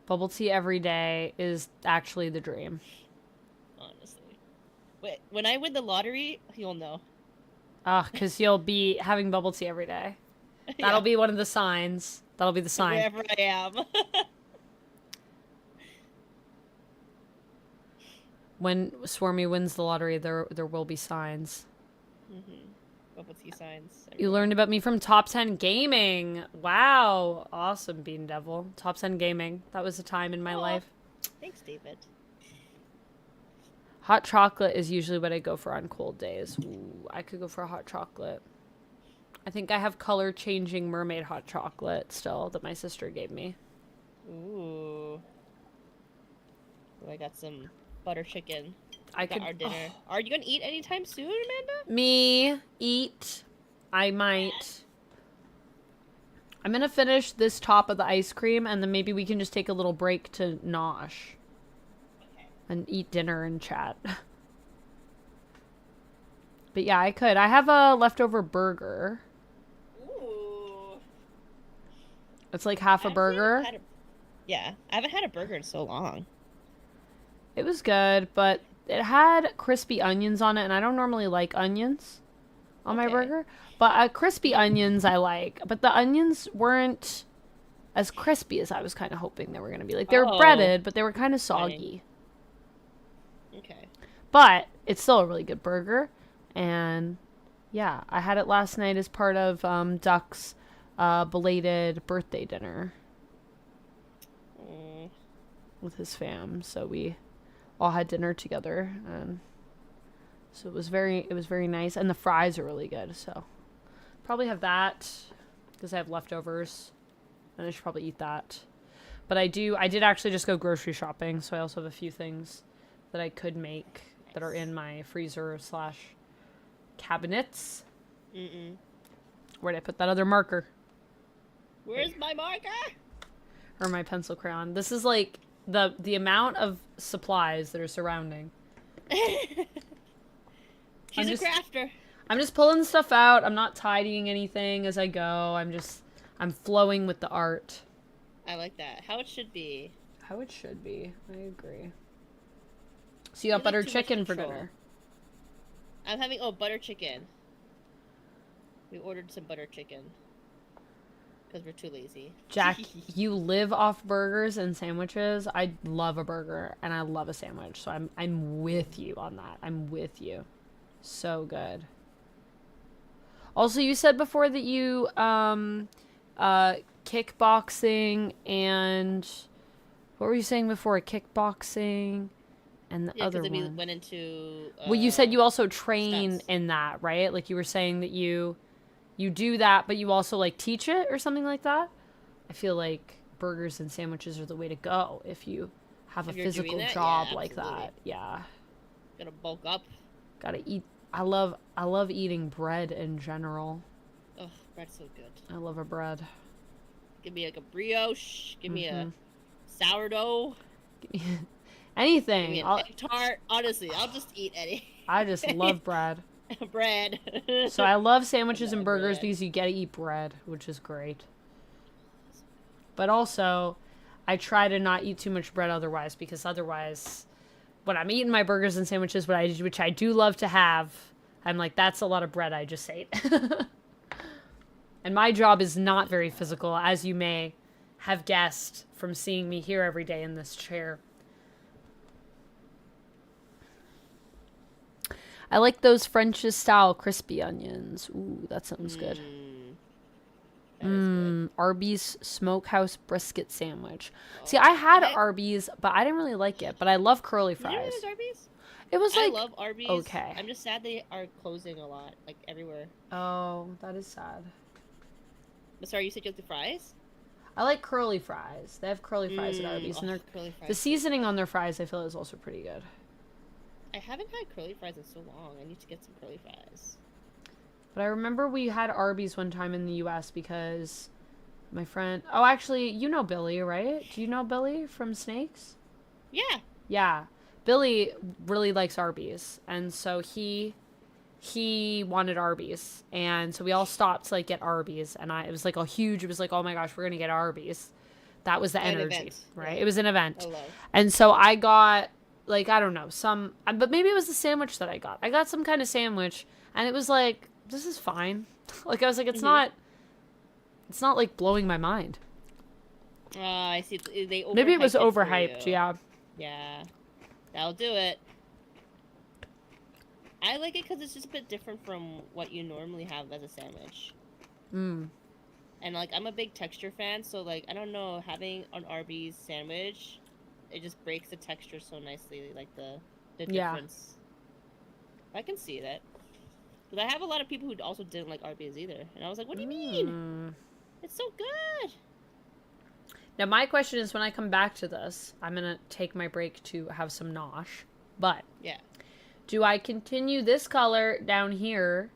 Bubble tea every day is actually the dream. Honestly, wait, when I win the lottery, you'll know. Because you'll be having bubble tea every day. That'll Yeah, be one of the signs. That'll be the sign. wherever I am. When Swarmy wins the lottery, there will be signs. Bubble tea signs. You everywhere. learned about me from Top 10 Gaming. Wow. Awesome, Bean Devil. Top 10 Gaming. That was a time in my Aw. life. Thanks, David. Hot chocolate is usually what I go for on cold days. Ooh, I could go for a hot chocolate. I think I have color changing mermaid hot chocolate still that my sister gave me. Ooh. I got some butter chicken. I Got could our dinner. Are you gonna eat anytime soon, Amanda? me eat. I might. I'm gonna finish this top of the ice cream and then maybe we can just take a little break to nosh. And eat dinner and chat. But yeah, I could. I have a leftover burger. Ooh. It's like half a I burger. Yeah, I haven't had a burger in so long. It was good, but it had crispy onions on it, and I don't normally like onions on my Okay. burger. But crispy onions I like. But the onions weren't as crispy as I was kind of hoping they were going to be. Like, they were Oh. breaded, but they were kind of soggy. Okay. But it's still a really good burger. And yeah, I had it last night as part of Duck's belated birthday dinner Mm. with his fam. So we all had dinner together, and so it was very nice. And the fries are really good. So probably have that because I have leftovers, and I should probably eat that. But I did actually just go grocery shopping, so I also have a few things that I could make that are in my freezer / cabinets. Where'd I put that other marker? Where's my marker? Or my pencil crayon? This is like the amount of supplies that are surrounding. She's I'm a just- crafter. I'm just pulling stuff out. I'm not tidying anything as I go. I'm flowing with the art. I like that. How it should be. How it should be. I agree. So you got like butter too much chicken for control. dinner. I'm having butter chicken. We ordered some butter chicken because we're too lazy. Jack, you live off burgers and sandwiches. I love a burger and I love a sandwich, so I'm with you on that. I'm with you. So good. Also, you said before that you kickboxing and what were you saying before? Kickboxing and the other because one. we went into. Well, you said you also train steps. in that, right? Like you were saying that you do that, but you also like teach it or something like that. I feel like burgers and sandwiches are the way to go if you have a physical job like that. Yeah. Gotta bulk up. Gotta eat. I love eating bread in general. Oh, bread's so good. I love a bread. Give me like a brioche. Give me a sourdough. Anything. Give me an egg tart. Honestly, I'll just eat any. I just love bread. Bread. So I love sandwiches and burgers because you get to eat bread, which is great. But also, I try to not eat too much bread otherwise, because otherwise, when I'm eating my burgers and sandwiches, which I do love to have, I'm like, that's a lot of bread I just ate. And my job is not very physical, as you may have guessed from seeing me here every day in this chair. I like those French-style crispy onions. Ooh, that sounds good. Arby's Smokehouse Brisket Sandwich. Oh, see, I had Arby's, but I didn't really like it. But I love curly fries. You didn't like Arby's? It was like... I love Arby's. Okay. I'm just sad they are closing a lot, like everywhere. Oh, that is sad. But sorry, you said you like the fries? I like curly fries. They have curly fries at Arby's. And the seasoning on their fries, I feel, is also pretty good. I haven't had curly fries in so long. I need to get some curly fries. But I remember we had Arby's one time in the U.S. because my friend... Oh, actually, you know Billy, right? Do you know Billy from Snakes? Yeah. Yeah. Billy really likes Arby's. And so he wanted Arby's. And so we all stopped to, like, get Arby's. And it was, like, it was like, oh, my gosh, we're going to get Arby's. That was the energy, right? Yeah. It was an event. I love. And so I got... Like, I don't know, but maybe it was the sandwich that I got. I got some kind of sandwich, and it was like, this is fine. Like, I was like, it's not like blowing my mind. I see. Maybe it was overhyped, yeah. Yeah, that'll do it. I like it because it's just a bit different from what you normally have as a sandwich. And, like, I'm a big texture fan, so, like, I don't know, having an Arby's sandwich... It just breaks the texture so nicely, like the difference. I can see that. Because I have a lot of people who also didn't like Arby's either. And I was like, what do you mean? It's so good. Now, my question is, when I come back to this, I'm going to take my break to have some nosh. But, yeah, do I continue this color down here,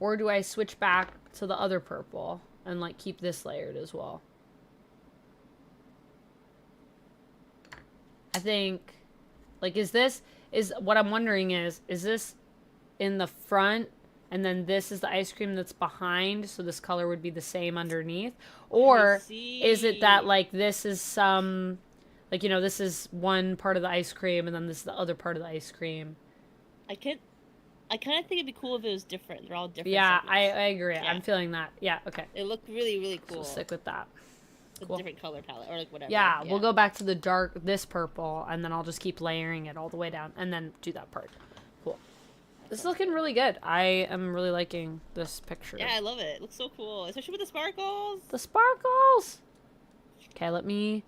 or do I switch back to the other purple and, like, keep this layered as well? I think, like, what I'm wondering is this in the front, and then this is the ice cream that's behind, so this color would be the same underneath? Or is it that, like, this is some, like, you know, this is one part of the ice cream, and then this is the other part of the ice cream? I kind of think it'd be cool if it was different. They're all different. Yeah, I agree. Yeah. I'm feeling that. Yeah, okay. It looked really, really cool. So we'll stick with that. Cool. Different color palette or like whatever. Yeah, we'll go back to the this purple, and then I'll just keep layering it all the way down, and then do that part. Cool. This is looking really good. I am really liking this picture. Yeah, I love it. It looks so cool, especially with the sparkles. The sparkles! Okay, let me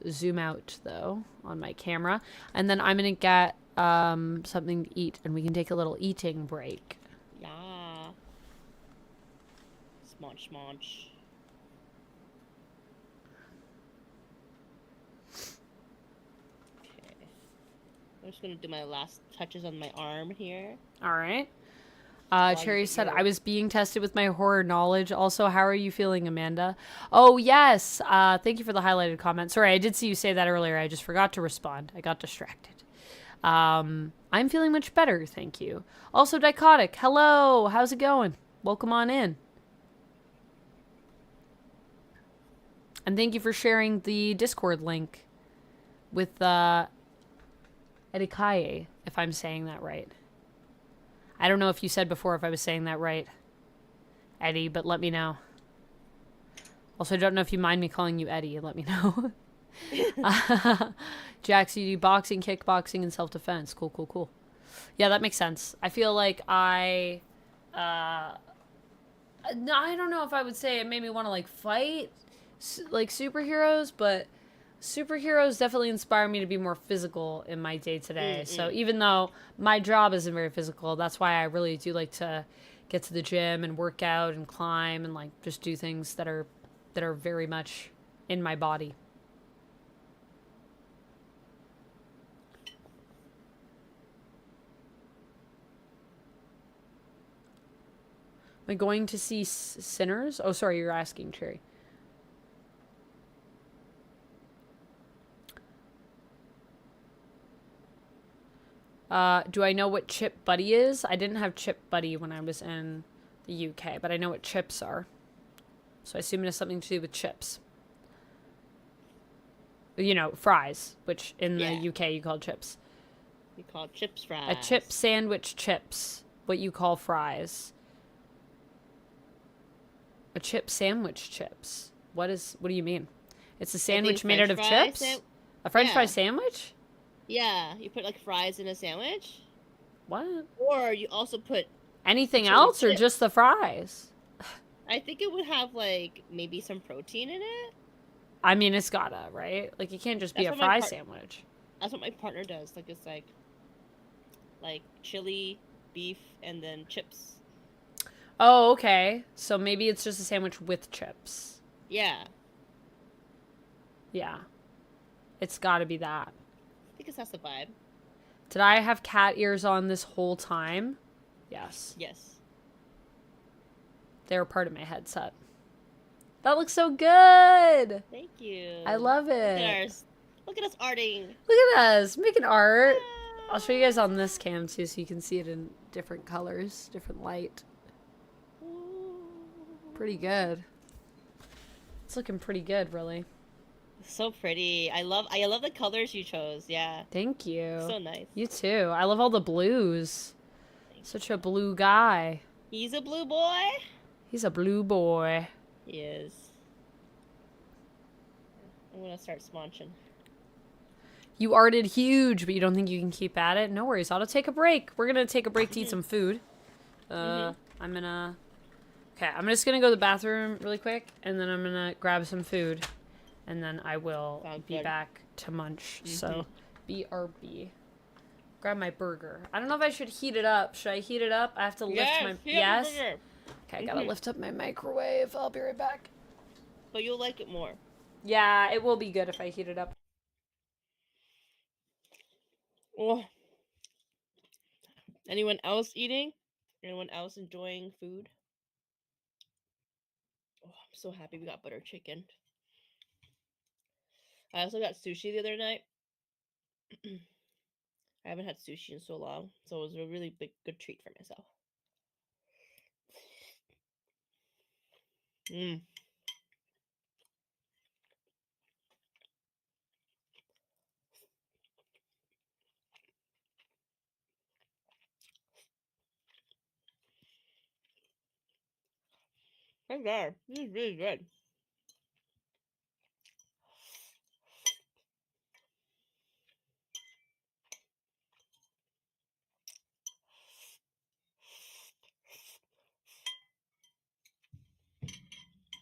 zoom out, though, on my camera, and then I'm going to get something to eat, and we can take a little eating break. Yeah. Smonch, smonch. I'm just going to do my last touches on my arm here. All right. Cherry said, I was being tested with my horror knowledge. Also, how are you feeling, Amanda? Oh, yes. Thank you for the highlighted comment. Sorry, I did see you say that earlier. I just forgot to respond. I got distracted. I'm feeling much better, thank you. Also, Dichotic, hello. How's it going? Welcome on in. And thank you for sharing the Discord link with Edikaye if I'm saying that right. I don't know if you said before if I was saying that right, Eddie, but let me know. Also, I don't know if you mind me calling you Eddie. Let me know. Jax, you do boxing, kickboxing, and self-defense. Cool, cool, cool. Yeah, that makes sense. I feel like I don't know if I would say it made me want to like fight like superheroes, but superheroes definitely inspire me to be more physical in my day to day. So even though my job isn't very physical, that's why I really do like to get to the gym and work out and climb and like just do things that are very much in my body. Am I going to see Sinners? Oh, sorry, you're asking, Cherry. Do I know what Chip Buddy is? I didn't have Chip Buddy when I was in the UK, but I know what chips are. So I assume it has something to do with chips. You know, fries, which in the UK you call chips. We call chips fries. A chip sandwich chips, what you call fries. A chip sandwich chips. What do you mean? It's a sandwich made out of chips? A French fry sandwich? Yeah, you put like fries in a sandwich. What? Or you also put anything else or just the fries? I think it would have like maybe some protein in it. I mean, it's gotta, right? Like it can't just be a fry sandwich. That's what my partner does. Like it's like chili, beef, and then chips. Oh, okay. So maybe it's just a sandwich with chips. Yeah. Yeah. It's gotta be that. I think that's the vibe. Did I have cat ears on this whole time? Yes. Yes. They're part of my headset. That looks so good. Thank you. I love it. Look at us arting. Look at us making art. I'll show you guys on this cam too so you can see it in different colors, different light. Pretty good. It's looking pretty good, really. So pretty. I love the colors you chose. Yeah. Thank you. So nice. You too. I love all the blues. Such a blue guy. He's a blue boy. He's a blue boy. He is. I'm gonna start smonching. You arted huge, but you don't think you can keep at it? No worries. I'll take a break. We're gonna take a break to eat some food. I'm just gonna go to the bathroom really quick, and then I'm gonna grab some food, and then I will be back to munch. So, BRB. Grab my burger. I don't know if I should heat it up. Should I heat it up? I have to lift my... Yes? Okay, I gotta lift up my microwave. I'll be right back. But you'll like it more. Yeah, it will be good if I heat it up. Oh. Anyone else eating? Anyone else enjoying food? Oh, I'm so happy we got butter chicken. I also got sushi the other night. I haven't had sushi in so long, so it was a really good treat for myself. Thank God. This is really good.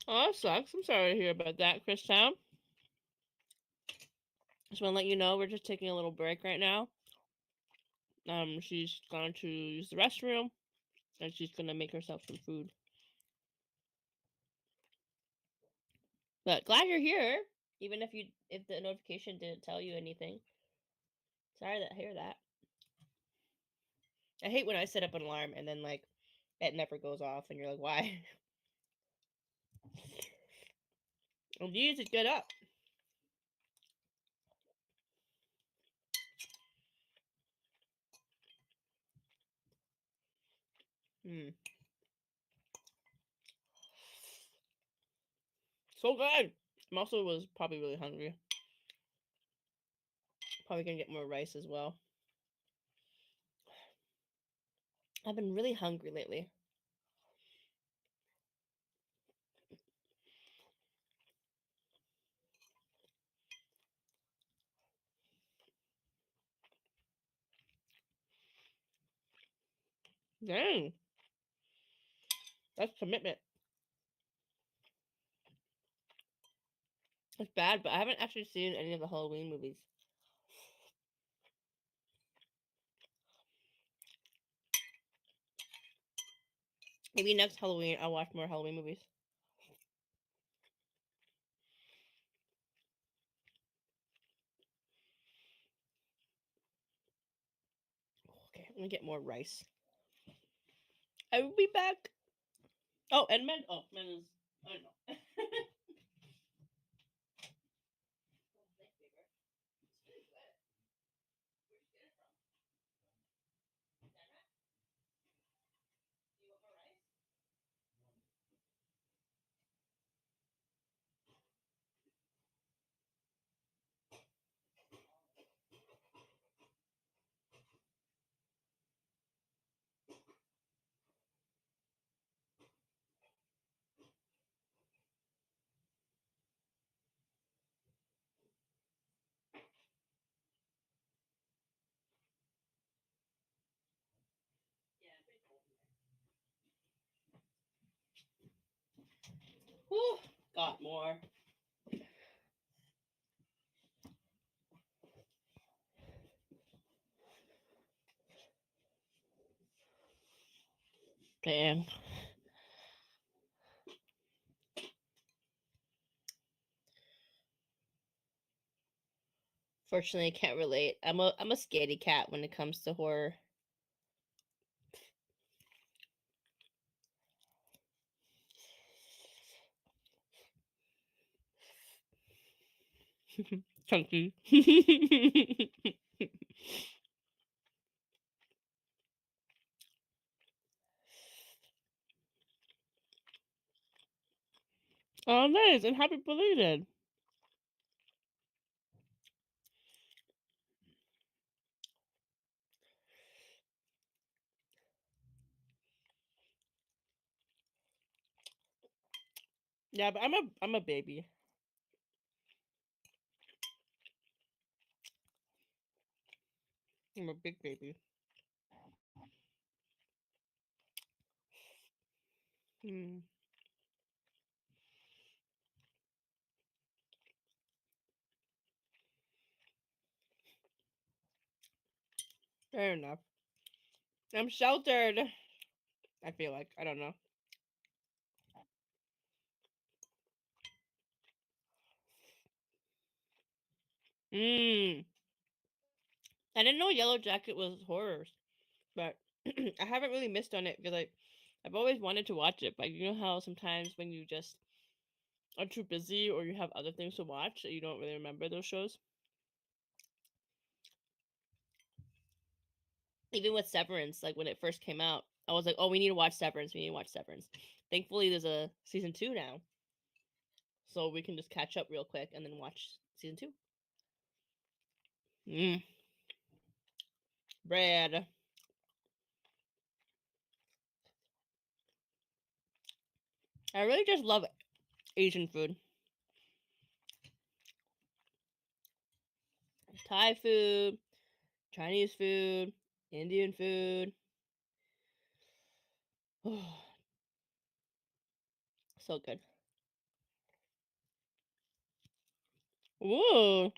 Oh, that sucks. I'm sorry to hear about that, Christown. Just want to let you know we're just taking a little break right now. She's gone to use the restroom, and she's gonna make herself some food. But glad you're here, even if the notification didn't tell you anything. Sorry to hear that. I hate when I set up an alarm and then like it never goes off, and you're like, why? Well, you need to get up. So good. I'm also was probably really hungry. Probably gonna get more rice as well. I've been really hungry lately. Dang. That's commitment. It's bad, but I haven't actually seen any of the Halloween movies. Maybe next Halloween I'll watch more Halloween movies. Okay, I'm gonna get more rice. I will be back. Oh, and men. Oh, men is. I don't know. Whew, got more. Dang. Fortunately, I can't relate. I'm a scaredy cat when it comes to horror. Chunky. Oh, nice, and happy belated. Yeah, but I'm a baby. I'm a big baby. Hmm. Fair enough. I'm sheltered. I feel like I don't know. Mm. I didn't know Yellow Jacket was horror, but I haven't really missed on it because I've always wanted to watch it. But you know how sometimes when you just are too busy or you have other things to watch, that you don't really remember those shows. Even with Severance, like when it first came out, I was like, "Oh, we need to watch Severance. We need to watch Severance." Thankfully, there's a season 2 now, so we can just catch up real quick and then watch season 2. Mm. Bread. I really just love Asian food. Thai food, Chinese food, Indian food. So good. Ooh.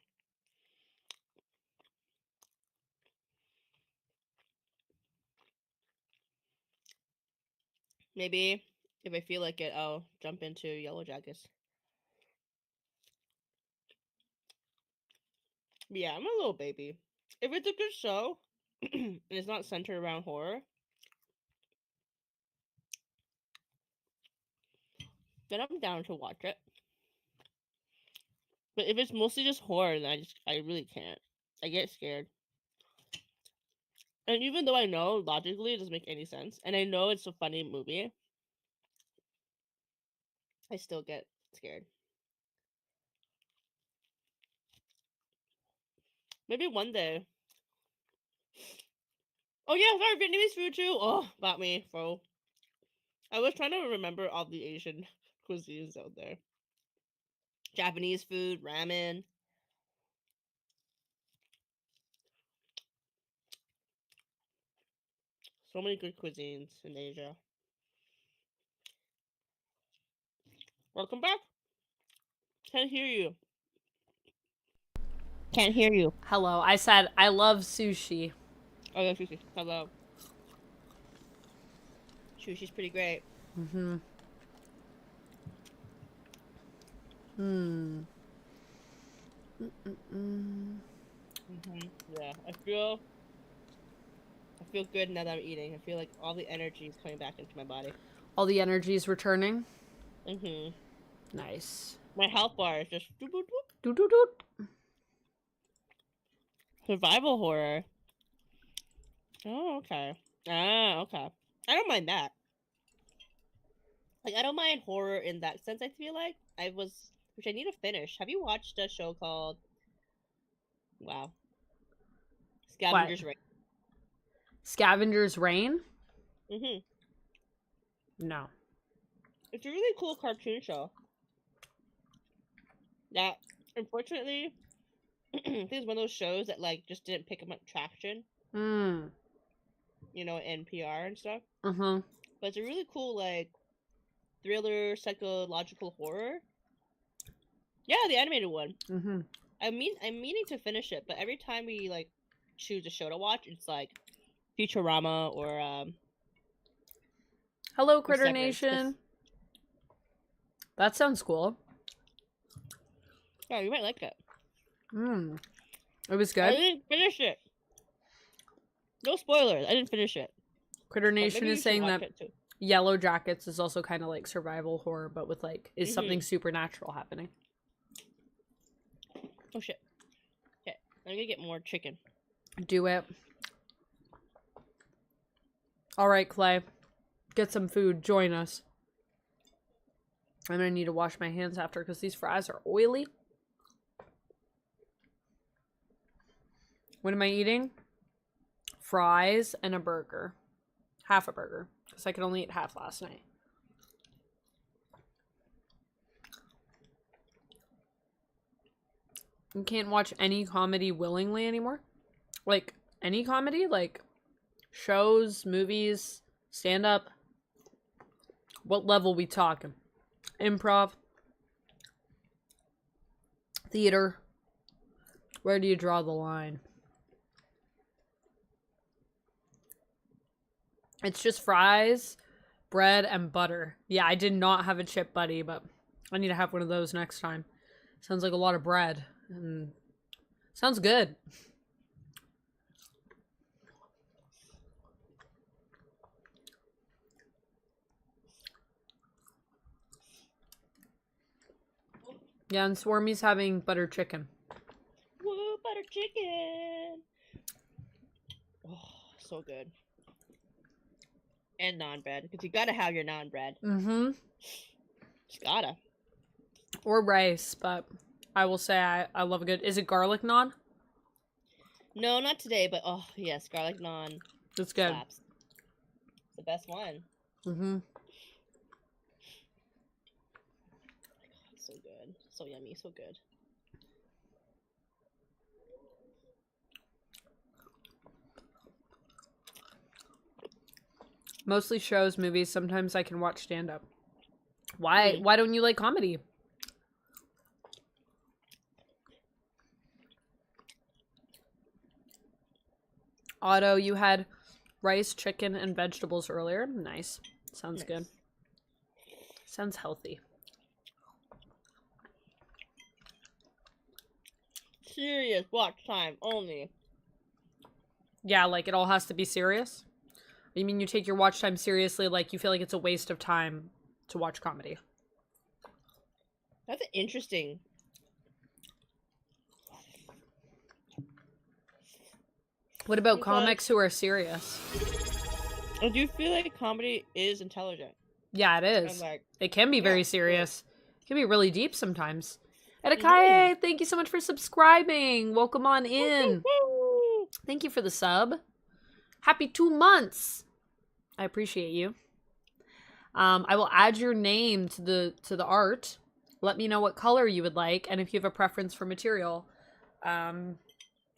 Maybe if I feel like it, I'll jump into Yellow Jackets. Yeah, I'm a little baby. If it's a good show and it's not centered around horror, then I'm down to watch it. But if it's mostly just horror, then I really can't. I get scared. And even though I know logically it doesn't make any sense, and I know it's a funny movie, I still get scared. Maybe one day Oh yeah, sorry, Vietnamese food too. Oh, about me, bro. I was trying to remember all the Asian cuisines out there. Japanese food, ramen. So many good cuisines in Asia. Welcome back. Can't hear you. Can't hear you. Hello. I said I love sushi. Oh, yeah, sushi. Hello. Sushi's pretty great. Mm-hmm. Hmm. Yeah, I feel good now that I'm eating. I feel like all the energy is coming back into my body. All the energy is returning. Nice. Nice. My health bar is just doot, doot, doot. Doot, doot, doot. Survival horror. Oh, okay. Ah, okay. I don't mind that. Like, I don't mind horror in that sense. I feel like which I need to finish. Have you watched a show called? Wow. Scavenger's Reign. Scavenger's Reign? No. It's a really cool cartoon show. That, unfortunately, I think it's one of those shows that like just didn't pick up much traction. You know, in PR and stuff. But it's a really cool like thriller, psychological horror. Yeah, the animated one. I'm meaning to finish it, but every time we like choose a show to watch, it's like Futurama or Hello, or Critter Severance. Nation. That sounds cool. Yeah, you might like it. It was I good. didn't finish it. No spoilers. I didn't finish it. Critter But maybe Nation you is should saying watch that it too. Yellow Jackets is also kind of like survival horror, but with like, is something supernatural happening? Oh shit. Okay, I'm gonna get more chicken. Do it. All right, Clay. Get some food. Join us. I'm gonna need to wash my hands after because these fries are oily. What am I eating? Fries and a burger. Half a burger. Because I could only eat half last night. You can't watch any comedy willingly anymore? Like, any comedy? Like, shows, movies, stand-up? What level we talking? Improv? Theater? Where do you draw the line? It's just fries, bread, and butter. Yeah, I did not have a chip buddy, but I need to have one of those next time. Sounds like a lot of bread. And sounds good. Yeah, and Swarmy's having butter chicken. Woo, butter chicken. Oh, so good. And naan bread, because you gotta have your naan bread. Just gotta. Or rice, but I will say I love a good... Is it garlic naan? No, not today, but oh yes, garlic naan. It's good. Slaps. It's the best one. So good. So yummy, so good. Mostly shows, movies. Sometimes I can watch stand-up. Why don't you like comedy? Otto, you had rice, chicken, and vegetables earlier. Nice. Sounds good. Sounds healthy. Serious watch time only. Yeah, like it all has to be serious? You mean you take your watch time seriously, like you feel like it's a waste of time to watch comedy? That's interesting. What about comics who are serious? I do feel like comedy is intelligent. Yeah, it is. Like, it can be very serious. It can be really deep sometimes. Edakaye, thank you so much for subscribing. Welcome on in. Thank you for the sub. Happy 2 months. I appreciate you. I will add your name to the art. Let me know what color you would like, and if you have a preference for material.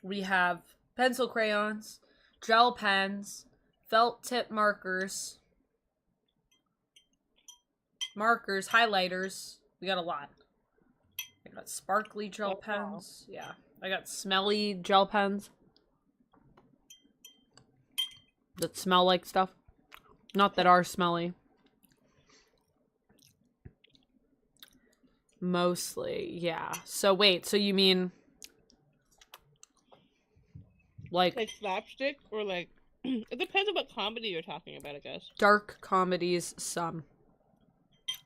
We have pencil crayons, gel pens, felt tip markers, highlighters. We got a lot. I got sparkly gel pens. Yeah. I got smelly gel pens that smell like stuff. Not that are smelly. Mostly, yeah. So wait, so you mean like slapstick or like it depends on what comedy you're talking about, I guess. dark comedies, some.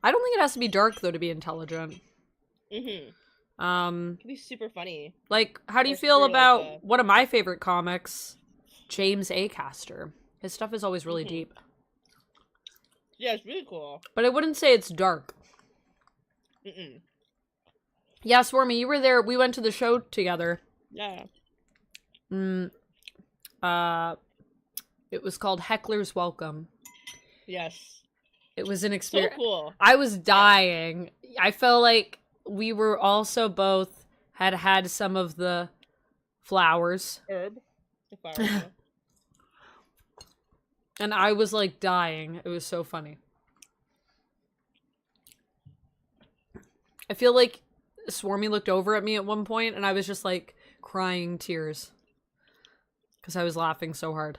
I don't think it has to be dark though to be intelligent. It can be super funny. Like, how do you Or feel super, about like, one of my favorite comics, James A. Caster? His stuff is always really deep. Yeah, it's really cool. But I wouldn't say it's dark. Yeah, Swormy, you were there. We went to the show together. Yeah. It was called Heckler's Welcome. Yes. It was an experience. So cool. I was dying. I felt like we were also both had some of the flowers. Herb. The flower. And I was like dying. It was so funny. I feel like Swarmy looked over at me at one point and I was just like crying tears. Because I was laughing so hard.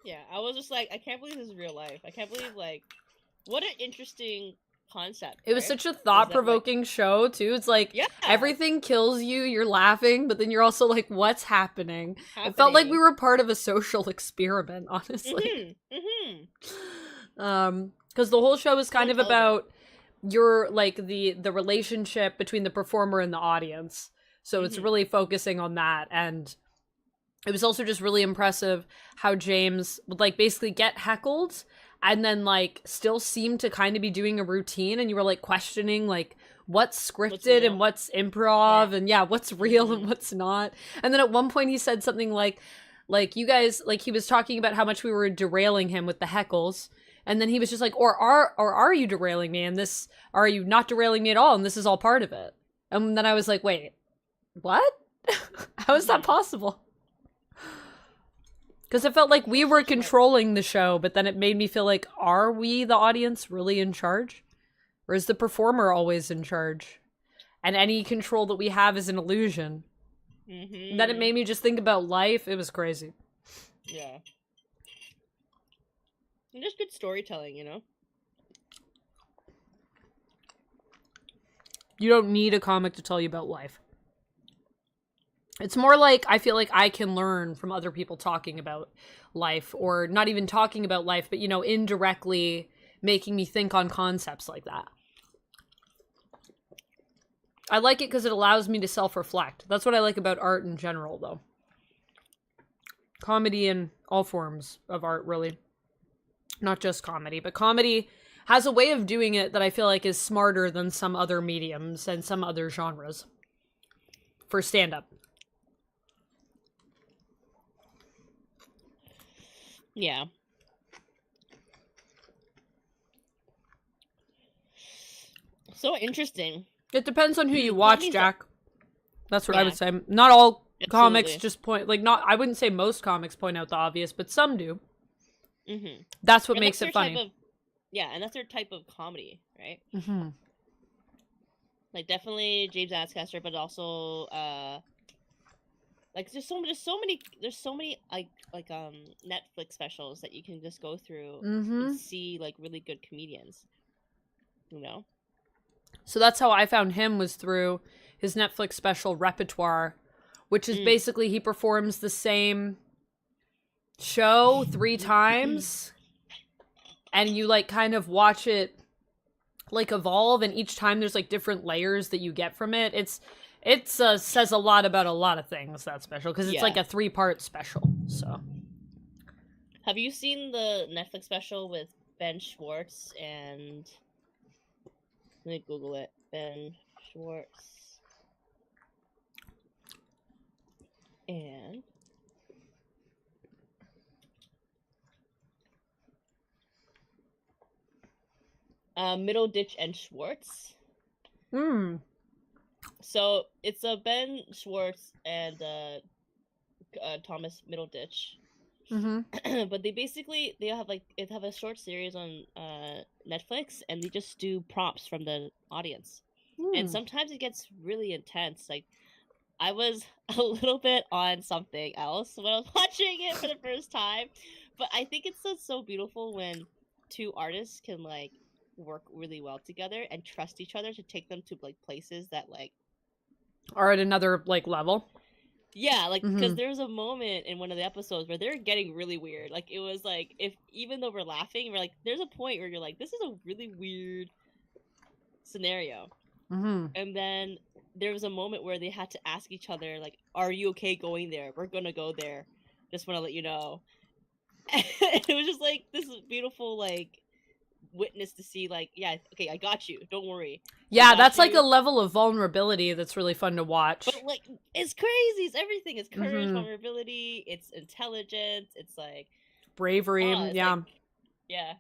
Yeah, I was just like, I can't believe this is real life. I can't believe, like, what an interesting concept. It was such a thought-provoking show, too. It's like, everything kills you, you're laughing, but then you're also like, what's happening? It felt like we were part of a social experiment, honestly. Because the whole show is kind of about your, like, the relationship between the performer and the audience. So it's really focusing on that, and it was also just really impressive how James would, like, basically get heckled and then, like, still seem to kind of be doing a routine, and you were, like, questioning, like, what's scripted and what's improv, and what's real and what's not. And then at one point he said something like you guys, like, he was talking about how much we were derailing him with the heckles, and then he was just like, or are you derailing me, and this, are you not derailing me at all, and this is all part of it. And then I was like, wait, what? How is that possible? Because it felt like we were controlling the show, but then it made me feel like, are we, the audience, really in charge? Or is the performer always in charge? And any control that we have is an illusion. And then it made me just think about life. It was crazy. Yeah. And just good storytelling, you know? You don't need a comic to tell you about life. It's more like, I feel like I can learn from other people talking about life, or not even talking about life, but, you know, indirectly making me think on concepts like that. I like it because it allows me to self-reflect. That's what I like about art in general, though. Comedy in all forms of art, really. Not just comedy, but comedy has a way of doing it that I feel like is smarter than some other mediums and some other genres for stand-up. Yeah. So interesting. It depends on who you watch, Jack. That's what I would say. Not all comics just point, like, not, I wouldn't say most comics point out the obvious, but some do. That's what makes it funny. And that's their type of comedy, right? Like, definitely James Adscaster, but also, like, there's so many like Netflix specials that you can just go through and see, like, really good comedians, you know? So that's how I found him, was through his Netflix special Repertoire, which is basically he performs the same show 3 times, and you, like, kind of watch it, like, evolve, and each time there's, like, different layers that you get from it. It says a lot about a lot of things, that special, because it's like a 3-part special. So, have you seen the Netflix special with Ben Schwartz and, let me Google it, Ben Schwartz and Middle Ditch and Schwartz. Hmm. So it's Ben Schwartz and Thomas Middleditch. Mm-hmm. But they have a short series on Netflix, and they just do prompts from the audience. And sometimes it gets really intense. Like, I was a little bit on something else when I was watching it for the first time, but I think it's so beautiful when two artists can like work really well together and trust each other to take them to like places that like Or at another like level. yeah, like because there's a moment in one of the episodes where they're getting really weird. Like it was like if even though we're laughing, we're like there's a point where you're like this is a really weird scenario. And then there was a moment where they had to ask each other like, "Are you okay going there? We're gonna go there. Just want to let you know." And it was just like this beautiful like witness to see like yeah okay I got you, don't worry. Yeah, that's like a level of vulnerability that's really fun to watch. But like it's crazy, it's everything. It's courage, vulnerability, it's intelligence, it's like bravery. Yeah, like, yeah,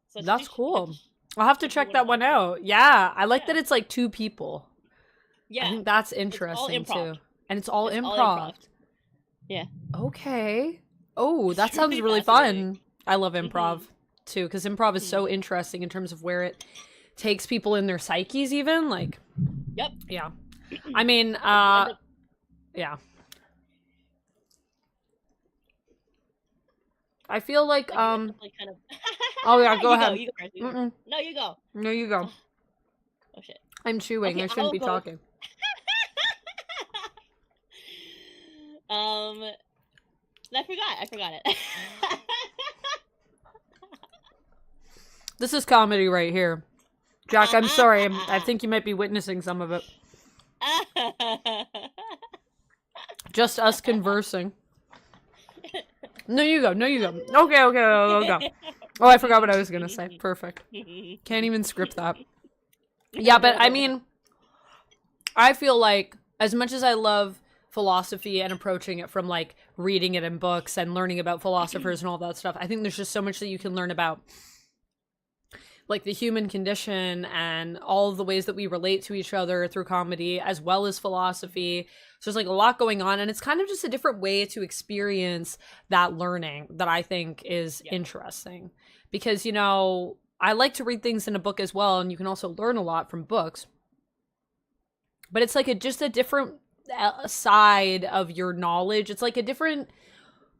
so that's cool. I'll have to check that one out. Yeah, I like that it's like two people. Yeah, I think that's interesting too. And it's all improv. Yeah. Okay. Oh, that It's sounds really fun. I love improv too, because improv is so interesting in terms of where it takes people in their psyches even. Like, yep. Yeah. I mean, yeah. I feel like, kind of... Oh yeah, go ahead. You go first. No, you go. No, you go. Oh shit. I'm chewing. Okay, I shouldn't be talking. I forgot it. This is comedy right here. Jack, I'm sorry. I think you might be witnessing some of it. Just us conversing. No, you go. No, you go. Okay. Oh, I forgot what I was going to say. Perfect. Can't even script that. Yeah, but I mean, I feel like as much as I love philosophy and approaching it from like reading it in books and learning about philosophers and all that stuff, I think there's just so much that you can learn about like the human condition and all of the ways that we relate to each other through comedy as well as philosophy. So there's like a lot going on, and it's kind of just a different way to experience that learning that I think is interesting. Because, you know, I like to read things in a book as well, and you can also learn a lot from books. But it's like just a different side of your knowledge. It's like a different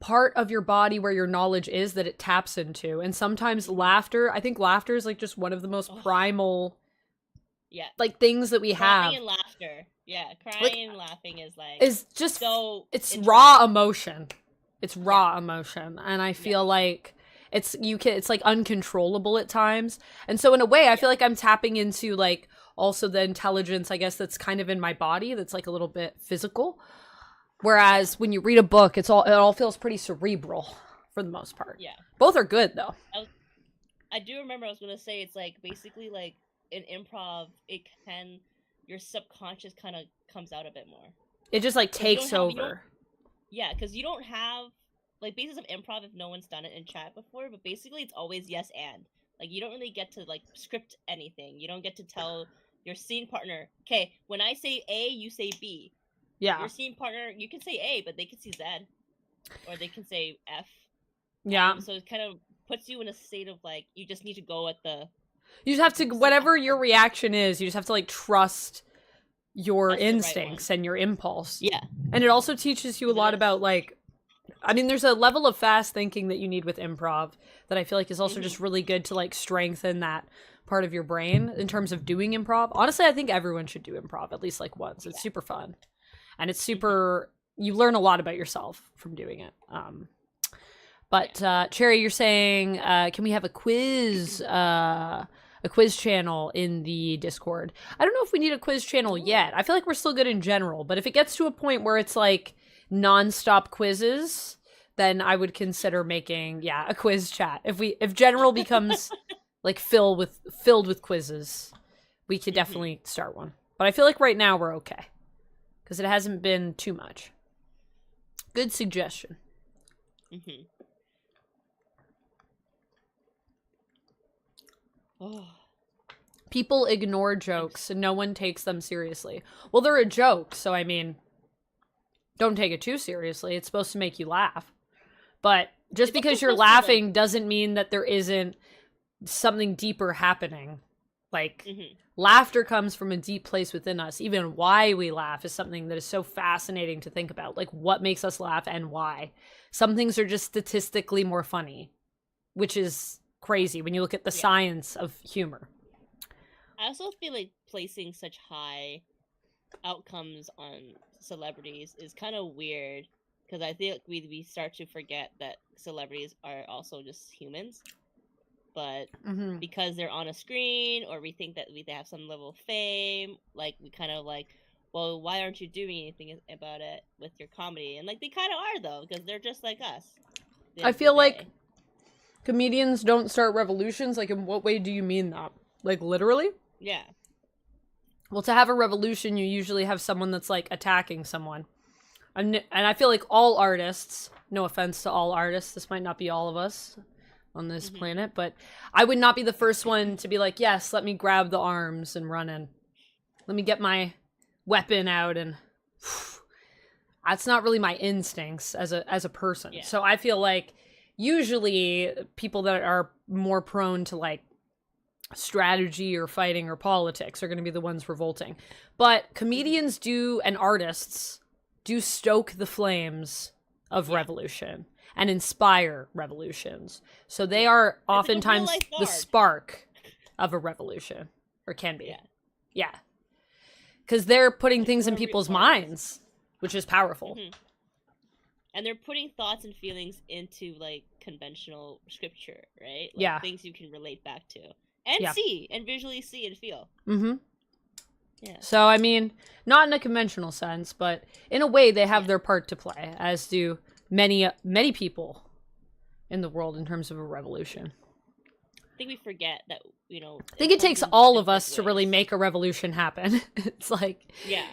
part of your body where your knowledge is that it taps into. And sometimes laughter, I think laughter is like just one of the most primal like things that we have. Crying and laughter. Yeah, crying and laughing is like it's just so it's raw emotion. It's raw emotion, and I feel like it's like uncontrollable at times. And so in a way I feel like I'm tapping into like also the intelligence, I guess, that's kind of in my body that's like a little bit physical. Whereas when you read a book, it all feels pretty cerebral for the most part. Yeah. Both are good though. I do remember I was gonna say it's like basically like in improv, your subconscious kind of comes out a bit more. It just like takes over. Yeah, because you don't have like basis of improv if no one's done it in chat before, but basically it's always yes and. Like you don't really get to like script anything. You don't get to tell your scene partner, okay, when I say A, you say B. Yeah. Your scene partner, you can say A, but they can say Z, or they can say F. Yeah. So it kind of puts you in a state of like you just need to go at the. You just have to whatever your reaction is. You just have to like trust your instincts and your impulse. Yeah. And it also teaches you a lot about like, I mean, there's a level of fast thinking that you need with improv that I feel like is also just really good to like strengthen that part of your brain in terms of doing improv. Honestly, I think everyone should do improv at least like once. It's super fun. And it's super, you learn a lot about yourself from doing it. But Cherry, you're saying, can we have a quiz channel in the Discord? I don't know if we need a quiz channel yet. I feel like we're still good in general, but if it gets to a point where it's like non-stop quizzes, then I would consider making, a quiz chat. If general becomes like filled with quizzes, we could definitely start one. But I feel like right now we're okay. Because it hasn't been too much. Good suggestion. Oh. People ignore jokes and no one takes them seriously. Well, they're a joke, so I mean, don't take it too seriously. It's supposed to make you laugh. But just because you're laughing doesn't mean that there isn't something deeper happening. Like, laughter comes from a deep place within us. Even why we laugh is something that is so fascinating to think about. Like, what makes us laugh and why. Some things are just statistically more funny, which is crazy when you look at the science of humor. I also feel like placing such high outcomes on celebrities is kind of weird, because I feel like we start to forget that celebrities are also just humans. But because they're on a screen, or we think that they have some level of fame, like, we kind of like, well, why aren't you doing anything about it with your comedy? And like, they kind of are, though, because they're just like us. I feel like comedians don't start revolutions. Like, in what way do you mean that? Like, literally? Yeah. Well, to have a revolution, you usually have someone that's, like, attacking someone. And I feel like all artists, no offense to all artists, this might not be all of us on this planet, but I would not be the first one to be like, yes, let me grab the arms and run in. Let me get my weapon out, and that's not really my instincts as a person. Yeah. So I feel like usually people that are more prone to, like, strategy or fighting or politics are going to be the ones revolting. But comedians and artists do stoke the flames of revolution and inspire revolutions. So they are oftentimes the spark of a revolution, or can be. Yeah. Because they're putting things in people's minds, which is powerful. And they're putting thoughts and feelings into, like, conventional scripture, right? Like, things you can relate back to. And see, and visually see and feel. Yeah. So, I mean, not in a conventional sense, but in a way they have their part to play, as do many people in the world in terms of a revolution. I think we forget that, you know... I think it takes all of us to really make a revolution happen. It's like... Yeah.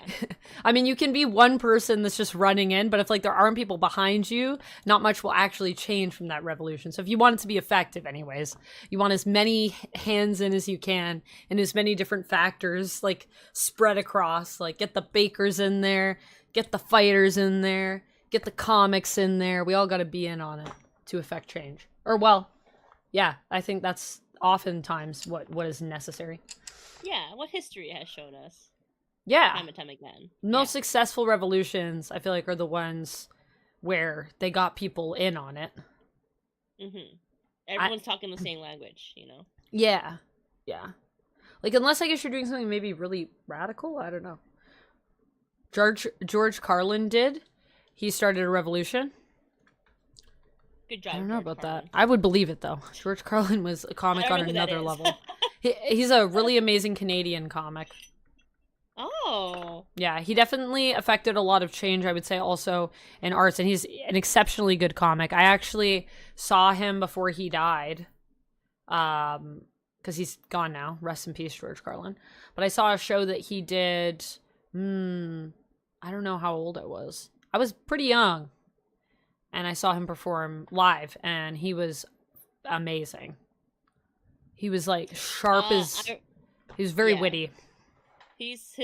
I mean, you can be one person that's just running in, but if, like, there aren't people behind you, not much will actually change from that revolution. So if you want it to be effective anyways, you want as many hands in as you can, and as many different factors, like, spread across. Like, get the bakers in there, get the fighters in there, get the comics in there. We all got to be in on it to affect change. Or, well... Yeah, I think that's oftentimes what is necessary. Yeah, what history has shown us. Yeah. Time and time again. Most successful revolutions, I feel like, are the ones where they got people in on it. Everyone's talking the same language, you know? Yeah. Yeah. Like, unless I guess you're doing something maybe really radical, I don't know. George Carlin did. He started a revolution. Good job. I don't know about that. I would believe it, though. George Carlin was a comic on another level. He's a really amazing Canadian comic. Oh. Yeah, he definitely affected a lot of change, I would say, also in arts. And he's an exceptionally good comic. I actually saw him before he died. Because he's gone now. Rest in peace, George Carlin. But I saw a show that he did. I don't know how old I was. I was pretty young. And I saw him perform live, and he was amazing. He was, like, sharp as... He was very witty. His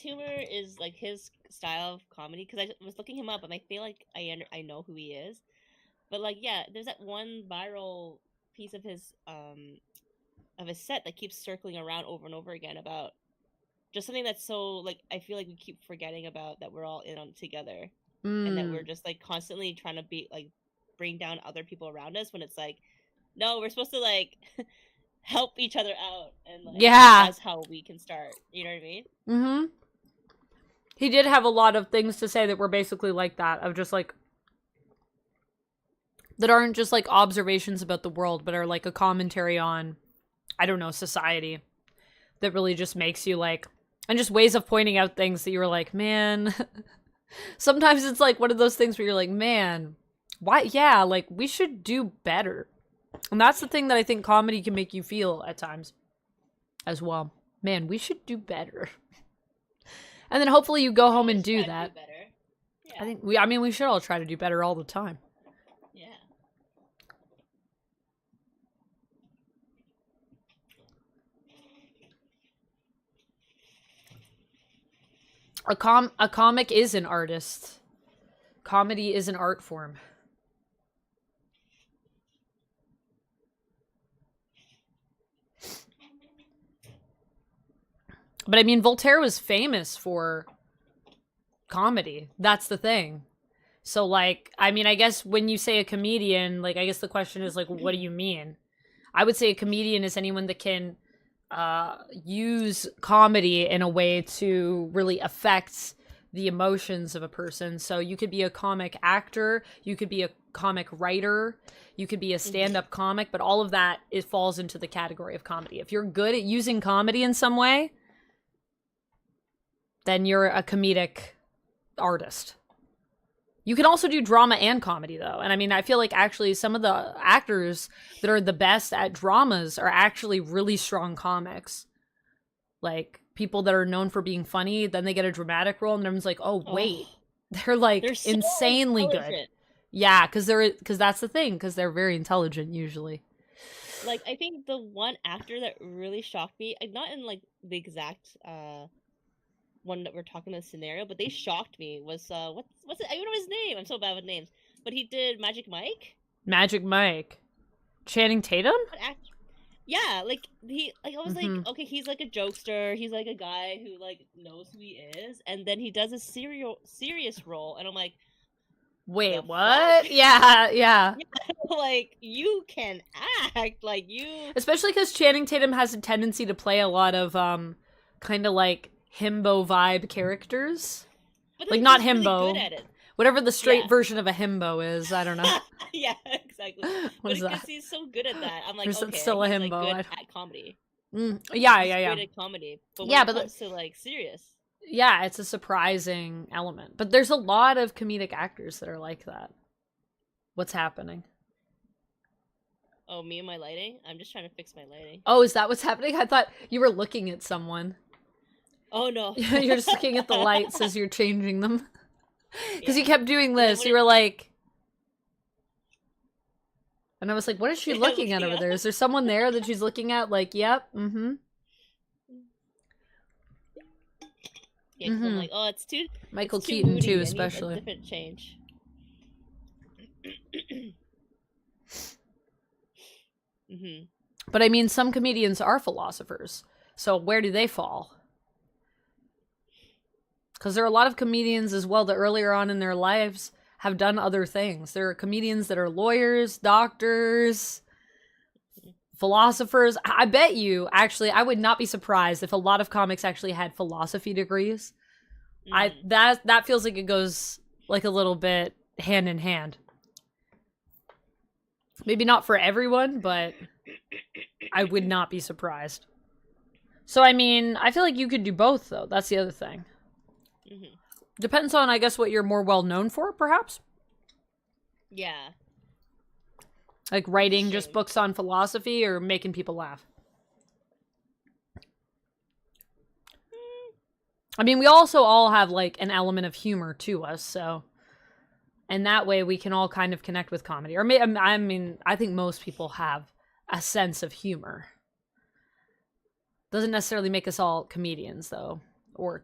humor is, like, his style of comedy, because I was looking him up, and I feel like I know who he is. But, like, yeah, there's that one viral piece of his set that keeps circling around over and over again about just something that's so, like, I feel like we keep forgetting about, that we're all in on together. And that we're just, like, constantly trying to bring down other people around us, when it's like, no, we're supposed to, like, help each other out, and, like, that's how we can start. You know what I mean? He did have a lot of things to say that were basically like that, of just, like, that aren't just, like, observations about the world, but are, like, a commentary on, I don't know, society, that really just makes you, like, and just ways of pointing out things that you were like, man... Sometimes it's like one of those things where you're like, man, why? Yeah, like, we should do better. And that's the thing that I think comedy can make you feel at times as well. Man, we should do better. And then hopefully you go home and do that. Yeah. I mean, we should all try to do better all the time. Yeah. A comic is an artist. Comedy is an art form. But I mean, Voltaire was famous for comedy. That's the thing. So, like, I mean, I guess when you say a comedian, like, I guess the question is, like, what do you mean? I would say a comedian is anyone that can use comedy in a way to really affect the emotions of a person. So you could be a comic actor, you could be a comic writer, you could be a stand-up comic, but all of that falls into the category of comedy. If you're good at using comedy in some way, then you're a comedic artist. You can also do drama and comedy, though. And I mean, I feel like actually some of the actors that are the best at dramas are actually really strong comics. Like, people that are known for being funny, then they get a dramatic role, and everyone's like, oh, wait. They're, like, They're so insanely good. intelligent. Yeah, because that's the thing, because they're very intelligent, usually. Like, I think the one actor that really shocked me, not in, like, the exact, one that we're talking about scenario, but they shocked me was what's it? I don't know his name. I'm so bad with names. But he did Magic Mike. Magic Mike. Channing Tatum? Yeah, like I was like, okay, he's like a jokester. He's like a guy who like knows who he is, and then he does a serious role, and I'm like, wait, what? Yeah. Like, you can act like you, especially because Channing Tatum has a tendency to play a lot of kind of like himbo vibe characters, but like not he's himbo, really good at it. Whatever the straight version of a himbo is. I don't know. Yeah, exactly. What is because that? he's so good at that, I'm like, Is that okay, still a he's, himbo? like, good at comedy. Yeah. Good at comedy, but when Yeah, it but comes to like serious, yeah, it's a surprising element. But there's a lot of comedic actors that are like that. What's happening? oh, me and my lighting. I'm just trying to fix my lighting. Oh, is that what's happening? I thought you were looking at someone. Oh no. You're just looking at the lights as you're changing them. Because you kept doing then this. what You were like... And I was like, what is she looking at over up. there? Is there someone there that she's looking at? Like, yep, Yeah, 'cause I'm like, oh, it's too Michael it's too Keaton, moody. too, I need especially. a different change. But I mean, some comedians are philosophers. So where do they fall? Because there are a lot of comedians as well that earlier on in their lives have done other things. There are comedians that are lawyers, doctors, philosophers. I bet you, actually, I would not be surprised if a lot of comics actually had philosophy degrees. That feels like it goes like a little bit hand in hand. Maybe not for everyone, but I would not be surprised. So, I mean, I feel like you could do both, though. That's the other thing. Depends on, I guess, what you're more well known for, perhaps. Yeah. Like writing just books on philosophy or making people laugh. I mean, we also all have, like, an element of humor to us, so... And that way we can all kind of connect with comedy. Or, I mean, I think most people have a sense of humor. Doesn't necessarily make us all comedians, though. Or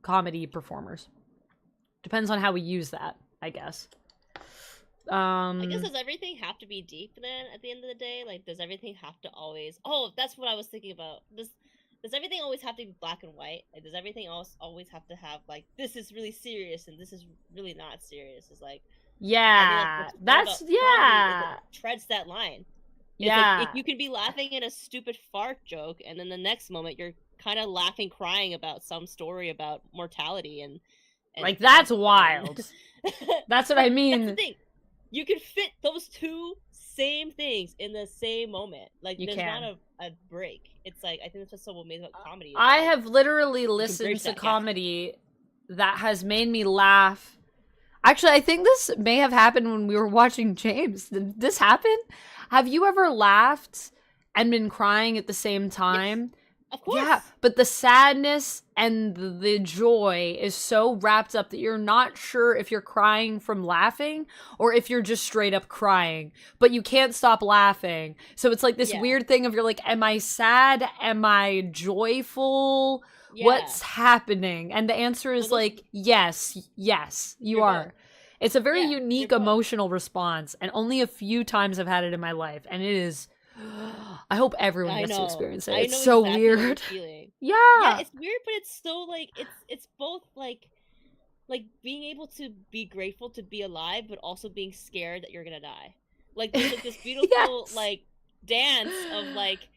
comedy performers. Depends on how we use that, I guess. I guess, does everything have to be deep then at the end of the day? Like, does everything have to always... Oh, that's what I was thinking about. Does everything always have to be black and white? Like, does everything else always have to have, like, this is really serious and this is really not serious? It's like... Yeah, that's... Yeah. It treads that line. Yeah. Like, if you can be laughing at a stupid fart joke and then the next moment you're kind of laughing, crying about some story about mortality and like, that's wild. That's what I mean. That's the thing. You can fit those two same things in the same moment. Like, there's not a break. It's like, I think that's what's so amazing about comedy. I have literally listened to comedy that has made me laugh. Actually, I think this may have happened when we were watching James. Did this happen? Have you ever laughed and been crying at the same time? Yes, of course. Yeah, but the sadness and the joy is so wrapped up that you're not sure if you're crying from laughing or if you're just straight up crying, but you can't stop laughing. So it's like this weird thing of you're like, am I sad? Am I joyful? Yeah. What's happening? And the answer is Well, those- like, yes, yes, you You're are. both. It's a very Yeah, unique you're both. emotional response, and only a few times I've had it in my life, and it is. I hope everyone I gets to know. experience it. I It's know so exactly what you're weird. feeling. Yeah. Yeah, it's weird, but it's so like it's both like being able to be grateful to be alive, but also being scared that you're gonna die. Like there's like this beautiful Yes. like dance of like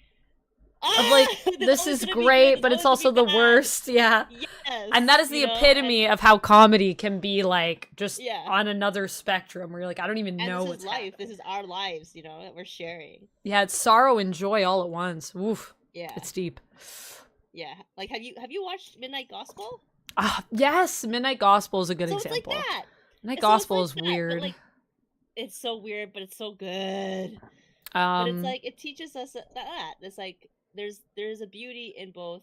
Of like, this this always is gonna be great, good, but this it's always also gonna the be bad. worst. Yeah. Yes, And that is the you know? epitome of how comedy can be like just Yeah. on another spectrum where you're like, I don't even And know this what's is life. happening. This is our lives, you know, that we're sharing. Yeah, it's sorrow and joy all at once. Oof. Yeah. It's deep. Yeah. Like have you watched Midnight Gospel? Ah, yes, Midnight Gospel is a good So example. it's like that. Midnight So it's Gospel like is that, but, weird. like, it's so weird, but it's so good. But it's like it teaches us that it's like there's a beauty in both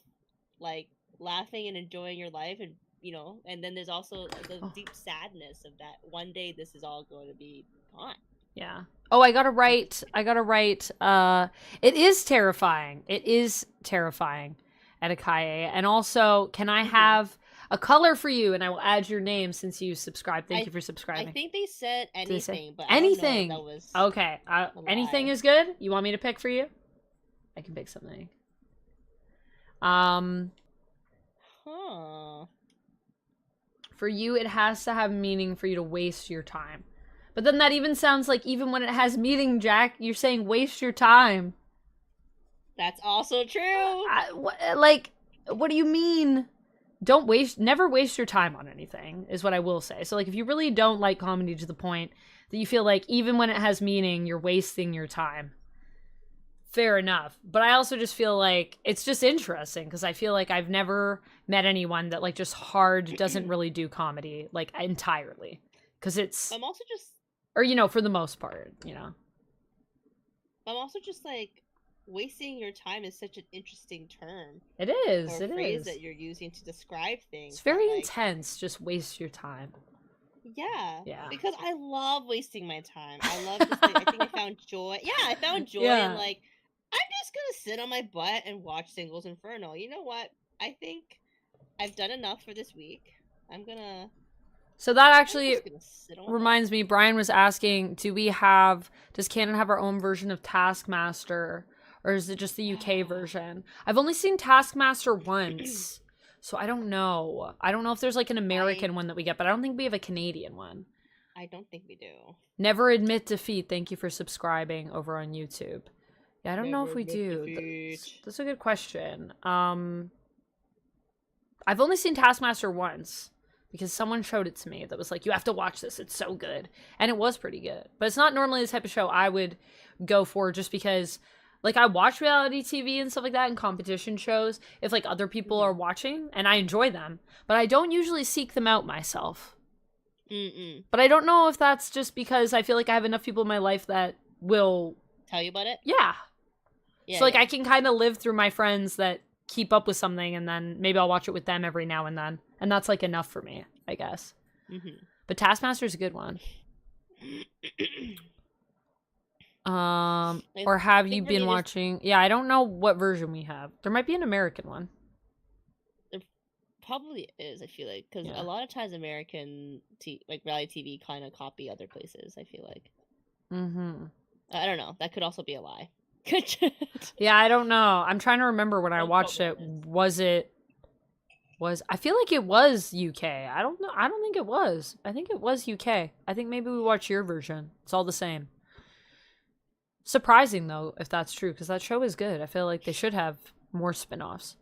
like laughing and enjoying your life, and you know, and then there's also the deep sadness of that one day this is all going to be gone. Yeah. Oh, I gotta write. It is terrifying. It is terrifying at Akaye. And also, can I have a color for you? And I will add your name since you subscribed. Thank you for subscribing. I think they said Did they say anything, but anything? I don't know if that was Okay. a Anything lie. is good. You want me to pick for you? I can pick something. Huh. For you, it has to have meaning for you to waste your time. But then that even sounds like even when it has meaning, Jack, you're saying waste your time. That's also true. What do you mean? Never waste your time on anything, is what I will say. So, like, if you really don't like comedy to the point that you feel like even when it has meaning, you're wasting your time, fair enough. But I also just feel like it's just interesting because I feel like I've never met anyone that, like, just hard doesn't really do comedy, like, entirely. Because it's, I'm also just, or, you know, for the most part, you know. I'm also just like, wasting your time is such an interesting term. It is. Or a It phrase is. that you're using to describe things. It's very that, like, intense. Just waste your time. Yeah. Yeah. Because I love wasting my time. I love just like, I think I found joy. Yeah, I found joy Yeah. in like, I'm just gonna sit on my butt and watch Singles Inferno. You know what? I think I've done enough for this week. So that I'm actually just gonna sit on my butt. reminds me, Brian was asking, does Canon have our own version of Taskmaster? Or is it just the UK version? I've only seen Taskmaster once. So I don't know. I don't know if there's like an American one that we get, but I don't think we have a Canadian one. I don't think we do. Never admit defeat. Thank you for subscribing over on YouTube. Yeah, I don't know if we Never do. admit defeat. That's a good question. I've only seen Taskmaster once because someone showed it to me that was like, you have to watch this. It's so good. And it was pretty good. But it's not normally the type of show I would go for just because, like, I watch reality TV and stuff like that and competition shows if, like, other people are watching and I enjoy them. But I don't usually seek them out myself. But I don't know if that's just because I feel like I have enough people in my life that will Tell you about it? Yeah. Yeah. So, like, I can kind of live through my friends that keep up with something, and then maybe I'll watch it with them every now and then. And that's, like, enough for me, I guess. But Taskmaster's a good one. Or have you been watching? Yeah, I don't know what version we have. There might be an American one. There probably is, I feel like. Because Yeah. a lot of times American, like, reality TV kind of copy other places, I feel like. I don't know. That could also be a lie. Yeah, I don't know. I'm trying to remember when I watched it. I feel like it was UK. I don't know. I don't think it was. I think it was UK. I think maybe we watched your version. It's all the same. Surprising though, if that's true, because that show is good. I feel like they should have more spin-offs.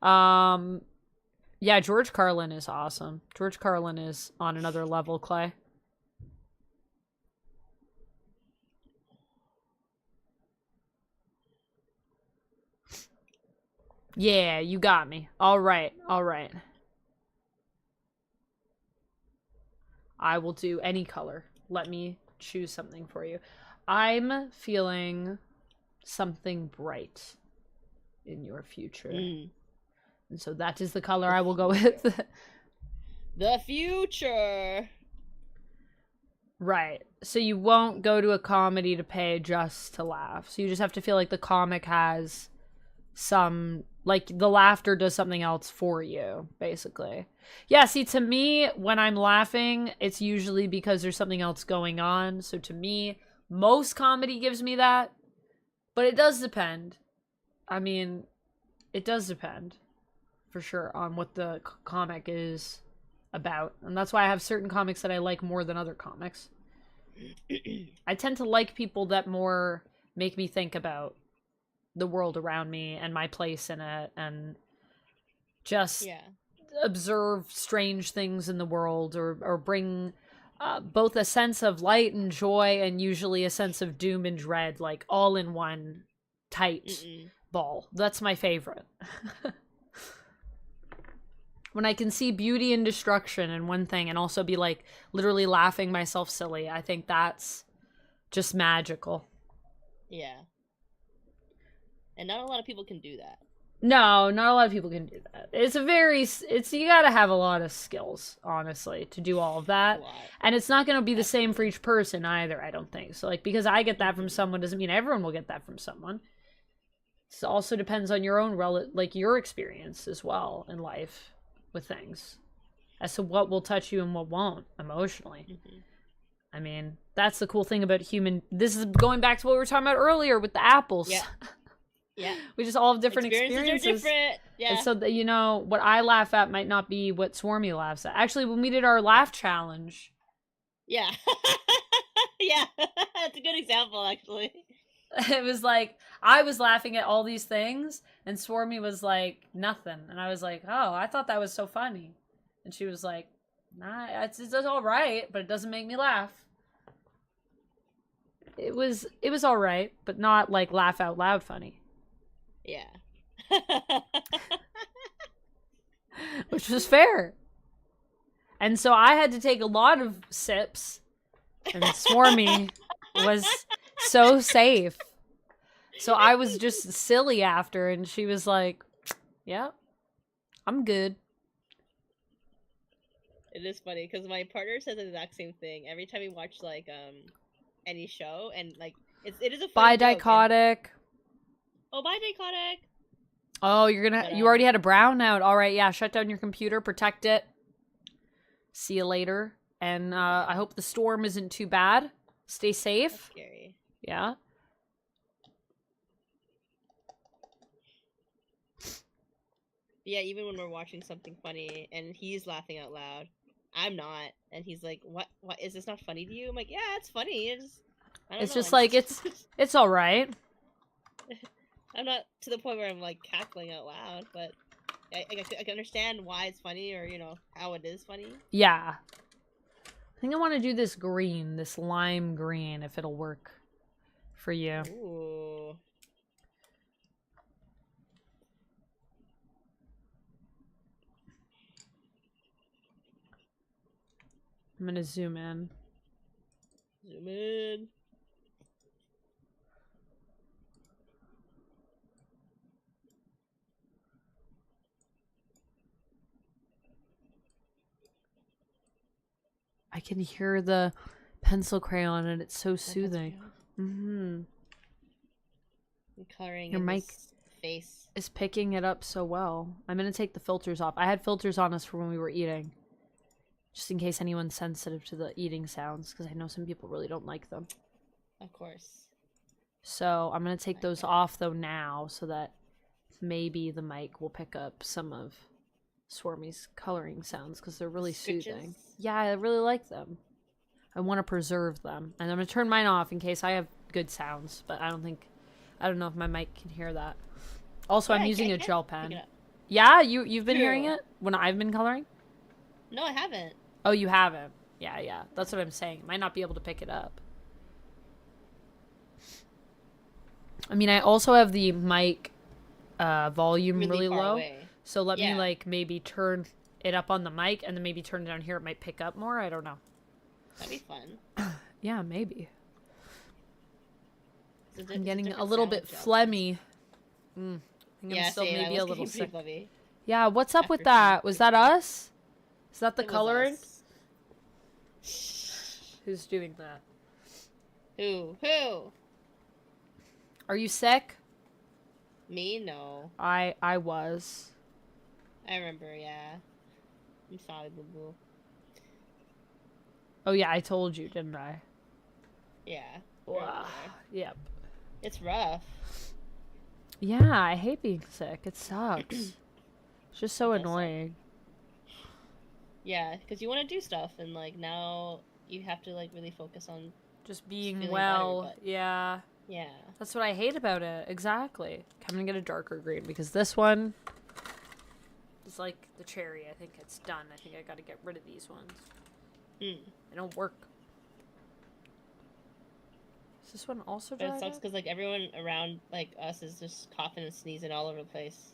Yeah, George Carlin is awesome. George Carlin is on another level, Clay. Yeah, you got me. All right. All right. I will do any color. Let me choose something for you. I'm feeling something bright in your future. And so that is the color I will go with. The future. Right. So you won't go to a comedy to pay just to laugh. So you just have to feel like the comic has some Like, the laughter does something else for you, basically. Yeah, see, to me, when I'm laughing, it's usually because there's something else going on. So to me, most comedy gives me that. But it does depend. I mean, it does depend, for sure, on what the comic is about. And that's why I have certain comics that I like more than other comics. I tend to like people that more make me think about the world around me and my place in it, and just observe strange things in the world, or bring both a sense of light and joy, and usually a sense of doom and dread, like all in one tight ball. That's my favorite. When I can see beauty and destruction in one thing and also be like literally laughing myself silly, I think that's just magical. Yeah. And not a lot of people can do that. No, not a lot of people can do that. You gotta have a lot of skills, honestly, to do all of that. And it's not gonna be the same for each person either, I don't think. So, like, because I get that from someone doesn't mean everyone will get that from someone. It also depends on your own, your experience as well in life with things. As to what will touch you and what won't, emotionally. I mean, that's the cool thing about this is going back to what we were talking about earlier with the apples. Yeah. Yeah. We just all have different experiences. Are different. Yeah. And so that, you know, what I laugh at might not be what Swormy laughs at. Actually, when we did our laugh challenge. Yeah. Yeah. That's a good example, actually. It was like, I was laughing at all these things, and Swormy was like, nothing. And I was like, oh, I thought that was so funny. And she was like, nah, it's all right, but it doesn't make me laugh. It was all right, but not like laugh out loud funny. Yeah. Which was fair. And so I had to take a lot of sips, and Swormy was so safe. So I was just silly after, and she was like, yeah, I'm good. It is funny, because my partner says the exact same thing. Every time we watch, like, any show, and, like, it is a funny joke, Dichotic. Oh, bye, Dichotic. Oh, you already had a brownout. All right, yeah, shut down your computer, protect it. See you later. And I hope the storm isn't too bad. Stay safe. That's scary. Yeah. Yeah, even when we're watching something funny and he's laughing out loud, I'm not, and he's like, "What is this not funny to you?" I'm like, "Yeah, it's funny. It's just like it's all right." I'm not to the point where I'm like cackling out loud, but I can understand why it's funny, or, you know, how it is funny. Yeah. I think I want to do this green, this lime green, if it'll work for you. Ooh. I'm gonna zoom in. Zoom in. I can hear the pencil crayon, and it's so soothing. And coloring your mic face is picking it up so well. I'm gonna take the filters off. I had filters on us for when we were eating, just in case anyone's sensitive to the eating sounds, because I know some people really don't like them. Of course. So I'm gonna take those off though now, so that maybe the mic will pick up some of Swarmy's coloring sounds, because they're really soothing. Yeah, I really like them. I want to preserve them, and I'm gonna turn mine off in case I have good sounds, but I don't know if my mic can hear that. Also, I'm using a gel pen. Yeah, you've been hearing it when I've been coloring? No, I haven't. Oh, you haven't? Yeah. That's what I'm saying. Might not be able to pick it up. I mean, I also have the mic volume really low. Away. So let me, like, maybe turn it up on the mic, and then maybe turn it down here. It might pick up more. I don't know. That'd be fun. Yeah, maybe. I'm getting a little bit phlegmy. I think I'm still maybe a little sick. Yeah, what's up with that? Was that us? Is that the coloring? Who's doing that? Who? Are you sick? Me? No. I was. I remember, yeah. I'm sorry, boo-boo. Oh yeah, I told you, didn't I? Yeah. Wow. Yep. It's rough. Yeah, I hate being sick. It sucks. It's just so It does suck. annoying. Yeah, because you want to do stuff, and like now you have to like really focus on Just being feeling well. better, but Yeah. yeah. That's what I hate about it. Exactly. I'm gonna get a darker green because this one is like the cherry. I think it's done. I think I gotta get rid of these ones. They don't work. Is this one also But dried it sucks up? because like everyone around like us is just coughing and sneezing all over the place.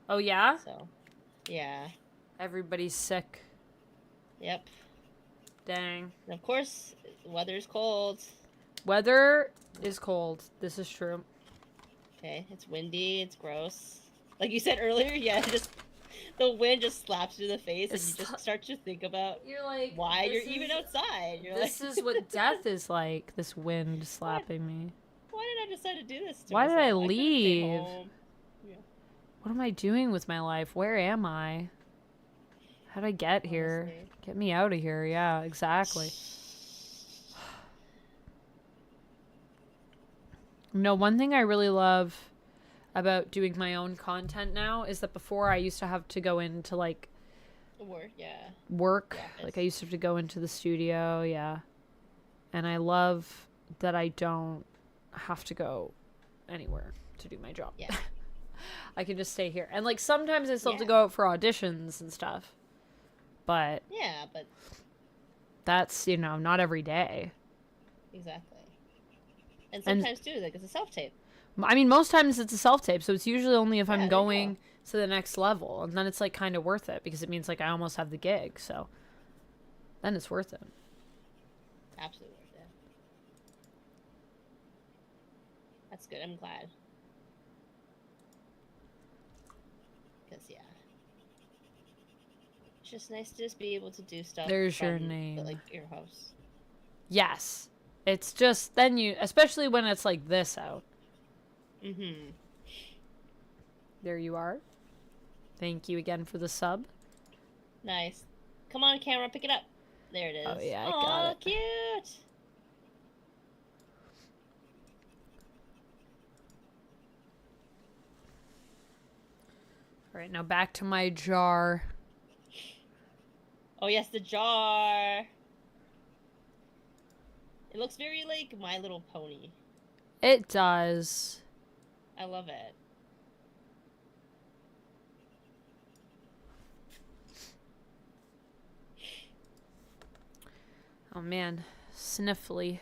Oh yeah? So, yeah. Everybody's sick. Yep. Dang. And of course, the weather's cold. Weather is cold. This is true. Okay, it's windy. It's gross. Like you said earlier, yeah, just the wind just slaps you in the face, and you just start to think about You're like why you're even outside. You're This like, is what death is like. This wind slapping me. why did I decide to do this? To Why did I myself? could've stayed leave? home. Yeah. What am I doing with my life? Where am I? How'd I get here? Honestly. Get me out of here. Yeah, exactly. No, one thing I really love about doing my own content now is that before I used to have to go into like Work, yeah. work. Yeah, Like I used to have to go into the studio, yeah. And I love that I don't have to go anywhere to do my job. Yeah. I can just stay here. And like sometimes I still have to Yeah. go out for auditions and stuff. But Yeah, but that's, you know, not every day. exactly. And sometimes too, like it's a self tape. I mean, most times it's a self-tape, so it's usually only if Yeah, there I'm you going go. to the next level. And then it's like kind of worth it because it means like I almost have the gig. So then it's worth it. Absolutely worth it. That's good. I'm glad. Because yeah, it's just nice to just be able to do stuff. There's your from name. like your house. Yes. It's just then you, especially when it's like this out. Mm-hmm. There you are. Thank you again for the sub. Nice. Come on, camera, pick it up. There it is. Oh, yeah, I Aw, got it. Cute. All right, now back to my jar. Oh yes, the jar. It looks very like My Little Pony. It does. I love it. Oh man, sniffly.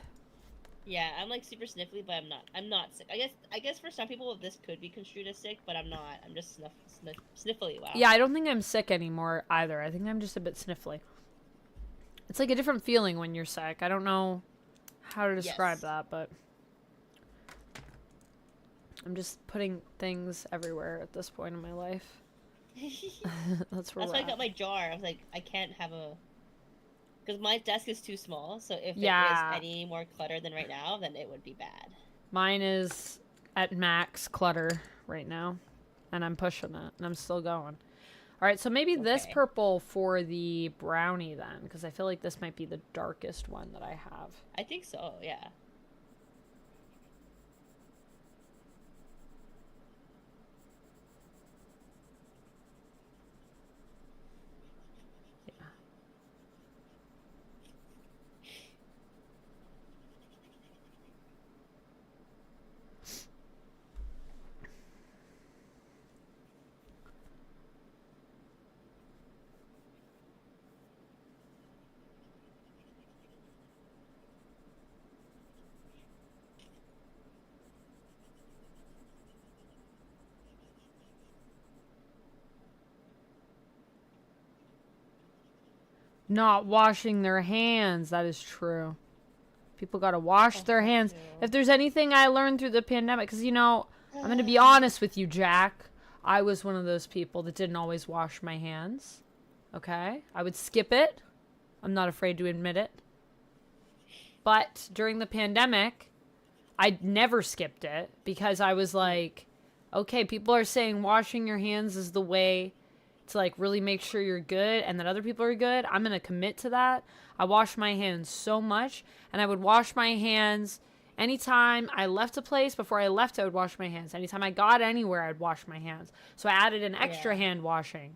Yeah, I'm like super sniffly, but I'm not. I'm not sick. I guess for some people this could be construed as sick, but I'm not. I'm just sniffly. Wow. Yeah, I don't think I'm sick anymore either. I think I'm just a bit sniffly. It's like a different feeling when you're sick. I don't know how to describe Yes. that, but I'm just putting things everywhere at this point in my life. That's where That's we're why I at. got my jar. I was like, I can't have a. Because my desk is too small, so if Yeah. it is any more clutter than right now, then it would be bad. Mine is at max clutter right now, and I'm pushing it, and I'm still going. All right, so maybe this Okay. purple for the brownie then, because I feel like this might be the darkest one that I have. I think so, yeah. Yeah. Not washing their hands. That is true. People got to wash their hands. If there's anything I learned through the pandemic, because, you know, I'm going to be honest with you, Jack. I was one of those people that didn't always wash my hands. Okay? I would skip it. I'm not afraid to admit it. But during the pandemic, I never skipped it because I was like, Okay, people are saying washing your hands is the way to like really make sure you're good and that other people are good. I'm going to commit to that. I wash my hands so much, and I would wash my hands anytime I left a place. Before I left, I would wash my hands. Anytime I got anywhere, I'd wash my hands. So I added an extra hand washing.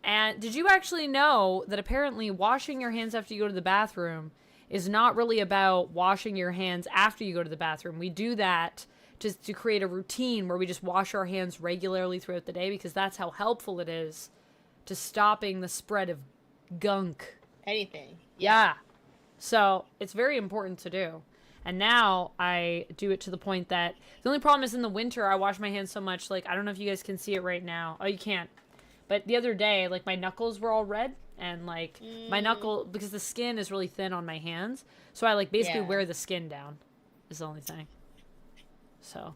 And did you actually know that apparently washing your hands after you go to the bathroom is not really about washing your hands after you go to the bathroom? We do that just to create a routine where we just wash our hands regularly throughout the day, because that's how helpful it is to stopping the spread of gunk. Anything. Yeah. So it's very important to do. And now I do it to the point that the only problem is in the winter, I wash my hands so much. Like, I don't know if you guys can see it right now. Oh, you can't. But the other day, like, my knuckles were all red. And, like, my knuckle, because the skin is really thin on my hands. So I, like, basically wear the skin down is the only thing. So.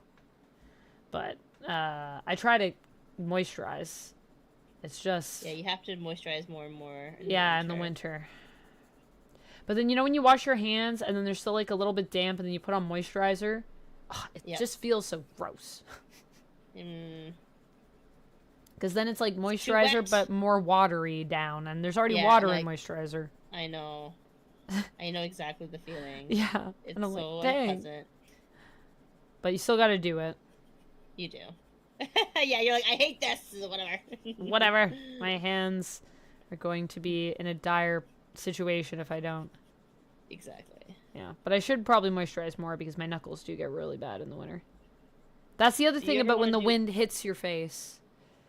But I try to moisturize. It's just... Yeah, you have to moisturize more and more. In the winter. But then, you know, when you wash your hands and then they're still, like, a little bit damp and then you put on moisturizer, it just feels so gross. Because then it's, like, moisturizer but more watery down. And there's already water in moisturizer. I know. I know exactly the feeling. Yeah. It's and I'm so like, dang. unpleasant. But you still got to do it. You do. Yeah, you're like, I hate this. Whatever. Whatever. My hands are going to be in a dire situation if I don't. Exactly. Yeah, but I should probably moisturize more because my knuckles do get really bad in the winter. That's the other thing about when the wind hits your face.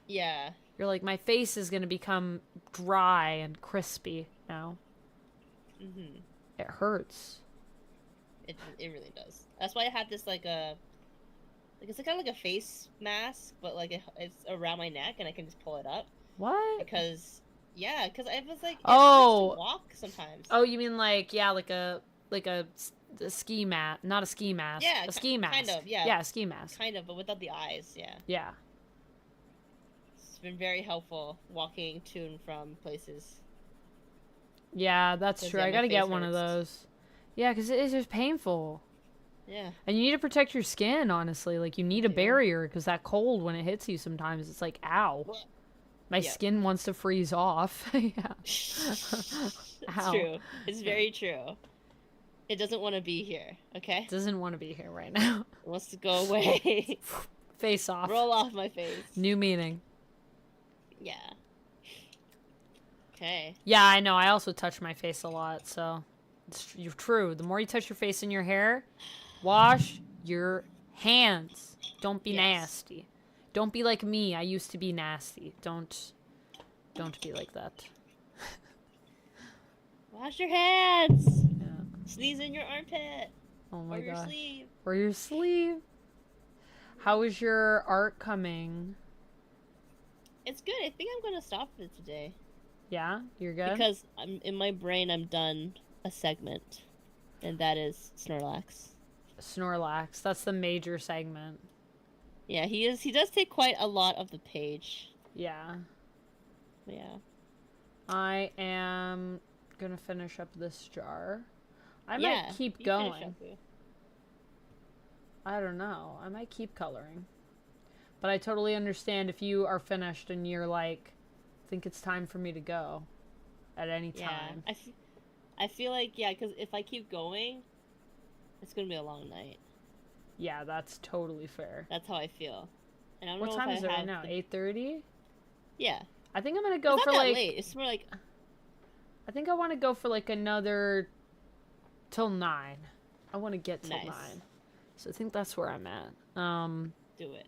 Yeah. You're like, my face is going to become dry and crispy now. Mm-hmm. It hurts. It really does. That's why I had this, like, it's kind of like a face mask, but, like, it's around my neck, and I can just pull it up. What? Because I was like, to walk sometimes. Oh, you mean like a ski mat, not a ski mask. Yeah, a ski mask. Kind of, yeah. Yeah, a ski mask. Kind of, but without the eyes, yeah. Yeah. It's been very helpful walking to and from places. Yeah, that's true. I gotta get one of those. Yeah, because it is just painful. Yeah. And you need to protect your skin, honestly. Like, you need a barrier, because that cold, when it hits you sometimes, it's like, ow. My skin wants to freeze off. Yeah. It's true. It's very true. It doesn't want to be here, okay? It doesn't want to be here right now. It wants to go away. Face off. Roll off my face. New meaning. Yeah. Okay. Yeah, I know. I also touch my face a lot, so it's true. The more you touch your face and your hair, wash your hands. Don't be nasty. Don't be like me. I used to be nasty. Don't be like that. Wash your hands. Yeah. Sneeze in your armpit. Oh my gosh. Or your sleeve. Or your sleeve. How is your art coming? It's good. I think I'm going to stop it today. Yeah? You're good? Because in my brain, I'm done a segment. And that is Snorlax. Snorlax. That's the major segment. Yeah, he is. He does take quite a lot of the page. Yeah. Yeah. I am gonna finish up this jar. I might keep going. I don't know. I might keep coloring. But I totally understand if you are finished and you're like, I think it's time for me to go at any time. I feel like, because if I keep going, it's going to be a long night. Yeah, that's totally fair. That's how I feel. And I don't what know time if is it right now? 8:30? Yeah. I think I'm going to go it's for not that like... late. It's more like... I think I want to go for like another... till 9. I want to get till 9. So I think that's where I'm at. Do it.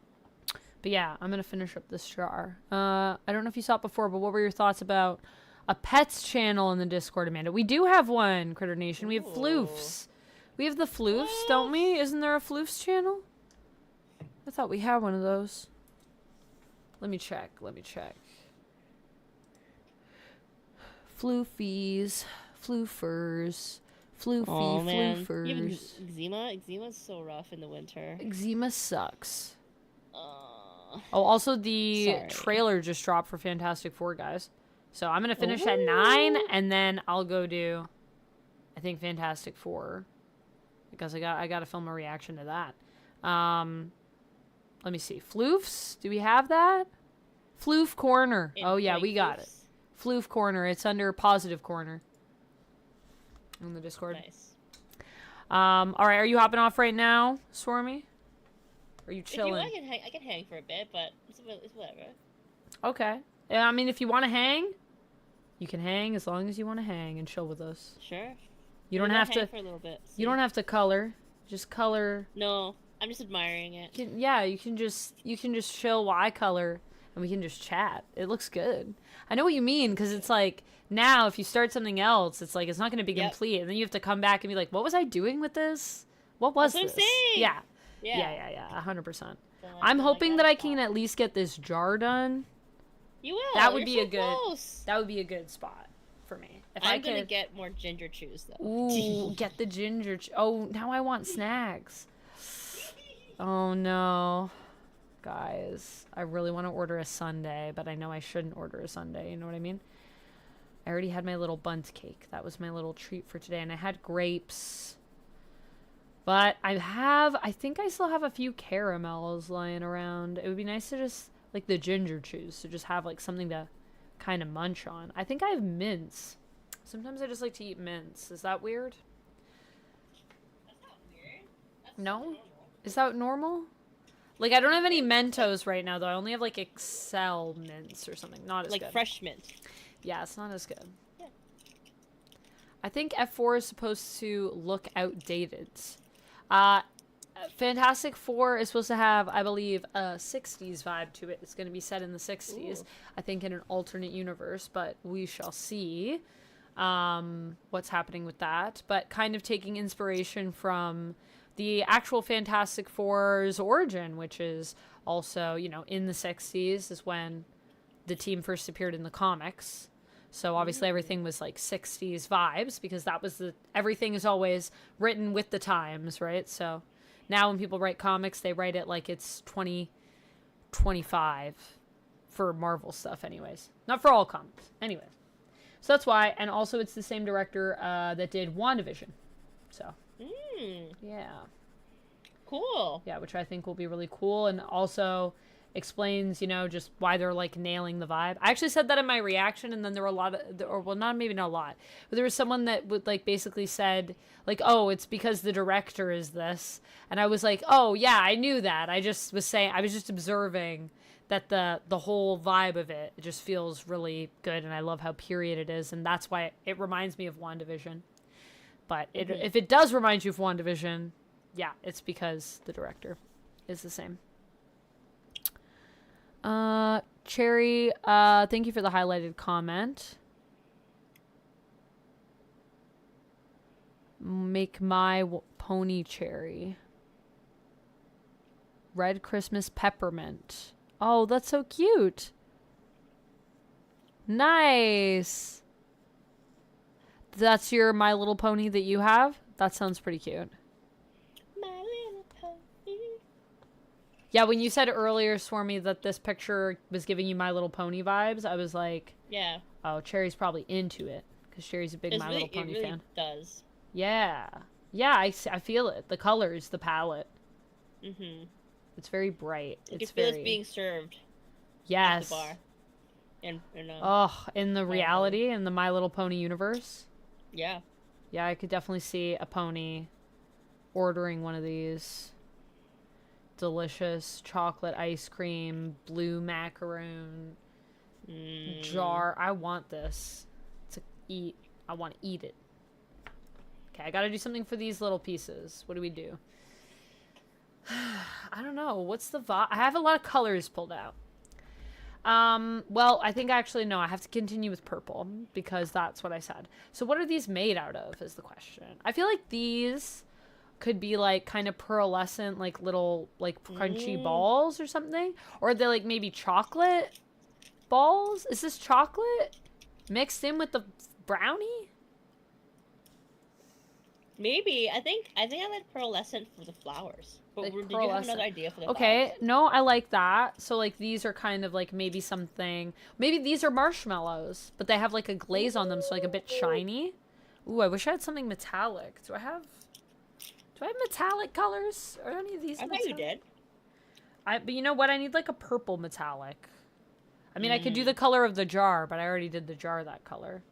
But yeah, I'm going to finish up this jar. I don't know if you saw it before, but what were your thoughts about a pets channel in the Discord, Amanda? We do have one, Critter Nation. We have floofs. We have the floofs, don't we? Isn't there a floofs channel? I thought we had one of those. Let me check. Floofies. Floofers. Floofers. You have eczema? Eczema's so rough in the winter. Eczema sucks. Oh, also the trailer just dropped for Fantastic Four, guys. So I'm going to finish at 9, and then I'll go do, I think, Fantastic Four. Because I got to film a reaction to that. let me see. Floofs? Do we have that? Floof corner. Oh yeah, we got it. Floof corner. It's under positive corner. On the Discord. Nice. All right. Are you hopping off right now, Swormy? Are you chilling? If you want, I can hang for a bit, but it's whatever. Okay. I mean, if you want to hang, you can hang as long as you want to hang and chill with us. Sure. You don't have to. For a little bit. You don't have to color. Just color. No, I'm just admiring it. Yeah, you can just chill while I color, and we can just chat. It looks good. I know what you mean, because it's like now if you start something else, it's like it's not going to be complete, and then you have to come back and be like, what was I doing with this? What was That's this? what I'm saying. Yeah. 100%. So I'm hoping that I can at least get this jar done. You will. That would You're be so a good. Close. That would be a good spot for me. If I'm gonna get more ginger chews though. Ooh, get the ginger. Oh, now I want snacks. Oh no, guys, I really want to order a sundae, but I know I shouldn't order a sundae. You know what I mean? I already had my little bunt cake. That was my little treat for today, and I had grapes. But I think I still have a few caramels lying around. It would be nice to just like the ginger chews to just have like something to kind of munch on. I think I have mints. Sometimes I just like to eat mints. Is that weird? That's not weird. That's No? normal. Is that normal? Like, I don't have any Mentos right now, though. I only have, like, Excel mints or something. Not as good. Like fresh mint. Yeah, it's not as good. Yeah. I think F4 is supposed to look outdated. Fantastic Four is supposed to have, I believe, a 60s vibe to it. It's going to be set in the 60s. Ooh. I think in an alternate universe, but we shall see what's happening with that. But kind of taking inspiration from the actual Fantastic Four's origin, which is also, you know, in the 60s is when the team first appeared in the comics. So obviously everything was like 60s vibes because that was everything is always written with the times, right? So now when people write comics, they write it like it's 2025 for Marvel stuff anyways. Not for all comics. Anyways. So that's why. And also it's the same director that did WandaVision. So, yeah. Cool. Yeah, which I think will be really cool. And also explains, you know, just why they're like nailing the vibe. I actually said that in my reaction, and then there were a lot of, or well, maybe not a lot, but there was someone that would like basically said like, oh, it's because the director is this. And I was like, oh yeah, I knew that. I just was saying, I was just observing that the whole vibe of it just feels really good. And I love how period it is. And that's why it reminds me of WandaVision. But if it does remind you of WandaVision, yeah, it's because the director is the same. Cherry, thank you for the highlighted comment. Make my pony cherry. Red Christmas peppermint. Oh, that's so cute. Nice. That's your My Little Pony that you have? That sounds pretty cute. My Little Pony. Yeah, when you said earlier, Swarmy, that this picture was giving you My Little Pony vibes, I was like, yeah. Oh, Cherry's probably into it. Because Cherry's a big My Little Pony fan. It does. Yeah. Yeah, I feel it. The colors, the palette. Mm-hmm. It's very bright. You can feel it's being served. Yes. At the bar. In the reality, in the My Little Pony universe. Yeah. Yeah, I could definitely see a pony ordering one of these. Delicious chocolate ice cream, blue macaroon jar. I want this to eat. I want to eat it. Okay, I got to do something for these little pieces. What do we do? I don't know. What's the vibe? I have a lot of colors pulled out. Well, I think actually no, I have to continue with purple because that's what I said. So what are these made out of is the question. I feel like these could be like kind of pearlescent, like little like crunchy balls or something. Or they're like maybe chocolate balls. Is this chocolate mixed in with the brownie? Maybe. I think I like pearlescent for the flowers. But like did you have another idea for the okay, flowers? No, I like that. So like these are kind of like maybe something. Maybe these are marshmallows, but they have like a glaze on them, so like a bit shiny. Ooh, I wish I had something metallic. Do I have metallic colors? Are any of these? I thought you did. But you know what? I need like a purple metallic. I mean, I could do the color of the jar, but I already did the jar that color.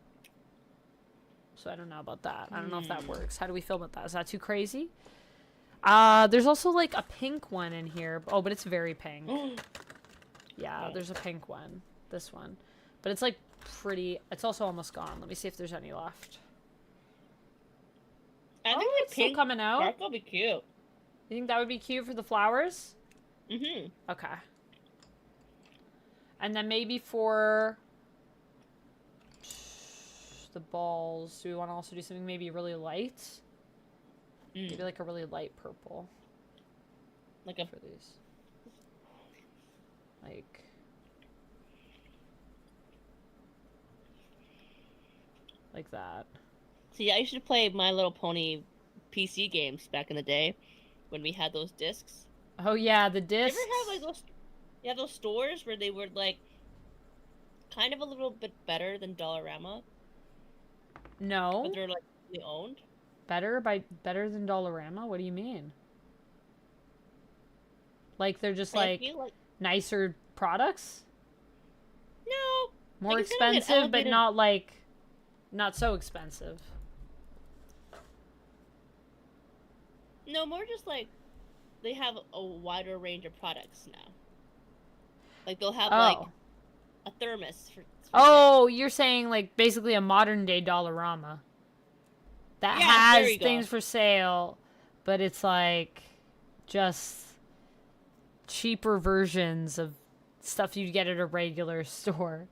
So I don't know about that. I don't know if that works. How do we feel about that? Is that too crazy? There's also like a pink one in here. Oh, but it's very pink. Yeah, there's a pink one. This one. But it's like pretty. It's also almost gone. Let me see if there's any left. I think it's still coming out. Dark will be cute. You think that would be cute for the flowers? Mm-hmm. Okay. And then maybe for the balls, do we want to also do something maybe really light? Maybe like a really light purple. Like a... For these. Like that. See, I used to play My Little Pony PC games back in the day when we had those discs. Oh yeah, the discs. You ever have like those? Yeah, those stores where they were like kind of a little bit better than Dollarama. No. But they're like really owned. Better than Dollarama? What do you mean? Like they're just like nicer products? No. More like expensive, but not so expensive. No, more just like they have a wider range of products now. Like they'll have like a thermos for oh, you're saying like basically a modern day Dollarama that has things for sale, but it's like just cheaper versions of stuff you'd get at a regular store.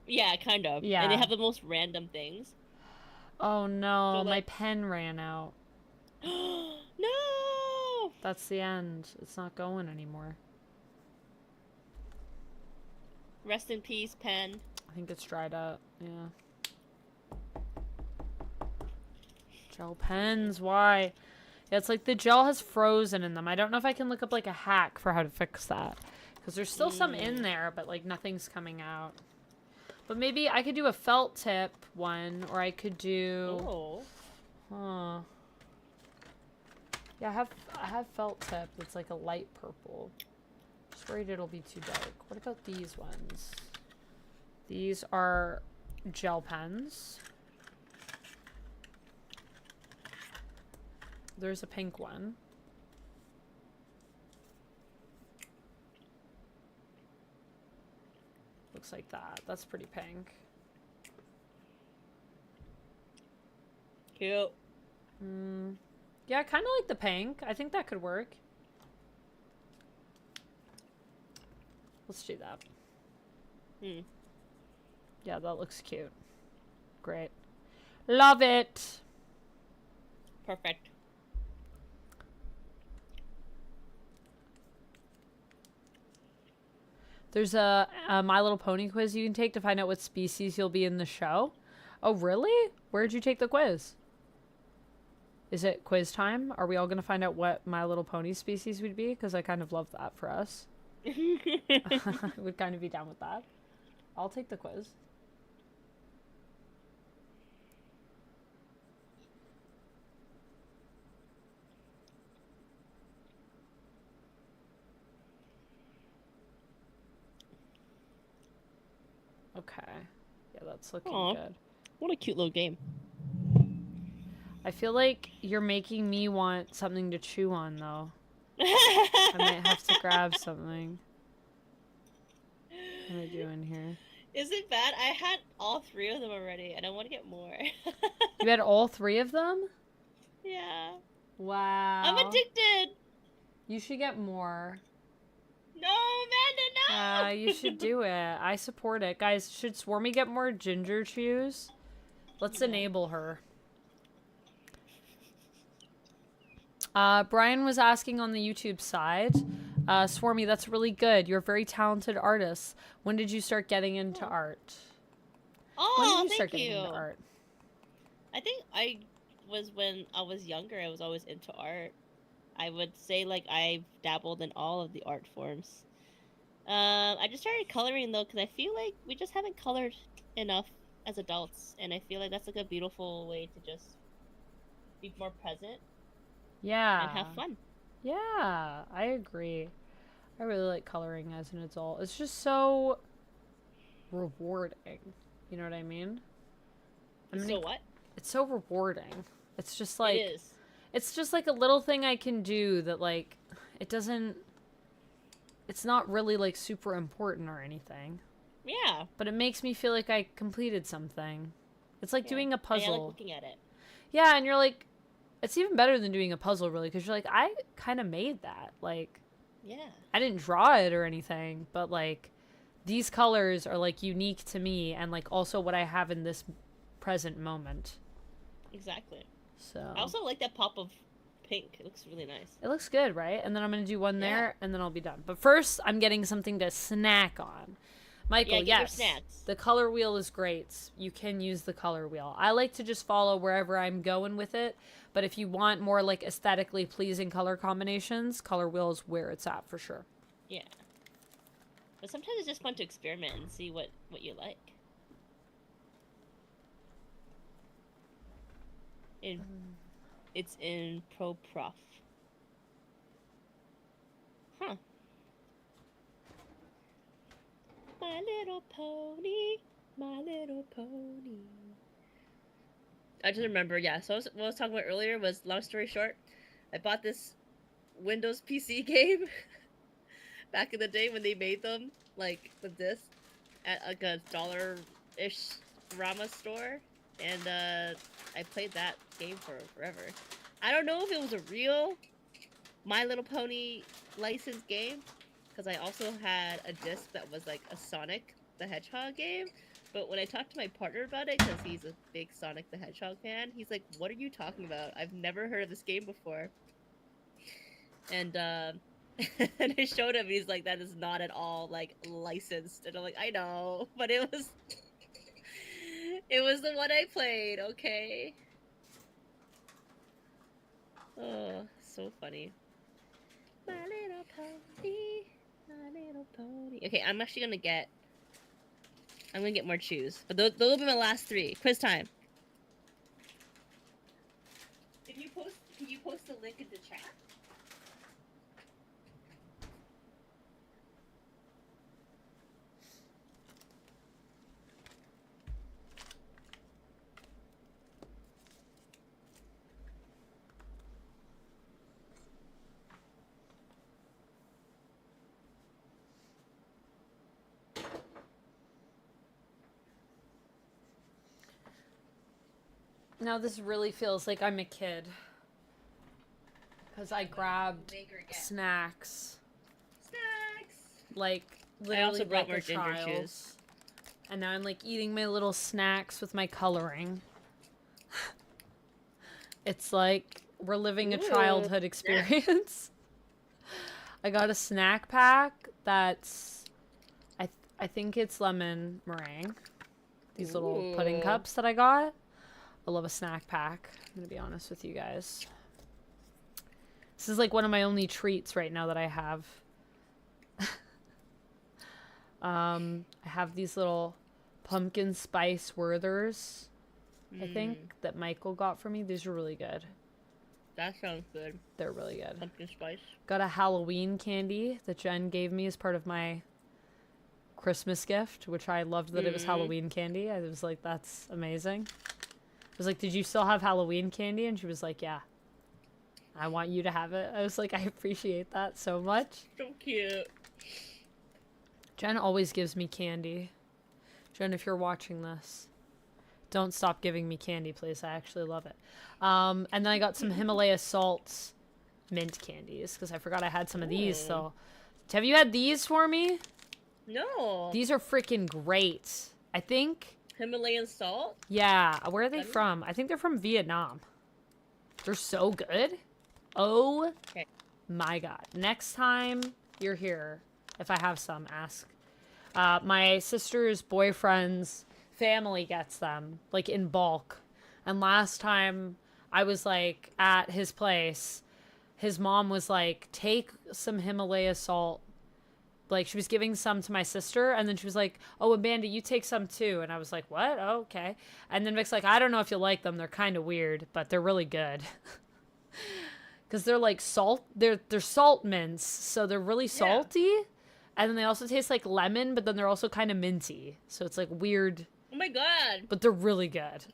Yeah, kind of. Yeah. And they have the most random things. Oh no, so, like... my pen ran out. No! That's the end. It's not going anymore. Rest in peace, pen. I think it's dried up. Yeah. Gel pens, why? Yeah, it's like the gel has frozen in them. I don't know if I can look up like a hack for how to fix that. Because there's still some in there, but like nothing's coming out. But maybe I could do a felt tip one, or I could do... Oh. Huh. Yeah, I have felt tip that's like a light purple. Just worried it'll be too dark. What about these ones? These are gel pens. There's a pink one. Looks like that. That's pretty pink. Cute. Yeah, I kind of like the pink. I think that could work. Let's do that. Yeah, that looks cute. Great. Love it. Perfect. There's a My Little Pony quiz you can take to find out what species you'll be in the show. Oh, really? Where'd you take the quiz? Is it quiz time? Are we all going to find out what My Little Pony species would be? Because I kind of love that for us. I would kind of be down with that. I'll take the quiz. Okay. Yeah, that's looking good. What a cute little game. I feel like you're making me want something to chew on, though. I might have to grab something. What am I doing here? Is it bad? I had all 3 of them already, and I want to get more. You had all 3 of them? Yeah. Wow. I'm addicted. You should get more. No, Amanda, no! You should do it. I support it. Guys, should Swormy get more ginger chews? Let's enable her. Brian was asking on the YouTube side, Swormy, that's really good. You're a very talented artist. When did you start getting into art? Oh, when did you start getting into art? I think when I was younger, I was always into art. I would say like I've dabbled in all of the art forms. I just started coloring though because I feel like we just haven't colored enough as adults, and I feel like that's like a beautiful way to just be more present. Yeah. And have fun. Yeah, I agree. I really like coloring as an adult. It's just so rewarding. You know what I mean? So what? It's so rewarding. It's just like... It is. It's just like a little thing I can do that, like, it doesn't... It's not really, like, super important or anything. Yeah. But it makes me feel like I completed something. It's like doing a puzzle. I like looking at it. Yeah, and you're like... It's even better than doing a puzzle, really, because you're like, I kind of made that. Like... Yeah. I didn't draw it or anything, but, like, these colors are, like, unique to me and, like, also what I have in this present moment. Exactly. So I also like that pop of pink. It looks really nice. it looks good, right? And then I'm going to do one there, and then I'll be done. But first, I'm getting something to snack on. Michael, Yeah, yes, your snacks. the color wheel is great. You can use the color wheel. I like to just follow wherever I'm going with it. But if you want more, like, aesthetically pleasing color combinations, color wheel is where it's at for sure. Yeah. But sometimes it's just fun to experiment and see what you like. It's in Pro Prof. Huh. My little pony, my little pony. I just remember, yeah. So what I was talking about earlier was, long story short, I bought this Windows PC game back in the day when they made them, like, with this, at like a $1-ish Rama store, and I played that game for forever. I don't know if it was a real My Little Pony licensed game, because I also had a disc that was like a Sonic the Hedgehog game. But when I talked to my partner about it, because he's a big Sonic the Hedgehog fan, he's like, "What are you talking about? I've never heard of this game before." And and I showed him, he's like, "That is not at all like licensed." And I'm like, "I know, but it was it was the one I played, okay?" Oh, so funny. My little pony, my little pony. Okay, I'm actually gonna get more chews, but those will be my last 3. Quiz time. Can you post the link in the chat? Now this really feels like I'm a kid. Because I grabbed snacks. Like, literally I also brought like more a ginger child. chews. And now I'm, like, eating my little snacks with my coloring. It's like we're living a childhood experience. I got a snack pack that's... I think it's lemon meringue. These little pudding cups that I got. I love a snack pack. I'm gonna be honest with you guys. This is like one of my only treats right now that I have. I have these little pumpkin spice Werthers, I think, that Michael got for me. These are really good. That sounds good. They're really good. Pumpkin spice. Got a Halloween candy that Jen gave me as part of my Christmas gift, which I loved that it was Halloween candy. I was like, that's amazing. I was like, did you still have Halloween candy? And she was like, yeah. I want you to have it. I was like, I appreciate that so much. So cute. Jen always gives me candy. Jen, if you're watching this, don't stop giving me candy, please. I actually love it. And then I got some Himalaya Salts mint candies, because I forgot I had some of these. So, have you had these for me? No. These are freaking great. I think... Himalayan salt? Yeah. Where are they from? I think they're from Vietnam. They're so good. Oh my god. Next time you're here, if I have some, ask. My sister's boyfriend's family gets them, like, in bulk. And last time I was, like, at his place, his mom was like, take some Himalaya salt. Like, she was giving some to my sister, and then she was like, oh, Amanda, you take some too. And I was like, what? Oh, okay. And then Vic's like, I don't know if you'll like them. They're kind of weird, but they're really good. because they're like salt. They're salt mints, so they're really salty, and then they also taste like lemon, but then they're also kind of minty. So it's like weird. Oh my god. But they're really good.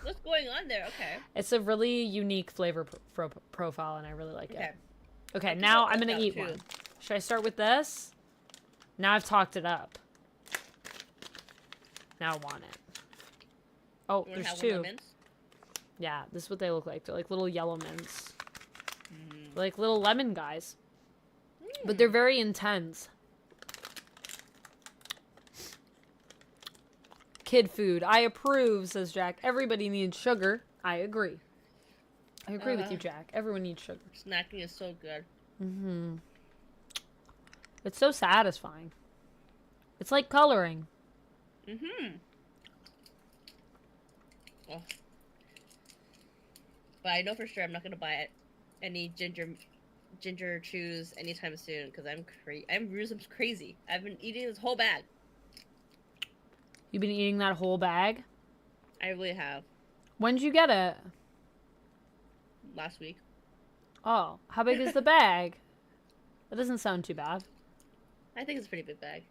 What's going on there? Okay. It's a really unique flavor profile, and I really like Okay. it. Okay, now I'm gonna eat one. Should I start with this? Now I've talked it up. Now I want it. Oh, there's two. Yeah, this is what they look like. They're like little yellow mints. Like little lemon guys. But they're very intense. Kid food. I approve, says Jack. Everybody needs sugar. I agree. I agree with you, Jack. Everyone needs sugar. Snacking is so good. Mm-hmm. It's so satisfying. It's like coloring. Mm-hmm. Oh. But I know for sure I'm not gonna buy any ginger chews anytime soon because I'm crazy. I've been eating this whole bag. You've been eating that whole bag? I really have. When did you get it? Last week. Oh, how big is the bag? That doesn't sound too bad. I think it's a pretty big bag.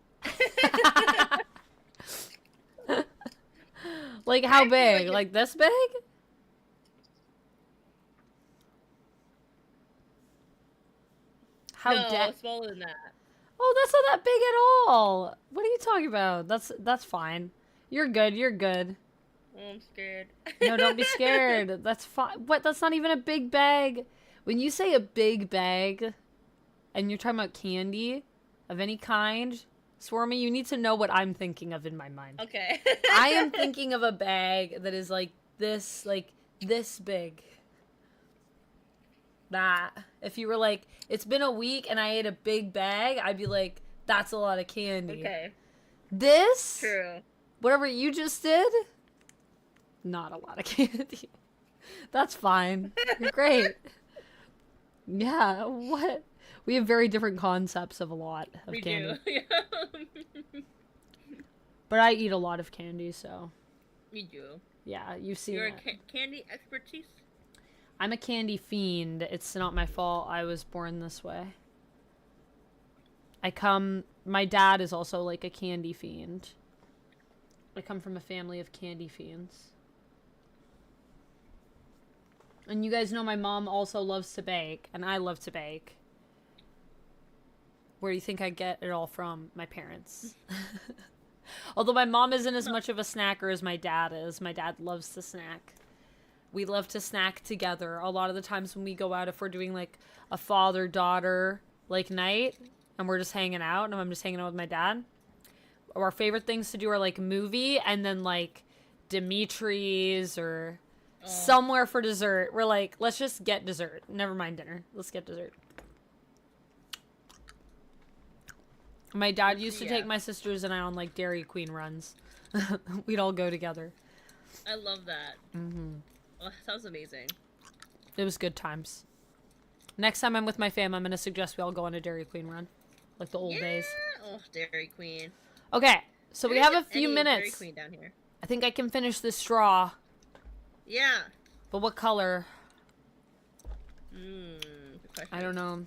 Like how big? Like this big? How no, smaller than that. Oh, that's not that big at all. What are you talking about? That's fine. You're good. You're good. Oh, I'm scared. No, don't be scared. That's fine. What? That's not even a big bag. When you say a big bag, and you're talking about candy of any kind, Swormy, you need to know what I'm thinking of in my mind. Okay. I am thinking of a bag that is like this big. That. If you were like, it's been a week and I ate a big bag, I'd be like, that's a lot of candy. Okay. This? True. Whatever you just did? Not a lot of candy. That's fine. You're great. Yeah, what? We have very different concepts of a lot of candy. We do. But I eat a lot of candy, so. We do. Yeah, you've seen You're it. a candy expertise? I'm a candy fiend. It's not my fault. I was born this way. My dad is also like a candy fiend. I come from a family of candy fiends. And you guys know my mom also loves to bake, and I love to bake. Where do you think I get it all from? My parents. Although my mom isn't as much of a snacker as my dad is. My dad loves to snack. We love to snack together. A lot of the times when we go out, if we're doing like a father-daughter like night, and we're just hanging out, and I'm just hanging out with my dad, our favorite things to do are like movie, and then like Dimitri's or somewhere for dessert. We're like, let's just get dessert. Never mind dinner. Let's get dessert. My dad used to take my sisters and I on like Dairy Queen runs. We'd all go together. I love that. Mm-hmm. Oh, that sounds amazing. It was good times. Next time I'm with my fam, I'm going to suggest we all go on a Dairy Queen run. Like the old days. Oh, Dairy Queen. Okay, so we have a few minutes. Dairy Queen down here. I think I can finish this straw. Yeah. But what color? Good question. I don't know.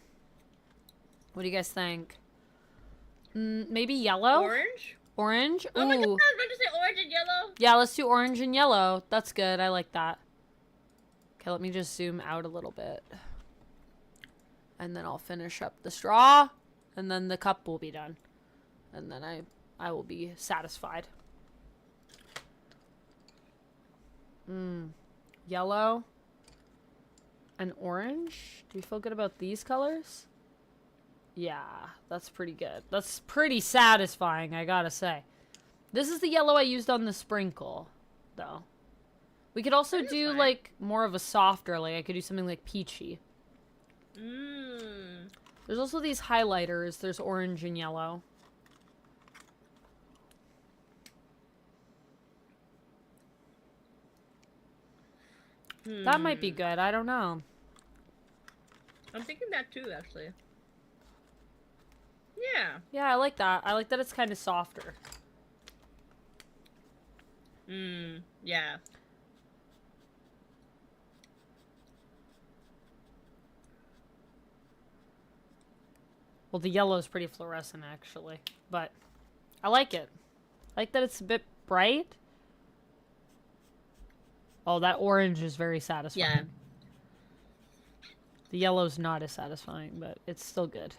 What do you guys think? Maybe yellow? Orange? Orange? Oh my god, Ooh. did I just say orange and yellow? Yeah, let's do orange and yellow. That's good. I like that. Okay, let me just zoom out a little bit. And then I'll finish up the straw. And then the cup will be done. And then I will be satisfied. Yellow and orange. Do you feel good about these colors? Yeah, that's pretty good. That's pretty satisfying, I gotta say. This is the yellow I used on the sprinkle, though. We could also do, like, more of a softer, like, I could do something like peachy. There's also these highlighters. There's orange and yellow. That might be good. I don't know. I'm thinking that too, actually. Yeah. Yeah, I like that. I like that it's kind of softer. Yeah. Well, the yellow is pretty fluorescent, actually. But I like it. I like that it's a bit bright. Oh, that orange is very satisfying. Yeah. The yellow's not as satisfying, but it's still good.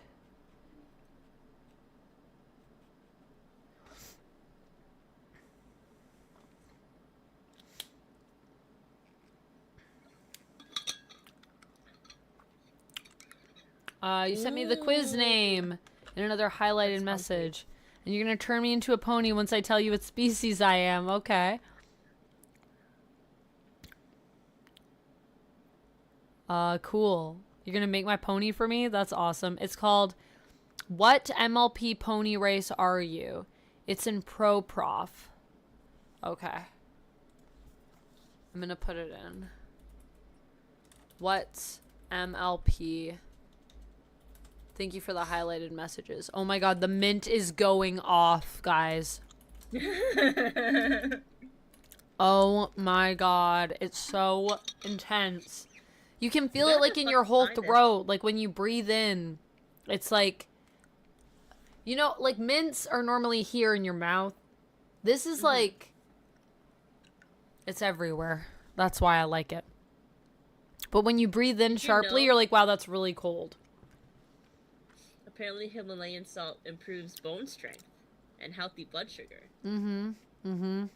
You sent me the quiz name and another highlighted message. And you're going to turn me into a pony once I tell you what species I am. Okay. Cool. You're going to make my pony for me? That's awesome. It's called What MLP Pony Race Are You? It's in Pro Prof. Okay. I'm going to put it in. What MLP? Thank you for the highlighted messages. Oh my god, the mint is going off, guys. Oh my god, it's so intense. You can feel it like in your whole throat, like when you breathe in. It's like, you know, like mints are normally here in your mouth. This is like, it's everywhere. That's why I like it. But when you breathe in sharply, you're like, wow, that's really cold. Apparently Himalayan salt improves bone strength and healthy blood sugar. So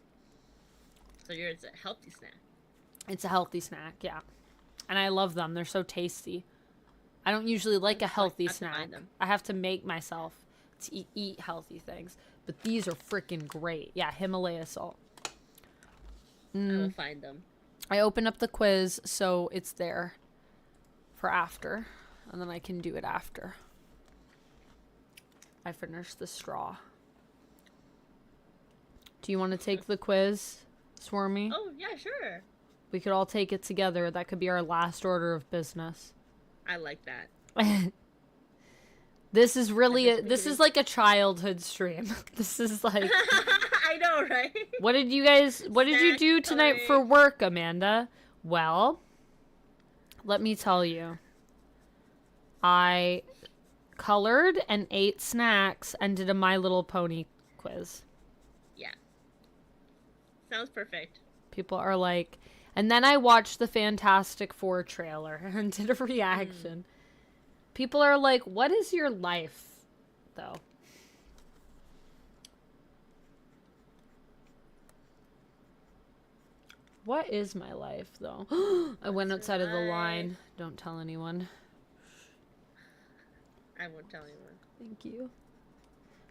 it's a healthy snack. It's a healthy snack, yeah. And I love them. They're so tasty. I don't usually like a healthy snack. I have to make myself to eat healthy things. But these are freaking great. Yeah, Himalaya salt. I will find them. I open up the quiz, so it's there for after. And then I can do it after I finish the straw. Do you want to take the quiz, Swormy? Oh, yeah, sure. We could all take it together. That could be our last order of business. I like that. This is really this is like a childhood stream. This is like I know, right? What did you do tonight for work, Amanda? Well, let me tell you. I colored and ate snacks and did a My Little Pony quiz. Yeah. Sounds perfect. People are like, and then I watched the Fantastic Four trailer and did a reaction. People are like, what is your life, though? What is my life, though? I went outside of the line. Don't tell anyone. I won't tell anyone. Thank you.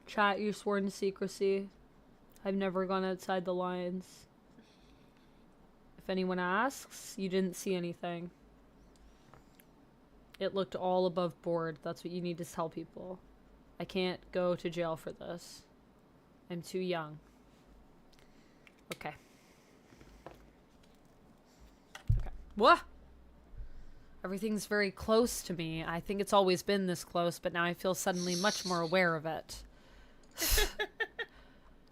Chat, you sworn to secrecy. I've never gone outside the lines. If anyone asks, you didn't see anything. It looked all above board. That's what you need to tell people. I can't go to jail for this. I'm too young. Okay. Okay. What? Everything's very close to me. I think it's always been this close, but now I feel suddenly much more aware of it.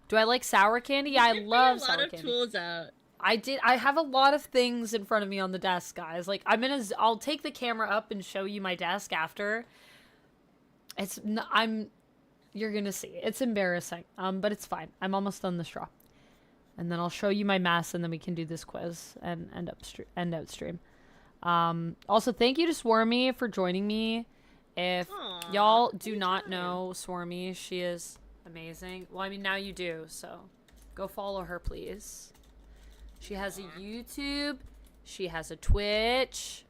Do I like sour candy? Yeah, I love sour candy. A lot of tools out. I have a lot of things in front of me on the desk, guys. Like, I'll take the camera up and show you my desk after. You're gonna see. It's embarrassing. But it's fine. I'm almost done the straw. And then I'll show you my mess, and then we can do this quiz and end out stream. Also, thank you to Swormy for joining me. If y'all do not know Swormy, she is amazing. Well, I mean, now you do, so go follow her, please. She has a YouTube. She has a Twitch.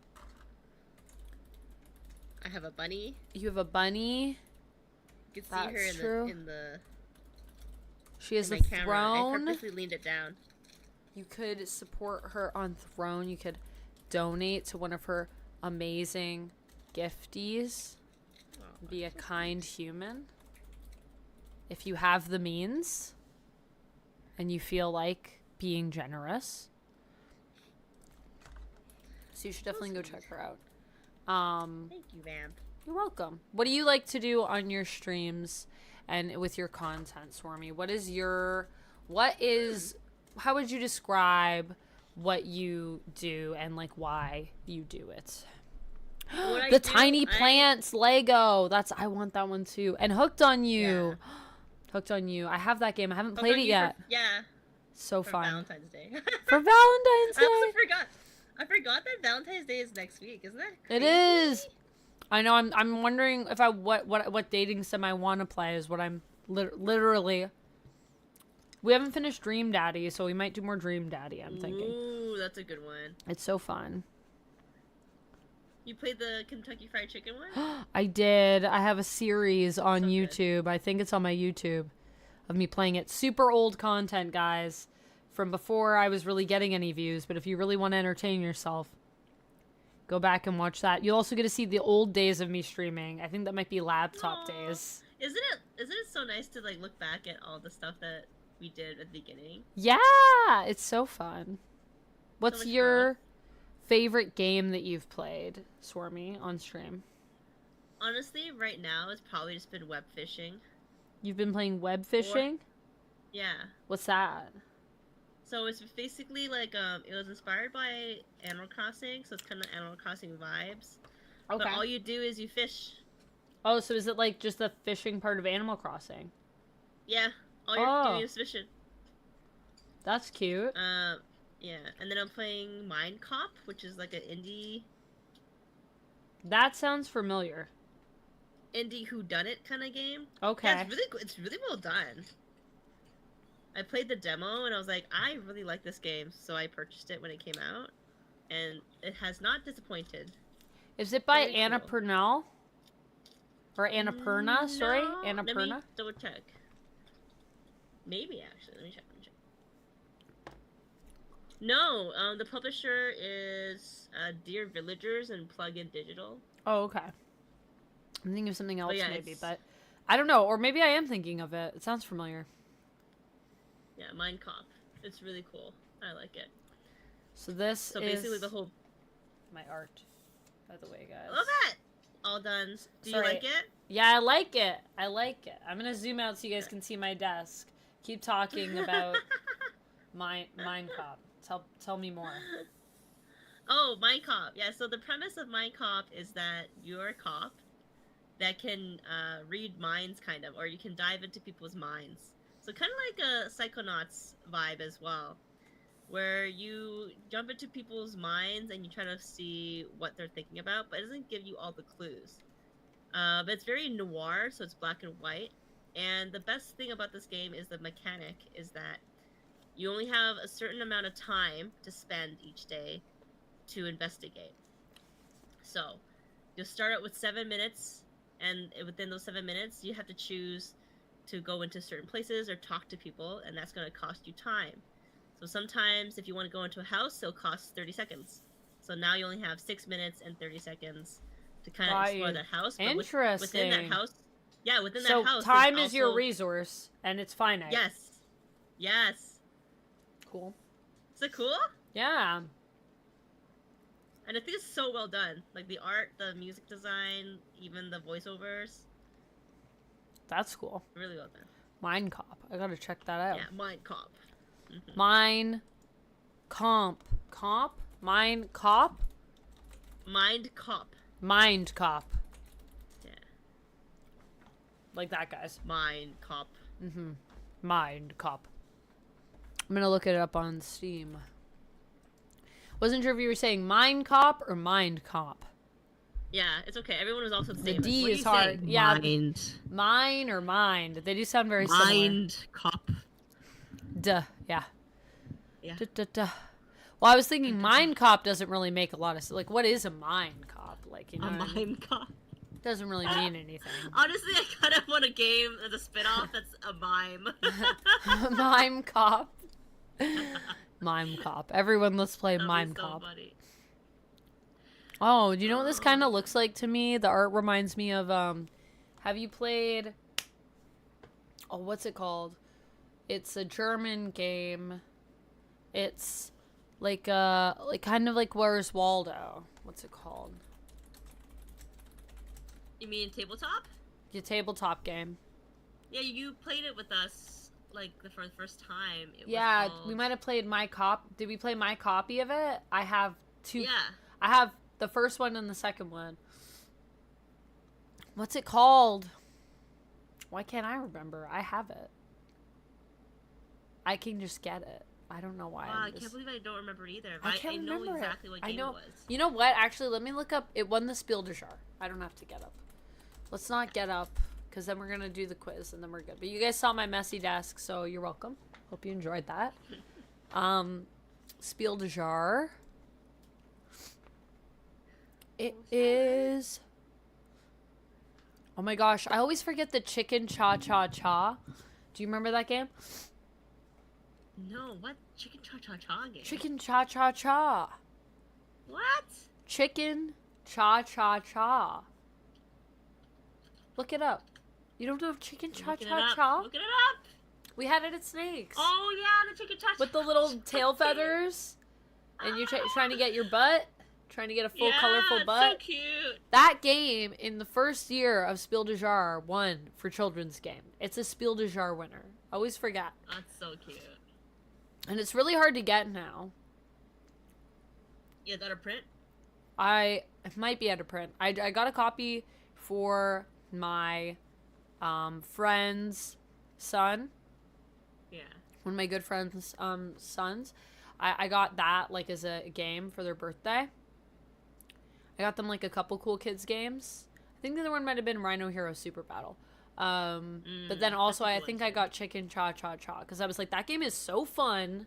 I have a bunny. You have a bunny. You can see her in the She has a camera. throne. I purposely leaned it down. You could support her on Throne. You could donate to one of her amazing gifties. Be a kind human. If you have the means and you feel like being generous. So you should definitely go check her out. Thank you, Vamp. You're welcome. What do you like to do on your streams and with your content, Swormy? How would you describe what you do and like why you do it? The tiny plants Lego. I want that one too. And Hooked on You. Yeah. Hooked on You. I have that game. I haven't played it yet. Yeah. So For fun. Valentine's Day. For Valentine's Day. I also forgot. I forgot that Valentine's Day is next week. Isn't that crazy? It is. I know. I'm wondering if what dating sim I want to play is what I'm literally. We haven't finished Dream Daddy, so we might do more Dream Daddy. I'm thinking. Ooh, that's a good one. It's so fun. You played the Kentucky Fried Chicken one? I did. I have a series on So YouTube. good. I think it's on my YouTube of me playing it. Super old content, guys, from before I was really getting any views. But if you really want to entertain yourself, go back and watch that. You'll also get to see the old days of me streaming. I think that might be laptop days. Isn't it so nice to like look back at all the stuff that we did at the beginning? Yeah, it's so fun. What's much your fun. favorite game that you've played, Swormy, on stream? Honestly, right now it's probably just been web fishing. You've been playing web fishing? Yeah. What's that? So it's basically like it was inspired by Animal Crossing, so it's kind of Animal Crossing vibes. Okay. But all you do is you fish. Oh, so is it like just the fishing part of Animal Crossing? Yeah. All you're doing is fishing. That's cute. Yeah. And then I'm playing Mine Cop, which is like an indie That sounds familiar. whodunit kind of game. Okay. Yeah, it's really well done. I played the demo and I was like, I really like this game, so I purchased it when it came out, and it has not disappointed. Is it by Very Anna cool. Purnell? Or Annapurna? Sorry, No, let me Annapurna. double check. Maybe actually, let me check. No, the publisher is Dear Villagers and Plug-in Digital. Oh, okay. I'm thinking of something else yeah, maybe, it's- but I don't know. Or maybe I am thinking of it. It sounds familiar. Yeah, Mine Cop. It's really cool. I like it. So this So is basically the whole... my art, by the way, guys. Love it! All done. Do Sorry. you like it? Yeah, I like it. I like it. I'm gonna zoom out so you guys can see my desk. Keep talking about Mine Cop. Tell me more. Oh, Mine Cop. Yeah, so the premise of Mine Cop is that you're a cop that can read minds, kind of, or you can dive into people's minds. So kind of like a Psychonauts vibe as well, where you jump into people's minds and you try to see what they're thinking about, but it doesn't give you all the clues. But it's very noir, so it's black and white. And the best thing about this game is the mechanic is that you only have a certain amount of time to spend each day to investigate. So you'll start out with 7 minutes, and within those 7 minutes, you have to choose to go into certain places or talk to people, and that's going to cost you time. So sometimes if you want to go into a house, it'll cost 30 seconds. So now you only have 6 minutes and 30 seconds to kind of explore that house. But Interesting. within that house, yeah, within So that house, time there's is your also- resource, and it's finite. Yes. Yes. Cool. Is it cool? Yeah. And I think it's so well done. Like the art, the music design, even the voiceovers. That's cool. Really well done. Mine Cop. I gotta check that out. Yeah, Mine Cop. Mhm. Mine Comp. Comp? Mine Cop? Mind Cop. Mind Cop. Yeah. Like that, guys. Mind Cop. Mm-hmm. Mind Cop. I'm gonna look it up on Steam. Wasn't sure if you were saying Mind Cop or Mind Cop. Yeah, it's okay. Everyone was also the The same. D What do is you say? hard. Yeah. Mind. Mine or mind. They do sound very similar. Mind Cop. Duh. Yeah. Yeah. Duh, duh, duh. Well, I was thinking Mind Cop doesn't really make a lot of sense. Like, what is a Mind Cop? Like, you know, A what I mean? Mind Cop. Doesn't really mean anything. Honestly, I kind of want a game as a spin-off that's a mime. Mime Cop. Mime Cop. Everyone, let's play That'd be Mime so Cop. funny. Oh, do you know what this kind of looks like to me? The art reminds me of, have you played, oh, what's it called? It's a German game. It's like kind of like Where's Waldo? What's it called? You mean tabletop? Your tabletop game. Yeah, you played it with us, like, for the first time. It was Yeah, called... we might have played My Cop. Did we play my copy of it? I have two. Yeah. I have The first one and the second one. What's it called? Why can't I remember? I have it. I can just get it. I don't know why. Wow, I can't believe I don't remember it either. I know remember exactly what game it was. You know what? Actually, let me look up. It won the Spiel des Jahres. I don't have to get up. Let's not get up, because then we're going to do the quiz, and then we're good. But you guys saw my messy desk, so you're welcome. Hope you enjoyed that. Spiel des Jahres. It is... Oh my gosh, I always forget the Chicken Cha-Cha-Cha. Do you remember that game? No, what? Chicken Cha-Cha-Cha game? Chicken Cha-Cha-Cha. What? Chicken Cha-Cha-Cha. Look it up. You don't know Chicken Cha-Cha-Cha? Look it up! We had it at Snakes. Oh yeah, the Chicken Cha-Cha-Cha. With the little tail feathers. And you're trying to get your butt. Trying to get a full colorful butt. So cute. That game, in the first year of Spiel des Jahres, won for children's game. It's a Spiel des Jahres winner. Always forget. That's so cute. And it's really hard to get now. Yeah, is that a print? It might be out of print. I got a copy for my friend's son. Yeah. One of my good friend's sons. I got that like as a game for their birthday. I got them like a couple cool kids games. I think the other one might have been Rhino Hero Super Battle. But then also I think I got Chicken Cha-Cha-Cha because I was like, that game is so fun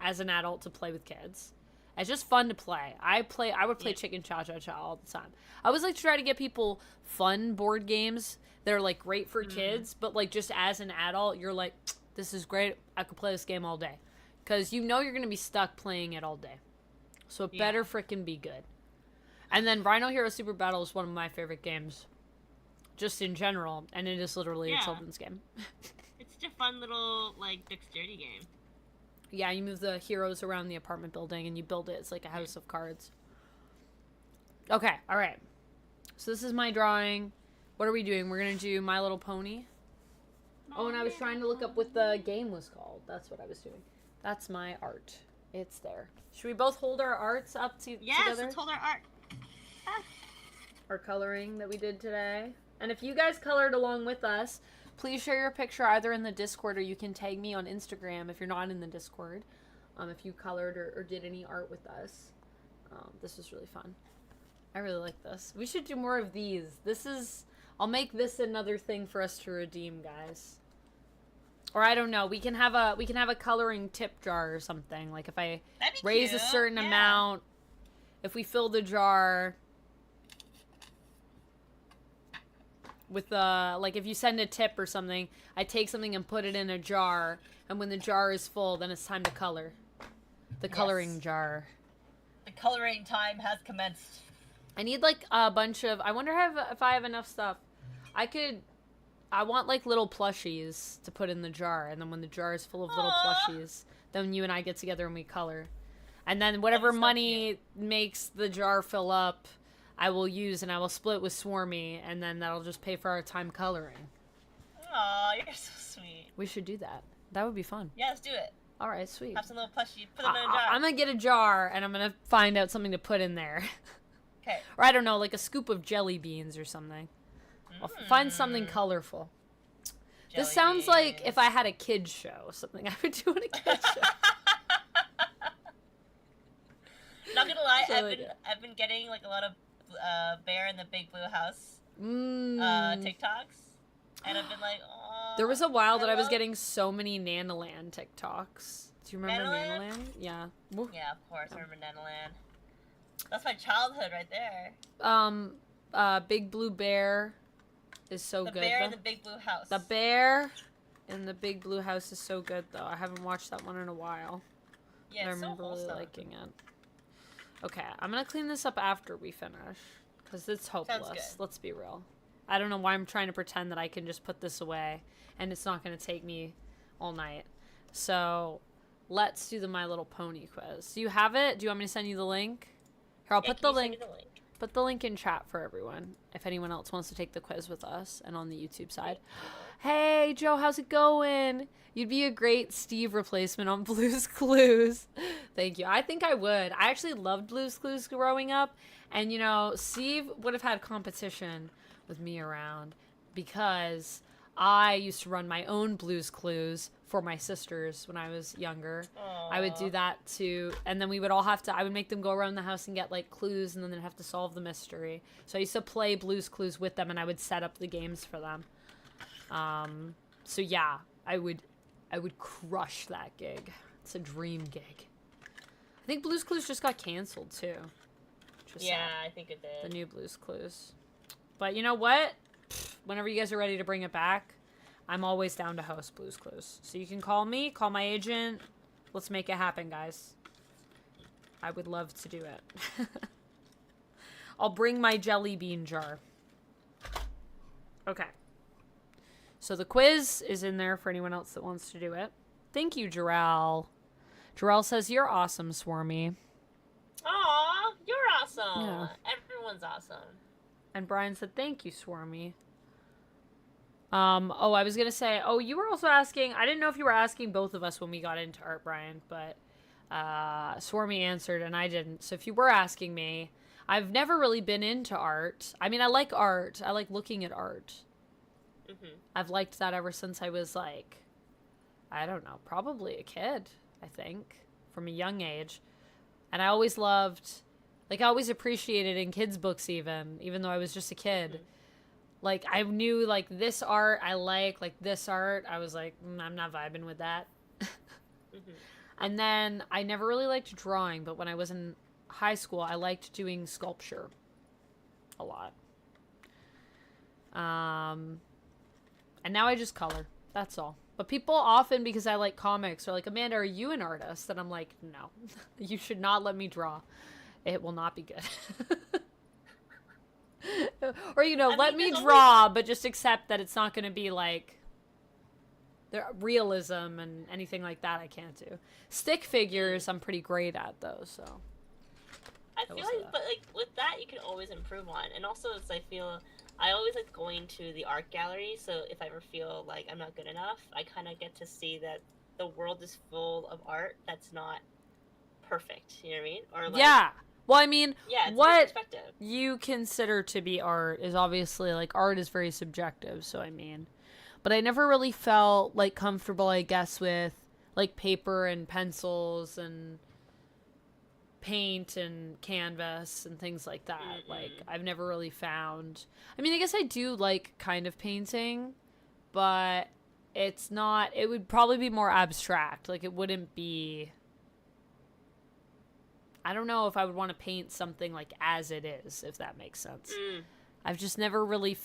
as an adult to play with kids. It's just fun to play. I would play Chicken Cha-Cha-Cha all the time. I always like to try to get people fun board games that are like great for kids, but like just as an adult, you're like, this is great. I could play this game all day. Because you know you're going to be stuck playing it all day. So it better frickin' be good. And then Rhino Hero Super Battle is one of my favorite games. Just in general. And it is literally a children's game. It's such a fun little, like, dexterity game. Yeah, you move the heroes around the apartment building and you build it. It's like a house of cards. Okay, alright. So this is my drawing. What are we doing? We're going to do My Little Pony. Oh, and I was trying to look up what the game was called. That's what I was doing. That's my art. It's there. Should we both hold our arts up together? Yes, let's hold our art. Our coloring that we did today. And if you guys colored along with us, please share your picture either in the Discord or you can tag me on Instagram if you're not in the Discord. If you colored or did any art with us. This was really fun. I really like this. We should do more of these. I'll make this another thing for us to redeem, guys. Or I don't know. We can have a coloring tip jar or something. Like if I raise a certain amount, if we fill the jar with like if you send a tip or something, I take something and put it in a jar, and when the jar is full, then it's time to color. The coloring jar. The coloring time has commenced. I need like a bunch of. I wonder if I have enough stuff. I want like little plushies to put in the jar, and then when the jar is full of little plushies, then you and I get together and we color. And then whatever money makes the jar fill up, I will use, and I will split with Swormy, and then that'll just pay for our time coloring. Aw, you're so sweet. We should do that. That would be fun. Yeah, let's do it. All right, sweet. Have some little plushie. Put them in a jar. I'm going to get a jar, and I'm going to find out something to put in there. Okay. Or I don't know, like a scoop of jelly beans or something. I'll find something colorful. This sounds like if I had a kid's show, something I would do in a kid's show. Not gonna lie, I've been getting like a lot of Bear in the Big Blue House TikToks, and I've been like, oh. There was a while that I was getting so many Nanoland TikToks. Do you remember Nanoland? Nanoland? Yeah. Yeah, of course, I remember Nanoland. That's my childhood right there. Big Blue Bear is so good. The Bear in the Big Blue House. The Bear in the Big Blue House is so good, though. I haven't watched that one in a while. Yeah, I it's remember so really wholesome. liking it. Okay, I'm gonna clean this up after we finish, because it's hopeless. Let's be real. I don't know why I'm trying to pretend that I can just put this away, and it's not gonna take me all night. So, let's do the My Little Pony quiz. Do you have it? Do you want me to send you the link? Here, I'll put the link. Put the link in chat for everyone, if anyone else wants to take the quiz with us and on the YouTube side. Hey, Joe, how's it going? You'd be a great Steve replacement on Blue's Clues. Thank you. I think I would. I actually loved Blue's Clues growing up. And, you know, Steve would have had competition with me around because I used to run my own Blue's Clues for my sisters when I was younger. Aww. I would do that too. And then we would all have to, I would make them go around the house and get like clues and then they'd have to solve the mystery. So I used to play Blue's Clues with them and I would set up the games for them. So yeah, I would crush that gig. It's a dream gig. I think Blue's Clues just got canceled too. Yeah, I think it did. The new Blue's Clues. But you know what? Whenever you guys are ready to bring it back, I'm always down to host Blue's Clues. So you can call me, call my agent. Let's make it happen, guys. I would love to do it. I'll bring my jelly bean jar. Okay. So the quiz is in there for anyone else that wants to do it. Thank you, Jarrell. Jarrell says, you're awesome, Swormy. Aw, you're awesome. Yeah. Everyone's awesome. And Brian said, thank you, Swarmy. Oh, I was going to say, oh, you were also asking, I didn't know if you were asking both of us when we got into art, Brian, but Swarmy answered and I didn't. So if you were asking me, I've never really been into art. I mean, I like art. I like looking at art. Mm-hmm. I've liked that ever since I was like, I don't know, probably a kid, I think, from a young age. And I always loved, like, I always appreciated in kids' books even though I was just a kid. Mm-hmm. Like, I knew, like, this art I like this art, I was like, I'm not vibing with that. Mm-hmm. And then I never really liked drawing, but when I was in high school, I liked doing sculpture a lot. And now I just color. That's all. But people often, because I like comics, are like, Amanda, are you an artist? And I'm like, no. You should not let me draw. It will not be good. Or, you know, let me draw, but just accept that it's not going to be like the realism and anything like that I can't do. Stick figures I'm pretty great at, though, so. I feel like, but like with that, you can always improve on. And also, it's, I feel, I always like going to the art gallery. So if I ever feel like I'm not good enough, I kind of get to see that the world is full of art that's not perfect. You know what I mean? Or like, yeah. Well, I mean, yeah, what you consider to be art is obviously, like, art is very subjective. So I mean, but I never really felt like comfortable, I guess, with like paper and pencils and paint and canvas and things like that. Mm-hmm. Like, I've never really found, I mean, I guess I do like kind of painting, but it's not, it would probably be more abstract. Like, it wouldn't be, I don't know if I would want to paint something like as it is, if that makes sense. I've just never really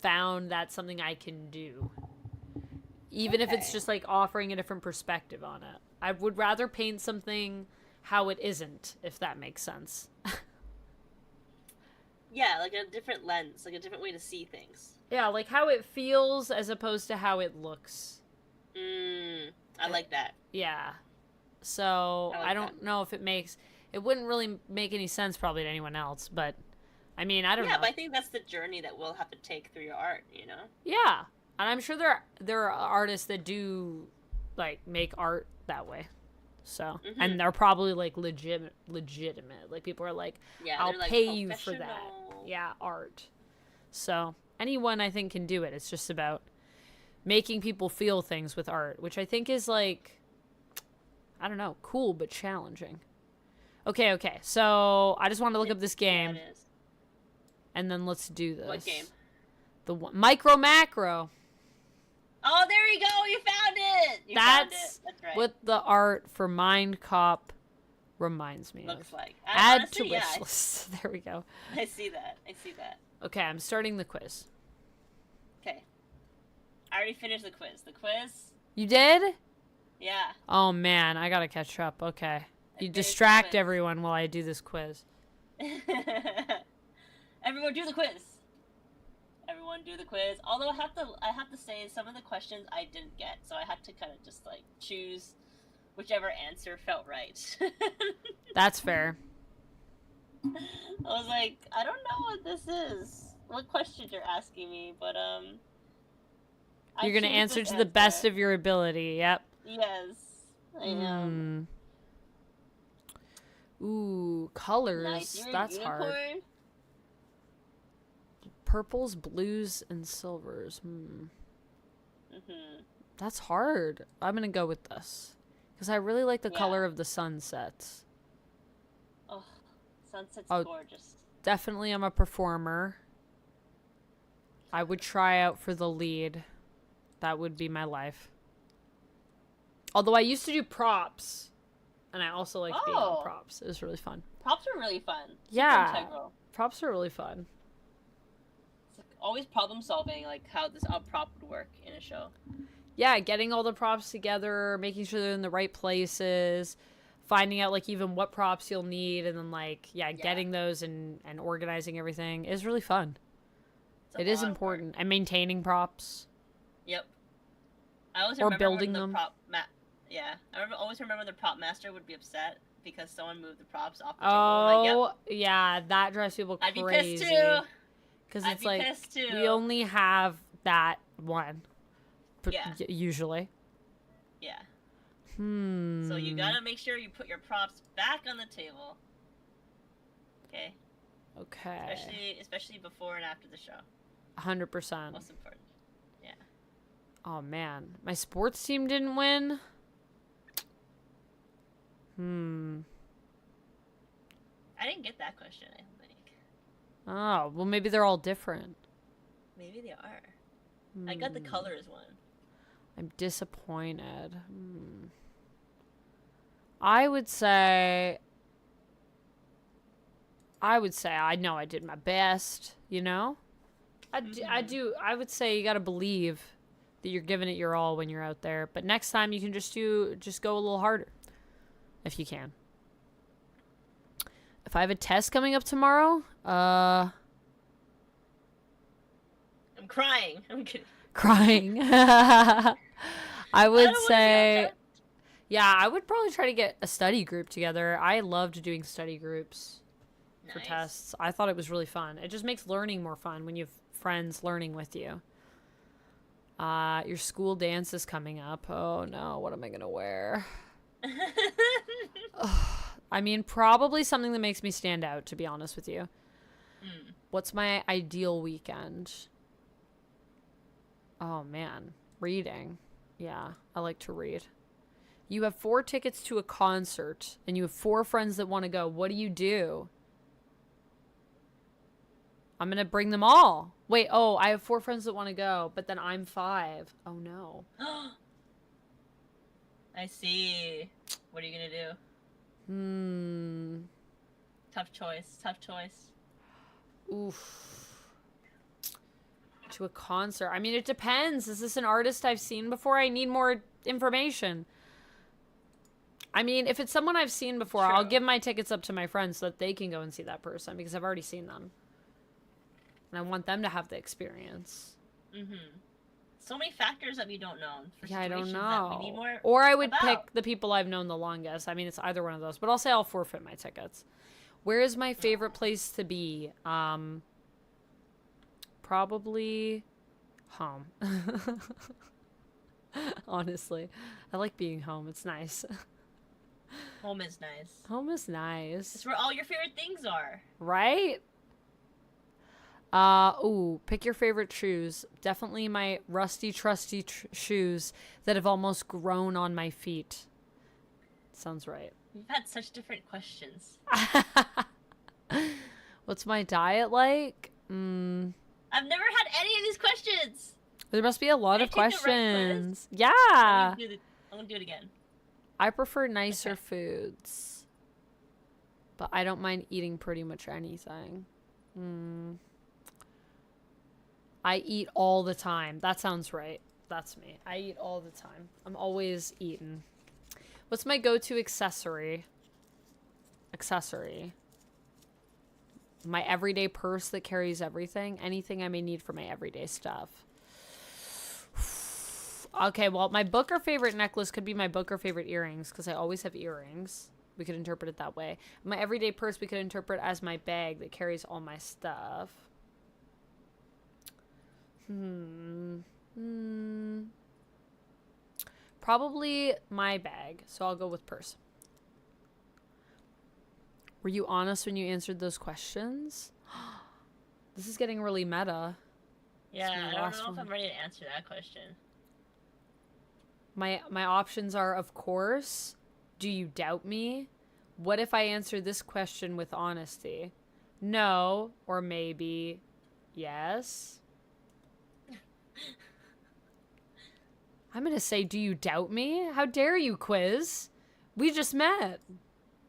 found that's something I can do, even if it's just like offering a different perspective on it. I would rather paint something how it isn't, if that makes sense. Yeah, like a different lens, like a different way to see things. Yeah, like how it feels as opposed to how it looks. I like that. Yeah. So, I don't know if it wouldn't really make any sense probably to anyone else, but, I mean, I don't know. Yeah, but I think that's the journey that we'll have to take through your art, you know? Yeah. And I'm sure there are artists that do, like, make art that way. So, and they're probably, like, legitimate. Like, people are like, yeah, I'll like pay you for that. Yeah, art. So, anyone, I think, can do it. It's just about making people feel things with art, which I think is, like, I don't know, cool but challenging. Okay. So, I just wanted to look up this game. Yeah, it is. And then let's do this. What game? The one, Micro Macro. Oh, there you go. You found it. That's right. what the art for Mind Cop reminds me Looks of. like. Add Honestly, to wish list. There we go. I see that. Okay, I'm starting the quiz. Okay. I already finished the quiz. You did? Yeah. Oh man, I gotta catch up. Okay. You distract everyone while I do this quiz. Everyone do the quiz. Although I have to say some of the questions I didn't get, so I had to kind of just like choose whichever answer felt right. That's fair. I was like, I don't know what this is. What question you're asking me, but You're going to choose answer this to the best answer. of your ability. Yep. Yes, I am. Ooh, colors. Nice. You're That's a hard. unicorn? Purples, blues, and silvers. That's hard. I'm going to go with this. Because I really like the color of the sunsets. Oh, sunset's Oh, gorgeous. Definitely I'm a performer. I would try out for the lead. That would be my life. Although I used to do props. And I also like being on props. It was really fun. Props are really fun. Yeah. Super integral. Props are really fun. It's like always problem solving, like how this prop would work in a show. Yeah, getting all the props together, making sure they're in the right places, finding out like even what props you'll need, and then like getting those and organizing everything is really fun. It is important. And maintaining props. Yep. I always or remember building when the them. always remember when the prop master would be upset because someone moved the props off the Oh, table. Like, yeah, that drives people crazy. I'd be pissed too. Because I'd it's be like, pissed too. we only have that one. Yeah. Usually. Yeah. So you gotta make sure you put your props back on the table. Okay. Okay. Especially before and after the show. 100%. Most important. Yeah. Oh, man. My sports team didn't win? I didn't get that question, I don't think. Oh, well, maybe they're all different. Maybe they are. I got the colors one. I'm disappointed. I would say I know I did my best, you know? I would say you got to believe that you're giving it your all when you're out there. But next time you can just go a little harder if you can. If I have a test coming up tomorrow, I'm crying. I'm kidding. Crying. I would say, yeah, I would probably try to get a study group together. I loved doing study groups for tests. I thought it was really fun. It just makes learning more fun when you have friends learning with you. Your school dance is coming up. Oh no, what am I gonna wear? I mean, probably something that makes me stand out, to be honest with you. What's my ideal weekend? Oh, man. Reading. Yeah, I like to read. You have 4 tickets to a concert, and you have 4 friends that want to go. What do? I'm going to bring them all. Wait, I have 4 friends that want to go, but then I'm 5. Oh, no. I see. What are you going to do? Tough choice. Oof. To a concert. I mean, it depends. Is this an artist I've seen before? I need more information. I mean, if it's someone I've seen before, I'll give my tickets up to my friends so that they can go and see that person because I've already seen them. And I want them to have the experience. So many factors that we don't know. Yeah, I don't know. We need more or I would pick the people I've known the longest. I mean, it's either one of those. But I'll say I'll forfeit my tickets. Where is my favorite place to be? Probably home. Honestly. I like being home. It's nice. Home is nice. Home is nice. It's where all your favorite things are. Right? Pick your favorite shoes. Definitely my rusty, trusty shoes that have almost grown on my feet. Sounds right. We've had such different questions. What's my diet like? I've never had any of these questions. There must be a lot of questions. Yeah. I'm gonna do it again. I prefer nicer foods. But I don't mind eating pretty much anything. I eat all the time. That sounds right. That's me. I eat all the time. I'm always eating. What's my go-to accessory? My everyday purse that carries everything. Anything I may need for my everyday stuff. Okay, well, my book or favorite necklace could be my book or favorite earrings because I always have earrings. We could interpret it that way. My everyday purse we could interpret as my bag that carries all my stuff. Probably my bag, so I'll go with purse. Were you honest when you answered those questions? This is getting really meta. Yeah, my I don't last know if one. I'm ready to answer that question. My options are, of course, do you doubt me? What if I answer this question with honesty? No, or maybe yes. I'm gonna say, do you doubt me? How dare you, quiz? We just met.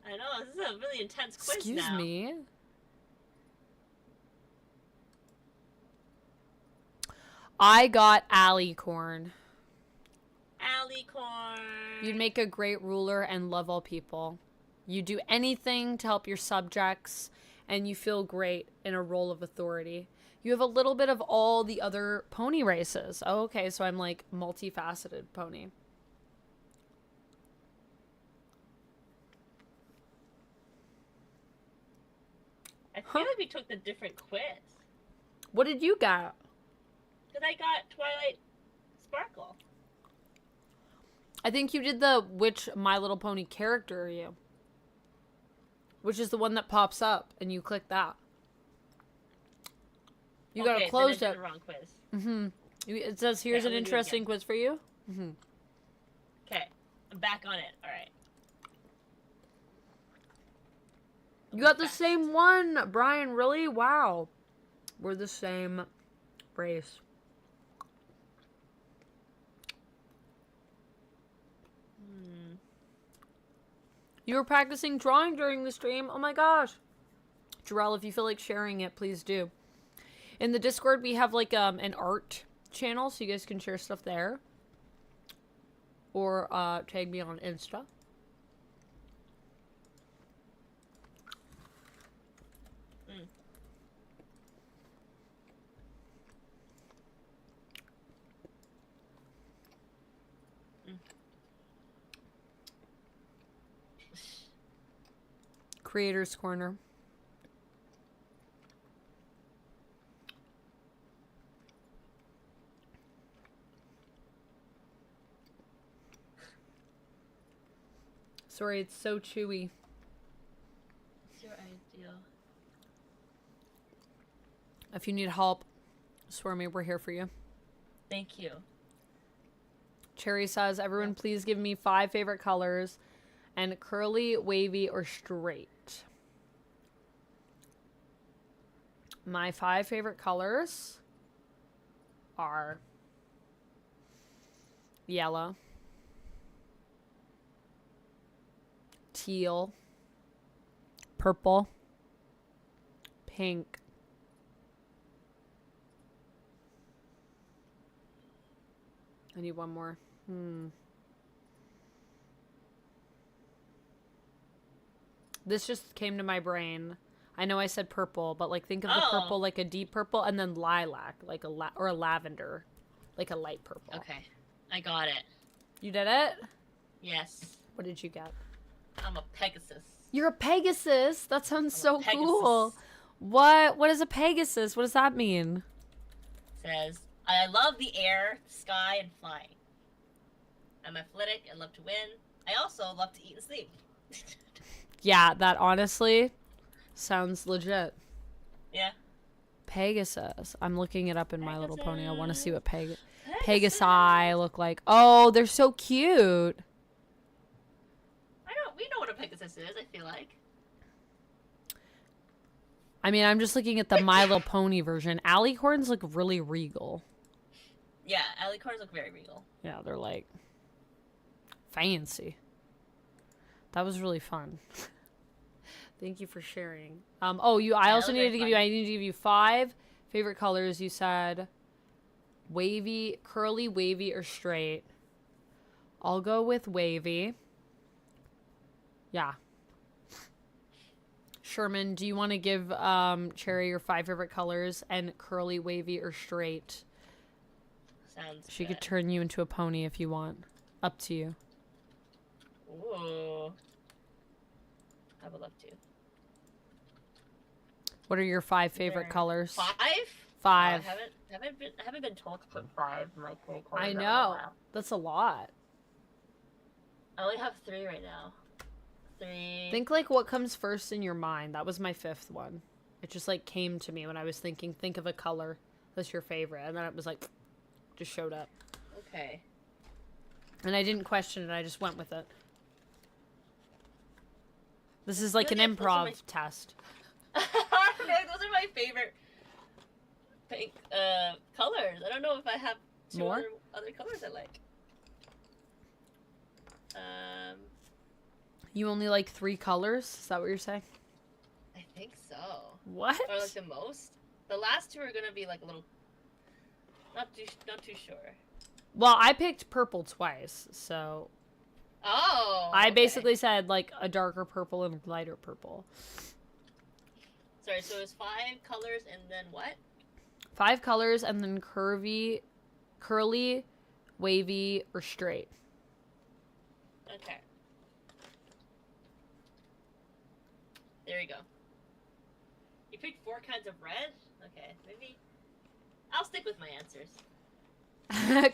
I know, this is a really intense quiz Excuse now. me. I got alicorn. Alicorn. You'd make a great ruler and love all people. You do anything to help your subjects, and you feel great in a role of authority. You have a little bit of all the other pony races. Oh, okay, so I'm like multifaceted pony. I feel like we took the different quiz. What did you get? Because I got Twilight Sparkle. I think you did the which My Little Pony character are you? Which is the one that pops up, and you click that. You okay, gotta close then I it. did the wrong quiz. It says, here's Okay, an I'm gonna do it interesting again. quiz for you. Okay, I'm back on it. Alright. You got the same one, Brian, really? Wow. We're the same race. You were practicing drawing during the stream? Oh my gosh. Jarrell, if you feel like sharing it, please do. In the Discord, we have like an art channel, so you guys can share stuff there. Or tag me on Insta. Creators Corner. Sorry, it's so chewy. What's your ideal? If you need help, Swormy, we're here for you. Thank you. Cherry says, everyone please give me 5 favorite colors and curly, wavy, or straight. My 5 favorite colors are yellow, teal, purple, pink, I need one more. This just came to my brain. I know I said purple, but like think of the purple like a deep purple, and then lilac, like or a lavender, like a light purple. Okay, I got it. You did it? Yes. What did you get? I'm a Pegasus. You're a Pegasus. That sounds so Pegasus. cool. What is a Pegasus? What does that mean? Says, I love the air, the sky, and flying. I'm athletic and love to win. I also love to eat and sleep. Yeah, that honestly sounds legit. Yeah. Pegasus. I'm looking it up in My Little Pony. I want to see what Pegasus. Pegasi look like. Oh, they're so cute. We know what a Pegasus is, I feel like. I mean, I'm just looking at the My Little Pony version. Alicorns look really regal. Yeah, alicorns look very regal. Yeah, they're like fancy. That was really fun. Thank you for sharing. I also needed to give you. I need to give you 5 favorite colors. You said wavy, curly, wavy, or straight. I'll go with wavy. Yeah. Sherman, do you want to give Cherry your 5 favorite colors and curly, wavy, or straight? Sounds She good. could turn you into a pony if you want. Up to you. Ooh. I would love to. What are your 5 favorite There. colors? 5? 5. I haven't been told to put 5 in my favorite colors. I in a know. while. That's a lot. I only have 3 right now. 3. Think like what comes first in your mind. That was my 5th one. It just like came to me when I was thinking, think of a color that's your favorite. And then it was like, just showed up. Okay. And I didn't question it. I just went with it. This is like an improv test. Those are my favorite pink colors. I don't know if I have 2 More? other colors I like. You only like 3 colors? Is that what you're saying? I think so. What? Or like the most. The last 2 are gonna be like a little. Not too sure. Well, I picked purple twice, so. Oh. I okay. basically said like a darker purple and lighter purple. Sorry, so it's 5 colors and then what? 5 colors and then curly, wavy, or straight. Okay. There we go. You picked 4 kinds of red? Okay, maybe. I'll stick with my answers.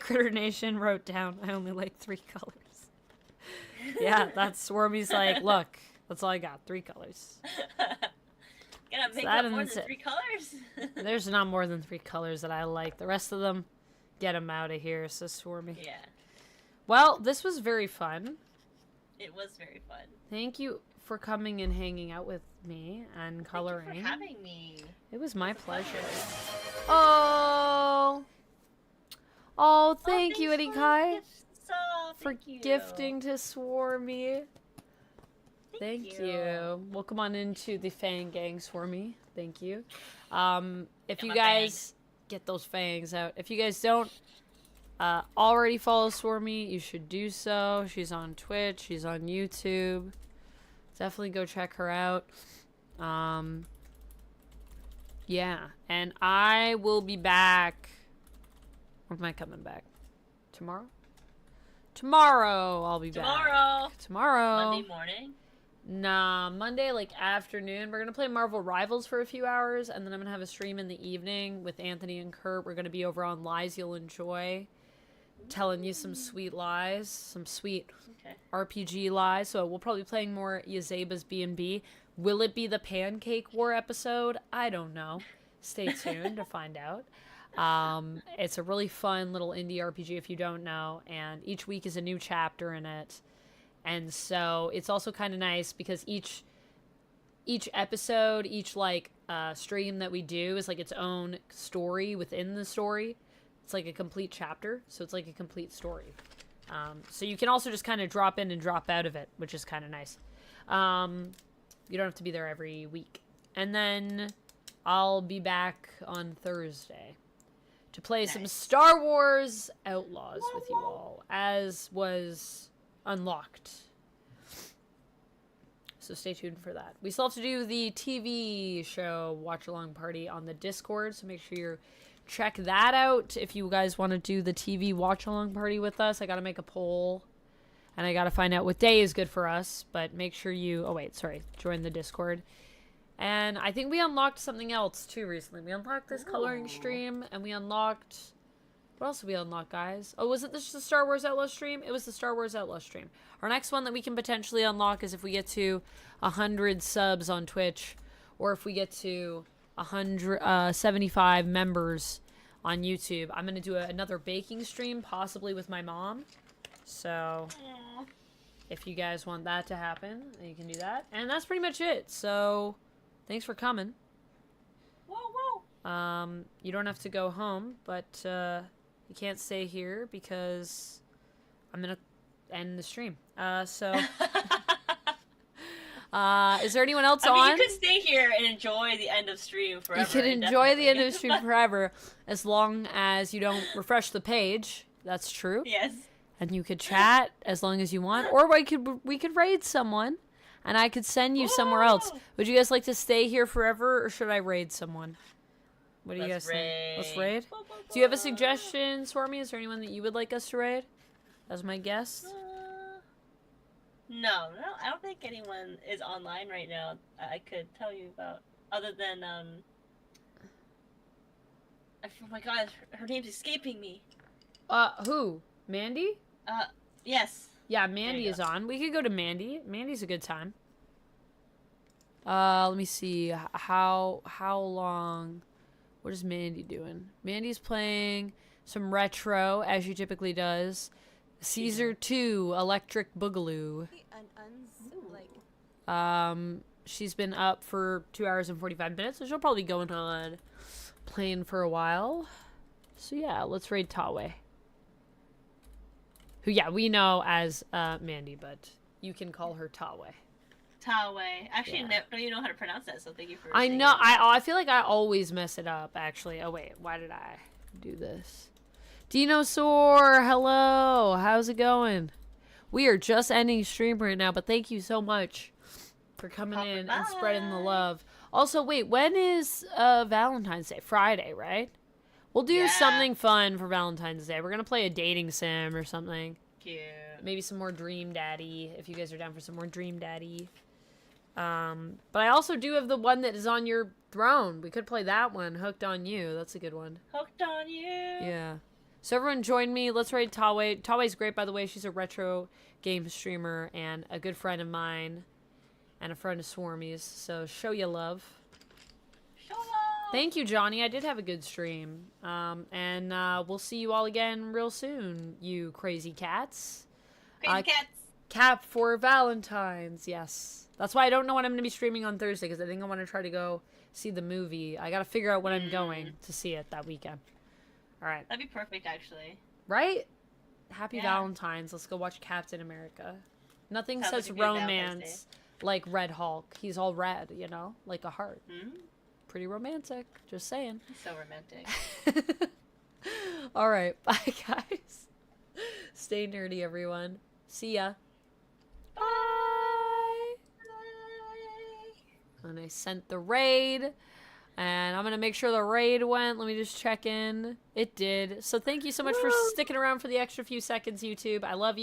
Critter Nation wrote down, I only like 3 colors. Yeah, that's Swormy's like, look, that's all I got, 3 colors. Gotta make that up more is than it. 3 colors? There's not more than 3 colors that I like. The rest of them, get them out of here, says Swormy. Yeah. Well, this was very fun. It was very fun. Thank you for coming and hanging out with me and coloring. Thank you for having me. It was my pleasure. Oh. Oh, thank you, Eddie Kai, for gifting to Swormy. Thank you. Welcome on into the Fang Gang, Swormy. Thank you. If you guys get those fangs out, if you guys don't already follow Swormy, you should do so. She's on Twitch. She's on YouTube. Definitely go check her out. Yeah, and I will be back. When am I coming back? Tomorrow? Tomorrow I'll be back. Tomorrow. Monday morning? Nah, Monday, like, afternoon. We're going to play Marvel Rivals for a few hours, and then I'm going to have a stream in the evening with Anthony and Kurt. We're going to be over on Lies You'll Enjoy, telling you some sweet lies, some sweet RPG lies. So we'll probably be playing more Yazeba's B&B. Will it be the Pancake War episode? I don't know. Stay tuned to find out. It's a really fun little indie RPG if you don't know, and each week is a new chapter in it. And so it's also kind of nice because each episode, each like stream that we do is like its own story within the story. It's like a complete chapter, so it's like a complete story. So you can also just kind of drop in and drop out of it, which is kind of nice. You don't have to be there every week. And then I'll be back on Thursday to play some Star Wars Outlaws with you all, as was unlocked. So stay tuned for that. We still have to do the TV show watch-along party on the Discord, so make sure you check that out if you guys want to do the TV watch-along party with us. I got to make a poll, and I got to find out what day is good for us, but make sure you... Oh, wait, sorry. Join the Discord. And I think we unlocked something else, too, recently. We unlocked this coloring stream, and we unlocked... What else did we unlock, guys? Oh, was it just the Star Wars Outlaw stream? It was the Star Wars Outlaw stream. Our next one that we can potentially unlock is if we get to 100 subs on Twitch, or if we get to 175 members on YouTube. I'm going to do another baking stream, possibly with my mom. So, if you guys want that to happen, you can do that. And that's pretty much it. So, thanks for coming. You don't have to go home, but you can't stay here because I'm going to end the stream. Is there anyone else on? You could stay here and enjoy the end of stream forever. You can enjoy the end of stream forever as long as you don't refresh the page. That's true. Yes. And you could chat as long as you want, or we could raid someone, and I could send you somewhere else. Would you guys like to stay here forever, or should I raid someone? What do you guys think? Let's raid. Do you have a suggestion, Swormy? Is there anyone that you would like us to raid as my guest? No, I don't think anyone is online right now I could tell you about, other than, Oh my god, her name's escaping me. Who? Mandy? Yes. Yeah, Mandy is on. We could go to Mandy. Mandy's a good time. Let me see. How long? What is Mandy doing? Mandy's playing some retro, as she typically does. Caesar 2, Electric Boogaloo. She's been up for 2 hours and 45 minutes, so she'll probably be going on playing for a while. So yeah, let's raid Tawe. Who, yeah, we know as Mandy, but you can call her Tawe. Tawe. Actually, Yeah. don't even know how to pronounce that, so thank you for I saying know. it. I feel like I always mess it up, actually. Oh, wait. Why did I do this? Dinosaur, hello. How's it going? We are just ending stream right now, but thank you so much for coming in and spreading the love. Also, wait, when is Valentine's Day? Friday, right? We'll do something fun for Valentine's Day. We're going to play a dating sim or something. Cute. Maybe some more Dream Daddy, if you guys are down for some more Dream Daddy. But I also do have the one that is on your throne. We could play that one, Hooked on You. That's a good one. Hooked on you. Yeah. So everyone join me. Let's raid Tawe. Tawe's great, by the way. She's a retro game streamer and a good friend of mine and a friend of Swarmy's. So show you love. Show love. Thank you, Johnny. I did have a good stream. And we'll see you all again real soon, you crazy cats. Crazy cats. Cap for Valentine's, yes. That's why I don't know when I'm going to be streaming on Thursday, because I think I want to try to go see the movie. I got to figure out when I'm going to see it that weekend. All right. That'd be perfect, actually. Right? Happy Valentine's. Let's go watch Captain America. Nothing Sounds says like a good Valentine's romance like Red Hulk. He's all red, you know? Like a heart. Mm-hmm. Pretty romantic. Just saying. So romantic. All right. Bye, guys. Stay nerdy, everyone. See ya. Bye. And I sent the raid. And I'm going to make sure the raid went. Let me just check in. It did. So thank you so much for sticking around for the extra few seconds, YouTube. I love you.